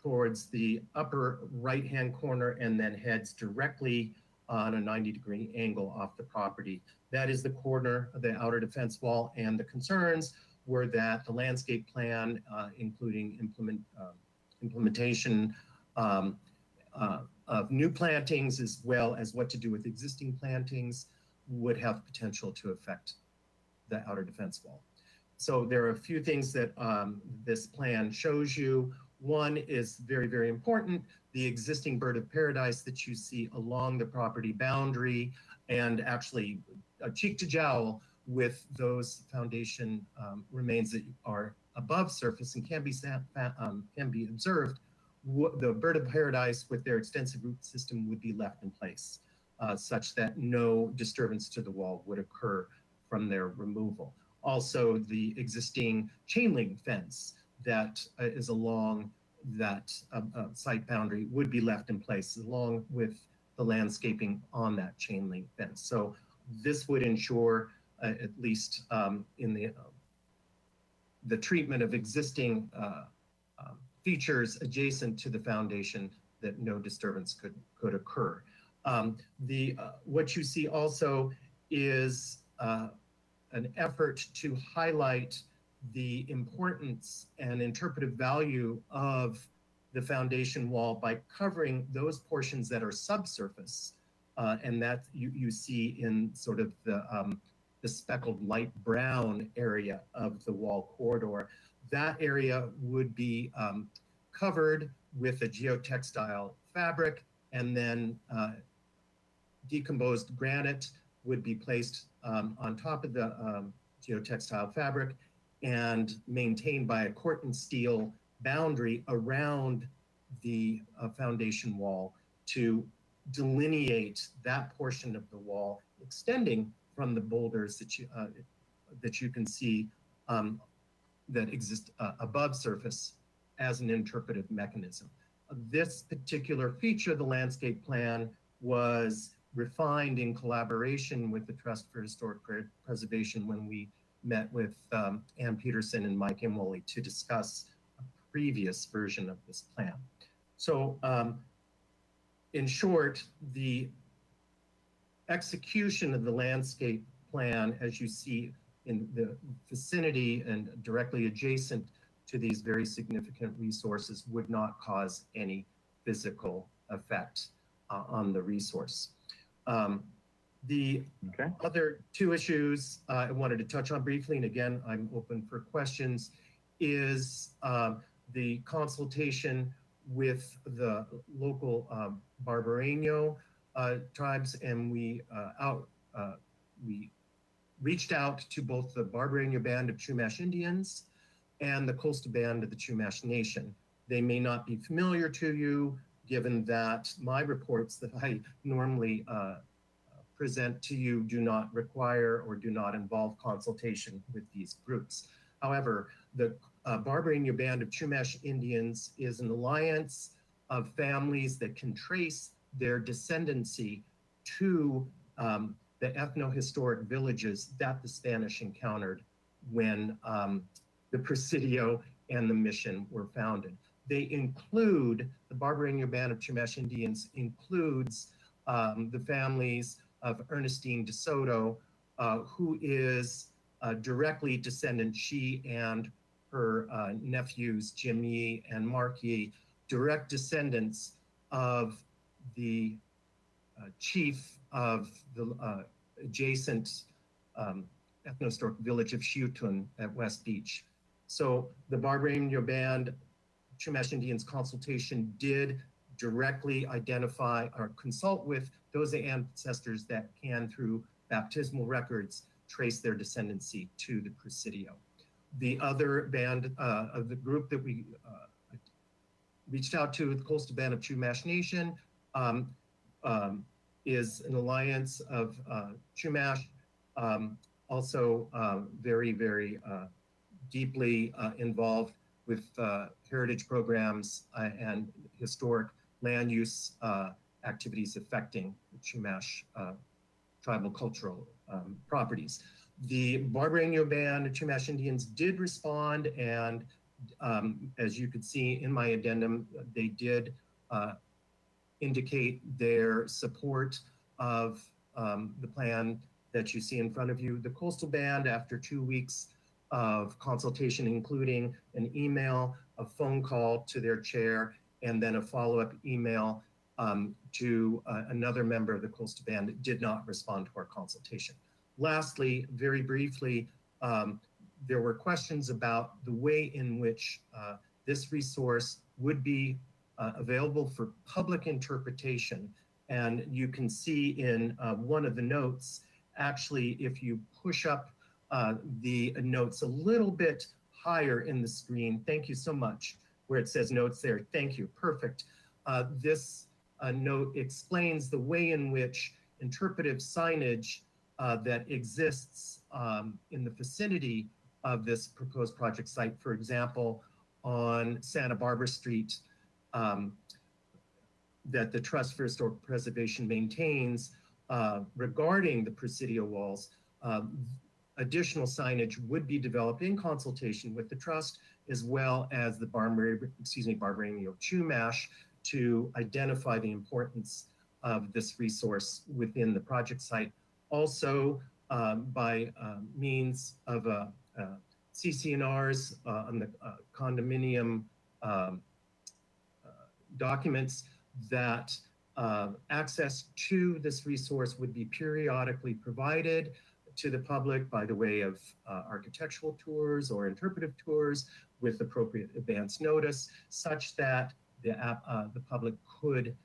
towards the upper right-hand corner and then heads directly on a 90-degree angle off the property. That is the corner of the outer defense wall, and the concerns were that the landscape plan, including implementation of new plantings as well as what to do with existing plantings, would have potential to affect the outer defense wall. So there are a few things that this plan shows you. One is very, very important, the existing bird of paradise that you see along the property boundary, and actually cheek to jowl with those foundation remains that are above surface and can be observed. The bird of paradise with their extensive root system would be left in place, such that no disturbance to the wall would occur from their removal. Also, the existing chain link fence that is along that site boundary would be left in place along with the landscaping on that chain link fence. So this would ensure, at least in the treatment of existing features adjacent to the foundation, that no disturbance could occur. What you see also is an effort to highlight the importance and interpretive value of the foundation wall by covering those portions that are subsurface, and that you see in sort of the speckled light brown area of the wall corridor. That area would be covered with a geotextile fabric, and then decomposed granite would be placed on top of the geotextile fabric and maintained by a corten steel boundary around the foundation wall to delineate that portion of the wall extending from the boulders that you can see that exist above surface as an interpretive mechanism. This particular feature of the landscape plan was refined in collaboration with the Trust for Historic Preservation when we met with Ann Peterson and Mike Imwole to discuss a previous version of this plan. So in short, the execution of the landscape plan, as you see in the vicinity and directly adjacent to these very significant resources, would not cause any physical effect on the resource. The other two issues I wanted to touch on briefly, and again, I'm open for questions, is the consultation with the local Barbareño tribes, and we reached out to both the Barbareño Band of Chumash Indians and the Coastal Band of the Chumash Nation. They may not be familiar to you, given that my reports that I normally present to you do not require or do not involve consultation with these groups. However, the Barbareño Band of Chumash Indians is an alliance of families that can trace their descendancy to the ethno-historic villages that the Spanish encountered when the Presidio and the mission were founded. They include, the Barbareño Band of Chumash Indians includes the families of Ernestine de Soto, who is directly descendant, she and her nephews, Jimmy and Marky, direct descendants of the chief of the adjacent ethno-historic village of Xiutun at West Beach. So the Barbareño Band Chumash Indians consultation did directly identify or consult with those ancestors that can, through baptismal records, trace their descendancy to the Presidio. The other band of the group that we reached out to, the Coastal Band of Chumash Nation, is an alliance of Chumash Also very, very deeply involved with heritage programs and historic land use activities affecting Chumash tribal cultural properties. The Barbareño Band of Chumash Indians did respond, and as you could see in my addendum, they did indicate their support of the plan that you see in front of you. The Coastal Band, after 2 weeks of consultation, including an email, a phone call to their chair, and then a follow-up email to another member of the Coastal Band, did not respond to our consultation. Lastly, very briefly, there were questions about the way in which this resource would be available for public interpretation. And you can see in one of the notes, actually, if you push up the notes a little bit higher in the screen, thank you so much, where it says notes there, thank you, perfect. This note explains the way in which interpretive signage that exists in the vicinity of this proposed project site, for example, on Santa Barbara Street, that the Trust for Historic Preservation maintains regarding the Presidio walls. Additional signage would be developed in consultation with the Trust, as well as the Barbareño Chumash, to identify the importance of this resource within the project site. Also, by means of CC&Rs on the condominium documents, that access to this resource would be periodically provided to the public by the way of architectural tours or interpretive tours with appropriate advance notice, such that the public could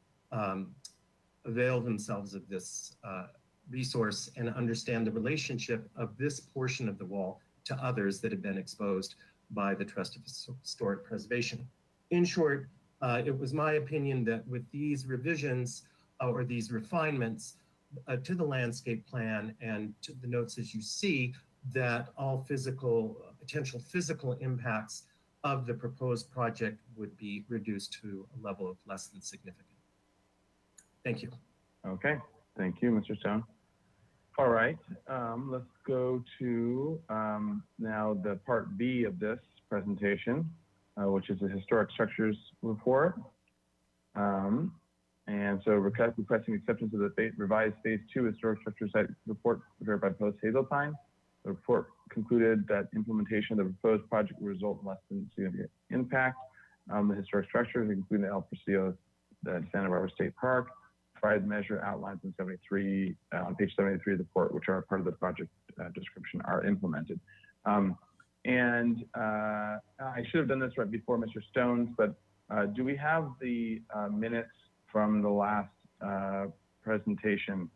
avail themselves of this resource and understand the relationship of this portion of the wall to others that have been exposed by the Trust of Historic Preservation. In short, it was my opinion that with these revisions or these refinements to the landscape plan and to the notes as you see, that all potential physical impacts of the proposed project would be reduced to a level of less than significant. Thank you. Okay, thank you, Mr. Stone. All right, let's go to now the part B of this presentation, which is the historic structures report. And so requesting acceptance of the revised phase 2 historic structure site report prepared by Post Hazeltine. The report concluded that implementation of the proposed project will result in less than significant impact on the historic structures, including El Presidio, the Santa Barbara State Park, provided measure outlines on page 73 of the report, which are part of the project description, are implemented. And I should have done this right before Mr. Stone's, but do we have the minutes from the last presentation,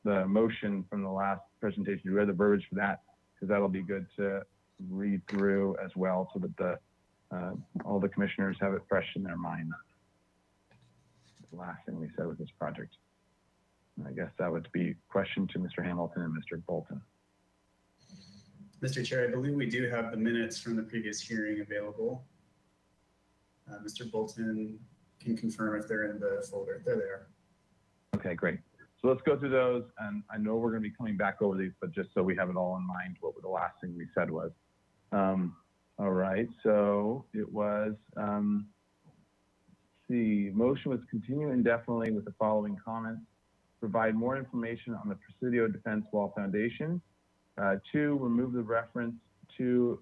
the motion from the last presentation? Do we have the verbiage for that? Because that'll be good to read through as well, so that all the commissioners have it fresh in their mind. The last thing we said with this project. I guess that would be a question to Mr. Hamilton and Mr. Bolton. Mr. Chair, I believe we do have the minutes from the previous hearing available. Mr. Bolton can confirm if they're in the folder. They're there. Okay, great. So let's go through those. And I know we're going to be coming back over these, but just so we have it all in mind, what the last thing we said was. All right, so it was, the motion was continue indefinitely with the following comments. Provide more information on the Presidio Defense Wall Foundation. 2, remove the reference to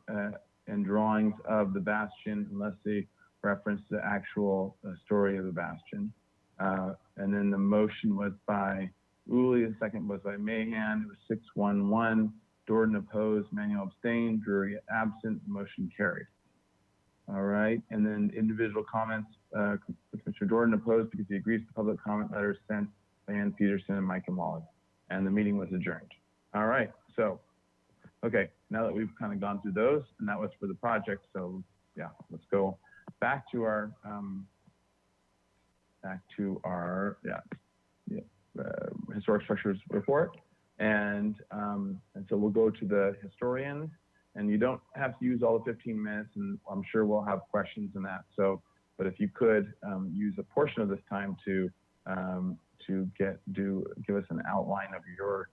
and drawings of the bastion unless they reference the actual story of the bastion. And then the motion was by Uli, the second was by Mahan. It was 6-1-1. Jordan opposed, Manuel abstained, Drury absent, motion carried. All right, and then individual comments. Mr. Jordan opposed because he agrees to public comment letters sent by Ann Peterson and Mike and Wally. And the meeting was adjourned. All right, so, okay, now that we've kind of gone through those, and that was for the project, so yeah, let's go back to our, historic structures report. And so we'll go to the historian, and you don't have to use all the 15 minutes, and I'm sure we'll have questions in that. So, but if you could use a portion of this time to give us an outline of your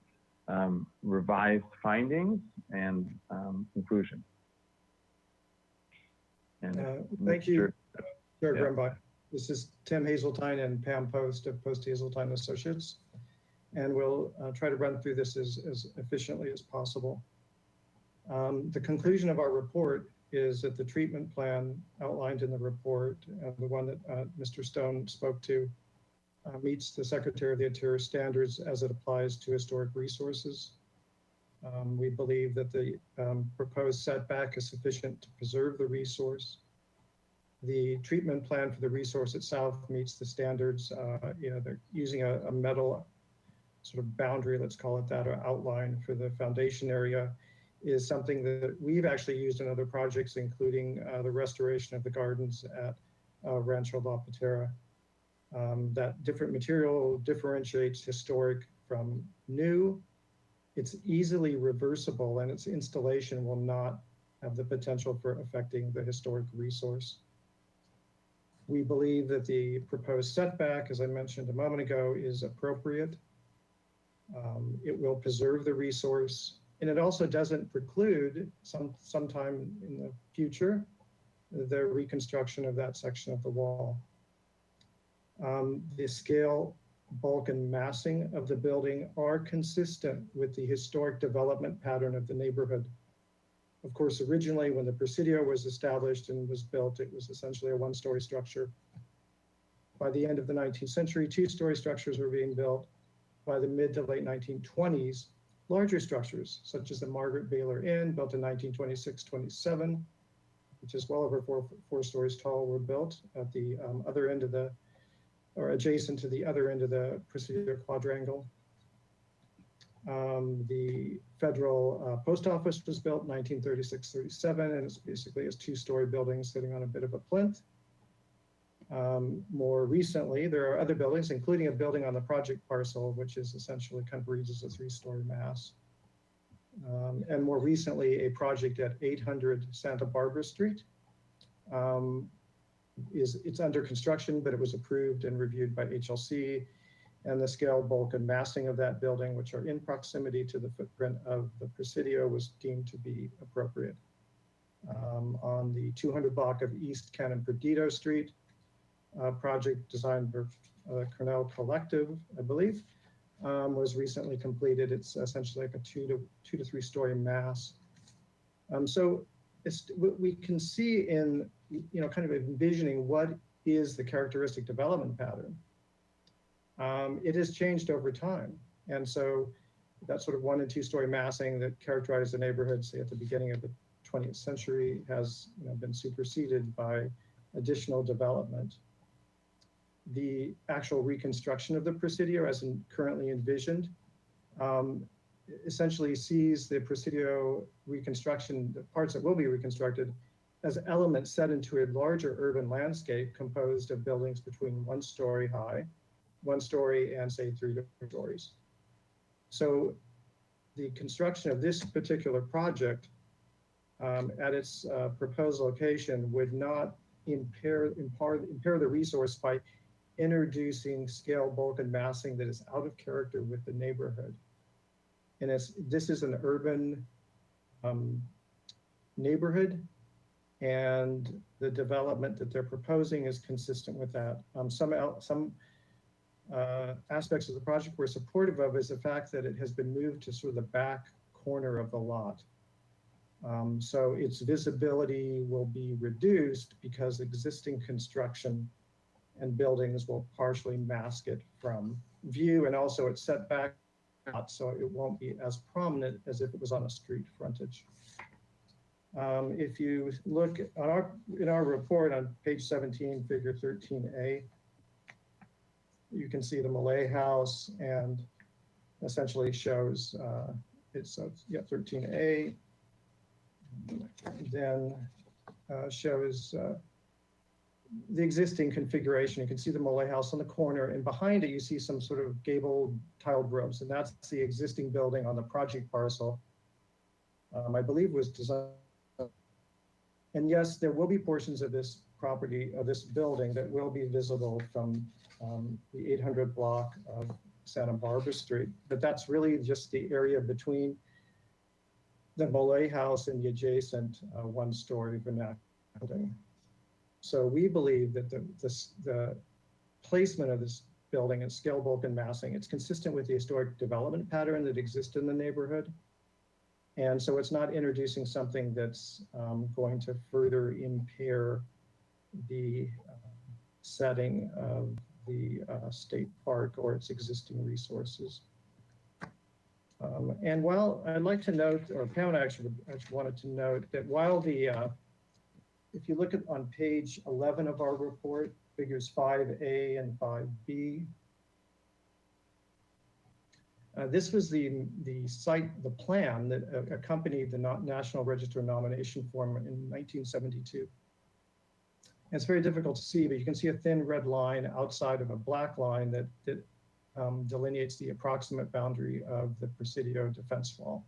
revised findings and conclusion. And thank you, Chair yeah. Grumbach. This is Tim Hazeltine and Pam Post of Post Hazeltine Associates, and we'll try to run through this as efficiently as possible. The conclusion of our report is that the treatment plan outlined in the report, the one that Mr. Stone spoke to, meets the Secretary of the Interior standards as it applies to historic resources. We believe that the proposed setback is sufficient to preserve the resource. The treatment plan for the resource itself meets the standards. They're using a metal sort of boundary, let's call it that, or outline for the foundation area, is something that we've actually used in other projects, including the restoration of the gardens at Rancho La Patera. That different material differentiates historic from new. It's easily reversible, and its installation will not have the potential for affecting the historic resource. We believe that the proposed setback, as I mentioned a moment ago, is appropriate. It will preserve the resource, and it also doesn't preclude sometime in the future the reconstruction of that section of the wall. The scale, bulk, and massing of the building are consistent with the historic development pattern of the neighborhood. Of course, originally when the Presidio was established and was built, it was essentially a one-story structure. By the end of the 19th century, two-story structures were being built. By the mid to late 1920s, larger structures, such as the Margaret Baylor Inn, built in 1926-27, which is well over four stories tall, were built at the other end of the, or adjacent to the other end of the Presidio quadrangle. The federal post office was built in 1936-37, and it's basically a two-story building sitting on a bit of a plinth. More recently, there are other buildings, including a building on the project parcel, which is essentially kind of reads as a three-story mass. And more recently, a project at 800 Santa Barbara Street. It's under construction, but it was approved and reviewed by HLC, and the scale, bulk, and massing of that building, which are in proximity to the footprint of the Presidio, was deemed to be appropriate. On the 200 block of East Canon Perdido Street, project designed for Cornell Collective, I believe, was recently completed. It's essentially like a two to three story mass. So we can see in, kind of envisioning what is the characteristic development pattern. It has changed over time. And so that sort of 1 and 2 story massing that characterized the neighborhood, say at the beginning of the 20th century, has been superseded by additional development. The actual reconstruction of the Presidio, as currently envisioned, essentially sees the Presidio reconstruction, the parts that will be reconstructed, as elements set into a larger urban landscape composed of buildings between 1 story high, 1 story, and say 3 to 4 stories. So the construction of this particular project at its proposed location would not impair the resource by introducing scale, bulk, and massing that is out of character with the neighborhood. And this is an urban neighborhood, and the development that they're proposing is consistent with that. Some aspects of the project we're supportive of is the fact that it has been moved to sort of the back corner of the lot. So its visibility will be reduced because existing construction and buildings will partially mask it from view, and also it's set back, so it won't be as prominent as if it was on a street frontage. If you look at in our report on page 17, figure 13A, you can see the Malay House, and essentially shows it's 13A, then shows the existing configuration. You can see the Molay house on the corner, and behind it, you see some sort of gabled tiled roofs, and that's the existing building on the project parcel. I believe was designed. And yes, there will be portions of this property, of this building, that will be visible from the 800 block of Santa Barbara Street, but that's really just the area between the Molay house and the adjacent one-story vernacular building. So we believe that the placement of this building is scale, bulk, and massing. It's consistent with the historic development pattern that exists in the neighborhood. And so it's not introducing something that's going to further impair the setting of the state park or its existing resources. And while I'd like to note, or Pam actually wanted to note that while the, if you look at on page 11 of our report, figures 5A and 5B, this was the plan that accompanied the National Register nomination form in 1972. And it's very difficult to see, but you can see a thin red line outside of a black line that delineates the approximate boundary of the Presidio defense wall.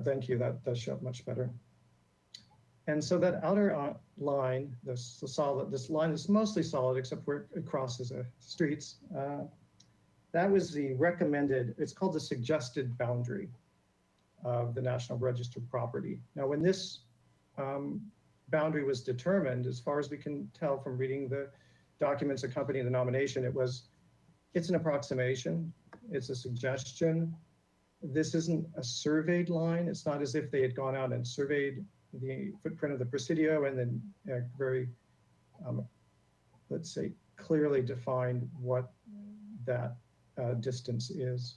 Thank you, that does show up much better. And so that outer line, this line is mostly solid except where it crosses streets. That was the recommended, it's called the suggested boundary of the National Register property. Now, when this boundary was determined, as far as we can tell from reading the documents accompanying the nomination, it's an approximation, it's a suggestion. This isn't a surveyed line. It's not as if they had gone out and surveyed the footprint of the Presidio and then very, let's say, clearly defined what that distance is.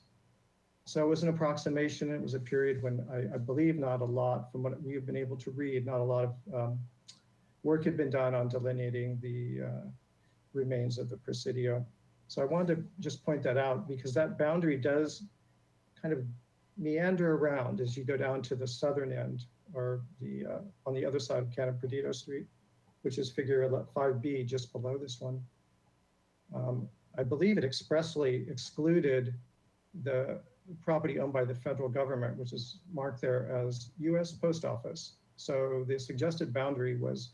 So it was an approximation. It was a period when I believe not a lot, from what we've been able to read, not a lot of work had been done on delineating the remains of the Presidio. So I wanted to just point that out because that boundary does kind of meander around as you go down to the southern end, or the on the other side of Cannon Perdido Street, which is figure 5B, just below this one. I believe it expressly excluded the property owned by the federal government, which is marked there as U.S. Post Office. So the suggested boundary was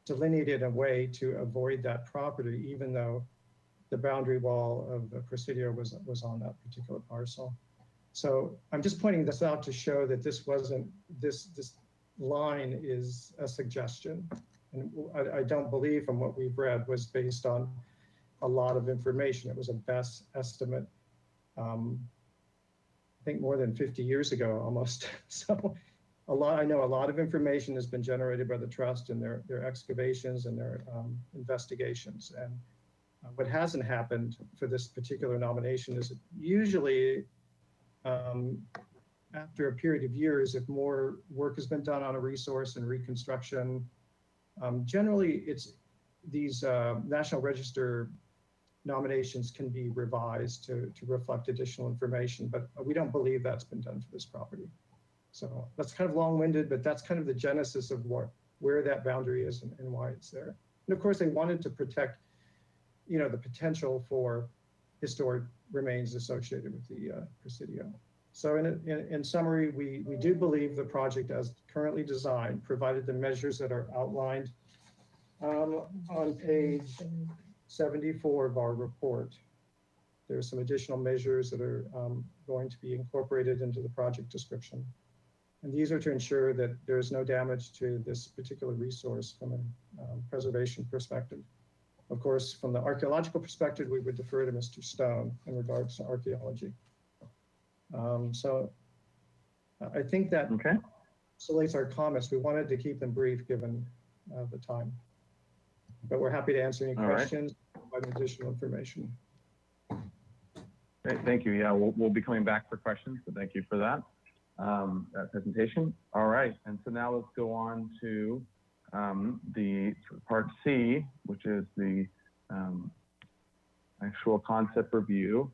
delineated in a way to avoid that property, even though the boundary wall of the Presidio was on that particular parcel. So I'm just pointing this out to show that this wasn't, this line is a suggestion. And I don't believe from what we've read was based on a lot of information. It was a best estimate, I think more than 50 years ago almost. So I know a lot of information has been generated by the trust in their excavations and their investigations. And what hasn't happened for this particular nomination is usually after a period of years, if more work has been done on a resource and reconstruction, generally these National Register nominations can be revised to reflect additional information, but we don't believe that's been done for this property. So that's kind of long-winded, but that's kind of the genesis of where that boundary is and why it's there. And of course, they wanted to protect, the potential for historic remains associated with the Presidio. So in summary, we do believe the project as currently designed, provided the measures that are outlined on page 74 of our report. There are some additional measures that are going to be incorporated into the project description. And these are to ensure that there is no damage to this particular resource from a preservation perspective. Of course, from the archaeological perspective, we would defer to Mr. Stone in regards to archaeology. So I think that insulates our comments. We wanted to keep them brief given the time. But we're happy to answer any questions, provide additional information. Great, thank you. Yeah, we'll be coming back for questions, but thank you for that presentation. All right, and so now let's go on to the part C, which is the actual concept review.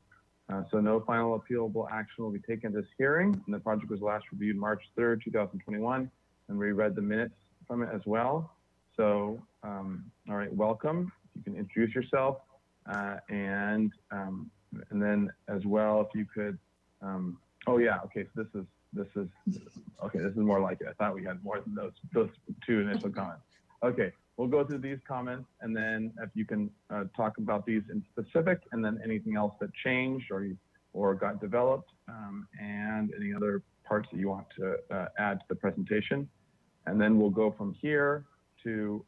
So no final appealable action will be taken at this hearing, and the project was last reviewed March 3rd, 2021, and we read the minutes from it as well. So, all right, welcome. You can introduce yourself, and then as well, if you could, oh yeah, okay, so this is okay, this is more like it. I thought we had more than those two initial comments. Okay, we'll go through these comments, and then if you can talk about these in specific, and then anything else that changed or got developed, and any other parts that you want to add to the presentation. And then we'll go from here to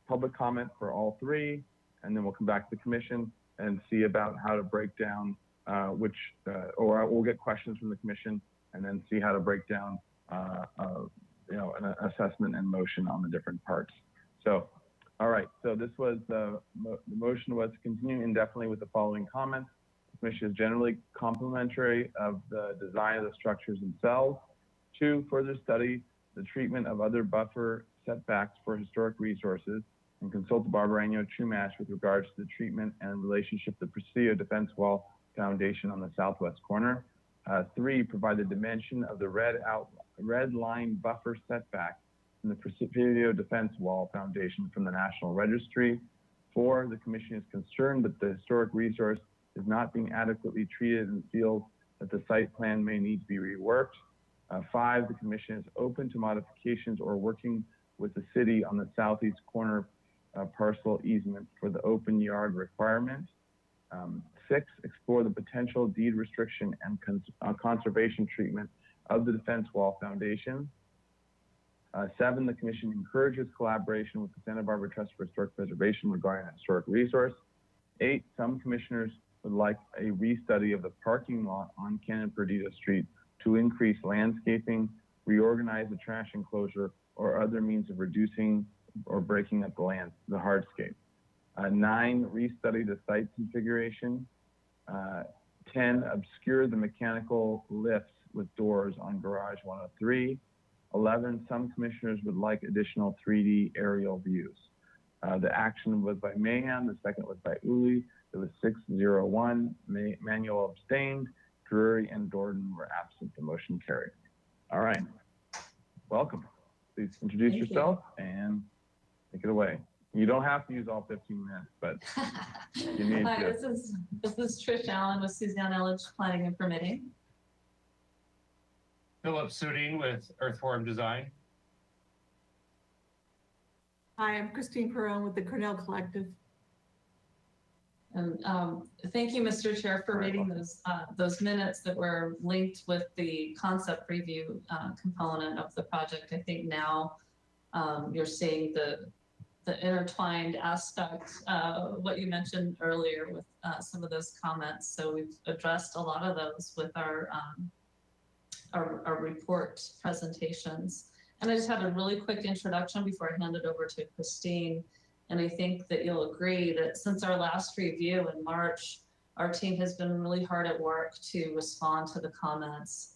public comment for all three, and then we'll come back to the commission and see about how to break down or we'll get questions from the commission and then see how to break down an assessment and motion on the different parts. So, all right, so this was the motion was to continue indefinitely with the following comments. The commission is generally complimentary of the design of the structures themselves. 2, further study the treatment of other buffer setbacks for historic resources and consult the Barbareño Chumash with regards to the treatment and relationship to the Presidio Defense Wall Foundation on the southwest corner. 3, provide the dimension of the red line buffer setback from the Presidio Defense Wall Foundation from the National Registry. 4, the commission is concerned that the historic resource is not being adequately treated and feels that the site plan may need to be reworked. 5, the commission is open to modifications or working with the city on the southeast corner parcel easement for the open yard requirement. 6, explore the potential deed restriction and conservation treatment of the Defense Wall Foundation. 7, the commission encourages collaboration with the Santa Barbara Trust for Historic Preservation regarding a historic resource. 8, some commissioners would like a restudy of the parking lot on Canon Perdido Street to increase landscaping, reorganize the trash enclosure, or other means of reducing or breaking up the hardscape. 9, restudy the site configuration. 10, obscure the mechanical lifts with doors on garage 103. 11, some commissioners would like additional 3D aerial views. The action was by Mahan, the second was by Uli. It was 6-0-1, Manuel abstained, Drury and Dordan were absent. The motion carried. All right, welcome. Please introduce yourself and take it away. You don't have to use all 15 minutes, but you need Hi, to. this is Trish Allen with Suzanne Elledge Planning and Permitting. Philip Suding with Earthworm Design. Hi, I'm Christine Perron with the Cornell Collective. And thank you, Mr. Chair, for reading those minutes that were linked with the concept review component of the project. I think now you're seeing the intertwined aspect, what you mentioned earlier with some of those comments. So we've addressed a lot of those with our report presentations. And I just had a really quick introduction before I hand it over to Christine. And I think that you'll agree that since our last review in March, our team has been really hard at work to respond to the comments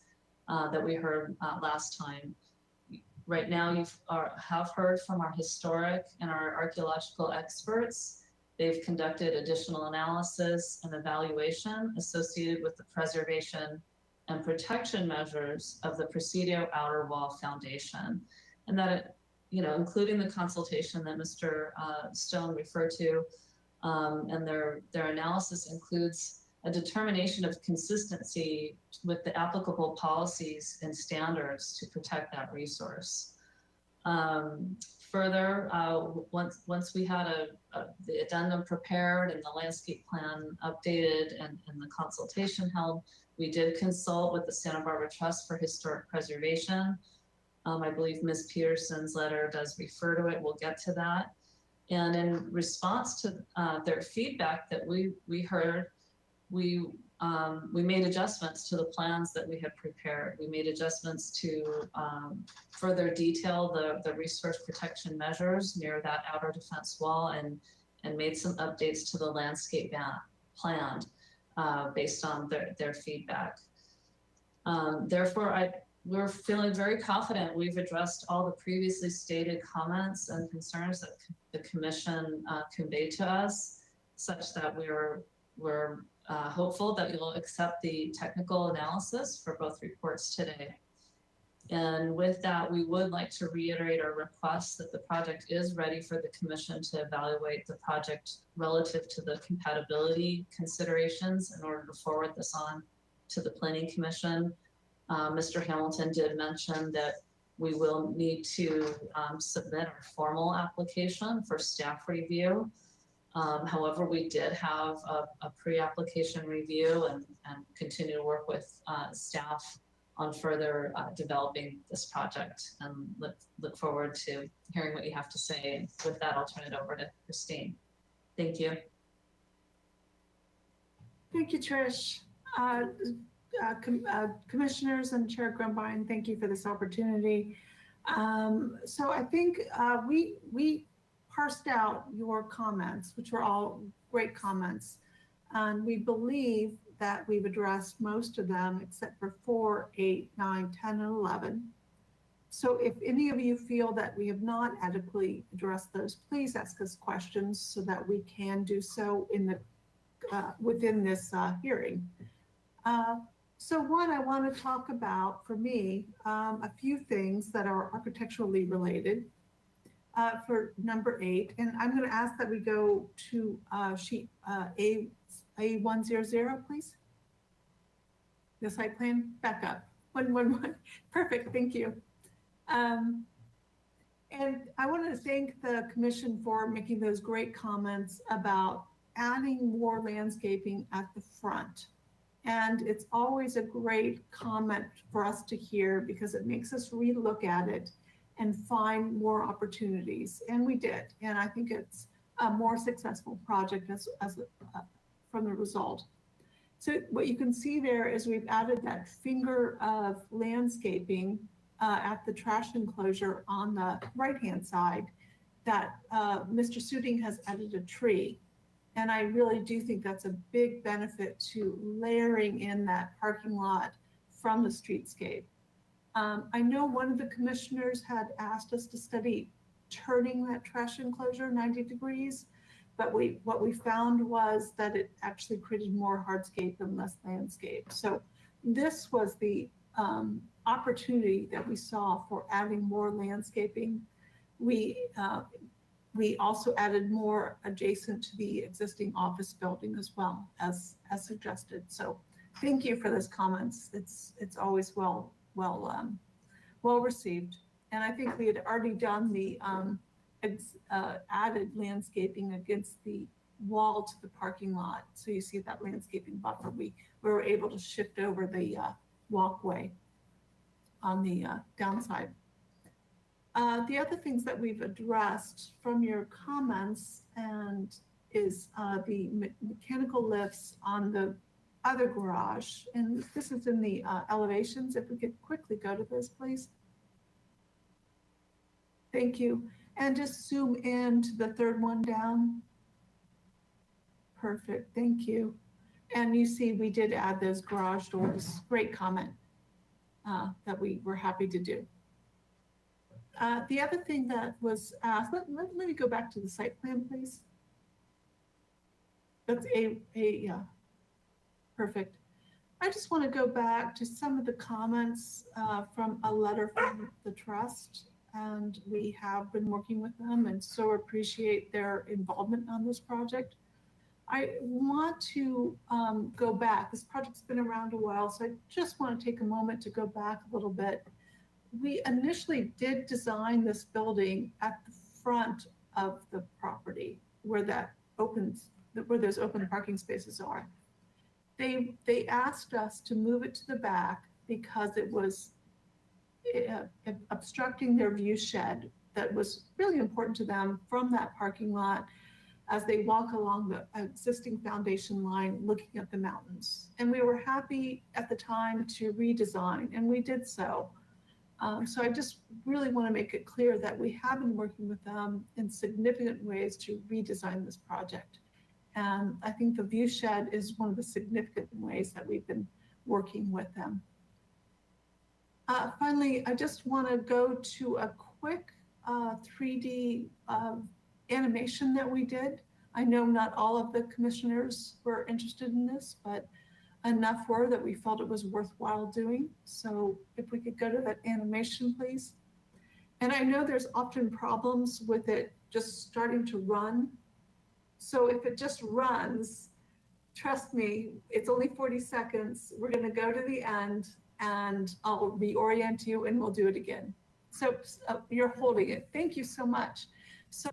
that we heard last time. Right now, you have heard from our historic and our archaeological experts. They've conducted additional analysis and evaluation associated with the preservation and protection measures of the Presidio Outer Wall Foundation. And that including the consultation that Mr. Stone referred to, and their analysis includes a determination of consistency with the applicable policies and standards to protect that resource. Further, once we had the addendum prepared and the landscape plan updated and the consultation held, we did consult with the Santa Barbara Trust for Historic Preservation. I believe Ms. Peterson's letter does refer to it. We'll get to that. And in response to their feedback that we heard, we made adjustments to the plans that we had prepared. We made adjustments to further detail the resource protection measures near that outer defense wall and made some updates to the landscape plan based on their feedback. Therefore, we're feeling very confident we've addressed all the previously stated comments and concerns that the commission conveyed to us, such that we're hopeful that you'll accept the technical analysis for both reports today. And with that, we would like to reiterate our request that the project is ready for the commission to evaluate the project relative to the compatibility considerations in order to forward this on to the planning commission. Mr. Hamilton did mention that we will need to submit our formal application for staff review. However, we did have a pre-application review and continue to work with staff on further developing this project, and look forward to hearing what you have to say. And with that, I'll turn it over to Christine. Thank you. Thank you, Trish. Commissioners and Chair Grumbine, thank you for this opportunity. So I think we parsed out your comments, which were all great comments, and we believe that we've addressed most of them except for 4, 8, 9, 10, and 11. So if any of you feel that we have not adequately addressed those, please ask us questions so that we can do so in the within this hearing. So one, I want to talk about, for me, a few things that are architecturally related for number 8. And I'm going to ask that we go to sheet A100, please. The site plan, back up. 111. Perfect, thank you. And I want to thank the commission for making those great comments about adding more landscaping at the front. And it's always a great comment for us to hear because it makes us relook at it and find more opportunities. And we did. And I think it's a more successful project from the result. So what you can see there is we've added that finger of landscaping at the trash enclosure on the right-hand side that Mr. Suding has added a tree. And I really do think that's a big benefit to layering in that parking lot from the streetscape. I know one of the commissioners had asked us to study turning that trash enclosure 90 degrees, but what we found was that it actually created more hardscape and less landscape. So this was the opportunity that we saw for adding more landscaping. We also added more adjacent to the existing office building as well as suggested. So thank you for those comments. It's always well received. And I think we had already done the added landscaping against the wall to the parking lot. So you see that landscaping buffer. We were able to shift over the walkway on the downside. The other things that we've addressed from your comments is the mechanical lifts on the other garage. And this is in the elevations. If we could quickly go to this, please. Thank you. And just zoom in to the third one down. Perfect, thank you. And you see we did add those garage doors. Great comment that we were happy to do. The other thing that was asked, let me go back to the site plan, please. That's yeah, perfect. I just want to go back to some of the comments from a letter from the trust, and we have been working with them and so appreciate their involvement on this project. I want to go back. This project's been around a while, so I just want to take a moment to go back a little bit. We initially did design this building at the front of the property where those open parking spaces are. They asked us to move it to the back because it was obstructing their view shed that was really important to them from that parking lot as they walk along the existing foundation line looking at the mountains. And we were happy at the time to redesign, and we did so. So I just really want to make it clear that we have been working with them in significant ways to redesign this project. And I think the view shed is one of the significant ways that we've been working with them. Finally, I just want to go to a quick 3D animation that we did. I know not all of the commissioners were interested in this, but enough were that we felt it was worthwhile doing. So if we could go to that animation, please. And I know there's often problems with it just starting to run. So if it just runs, trust me, it's only 40 seconds. We're going to go to the end and I'll reorient you and we'll do it again. So you're holding it. Thank you so much. So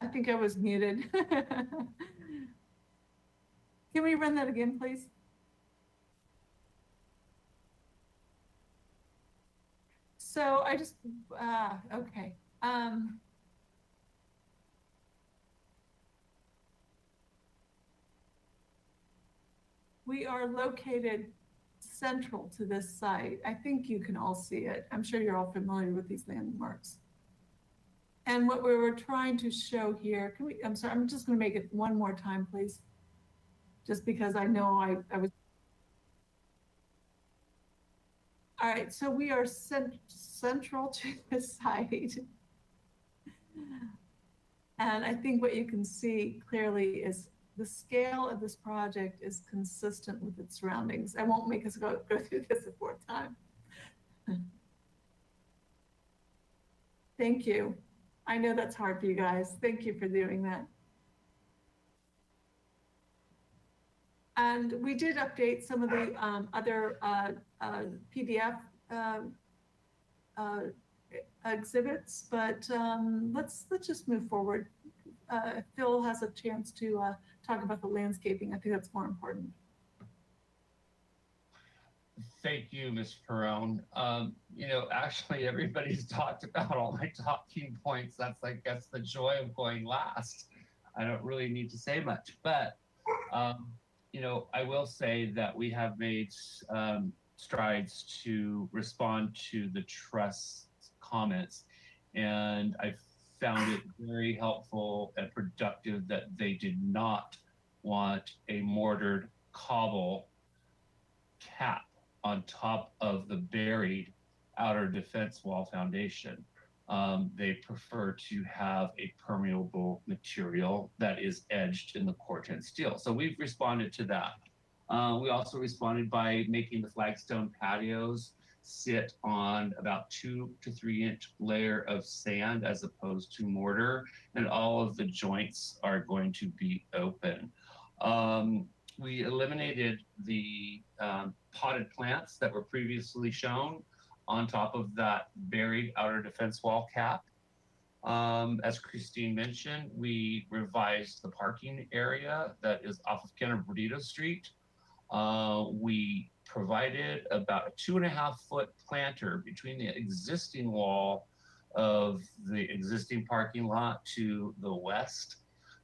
I think I was muted. Can we run that again, please? So I just, okay. We are located central to this site. I think you can all see it. I'm sure you're all familiar with these landmarks. And what we were trying to show here, I'm sorry, I'm just going to make it one more time, please. Just because I know I was. All right, so we are central to the site. And I think what you can see clearly is the scale of this project is consistent with its surroundings. I won't make us go through this a fourth time. Thank you. I know that's hard for you guys. Thank you for doing that. And we did update some of the other PDF exhibits, but let's just move forward. Phil has a chance to talk about the landscaping. I think that's more important. Thank you, Ms. Perrone. You know, actually, everybody's talked about all my talking points. That's, I guess, the joy of going last. I don't really need to say much, but you know, I will say that we have made strides to respond to the trust's comments, and I found it very helpful and productive that they did not want a mortared cobble cap on top of the buried outer defense wall foundation. They prefer to have a permeable material that is edged in the Corten steel. So we've responded to that. We also responded by making the flagstone patios sit on about 2 to 3 inch layer of sand as opposed to mortar, and all of the joints are going to be open. We eliminated the potted plants that were previously shown on top of that buried outer defense wall cap. As Christine mentioned, we revised the parking area that is off of Canabardito Street. We provided about a 2.5 foot planter between the existing wall of the existing parking lot to the west.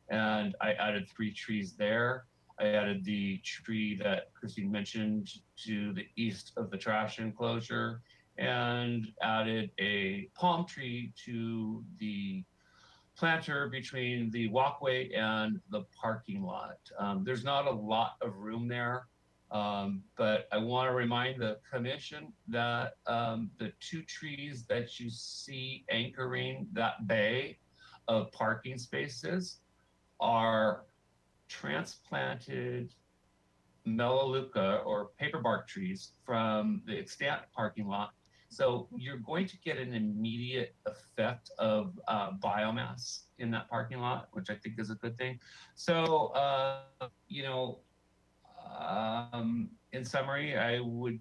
And I added 3 trees there. I added the tree that Christine mentioned to the east of the trash enclosure, and added a palm tree to the planter between the walkway and the parking lot. There's not a lot of room there, but I want to remind the commission that the 2 trees that you see anchoring that bay of parking spaces are transplanted melaleuca or paperbark trees from the extant parking lot. So you're going to get an immediate effect of biomass in that parking lot, which I think is a good thing. So, you know, in summary, I would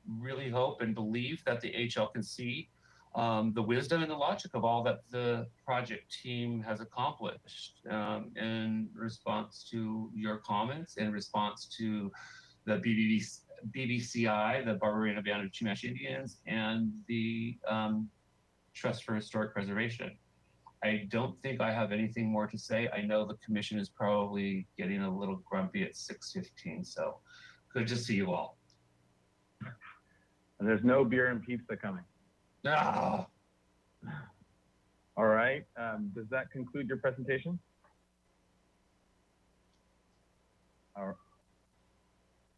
really hope and believe that the HL can see the wisdom and the logic of all that the project team has accomplished in response to your comments, in response to the BBCI, the Barbarino Band of Chumash Indians, and the Trust for Historic Preservation. I don't think I have anything more to say. I know the commission is probably getting a little grumpy at 6:15, so good to see you all. And there's no beer and pizza coming. No. All right. Does that conclude your presentation?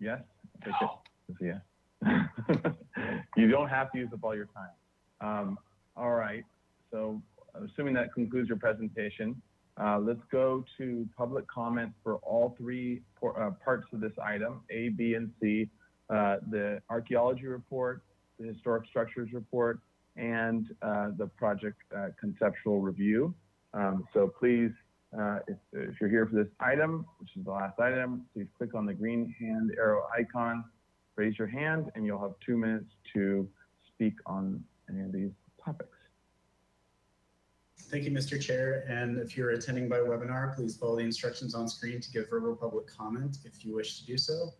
Yes? Yeah. You don't have to use up all your time. All right. So assuming that concludes your presentation, let's go to public comment for all three parts of this item, A, B, and C, the archaeology report, the historic structures report, and the project conceptual review. So please, if you're here for this item, which is the last item, please click on the green hand arrow icon, raise your hand, and you'll have 2 minutes to speak on any of these topics. Thank you, Mr. Chair. And if you're attending by webinar, please follow the instructions on screen to give verbal public comment if you wish to do so.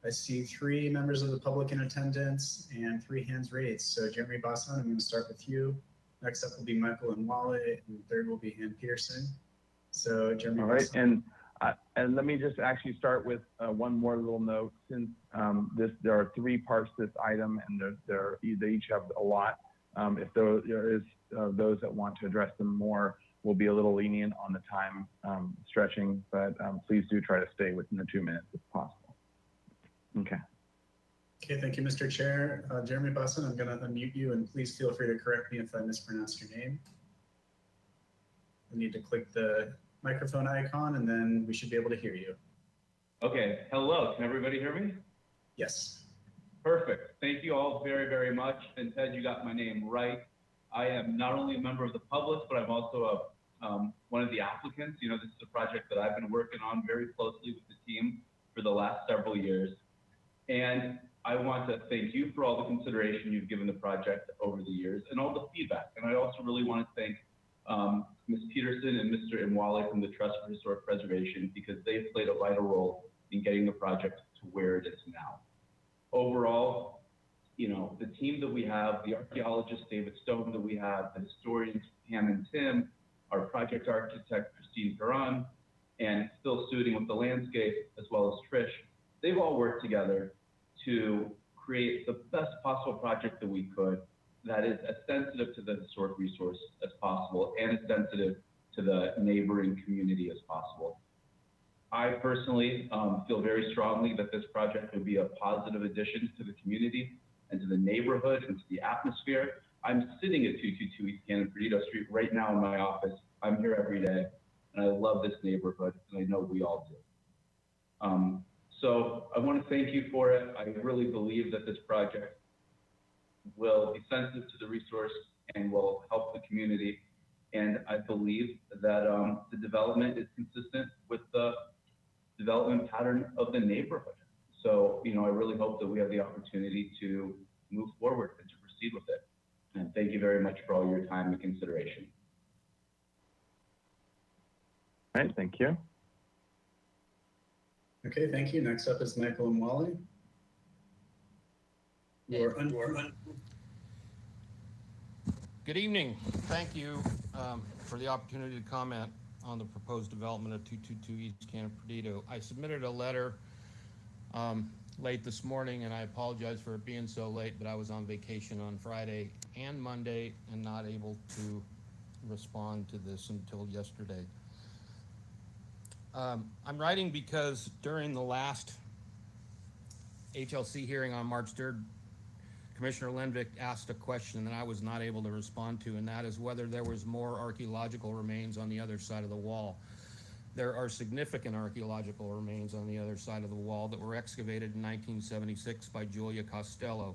I see 3 members of the public in attendance and 3 hands raised. So Jeremy Bosson, I'm going to start with you. Next up will be Michael and Wale, and third will be Ann Peterson. So Jeremy. All right, and let me just actually start with one more little note. Since there are 3 parts to this item, and they each have a lot. If there is those that want to address them more, we'll be a little lenient on the time stretching, but please do try to stay within the 2 minutes if possible. Okay. Okay, thank you, Mr. Chair. Jeremy Busson, I'm going to unmute you, and please feel free to correct me if I mispronounce your name. I need to click the microphone icon, and then we should be able to hear you. Okay, hello, can everybody hear me? Yes. Perfect, thank you all very, very much. And Ted, you got my name right. I am not only a member of the public, but I'm also one of the applicants. You know, this is a project that I've been working on very closely with the team for the last several years. And I want to thank you for all the consideration you've given the project over the years and all the feedback. And I also really want to thank Ms. Peterson and Mr. Imwale from the Trust for Historic Preservation, because they've played a vital role in getting the project to where it is now. Overall, you know, the team that we have, the archaeologist David Stone that we have, the historians Pam and Tim, our project architect Christine Perron, and Phil Suding with the landscape, as well as Trish, they've all worked together to create the best possible project that we could that is as sensitive to the historic resource as possible and as sensitive to the neighboring community as possible. I personally feel very strongly that this project would be a positive addition to the community and to the neighborhood and to the atmosphere. I'm sitting at 222 East Cannon Perdido Street right now in my office. I'm here every day, and I love this neighborhood, and I know we all do. So I want to thank you for it. I really believe that this project will be sensitive to the resource and will help the community. And I believe that the development is consistent with the development pattern of the neighborhood. So, you know, I really hope that we have the opportunity to move forward and to proceed with it. And thank you very much for all your time and consideration. All right, thank you. Okay, thank you. Next up is Michael and Wally. Good evening. Thank you for the opportunity to comment on the proposed development of 222 East Cannon Perdido. I submitted a letter late this morning, and I apologize for it being so late, but I was on vacation on Friday and Monday and not able to respond to this until yesterday. I'm writing because during the last HLC hearing on March 3rd, Commissioner Lenvik asked a question that I was not able to respond to, and that is whether there was more archaeological remains on the other side of the wall. There are significant archaeological remains on the other side of the wall that were excavated in 1976 by Julia Costello.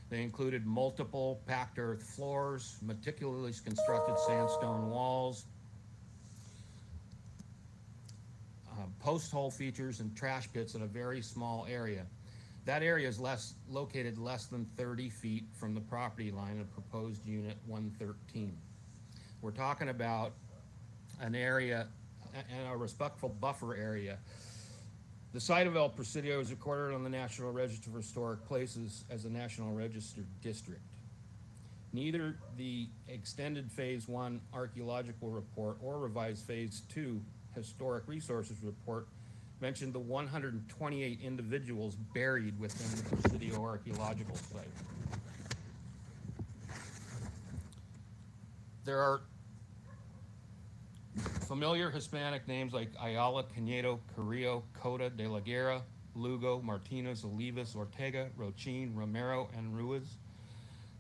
They included multiple packed earth floors, meticulously constructed sandstone walls, post hole features, and trash pits in a very small area. That area is located less than 30 feet from the property line of proposed unit 113. We're talking about an area and a respectful buffer area The site of El Presidio is recorded on the National Register of Historic Places as a National Register District. Neither the extended Phase 1 archaeological report or revised Phase 2 historic resources report mentioned the 128 individuals buried within the Presidio archaeological site. There are familiar Hispanic names like Ayala, Canedo, Carrillo, Cota, De la Guerra, Lugo, Martinez, Olivas, Ortega, Rochin, Romero, and Ruiz.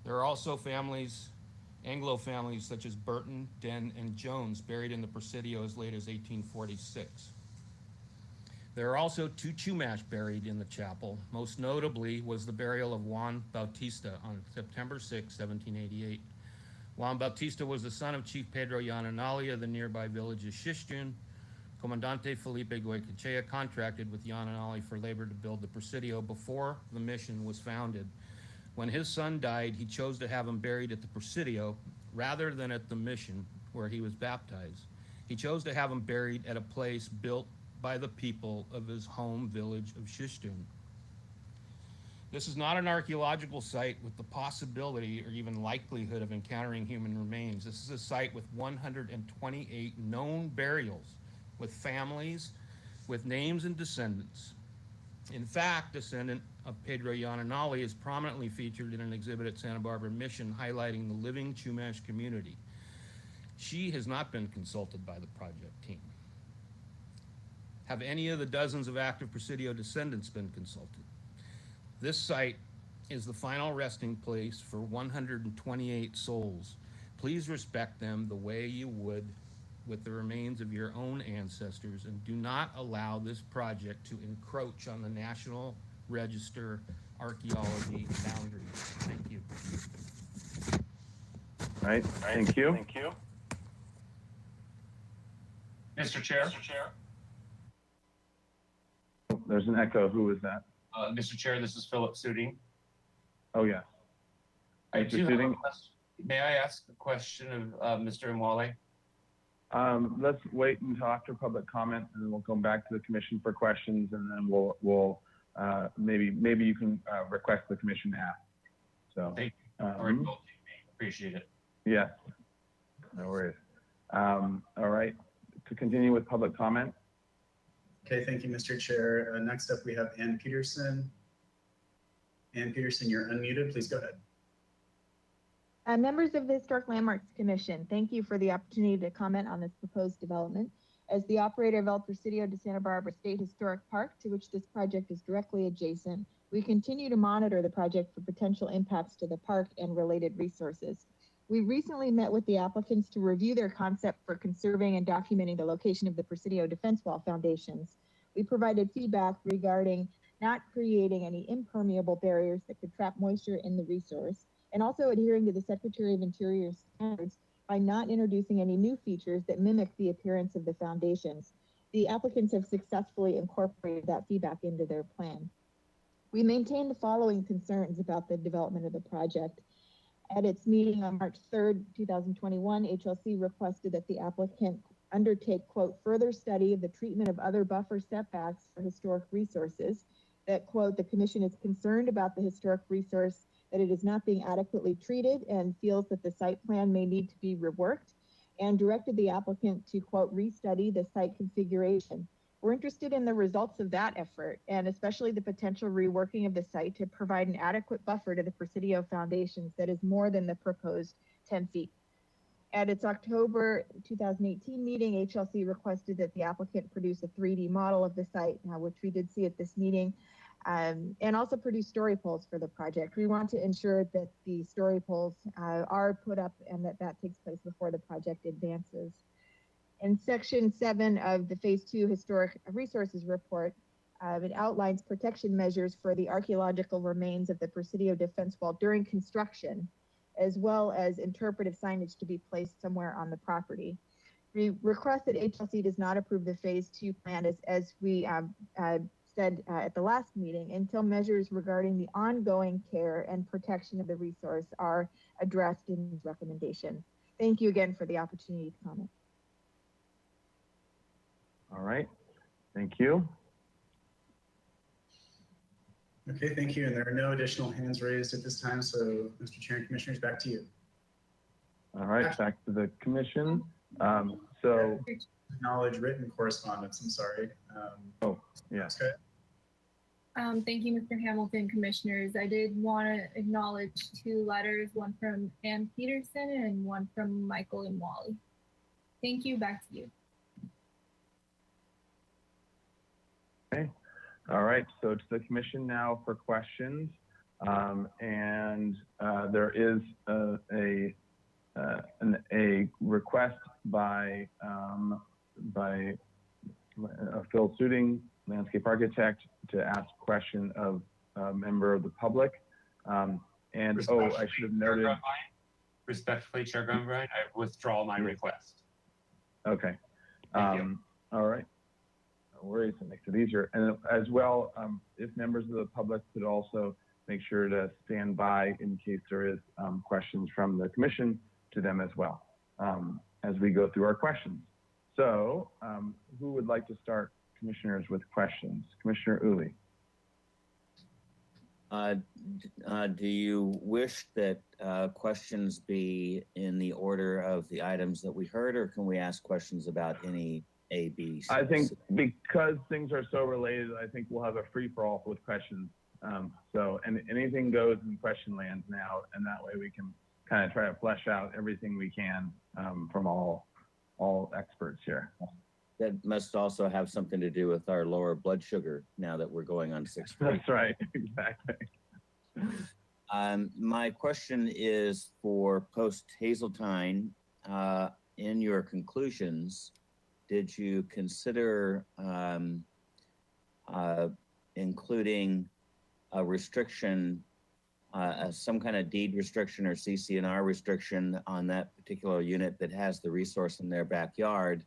There are also families, Anglo families such as Burton, Den, and Jones buried in the Presidio as late as 1846. There are also 2 Chumash buried in the chapel. Most notably was the burial of Juan Bautista on September 6, 1788. Juan Bautista was the son of Chief Pedro Yananali of the nearby village of Xixtun. Comandante Felipe Goycochea contracted with Yananali for labor to build the Presidio before the mission was founded. When his son died, he chose to have him buried at the Presidio rather than at the mission where he was baptized. He chose to have him buried at a place built by the people of his home village of Xixtun. This is not an archaeological site with the possibility or even likelihood of encountering human remains. This is a site with 128 known burials, with families, with names and descendants. In fact, descendant of Pedro Yananali is prominently featured in an exhibit at Santa Barbara Mission highlighting the living Chumash community. She has not been consulted by the project team. Have any of the dozens of active Presidio descendants been consulted? This site is the final resting place for 128 souls. Please respect them the way you would with the remains of your own ancestors, and do not allow this project to encroach on the National Register archaeology boundaries. Thank you. All right, thank you. Mr. Chair. There's an echo. Who was that? Mr. Chair, this is Philip Suding. Oh, yeah. Mr. Suding? May I ask a question of Mr. Mwale? Let's wait until after public comment, and then we'll come back to the commission for questions, and then we'll maybe you can request the commission to ask. So thank you for indulging me. Appreciate it. Yeah, no worries. All right, to continue with public comment. Okay, thank you, Mr. Chair. Next up, we have Ann Peterson. Ann Peterson, you're unmuted. Please go ahead. Members of the Historic Landmarks Commission, thank you for the opportunity to comment on this proposed development. As the operator of El Presidio de Santa Barbara State Historic Park, to which this project is directly adjacent, we continue to monitor the project for potential impacts to the park and related resources. We recently met with the applicants to review their concept for conserving and documenting the location of the Presidio defense wall foundations. We provided feedback regarding not creating any impermeable barriers that could trap moisture in the resource, and also adhering to the Secretary of Interior standards by not introducing any new features that mimic the appearance of the foundations. The applicants have successfully incorporated that feedback into their plan. We maintain the following concerns about the development of the project. At its meeting on March 3rd, 2021, HLC requested that the applicant undertake, quote, further study of the treatment of other buffer setbacks for historic resources, that, quote, the commission is concerned about the historic resource, that it is not being adequately treated and feels that the site plan may need to be reworked, and directed the applicant to, quote, restudy the site configuration. We're interested in the results of that effort, and especially the potential reworking of the site to provide an adequate buffer to the Presidio foundations that is more than the proposed 10 feet. At its October 2018 meeting, HLC requested that the applicant produce a 3D model of the site, which we did see at this meeting, and also produce story poles for the project. We want to ensure that the story poles are put up and that takes place before the project advances. In section 7 of the phase 2 historic resources report, it outlines protection measures for the archaeological remains of the Presidio defense wall during construction, as well as interpretive signage to be placed somewhere on the property. We request that HLC does not approve the phase 2 plan as we said at the last meeting, until measures regarding the ongoing care and protection of the resource are addressed in this recommendation. Thank you again for the opportunity to comment. All right, thank you. Okay, thank you. And there are no additional hands raised at this time. So, Mr. Chair and Commissioners, back to you. All right, back to the commission. Acknowledge written correspondence. I'm sorry. Yes. Okay. Thank you, Mr. Hamilton, commissioners. I did want to acknowledge 2 letters, one from Ann Peterson and one from Michael and Wally. Thank you. Back to you. Okay. All right. So to the commission now for questions. There is a request by Phil Suding, landscape architect, to ask a question of a member of the public. I should have noted. Respectfully, Chair Grunbright, I withdraw my request. Okay. Thank you. All right. No worries. It makes it easier. And as well, if members of the public could also make sure to stand by in case there is questions from the commission to them as well as we go through our questions. So who would like to start, commissioners, with questions? Commissioner Uli. Do you wish that questions be in the order of the items that we heard, or can we ask questions about any A, B, C? I think because things are so related, I think we'll have a free-for-all with questions. And anything goes in question land now, and that way we can kind of try to flesh out everything we can from all experts here. That must also have something to do with our lower blood sugar now that we're going on 6 feet. That's right, exactly. My question is for post Hazeltine. In your conclusions, did you consider including a restriction, some kind of deed restriction or CC&R restriction on that particular unit that has the resource in their backyard,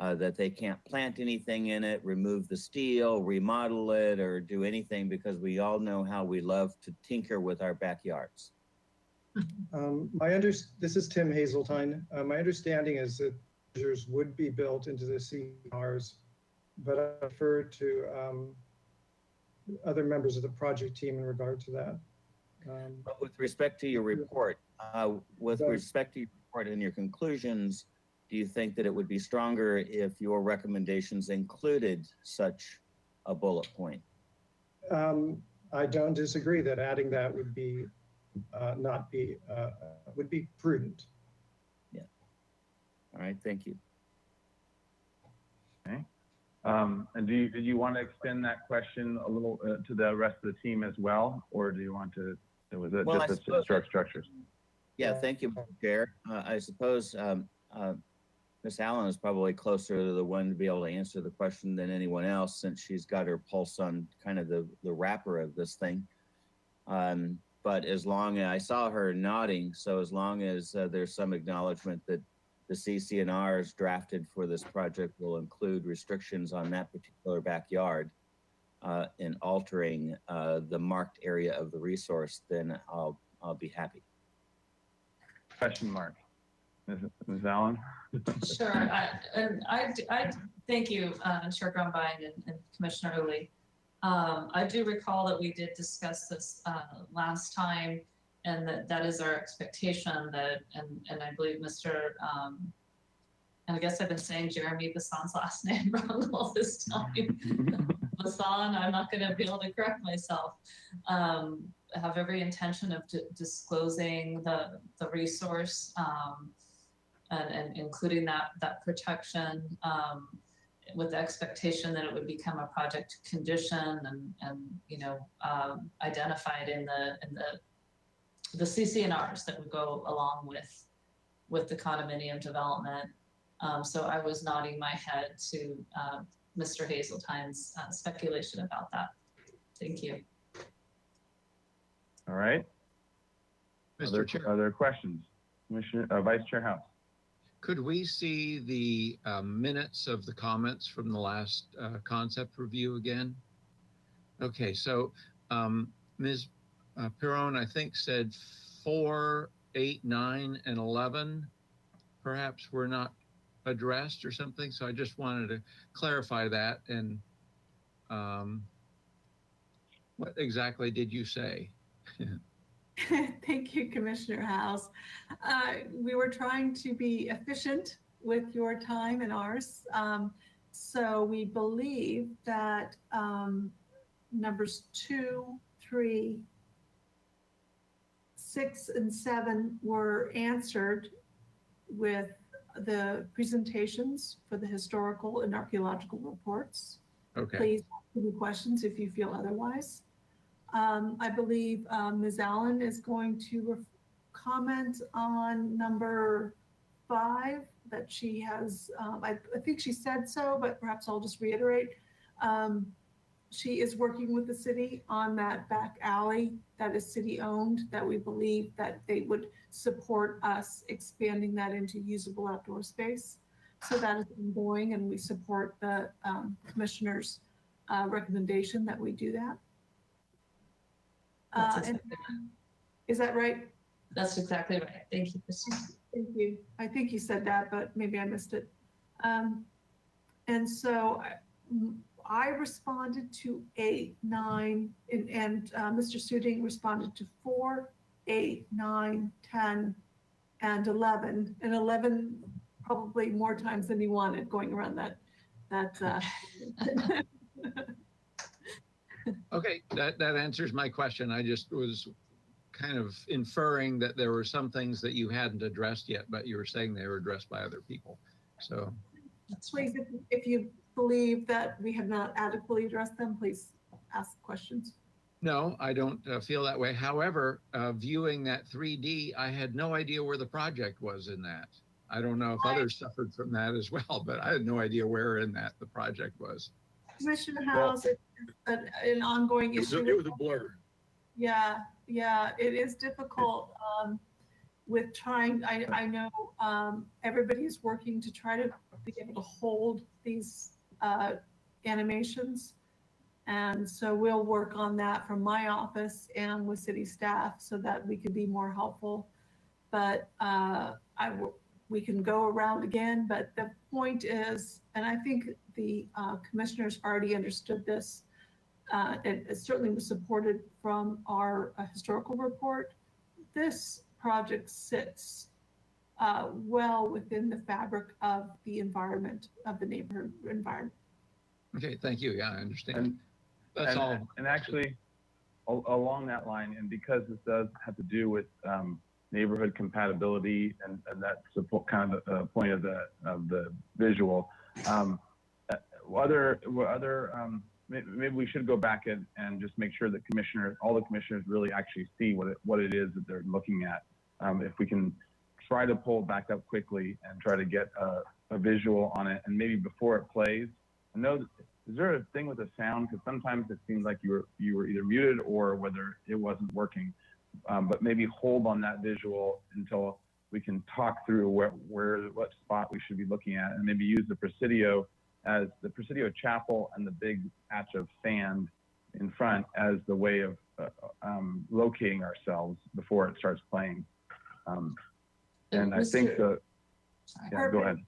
that they can't plant anything in it, remove the steel, remodel it, or do anything, because we all know how we love to tinker with our backyards? This is Tim Hazeltine. My understanding is that measures would be built into the CRs, but I defer to other members of the project team in regard to that. But with respect to your report, and your conclusions, do you think that it would be stronger if your recommendations included such a bullet point? I don't disagree that adding that would be would be prudent. Yeah. All right. Thank you. Okay. And do you want to extend that question a little to the rest of the team as well, or do you want to? Was it just the structures? Yeah. Thank you, Chair. I suppose Ms. Allen is probably closer to the one to be able to answer the question than anyone else, since she's got her pulse on kind of the wrapper of this thing. But as long as I saw her nodding, so as long as there's some acknowledgement that the CC&Rs drafted for this project will include restrictions on that particular backyard in altering the marked area of the resource, then I'll be happy. Question mark. Ms. Allen? Sure. I thank you, Chair Grunbein and Commissioner Uli. I do recall that we did discuss this last time, and that is our expectation that, and I believe Mr. And I guess I've been saying Jeremy Bassan's last name wrong all this time. Bassan, I'm not going to be able to correct myself. Have every intention of disclosing the resource and including that protection with the expectation that it would become a project condition and identified in the CC&Rs that would go along with the condominium development. So I was nodding my head to Mr. Hazeltine's speculation about that. Thank you. All right. Other questions? Commissioner, Vice Chair House. Could we see the minutes of the comments from the last concept review again? Okay, so Ms. Perron, I think, said 4, 8, 9, and 11 perhaps were not addressed or something. So I just wanted to clarify that. And What exactly did you say? Thank you, Commissioner House. We were trying to be efficient with your time and ours. So we believe that numbers 2, 3, 6, and 7 were answered with the presentations for the historical and archaeological reports. Okay. Please ask any questions if you feel otherwise. I believe Ms. Allen is going to comment on number 5 that she has, I think she said so, but perhaps I'll just reiterate. She is working with the city on that back alley that is city owned, that we believe that they would support us expanding that into usable outdoor space. So that is ongoing, and we support the commissioner's recommendation that we do that. Is that right? That's exactly right. Thank you, Christine. Thank you. I think you said that, but maybe I missed it. And so I responded to 8, 9, and Mr. Suding responded to 4, 8, 9, 10, and 11. And 11 probably more times than he wanted going around that. Okay, that answers my question. I just was kind of inferring that there were some things that you hadn't addressed yet, but you were saying they were addressed by other people. So please, if you believe that we have not adequately addressed them, please ask questions. no, I don't feel that way. However, viewing that 3D, I had no idea where the project was in that. I don't know if others suffered from that as well, but I had no idea where in that the project was. Commissioner House, it's an ongoing issue. It was a blur. Yeah, it is difficult with trying. I know everybody's working to try to be able to hold these animations. And so we'll work on that from my office and with city staff so that we can be more helpful. But we can go around again, but the point is, and I think the commissioners already understood this, it certainly was supported from our historical report. This project sits well within the fabric of the environment, of the neighborhood environment. Okay, thank you. Yeah, I understand. And actually, along that line, and because this does have to do with neighborhood compatibility, and that's the kind of the point of the visual. Maybe we should go back and just make sure that all the commissioners really actually see what it is that they're looking at. If we can try to pull it back up quickly and try to get a visual on it, and maybe before it plays. I know, is there a thing with the sound? Because sometimes it seems like you were either muted or whether it wasn't working. But maybe hold on that visual until we can talk through what spot we should be looking at, and maybe use the Presidio as the Presidio Chapel and the big patch of sand in front as the way of locating ourselves before it starts playing. And I think yeah, go ahead.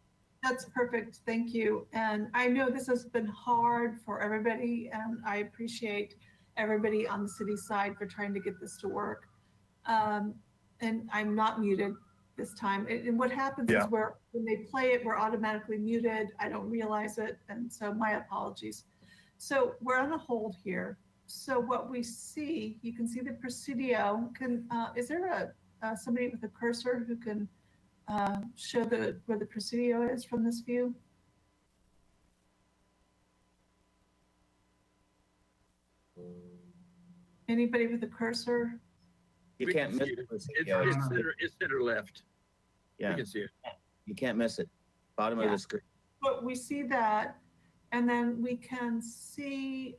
That's perfect. Thank you. And I know this has been hard for everybody, and I appreciate everybody on the city side for trying to get this to work. And I'm not muted this time. And what happens is when they play it, we're automatically muted. I don't realize it. And so my apologies. So we're on a hold here. So what we see, you can see the Presidio. Is there somebody with a cursor who can show where the Presidio is from this view? Anybody with a cursor? You can't miss it. It's center left. Yeah. You can see it. You can't miss it. Bottom of the screen. But we see that, and then we can see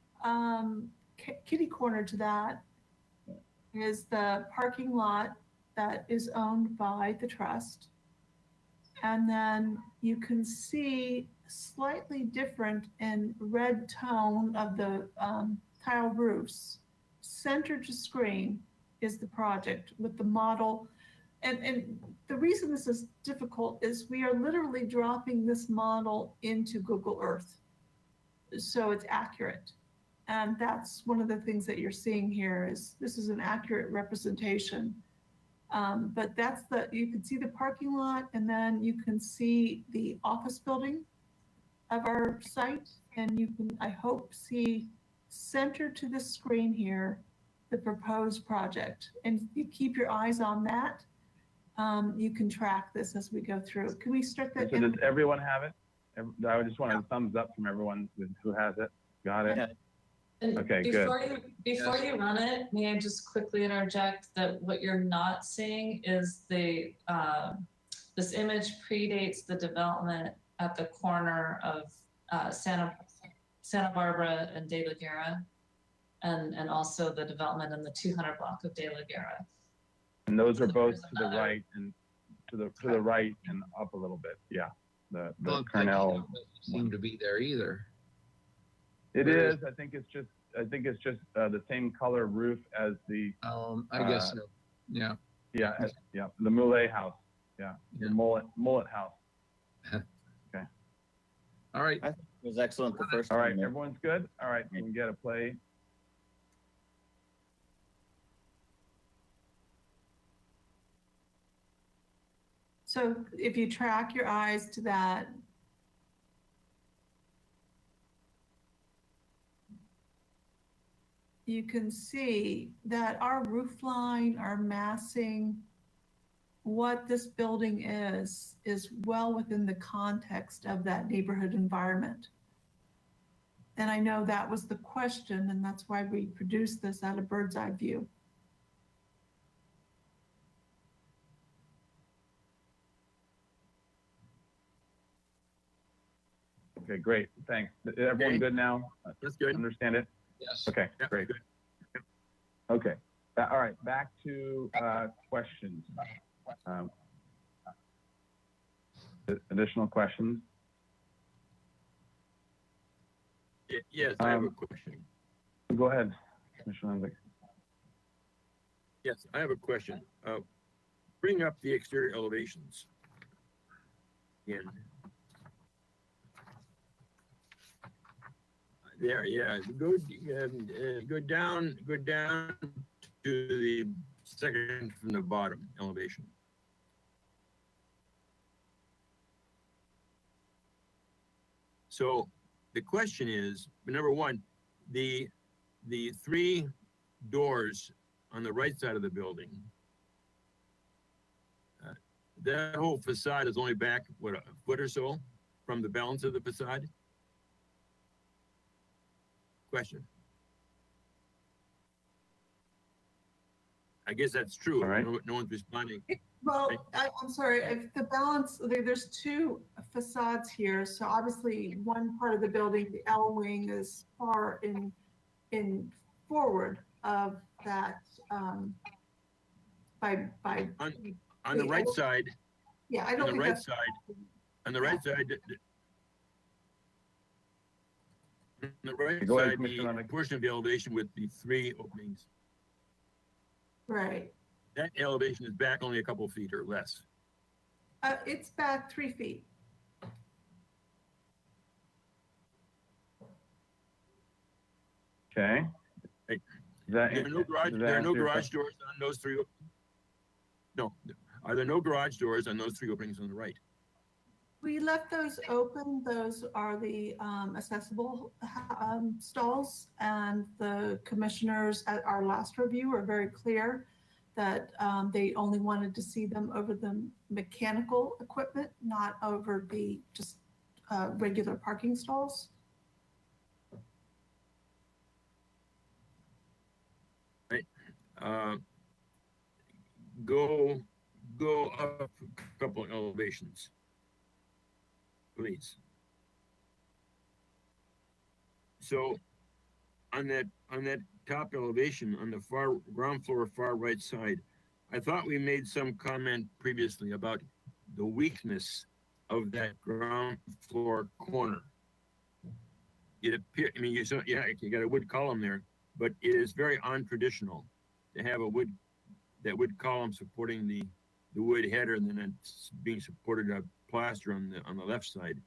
kitty corner to that is the parking lot that is owned by the trust. And then you can see slightly different in red tone of the tile roofs. Center to screen is the project with the model. And the reason this is difficult is we are literally dropping this model into Google Earth. So it's accurate. And that's one of the things that you're seeing here is this is an accurate representation. But that's you can see the parking lot, and then you can see the office building of our site. And you can, I hope, see center to the screen here, the proposed project. And if you keep your eyes on that, you can track this as we go through. Can we start that? So does everyone have it? I just want a thumbs up from everyone who has it. Got it? Yeah. And Okay, before good. Before you run it, may I just quickly interject that what you're not seeing is the this image predates the development at the corner of Santa Barbara and De La Guerra, and also the development in the 200 block of De La Guerra. And those are both to the right and to the right and up a little bit. Yeah, the Cornell doesn't seem to be there either. It is. I think it's just the same color roof as the. I guess so. Yeah. Yeah. Yeah. The Moulet house. Yeah. The mullet house. Okay. All right. I think it was excellent the first All time. right. Everyone's good. All right. We can get a play. So if you track your eyes to that, you can see that our roof line, our massing, what this building is well within the context of that neighborhood environment. And I know that was the question, and that's why we produced this at a bird's eye view. Okay, great. Thanks. Everyone good now? That's good. Understand it? Yes. Okay, Yeah, great. good. Okay. All right, back to questions. Additional questions? Yes, I have a question. Go ahead, Commissioner Lenvick. Yes, I have a question. Bring up the exterior elevations. Again. There, yeah. Go down to the second from the bottom elevation. So the question is, number one, the three doors on the right side of the building, that whole facade is only back, what, a foot or so from the balance of the facade? Question. I guess that's true. All right. No one's responding. Well, I'm sorry, if the balance, there's two facades here. So obviously one part of the building, the L wing, is far in forward of that by On the right side. Yeah, I don't think that's. On the right side, on the right Go ahead, side, Commissioner the Lenvick. portion of the elevation with the three openings, Right. that elevation is back only a couple of feet or less. It's back 3 feet. Okay. Hey, That, There are no garage, does that there are answer no your garage question? doors on those three. No, are there no garage doors on those three openings on the right? We left those open. Those are the accessible stalls, and the commissioners at our last review were very clear that they only wanted to see them over the mechanical equipment, not over the just regular parking stalls. Right. Go up a couple of elevations, please. So on that top elevation on the far ground floor far right side, I thought we made some comment previously about the weakness of that ground floor corner. It appears, I mean, you got a wood column there, but it is very untraditional to have a wood column supporting the wood header, and then it's being supported by plaster on the left side.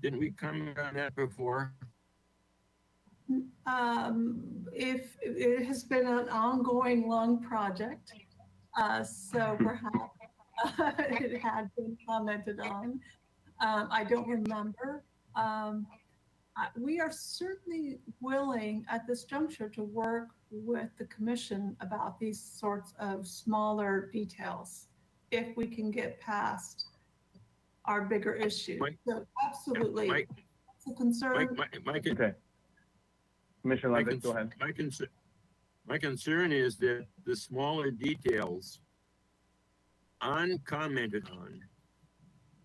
Didn't we comment on that before? If it has been an ongoing long project, so perhaps it had been commented on. I don't remember. We are certainly willing at this juncture to work with the commission about these sorts of smaller details if we can get past our bigger issues. So absolutely, it's a concern. Okay. Commissioner Levitt, go ahead. My concern is that the smaller details uncommented on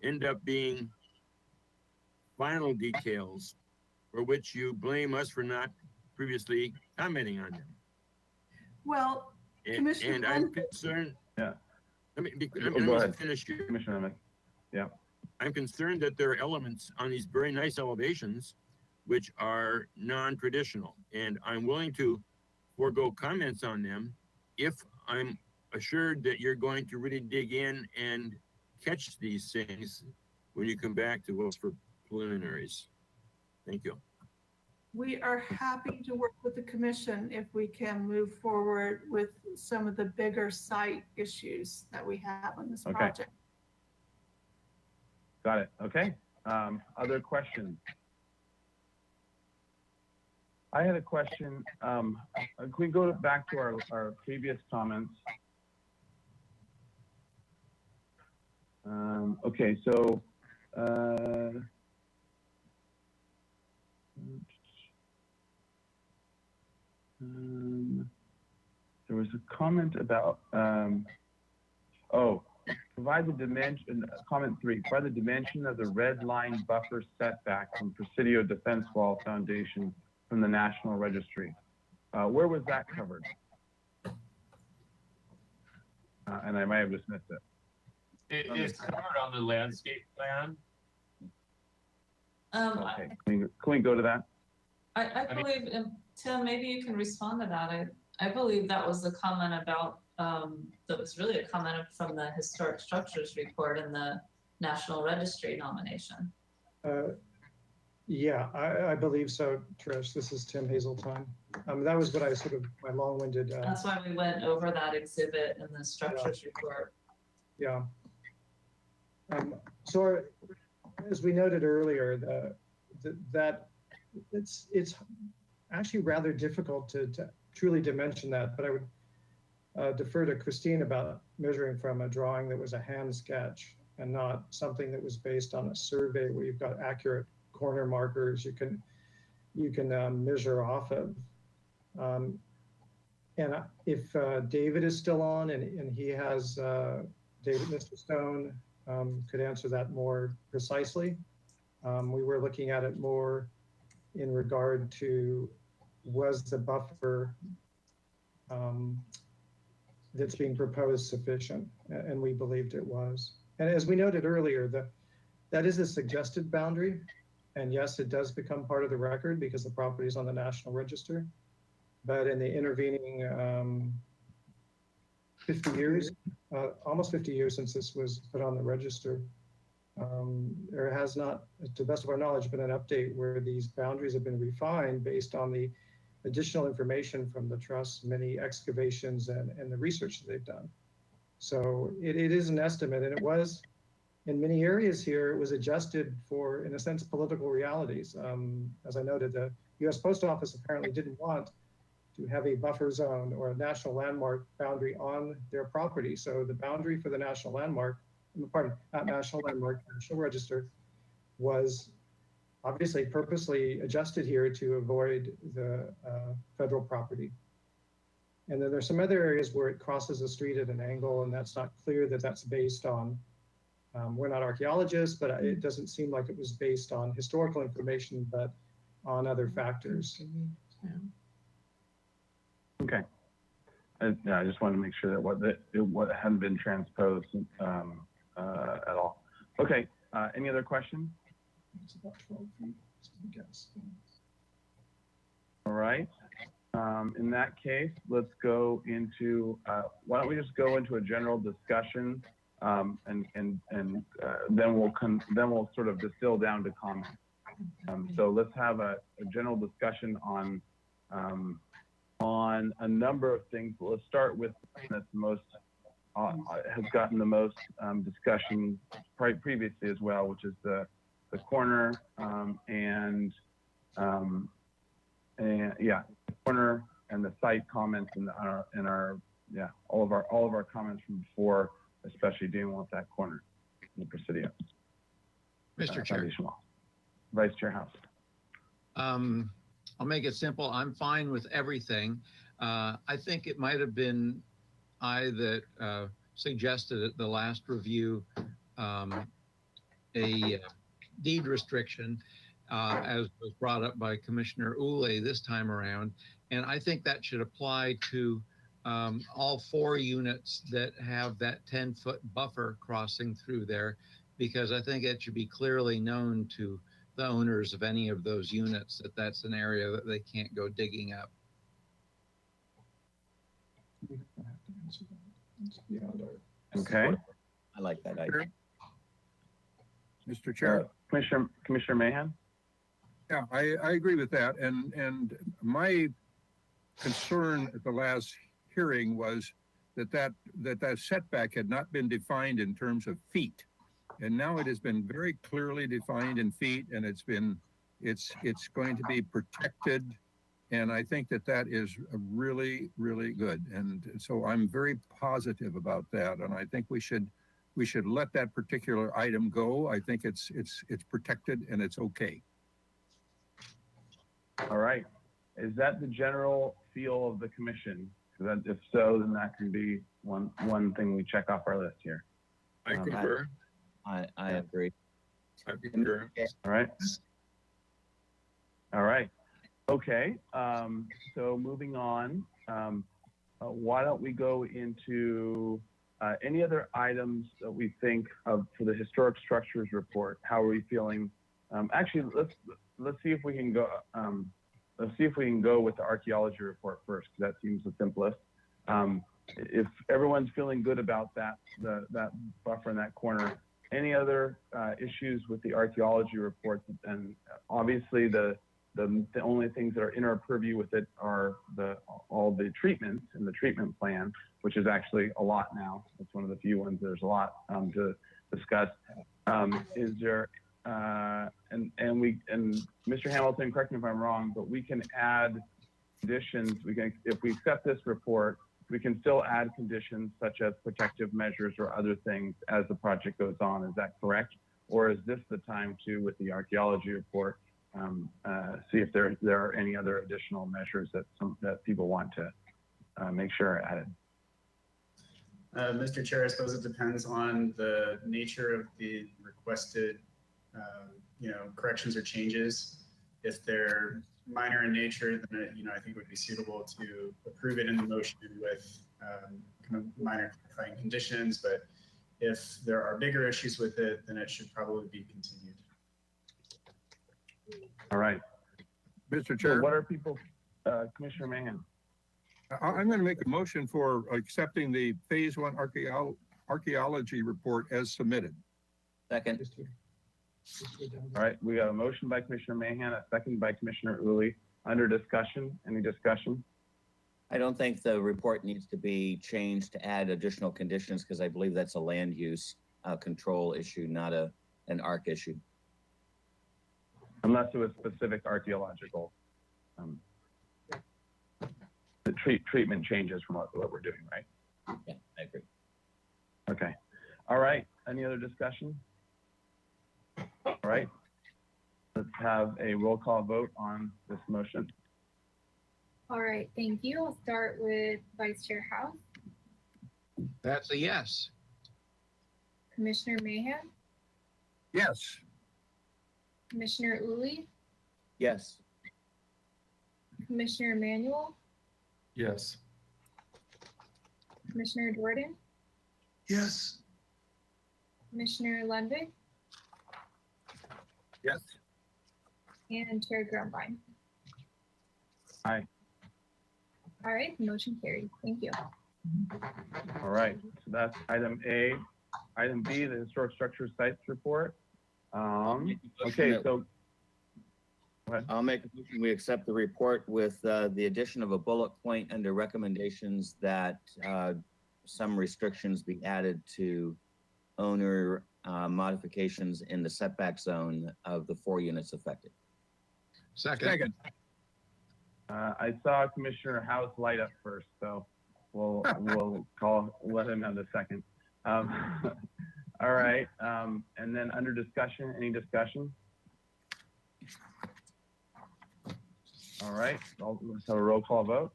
end up being final details for which you blame us for not previously commenting on them. Well, Commissioner, and I'm concerned. Yeah. Let me Go ahead. finish here. Commissioner Levitt. Yeah. I'm concerned that there are elements on these very nice elevations which are non-traditional, and I'm willing to forego comments on them if I'm assured that you're going to really dig in and catch these things when you come back to us for preliminaries. Thank you. we are happy to work with the commission if we can move forward with some of the bigger site issues that we have on this project. Got it. Okay. Other questions? I had a question. Can we go back to our previous comments? Okay, so there was a comment about provide the dimension, comment 3, provide the dimension of the red line buffer setback from Presidio Defense Wall Foundation from the National Registry. Where was that covered? And I might have just missed it. It is covered on the landscape plan. Okay, can we go to that? I believe, Tim, maybe you can respond to that. I believe that was a comment about, that was really a comment from the historic structures report in the National Registry nomination. Yeah, I believe so, Trish. This is Tim Hazeltine. That was what I sort of, my long-winded. That's why we went over that exhibit in the structures report. Yeah. So as we noted earlier, that it's actually rather difficult to truly dimension that, but I would defer to Christine about measuring from a drawing that was a hand sketch and not something that was based on a survey where you've got accurate corner markers you can measure off of. And if David is still on and he has, Mr. Stone could answer that more precisely. We were looking at it more in regard to, was the buffer that's being proposed sufficient? And we believed it was. And as we noted earlier, that is a suggested boundary. And yes, it does become part of the record because the property is on the National Register. But in the intervening 50 years, almost 50 years since this was put on the register, there has not, to the best of our knowledge, been an update where these boundaries have been refined based on the additional information from the trust's many excavations and the research that they've done. So it is an estimate, and it was, in many areas here, it was adjusted for, in a sense, political realities. As I noted, the U.S. Post Office apparently didn't want to have a buffer zone or a national landmark boundary on their property. So the boundary for the national landmark, not national landmark, National Register, was obviously purposely adjusted here to avoid the federal property. And then there's some other areas where it crosses the street at an angle, and that's not clear that that's based on, we're not archaeologists, but it doesn't seem like it was based on historical information, but on other factors. Okay. I just wanted to make sure that what hadn't been transposed at all. Okay. Any other questions? It's about 12 feet, I guess. All right. In that case, let's go into, why don't we just go into a general discussion and then we'll sort of distill down to comments. So let's have a general discussion on a number of things. Let's start with that's most has gotten the most discussion previously as well, which is the corner and yeah, the corner and the site comments and our yeah, all of our comments from before, especially dealing with that corner in the Presidio. Mr. Chair. Vice Chair House. I'll make it simple. I'm fine with everything. I think it might have been I that suggested at the last review a deed restriction, as was brought up by Commissioner Ulay this time around. And I think that should apply to all 4 units that have that 10-foot buffer crossing through there, because I think it should be clearly known to the owners of any of those units that that's an area that they can't go digging up. Okay. I like that idea. Mr. Chair. Commissioner Mahan? Yeah, I agree with that. And my concern at the last hearing was that setback had not been defined in terms of feet. And now it has been very clearly defined in feet, and it's going to be protected. And I think that is really, really good. And so I'm very positive about that. And I think we should let that particular item go. I think it's protected and it's okay. All right. Is that the general feel of the commission? Because if so, then that can be one thing we check off our list here. I concur. I agree. I concur. All right. All right. Okay. So moving on, why don't we go into any other items that we think of for the historic structures report? How are we feeling? Actually, let's see if we can go. Let's see if we can go with the archaeology report first, because that seems the simplest. If everyone's feeling good about that buffer in that corner, any other issues with the archaeology report? And obviously the only things that are in our purview with it are all the treatments in the treatment plan, which is actually a lot now. It's one of the few ones there's a lot to discuss. Is there and Mr. Hamilton, correct me if I'm wrong, but we can add conditions. If we accept this report, we can still add conditions such as protective measures or other things as the project goes on. Is that correct? Or is this the time to, with the archaeology report, see if there are any other additional measures that people want to make sure are added? Mr. Chair, I suppose it depends on the nature of the requested, corrections or changes. If they're minor in nature, then I think it would be suitable to approve it in the motion with kind of minor clarifying conditions. But if there are bigger issues with it, then it should probably be continued. All right. Mr. Chair. So what are people, Commissioner Mahan? I'm going to make a motion for accepting the Phase 1 archaeology report as submitted. Second. All right, we got a motion by Commissioner Mahan, a second by Commissioner Ulay. Under discussion, any discussion? I don't think the report needs to be changed to add additional conditions, because I believe that's a land use control issue, not an ARC issue. Unless it was specific archaeological the treatment changes from what we're doing, right? Yeah, I agree. Okay. All right. Any other discussion? All right. Let's have a roll call vote on this motion. All right, thank you. I'll start with Vice Chair House. That's a yes. Commissioner Mahan, Yes. Commissioner Ulay, Yes. Commissioner Emanuel, Yes. Commissioner Jordan, Yes. Commissioner Lundvik, Yes. and Chair Grumbine. Aye. All right, motion carried. Thank you. All right. So that's item A. Item B, the historic structure sites report. Okay, so I'll make a motion. We accept the report with the addition of a bullet point under recommendations that some restrictions be added to owner modifications in the setback zone of the 4 units affected. Second. I saw Commissioner House light up first, so we'll let him have the second. All right, and then under discussion, any discussion? All right, let's have a roll call vote.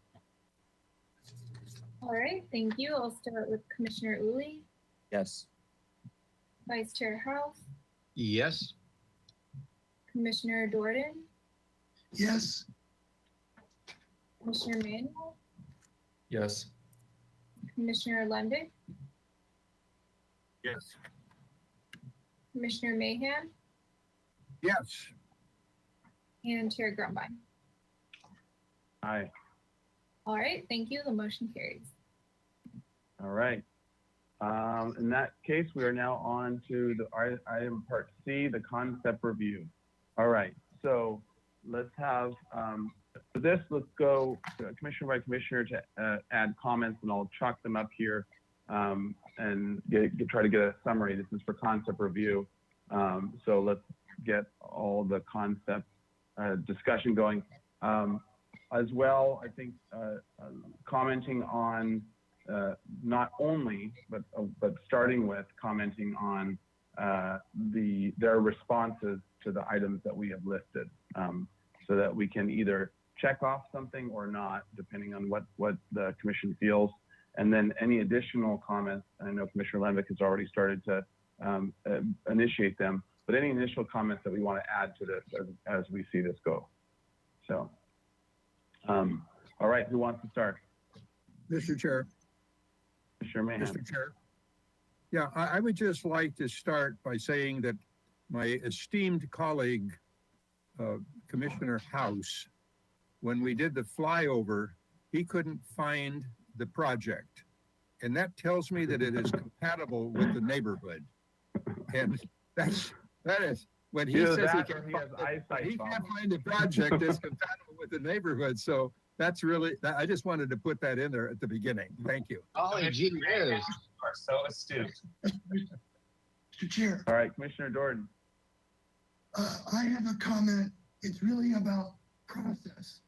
All right, thank you. I'll start with Commissioner Uli, Yes. Vice Chair House, Yes. Commissioner Jordan, Yes, Commissioner Manuel, Yes. Commissioner Lundick, Yes. Commissioner Mahan, Yes. and Chair Grumbine. Aye. All right, thank you. The motion carries. All right. In that case, we are now on to the item part C, the concept review. All right, so let's have, for this, let's go commissioner by commissioner to add comments, and I'll chalk them up here and try to get a summary. This is for concept review. So let's get all the concept discussion going. As well, I think commenting on not only, but starting with commenting on their responses to the items that we have listed, so that we can either check off something or not, depending on what the commission feels. And then any additional comments, and I know Commissioner Lenvick has already started to initiate them, but any initial comments that we want to add to this as we see this go. So, all right, who wants to start? Mr. Chair. Commissioner Mahan. Mr. Chair. Yeah, I would just like to start by saying that my esteemed colleague, Commissioner House, when we did the flyover, he couldn't find the project. And that tells me that it is compatible with the neighborhood. And that is, when he says he can't find the project, it's compatible with the neighborhood. So that's really, I just wanted to put that in there at the beginning. Thank you. Golly gee whiz. You are so astute. Mr. Chair. All right, Commissioner Jordan. I have a comment. It's really about process.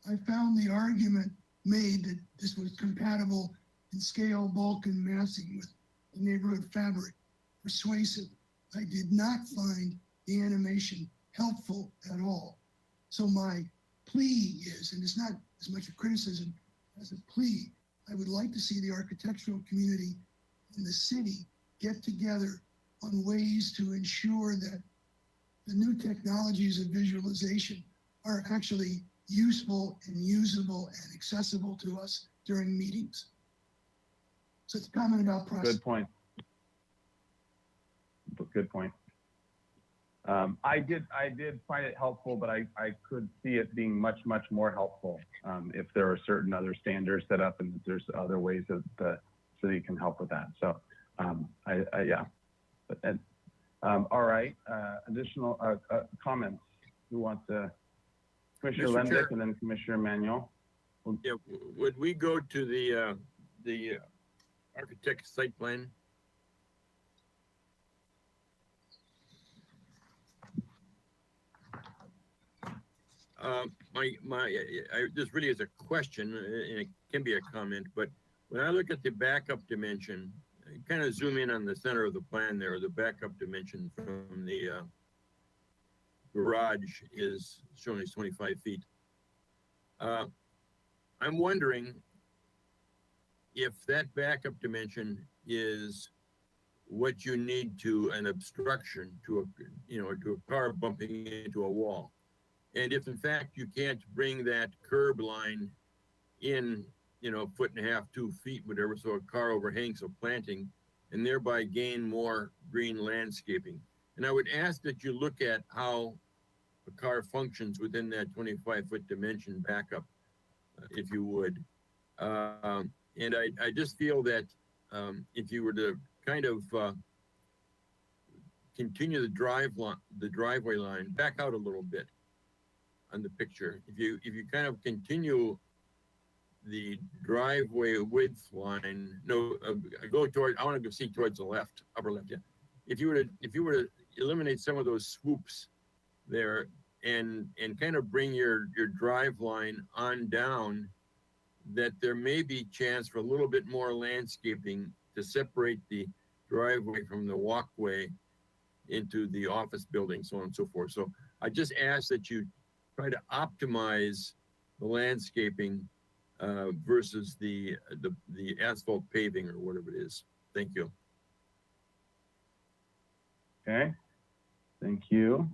I found the argument made that this was compatible in scale, bulk, and massing with the neighborhood fabric persuasive. I did not find the animation helpful at all. So my plea is, and it's not as much a criticism as a plea, I would like to see the architectural community in the city get together on ways to ensure that the new technologies of visualization are actually useful and usable and accessible to us during meetings. So it's a comment about process. Good point. Good point. I did find it helpful, but I could see it being much more helpful if there are certain other standards set up and if there's other ways that the city can help with that. So yeah. All right. Additional comments. Who wants to? Commissioner Lendick and then Commissioner Manuel. Yeah, would we go to the architect's site plan? This really is a question, and it can be a comment, but when I look at the backup dimension, kind of zoom in on the center of the plan there, the backup dimension from the garage is showing as 25 feet. I'm wondering if that backup dimension is what you need to an obstruction to a car bumping into a wall. And if in fact you can't bring that curb line in, 1.5 feet, 2 feet, whatever, so a car overhangs a planting and thereby gain more green landscaping. And I would ask that you look at how a car functions within that 25-foot dimension backup, if you would. And I just feel that if you were to kind of continue the driveway line, back out a little bit, on the picture. If you kind of continue the driveway width line, no, go toward, I want to see towards the left, upper left, yeah. If you were to eliminate some of those swoops there and kind of bring your drive line on down, that there may be chance for a little bit more landscaping to separate the driveway from the walkway into the office building, so on and so forth. So I just ask that you try to optimize the landscaping versus the asphalt paving or whatever it is. Thank you. Okay, thank you.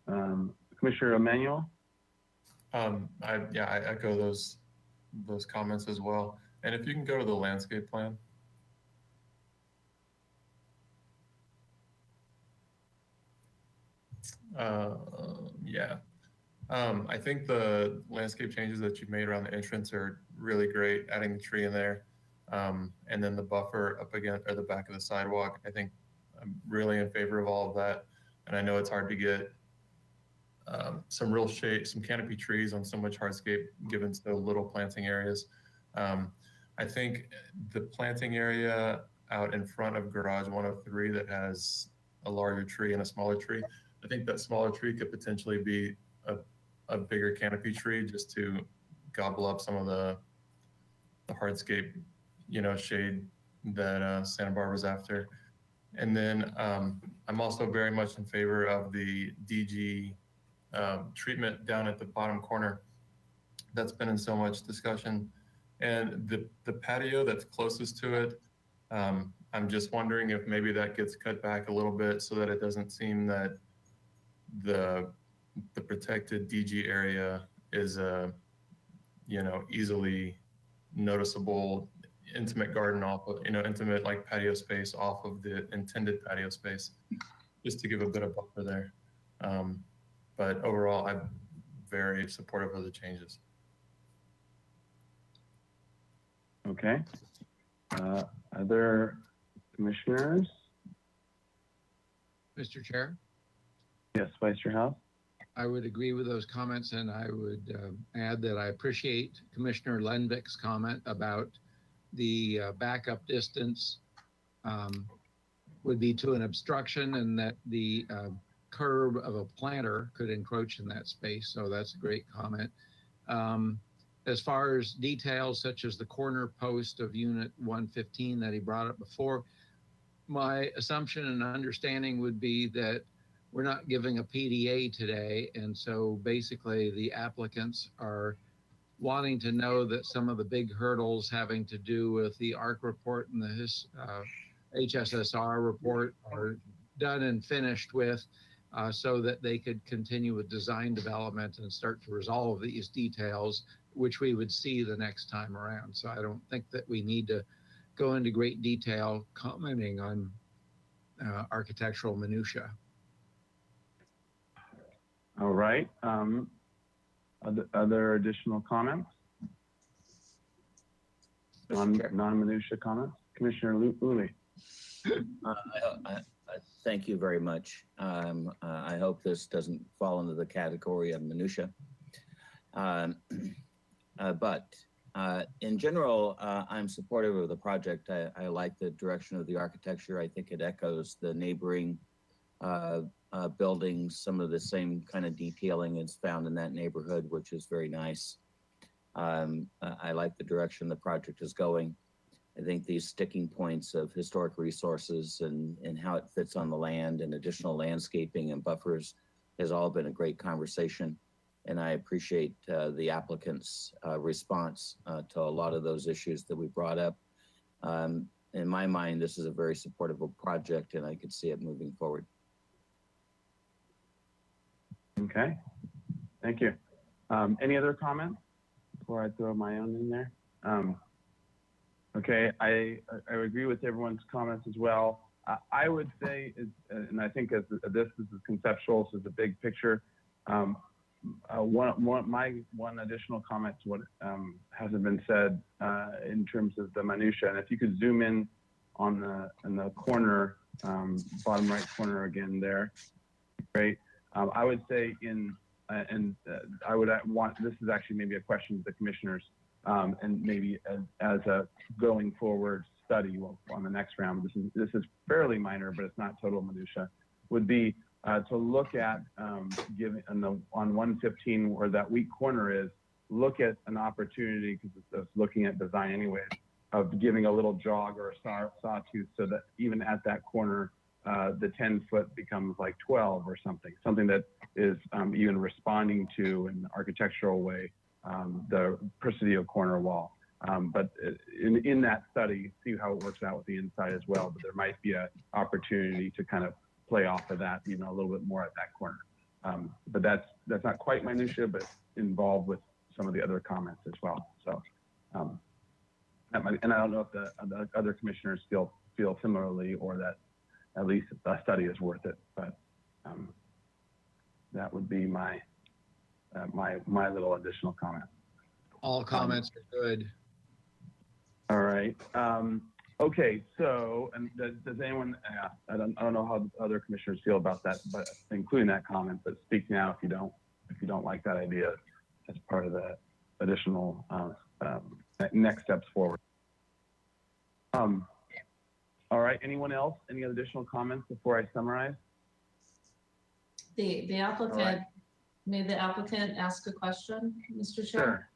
Commissioner Emanuel? I echo those comments as well. And if you can go to the landscape plan. Yeah. I think the landscape changes that you've made around the entrance are really great, adding the tree in there. And then the buffer up against or the back of the sidewalk. I think I'm really in favor of all of that. And I know it's hard to get some real shade, some canopy trees on so much hardscape given so little planting areas. I think the planting area out in front of Garage 103 that has a larger tree and a smaller tree, I think that smaller tree could potentially be a bigger canopy tree just to gobble up some of the hardscape, shade that Santa Barbara's after. And then I'm also very much in favor of the DG treatment down at the bottom corner that's been in so much discussion. And the patio that's closest to it, I'm just wondering if maybe that gets cut back a little bit so that it doesn't seem that the protected DG area is a, easily noticeable intimate garden off of, intimate like patio space off of the intended patio space, just to give a bit of buffer there. But overall, I'm very supportive of the changes. Okay. Other commissioners? Mr. Chair? Yes, Vice Chair House? I would agree with those comments, and I would add that I appreciate Commissioner Lenvick's comment about the backup distance would be to an obstruction and that the curb of a planter could encroach in that space. So that's a great comment. As far as details such as the corner post of unit 115 that he brought up before, my assumption and understanding would be that we're not giving a PDA today. And so basically the applicants are wanting to know that some of the big hurdles having to do with the ARC report and the HSSR report are done and finished with, so that they could continue with design development and start to resolve these details, which we would see the next time around. So I don't think that we need to go into great detail commenting on architectural minutia. All right. Other additional comments? Non-minutia comments? Commissioner Looney. Thank you very much. I hope this doesn't fall into the category of minutia. But in general, I'm supportive of the project. I like the direction of the architecture. I think it echoes the neighboring buildings, some of the same kind of detailing is found in that neighborhood, which is very nice. I like the direction the project is going. I think these sticking points of historic resources and how it fits on the land and additional landscaping and buffers has all been a great conversation. And I appreciate the applicant's response to a lot of those issues that we brought up. In my mind, this is a very supportable project and I could see it moving forward. Okay, thank you. Any other comments before I throw my own in there? Okay, I agree with everyone's comments as well. I would say, and I think as this is conceptual, so it's a big picture. One additional comment to what hasn't been said in terms of the minutia, and if you could zoom in on the corner, bottom right corner again there, great. I would say in I would want, this is actually maybe a question to the commissioners, and maybe as a going forward study on the next round, this is fairly minor, but it's not total minutia, would be to look at giving on 115 where that weak corner is, look at an opportunity, because it's looking at design anyway, of giving a little jog or a sawtooth so that even at that corner, the 10-foot becomes like 12 or something that is even responding to, in an architectural way, the Presidio corner wall. But in that study, see how it works out with the inside as well. But there might be an opportunity to kind of play off of that even a little bit more at that corner. But that's not quite minutia, but involved with some of the other comments as well. So that might, and I don't know if the other commissioners feel similarly, or that at least a study is worth it. But that would be my little additional comment. All comments are good. All right. Okay. So, and does anyone? I don't know how other commissioners feel about that, but including that comment. But speak now if you don't like that idea as part of the additional next steps forward. All right. Anyone else? Any additional comments before I summarize? The applicant, right. May the applicant ask a question, Mr. Chair? Sure.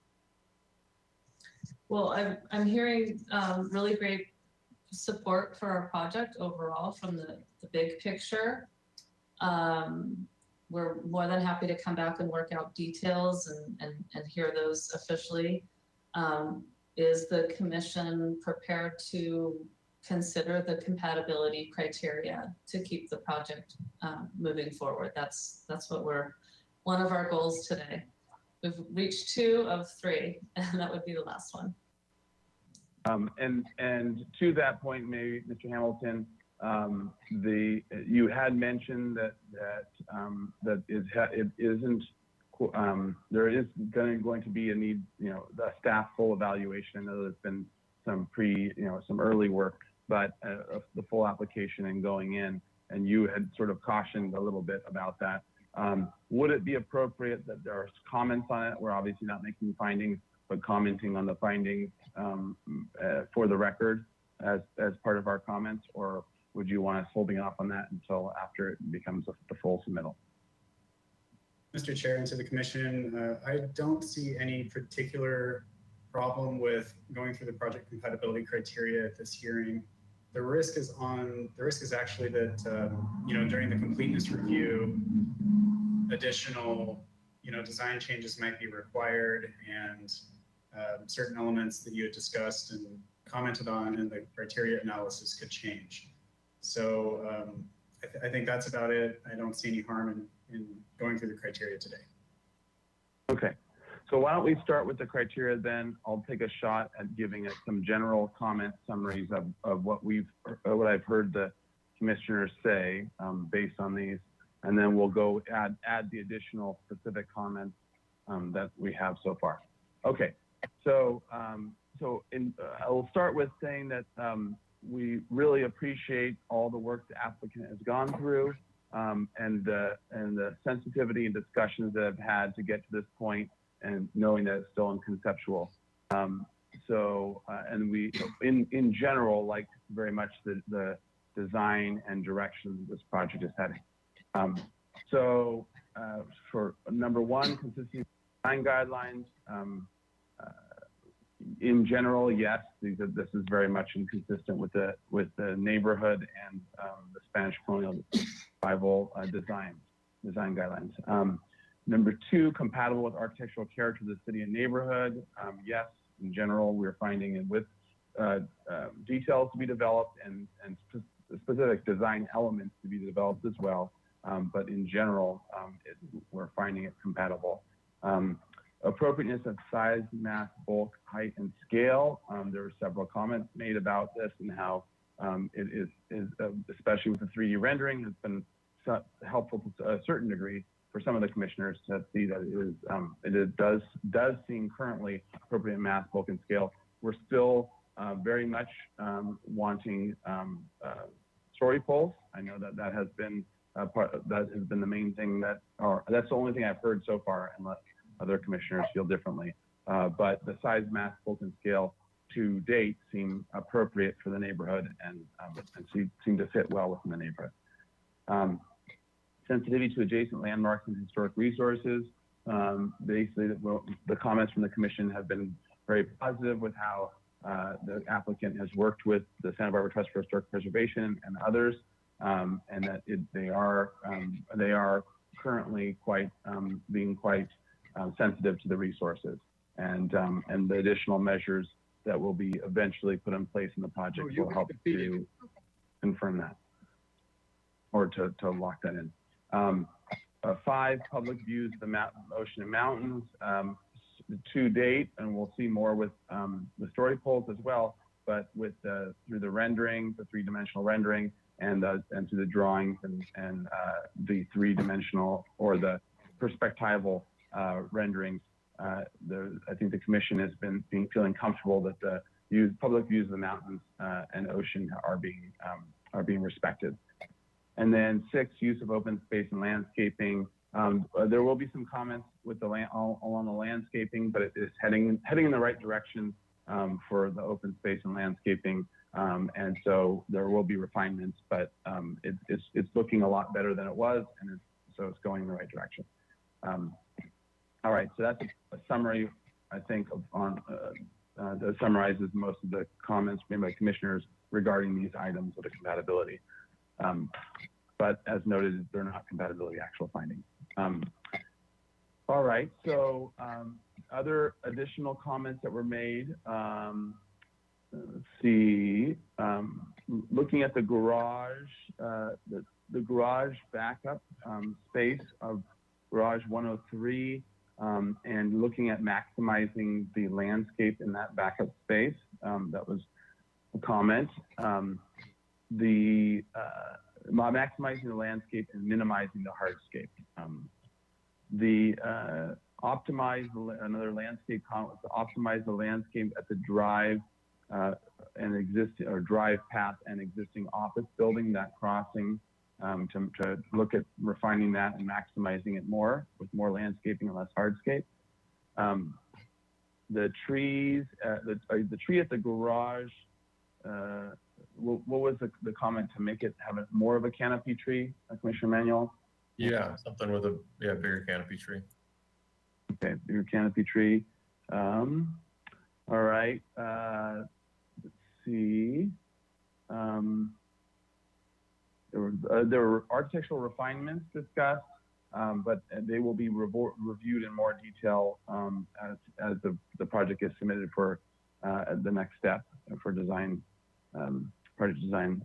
Well, I'm hearing really great support for our project overall from the big picture. We're more than happy to come back and work out details and hear those officially. Is the commission prepared to consider the compatibility criteria to keep the project moving forward? That's what one of our goals today. We've reached 2 of 3, and that would be the last one. And to that point, maybe Mr. Hamilton, you had mentioned that it isn't. There is going to be a need, the staff full evaluation. I know there's been some some early work, but the full application and going in, and you had sort of cautioned a little bit about that. Would it be appropriate that there are comments on it? We're obviously not making findings, but commenting on the findings for the record as part of our comments, or would you want us holding off on that until after it becomes the full submittal? Mr. Chair, and to the Commission, I don't see any particular problem with going through the project compatibility criteria at this hearing. The risk is actually that during the completeness review, additional design changes might be required, and certain elements that you had discussed and commented on in the criteria analysis could change. So I think that's about it. I don't see any harm in going through the criteria today. Okay. So why don't we start with the criteria then? I'll take a shot at giving some general comment summaries of what I've heard the commissioners say based on these, and then we'll go add the additional specific comments that we have so far. Okay. So I will start with saying that we really appreciate all the work the applicant has gone through and the sensitivity and discussions that I've had to get to this point, and knowing that it's still in conceptual. And we, in general, like very much the design and direction this project is heading. For number 1, consistency design guidelines. In general, yes, this is very much inconsistent with the neighborhood and the Spanish colonial survival design guidelines. Number 2, compatible with architectural character of the city and neighborhood. Yes, in general, we're finding it with details to be developed and specific design elements to be developed as well. But in general, we're finding it compatible. Appropriateness of size, mass, bulk, height, and scale. There were several comments made about this and how it is especially with the 3D rendering, has been helpful to a certain degree for some of the commissioners to see that it does seem currently appropriate mass, bulk, and scale. We're still very much wanting story poles. I know that has been that has been the main thing or that's the only thing I've heard so far, unless other commissioners feel differently. But the size, mass, bulk, and scale to date seem appropriate for the neighborhood and seem to fit well within the neighborhood. Sensitivity to adjacent landmarks and historic resources. Basically, the comments from the commission have been very positive with how the applicant has worked with the Santa Barbara Trust for Historic Preservation and others, and that they are currently being quite sensitive to the resources, and the additional measures that will be eventually put in place in the project will help to confirm that, or to lock that in. 5, public views of the ocean and mountains to date, and we'll see more with the story poles as well, but with through the rendering, the 3-dimensional rendering, and through the drawings and the 3-dimensional or the perspectival renderings. I think the commission has been feeling comfortable that the public views of the mountains and ocean are being respected. And then 6, use of open space and landscaping. There will be some comments with along the landscaping, but it is heading in the right direction for the open space and landscaping. And so there will be refinements, but it's looking a lot better than it was, and so it's going in the right direction. All right, so that's a summary, I think, that summarizes most of the comments made by commissioners regarding these items of the compatibility. But as noted, they're not compatibility actual findings. All right, so other additional comments that were made. Let's see, looking at the garage, the garage backup space of garage 103, and looking at maximizing the landscape in that backup space. That was a comment. Maximizing the landscape and minimizing the hardscape. Another landscape comment was to optimize the landscape at the drive drive path and existing office building, that crossing, to look at refining that and maximizing it more with more landscaping and less hardscape. The trees, the tree at the garage, what was the comment to make it have more of a canopy tree, Commissioner Manuel? Yeah, something with a bigger canopy tree. Okay, bigger canopy tree. All right. Let's see. There were architectural refinements discussed, but they will be reviewed in more detail as the project is submitted for the next step for design, project design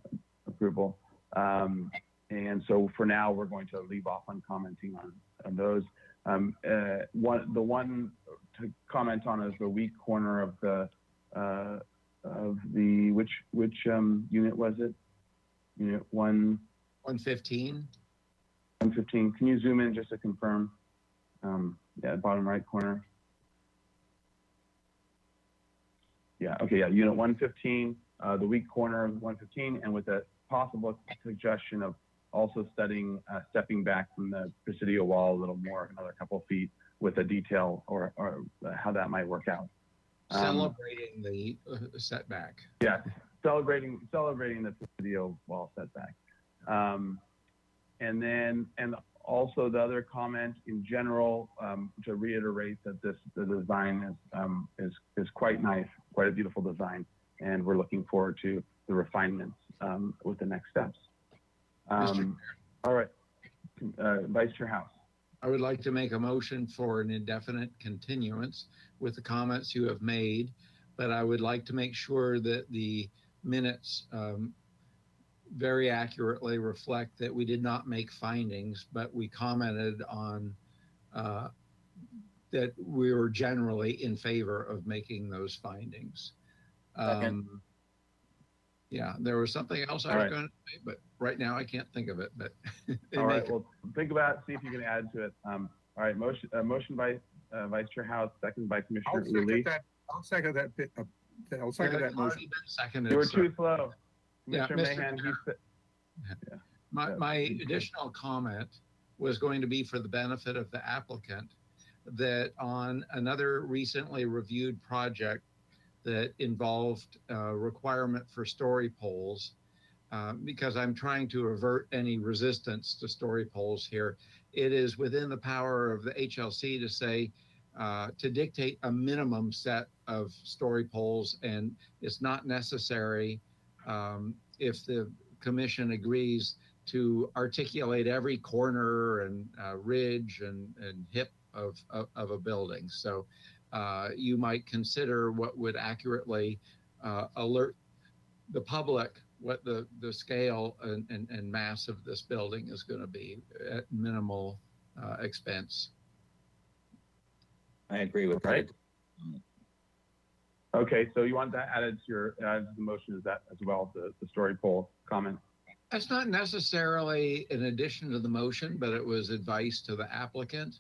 approval. And so for now, we're going to leave off on commenting on those. The one to comment on is the weak corner of which unit was it? Unit 115. 115. Can you zoom in just to confirm? Yeah, bottom right corner. Yeah. Okay. Yeah. Unit 115. The weak corner of 115, and with a possible suggestion of also stepping back from the Presidio wall a little more, another couple of feet, with a detail or how that might work out. Celebrating the setback. Yeah, celebrating the Presidio wall setback. And also the other comment in general, to reiterate that the design is quite nice, quite a beautiful design, and we're looking forward to the refinements with the next steps. All right, Vice Chair House. I would like to make a motion for an indefinite continuance with the comments you have made, but I would like to make sure that the minutes very accurately reflect that we did not make findings, but we commented on that we were generally in favor of making those findings. Yeah, there was something else I was going to say, but right now I can't think of it. But all right, well, think about it, see if you can add to it. All right, motion by Vice Chair House, second by Commissioner Uli. I'll second that. I'll second that motion. Seconded, you were too slow. Yeah, Commissioner Mahan, My additional comment was going to be for the benefit of the applicant, that on another recently reviewed project that involved a requirement for story poles, because I'm trying to avert any resistance to story poles here, it is within the power of the HLC to say, to dictate a minimum set of story poles, and it's not necessary if the commission agrees to articulate every corner and ridge and hip of a building. So you might consider what would accurately alert the public what the scale and mass of this building is going to be at minimal expense. I agree with Right. that. Okay, so you want that added to the motion, is that as well, the story poll comment? That's not necessarily an addition to the motion, but it was advice to the applicant,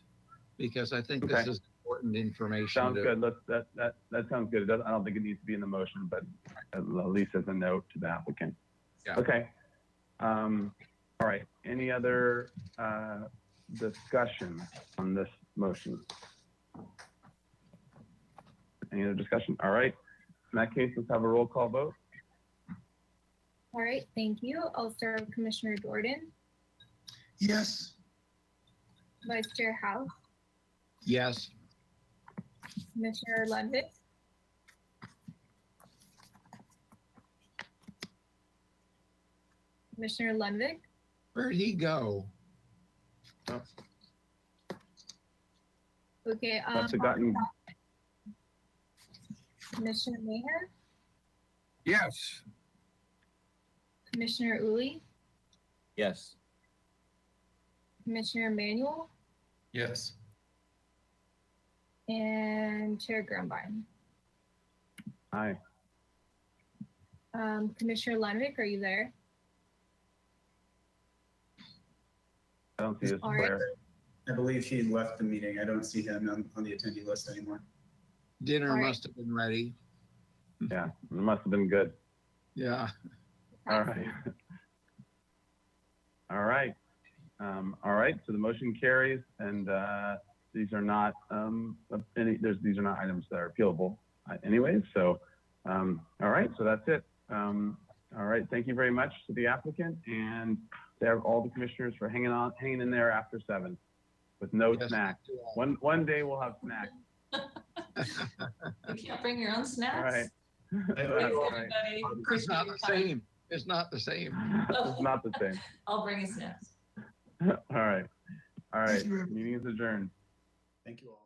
because I think this is important information. Sounds good. That sounds good. I don't think it needs to be in the motion, but at least as a note to the applicant. Yeah. Okay. All right. Any other discussion on this motion? Any other discussion? All right. In that case, let's have a roll call vote. All right, thank you. I'll start with Commissioner Jordan, Yes. Vice Chair House, Yes. Commissioner Ludwig, Commissioner Ludwig, Where'd he go? okay. Must have gotten. Commissioner Maher, Yes. Commissioner Uli, Yes. Commissioner Manuel, Yes. and Chair Grumbine. Aye. Commissioner Ludwig, are you there? I don't see his All right. square. I believe he left the meeting. I don't see him on the attendee list anymore. Dinner All right. must have been ready. Yeah, it must have been good. Yeah. All right. All right. All right. So the motion carries, and these are not these are not items that are appealable, anyways. So, all right. So that's it. All right. Thank you very much to the applicant and to all the commissioners for hanging in there after 7 with no snacks. One day we'll have snacks. You can't bring your own snacks? All right. Thanks, everybody. It's not the same. It's not the same. It's not the same. I'll bring you snacks. All right. All right. Meeting is adjourned. Thank you all.